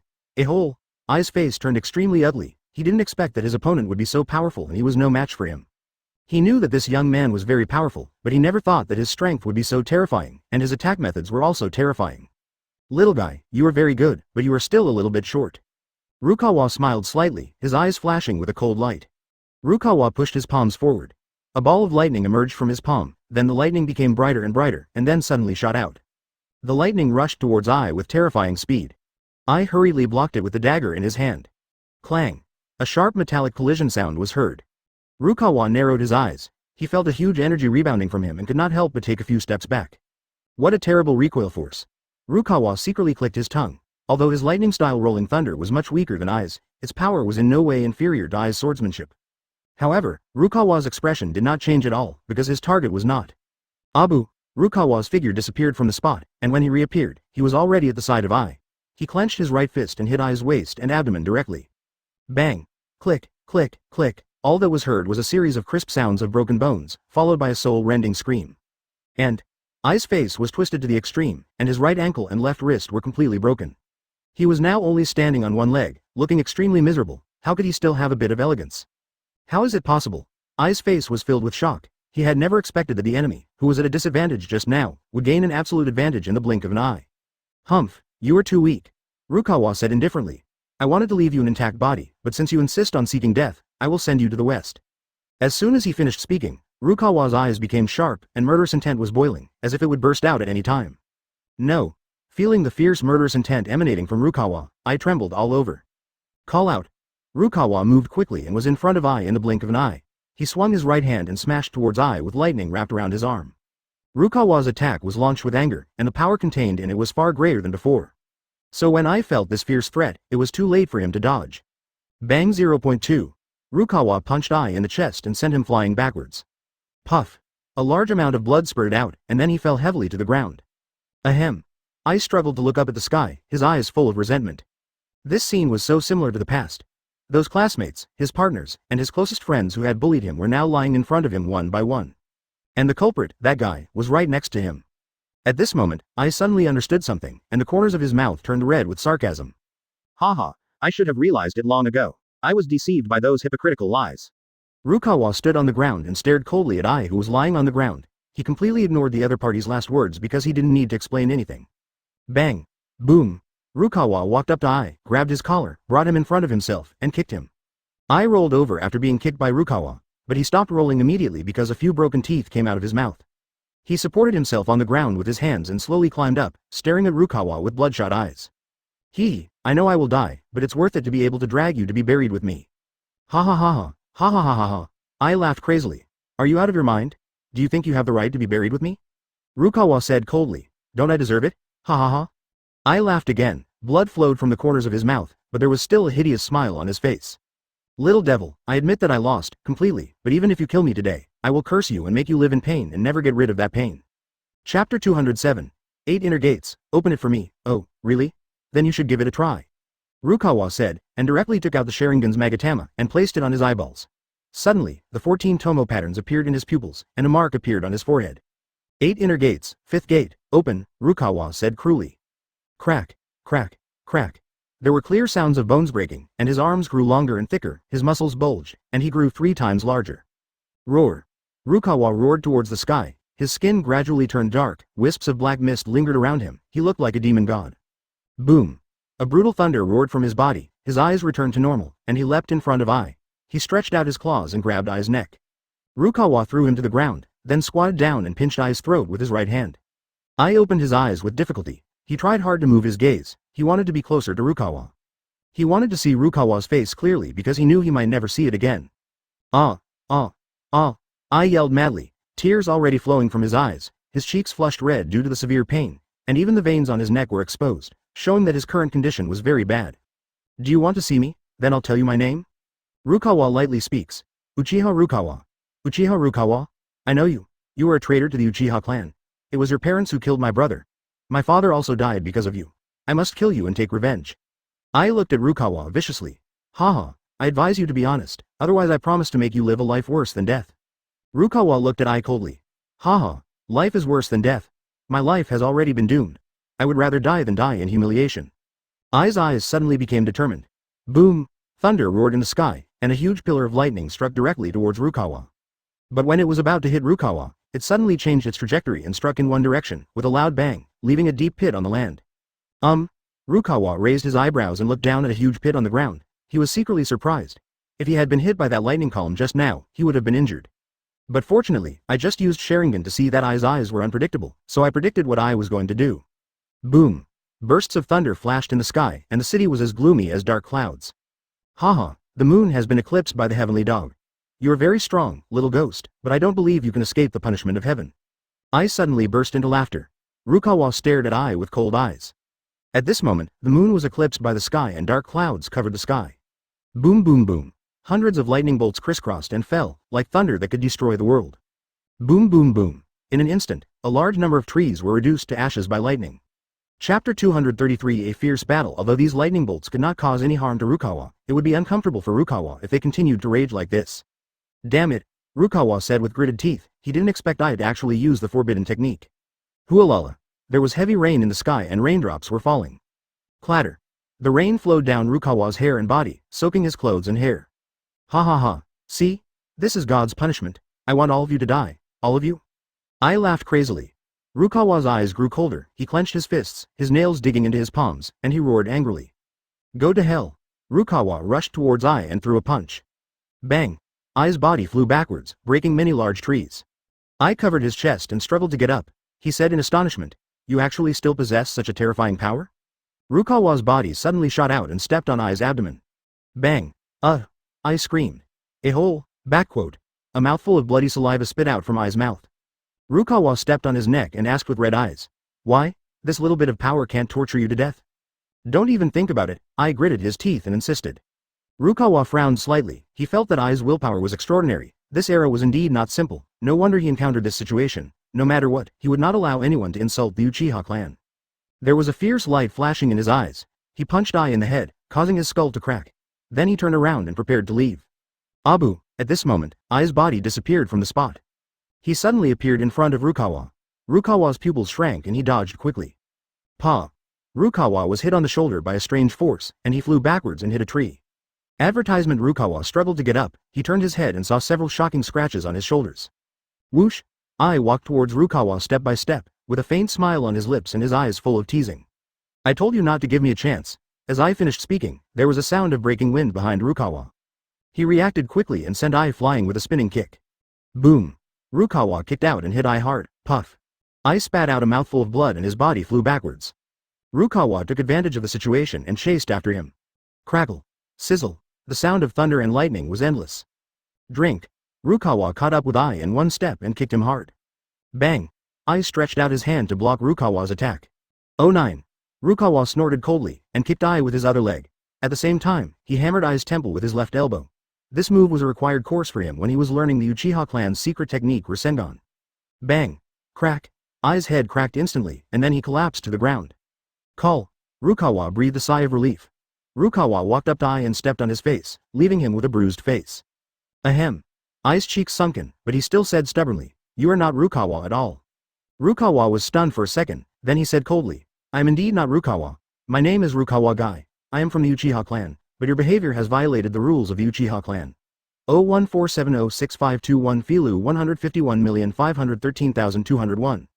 I's face turned extremely ugly. He didn't expect that his opponent would be so powerful and he was no match for him. He knew that this young man was very powerful, but he never thought that his strength would be so terrifying, and his attack methods were also terrifying. Little guy, you are very good, but you are still a little bit short. Rukawa smiled slightly, his eyes flashing with a cold light. Rukawa pushed his palms forward. A ball of lightning emerged from his palm, then the lightning became brighter and then suddenly shot out. The lightning rushed towards I with terrifying speed. I hurriedly blocked it with the dagger in his hand. Clang. A sharp metallic collision sound was heard. Rukawa narrowed his eyes. He felt a huge energy rebounding from him and could not help but take a few steps back. What a terrible recoil force. Rukawa secretly clicked his tongue. Although his lightning-style rolling thunder was much weaker than Ai's, its power was in no way inferior to Ai's swordsmanship. However, Rukawa's expression did not change at all, because his target was not Abu. Rukawa's figure disappeared from the spot, and when he reappeared, he was already at the side of Ai. He clenched his right fist and hit Ai's waist and abdomen directly. Bang! Click, click, click. All that was heard was a series of crisp sounds of broken bones, followed by a soul-rending scream. And Ai's face was twisted to the extreme, and his right ankle and left wrist were completely broken. He was now only standing on one leg, looking extremely miserable. How could he still have a bit of elegance? How is it possible? Ai's face was filled with shock. He had never expected that the enemy, who was at a disadvantage just now, would gain an absolute advantage in the blink of an eye. Humph, you are too weak. Rukawa said indifferently. I wanted to leave you an intact body, but since you insist on seeking death, I will send you to the west. As soon as he finished speaking, Rukawa's eyes became sharp and murderous intent was boiling, as if it would burst out at any time. No. Feeling the fierce murderous intent emanating from Rukawa, I trembled all over. Call out. Rukawa moved quickly and was in front of Ai in the blink of an eye. He swung his right hand and smashed towards Ai with lightning wrapped around his arm. Rukawa's attack was launched with anger, and the power contained in it was far greater than before. So when Ai felt this fierce threat, it was too late for him to dodge. Bang 0.2. Rukawa punched Ai in the chest and sent him flying backwards. Puff. A large amount of blood spurted out, and then he fell heavily to the ground. Ahem. Ai struggled to look up at the sky, his eyes full of resentment. This scene was so similar to the past. Those classmates, his partners, and his closest friends who had bullied him were now lying in front of him one by one. And the culprit, that guy, was right next to him. At this moment, Ai suddenly understood something, and the corners of his mouth turned red with sarcasm. Haha, I should have realized it long ago. I was deceived by those hypocritical lies. Rukawa stood on the ground and stared coldly at Ai, who was lying on the ground. He completely ignored the other party's last words because he didn't need to explain anything. Bang! Boom! Rukawa walked up to Ai, grabbed his collar, brought him in front of himself, and kicked him. Ai rolled over after being kicked by Rukawa, but he stopped rolling immediately because a few broken teeth came out of his mouth. He supported himself on the ground with his hands and slowly climbed up, staring at Rukawa with bloodshot eyes. I know I will die, but it's worth it to be able to drag you to be buried with me. Ha ha ha ha, ha ha ha ha ha. Ai laughed crazily. Are you out of your mind? Do you think you have the right to be buried with me? Rukawa said coldly. Don't I deserve it? Ha ha ha. Ai laughed again. Blood flowed from the corners of his mouth, but there was still a hideous smile on his face. Little devil, I admit that I lost, completely, but even if you kill me today, I will curse you and make you live in pain and never get rid of that pain. Chapter 207. 8 Inner Gates, open it for me. Oh, really? Then you should give it a try. Rukawa said, and directly took out the Sharingan's Magatama and placed it on his eyeballs. Suddenly, the 14 Tomo patterns appeared in his pupils, and a mark appeared on his forehead. 8 Inner Gates, 5th Gate, open, Rukawa said cruelly. Crack, crack, crack. There were clear sounds of bones breaking, and his arms grew longer and thicker, his muscles bulged, and he grew 3 times larger. Roar. Rukawa roared towards the sky, his skin gradually turned dark, wisps of black mist lingered around him, he looked like a demon god. Boom. A brutal thunder roared from his body, his eyes returned to normal, and he leapt in front of Ai. He stretched out his claws and grabbed Ai's neck. Rukawa threw him to the ground, then squatted down and pinched Ai's throat with his right hand. Ai opened his eyes with difficulty. He tried hard to move his gaze. He wanted to be closer to Rukawa. He wanted to see Rukawa's face clearly because he knew he might never see it again. Ah! Ai yelled madly, tears already flowing from his eyes, his cheeks flushed red due to the severe pain, and even the veins on his neck were exposed, showing that his current condition was very bad. Do you want to see me? Then I'll tell you my name? Rukawa lightly speaks. Uchiha Rukawa. Uchiha Rukawa? I know you. You are a traitor to the Uchiha clan. It was your parents who killed my brother. My father also died because of you. I must kill you and take revenge. I looked at Rukawa viciously. Haha, I advise you to be honest, otherwise I promise to make you live a life worse than death. Rukawa looked at Ai coldly. Haha, life is worse than death. My life has already been doomed. I would rather die than die in humiliation. Ai's eyes suddenly became determined. Boom! Thunder roared in the sky, and a huge pillar of lightning struck directly towards Rukawa. But when it was about to hit Rukawa, it suddenly changed its trajectory and struck in one direction, with a loud bang, leaving a deep pit on the land. Rukawa raised his eyebrows and looked down at a huge pit on the ground. He was secretly surprised. If he had been hit by that lightning column just now, he would have been injured. But fortunately, I just used Sharingan to see that Ai's eyes were unpredictable, so I predicted what Ai was going to do. Boom! Bursts of thunder flashed in the sky, and the city was as gloomy as dark clouds. Haha, the moon has been eclipsed by the heavenly dog. You are very strong, little ghost, but I don't believe you can escape the punishment of heaven. I suddenly burst into laughter. Rukawa stared at I with cold eyes. At this moment, the moon was eclipsed by the sky and dark clouds covered the sky. Boom boom boom. Hundreds of lightning bolts crisscrossed and fell, like thunder that could destroy the world. Boom boom boom. In an instant, a large number of trees were reduced to ashes by lightning. Chapter 233 A fierce battle. Although these lightning bolts could not cause any harm to Rukawa, it would be uncomfortable for Rukawa if they continued to rage like this. Damn it, Rukawa said with gritted teeth. He didn't expect I to actually use the forbidden technique. Hualala. There was heavy rain in the sky and raindrops were falling. Clatter. The rain flowed down Rukawa's hair and body, soaking his clothes and hair. Ha ha ha. See? This is God's punishment. I want all of you to die. All of you? I laughed crazily. Rukawa's eyes grew colder, he clenched his fists, his nails digging into his palms, and he roared angrily. Go to hell. Rukawa rushed towards I and threw a punch. Bang. I's body flew backwards, breaking many large trees. I covered his chest and struggled to get up. He said in astonishment, You actually still possess such a terrifying power? Rukawa's body suddenly shot out and stepped on I's abdomen. Bang. I screamed. A hole, backquote. A mouthful of bloody saliva spit out from I's mouth. Rukawa stepped on his neck and asked with red eyes, Why, this little bit of power can't torture you to death? Don't even think about it. I gritted his teeth and insisted. Rukawa frowned slightly. He felt that I's willpower was extraordinary. This era was indeed not simple. No wonder he encountered this situation. No matter what, he would not allow anyone to insult the Uchiha clan. There was a fierce light flashing in his eyes. He punched I in the head, causing his skull to crack. Then he turned around and prepared to leave. Abu. At this moment, I's body disappeared from the spot. He suddenly appeared in front of Rukawa. Rukawa's pupils shrank and he dodged quickly. Pa. Rukawa was hit on the shoulder by a strange force, and he flew backwards and hit a tree. Advertisement. Rukawa struggled to get up. He turned his head and saw several shocking scratches on his shoulders. Whoosh. I walked towards Rukawa step by step, with a faint smile on his lips and his eyes full of teasing. I told you not to give me a chance. As I finished speaking, there was a sound of breaking wind behind Rukawa. He reacted quickly and sent I flying with a spinning kick. Boom. Rukawa kicked out and hit I hard. Puff. I spat out a mouthful of blood and his body flew backwards. Rukawa took advantage of the situation and chased after him. Crackle. Sizzle. The sound of thunder and lightning was endless. Drink. Rukawa caught up with I in one step and kicked him hard. Bang. I stretched out his hand to block Rukawa's attack. Oh 9. Rukawa snorted coldly and kicked I with his other leg. At the same time, he hammered I's temple with his left elbow. This move was a required course for him when he was learning the Uchiha clan's secret technique Rinnegan. Bang. Crack. I's head cracked instantly, and then he collapsed to the ground. Call. Rukawa breathed a sigh of relief. Rukawa walked up to I and stepped on his face, leaving him with a bruised face. Ahem. I's cheeks sunken, but he still said stubbornly, You are not Rukawa at all. Rukawa was stunned for a second, then he said coldly, I am indeed not Rukawa. My name is Rukawa Gai. I am from the Uchiha clan, but your behavior has violated the rules of the Uchiha clan. 014706521 Filu 151,513,201.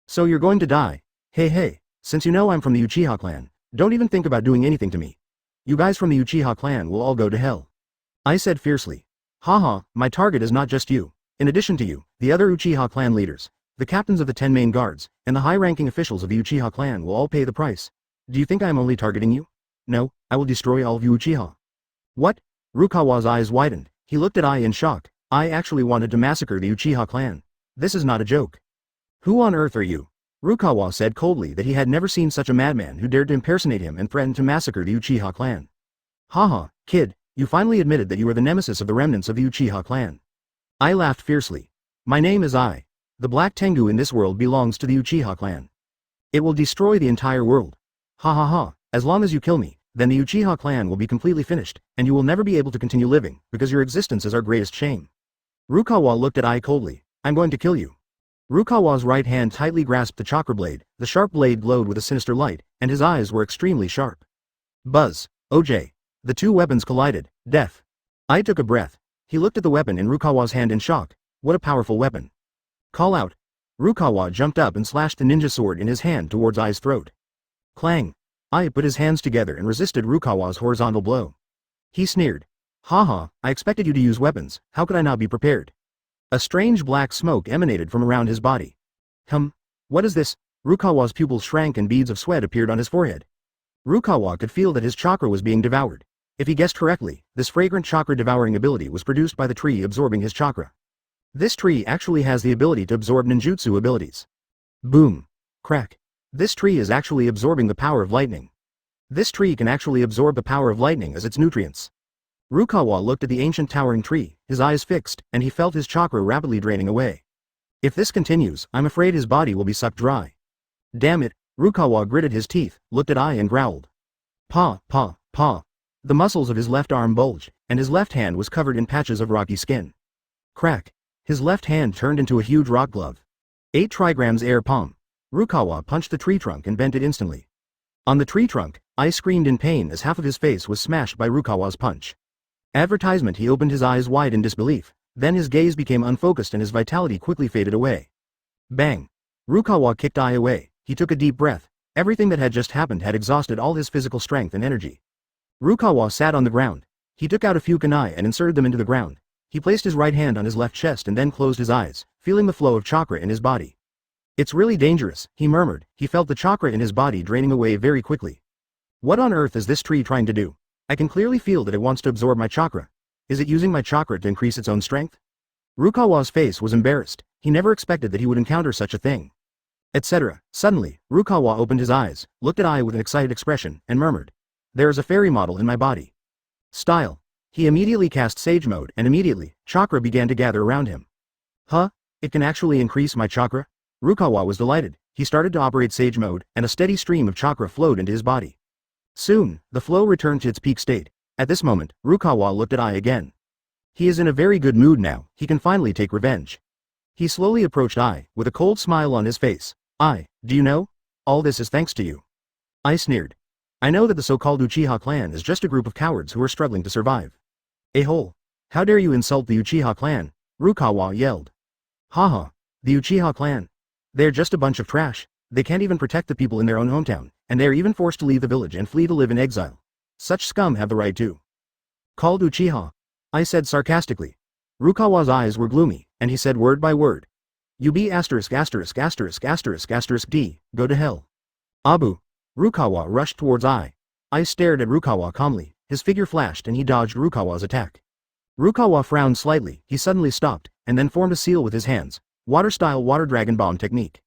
So you're going to die. Hey, since you know I'm from the Uchiha clan, don't even think about doing anything to me. You guys from the Uchiha clan will all go to hell. I said fiercely. Haha, my target is not just you. In addition to you, the other Uchiha clan leaders, the captains of the 10 main guards, and the high-ranking officials of the Uchiha clan will all pay the price. Do you think I'm only targeting you? No, I will destroy all of you Uchiha. What? Rukawa's eyes widened. He looked at I in shock. I actually wanted to massacre the Uchiha clan. This is not a joke. Who on earth are you? Rukawa said coldly that he had never seen such a madman who dared to impersonate him and threatened to massacre the Uchiha clan. Haha, kid, you finally admitted that you are the nemesis of the remnants of the Uchiha clan. I laughed fiercely. My name is I. The Black Tengu in this world belongs to the Uchiha clan. It will destroy the entire world. Ha ha ha, as long as you kill me, then the Uchiha clan will be completely finished, and you will never be able to continue living, because your existence is our greatest shame. Rukawa looked at I coldly. I'm going to kill you. Rukawa's right hand tightly grasped the chakra blade, the sharp blade glowed with a sinister light, and his eyes were extremely sharp. Buzz. OJ. The two weapons collided. Death. I took a breath. He looked at the weapon in Rukawa's hand in shock. What a powerful weapon. Call out. Rukawa jumped up and slashed the ninja sword in his hand towards I's throat. Clang. I put his hands together and resisted Rukawa's horizontal blow. He sneered. Haha, I expected you to use weapons, how could I not be prepared? A strange black smoke emanated from around his body. What is this? Rukawa's pupils shrank and beads of sweat appeared on his forehead. Rukawa could feel that his chakra was being devoured. If he guessed correctly, this fragrant chakra-devouring ability was produced by the tree absorbing his chakra. This tree actually has the ability to absorb ninjutsu abilities. Boom. Crack. This tree is actually absorbing the power of lightning. This tree can actually absorb the power of lightning as its nutrients. Rukawa looked at the ancient towering tree, his eyes fixed, and he felt his chakra rapidly draining away. If this continues, I'm afraid his body will be sucked dry. Damn it, Rukawa gritted his teeth, looked at Ai and growled. Paw, paw, paw. The muscles of his left arm bulged, and his left hand was covered in patches of rocky skin. Crack. His left hand turned into a huge rock glove. 8 trigrams air palm. Rukawa punched the tree trunk and bent it instantly. On the tree trunk, Ai screamed in pain as half of his face was smashed by Rukawa's punch. Advertisement. He opened his eyes wide in disbelief, then his gaze became unfocused and his vitality quickly faded away. Bang. Rukawa kicked Ai away. He took a deep breath. Everything that had just happened had exhausted all his physical strength and energy. Rukawa sat on the ground. He took out a few kunai and inserted them into the ground. He placed his right hand on his left chest and then closed his eyes, feeling the flow of chakra in his body. It's really dangerous, he murmured. He felt the chakra in his body draining away very quickly. What on earth is this tree trying to do? I can clearly feel that it wants to absorb my chakra. Is it using my chakra to increase its own strength? Rukawa's face was embarrassed. He never expected that he would encounter such a thing. Etc. Suddenly, Rukawa opened his eyes, looked at Ai with an excited expression, and murmured. There is a fairy model in my body. Style. He immediately cast Sage Mode and immediately, chakra began to gather around him. Huh? It can actually increase my chakra? Rukawa was delighted. He started to operate Sage Mode, and a steady stream of chakra flowed into his body. Soon, the flow returned to its peak state. At this moment, Rukawa looked at Ai again. He is in a very good mood now. He can finally take revenge. He slowly approached Ai, with a cold smile on his face. Ai, do you know? All this is thanks to you. Ai sneered. I know that the so-called Uchiha clan is just a group of cowards who are struggling to survive. A-hole. How dare you insult the Uchiha clan? Rukawa yelled. Haha. The Uchiha clan. They're just a bunch of trash. They can't even protect the people in their own hometown, and they are even forced to leave the village and flee to live in exile. Such scum have the right to. Called Uchiha. I said sarcastically. Rukawa's eyes were gloomy, and he said word by word. You be asterisk asterisk asterisk asterisk asterisk D, go to hell. Abu. Rukawa rushed towards Ai. Ai stared at Rukawa calmly, his figure flashed and he dodged Rukawa's attack. Rukawa frowned slightly, he suddenly stopped, and then formed a seal with his hands, water-style water dragon bomb technique.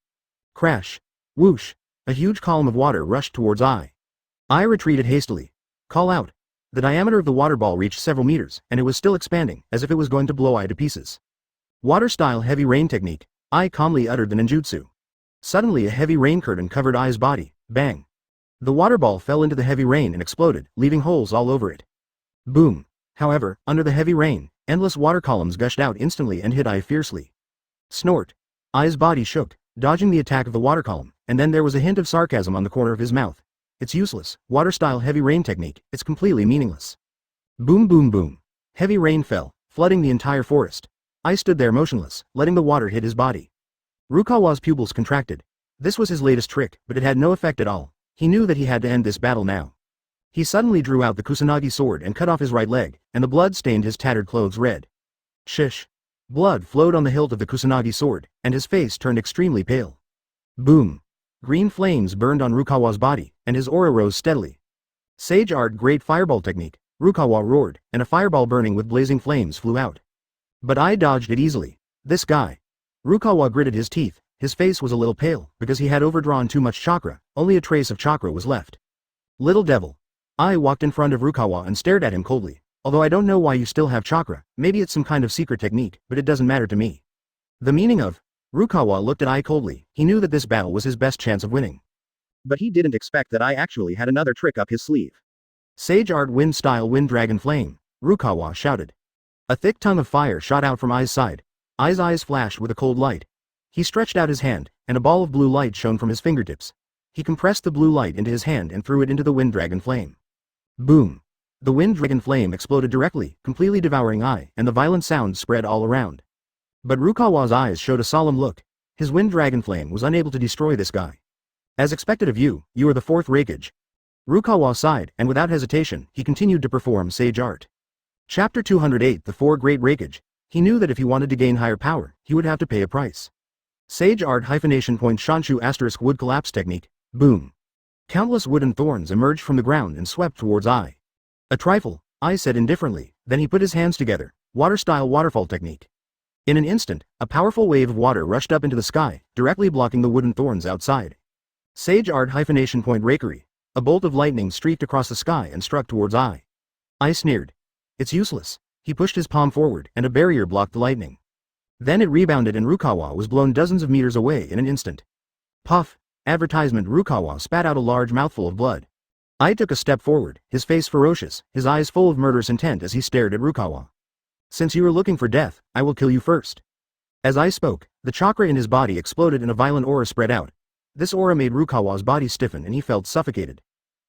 Crash. Whoosh. A huge column of water rushed towards Ai. Ai retreated hastily. Call out. The diameter of the water ball reached several meters, and it was still expanding, as if it was going to blow Ai to pieces. Water-style heavy rain technique. Ai calmly uttered the ninjutsu. Suddenly a heavy rain curtain covered Ai's body. Bang. The water ball fell into the heavy rain and exploded, leaving holes all over it. Boom. However, under the heavy rain, endless water columns gushed out instantly and hit Ai fiercely. Snort. Ai's body shook, dodging the attack of the water column, and then there was a hint of sarcasm on the corner of his mouth. It's useless. Water-style heavy rain technique. It's completely meaningless. Boom boom boom. Heavy rain fell, flooding the entire forest. Ai stood there motionless, letting the water hit his body. Rukawa's pupils contracted. This was his latest trick, but it had no effect at all. He knew that he had to end this battle now. He suddenly drew out the Kusanagi sword and cut off his right leg, and the blood stained his tattered clothes red. Shish. Blood flowed on the hilt of the Kusanagi sword, and his face turned extremely pale. Boom. Green flames burned on Rukawa's body, and his aura rose steadily. Sage Art Great Fireball Technique, Rukawa roared, and a fireball burning with blazing flames flew out. But I dodged it easily. This guy. Rukawa gritted his teeth, his face was a little pale, because he had overdrawn too much chakra, only a trace of chakra was left. Little devil. I walked in front of Rukawa and stared at him coldly. Although I don't know why you still have chakra, maybe it's some kind of secret technique, but it doesn't matter to me. The meaning of. Rukawa looked at Ai coldly. He knew that this battle was his best chance of winning. But he didn't expect that Ai actually had another trick up his sleeve. Sage Art Wind Style Wind Dragon Flame, Rukawa shouted. A thick tongue of fire shot out from Ai's side. Ai's eyes flashed with a cold light. He stretched out his hand, and a ball of blue light shone from his fingertips. He compressed the blue light into his hand and threw it into the Wind Dragon Flame. Boom. The Wind Dragon Flame exploded directly, completely devouring Ai, and the violent sound spread all around. But Rukawa's eyes showed a solemn look. His Wind Dragon Flame was unable to destroy this guy. As expected of you, you are the fourth Reikage. Rukawa sighed, and without hesitation, he continued to perform Sage Art. Chapter 208 The Four Great Reikage. He knew that if he wanted to gain higher power, he would have to pay a price. Sage Art hyphenation point Shanshu asterisk Wood Collapse Technique. Boom. Countless wooden thorns emerged from the ground and swept towards Ai. A trifle, I said indifferently, then he put his hands together, water-style waterfall technique. In an instant, a powerful wave of water rushed up into the sky, directly blocking the wooden thorns outside. Sage art hyphenation point rakery. A bolt of lightning streaked across the sky and struck towards I. I sneered. It's useless. He pushed his palm forward, and a barrier blocked the lightning. Then it rebounded and Rukawa was blown dozens of meters away in an instant. Puff! Advertisement. Rukawa spat out a large mouthful of blood. I took a step forward, his face ferocious, his eyes full of murderous intent as he stared at Rukawa. Since you are looking for death, I will kill you first. As I spoke, the chakra in his body exploded and a violent aura spread out. This aura made Rukawa's body stiffen and he felt suffocated.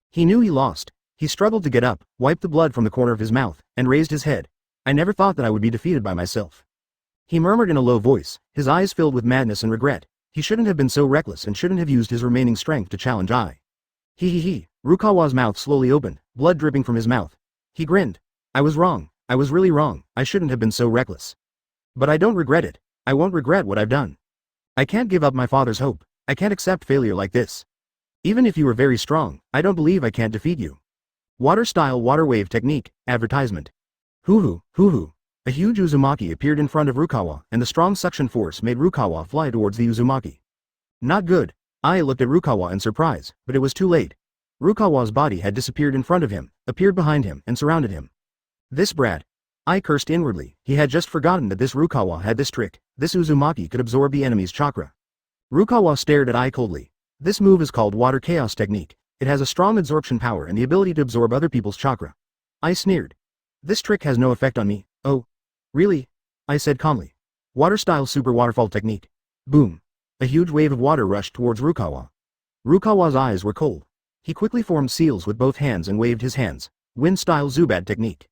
He knew he lost. He struggled to get up, wiped the blood from the corner of his mouth, and raised his head. I never thought that I would be defeated by myself. He murmured in a low voice, his eyes filled with madness and regret. He shouldn't have been so reckless and shouldn't have used his remaining strength to challenge I. He. Rukawa's mouth slowly opened, blood dripping from his mouth. He grinned. I was wrong. I was really wrong. I shouldn't have been so reckless. But I don't regret it. I won't regret what I've done. I can't give up my father's hope. I can't accept failure like this. Even if you were very strong, I don't believe I can't defeat you. Water-style water wave technique, advertisement. Hoo-hoo. A huge Uzumaki appeared in front of Rukawa, and the strong suction force made Rukawa fly towards the Uzumaki. Not good. I looked at Rukawa in surprise, but it was too late. Rukawa's body had disappeared in front of him, appeared behind him, and surrounded him. This brat. I cursed inwardly. He had just forgotten that this Rukawa had this trick. This Uzumaki could absorb the enemy's chakra. Rukawa stared at I coldly. This move is called water chaos technique. It has a strong absorption power and the ability to absorb other people's chakra. I sneered. This trick has no effect on me. Oh. Really? I said calmly. Water-style super waterfall technique. Boom. A huge wave of water rushed towards Rukawa. Rukawa's eyes were cold. He quickly formed seals with both hands and waved his hands. Wind-style Zubat technique.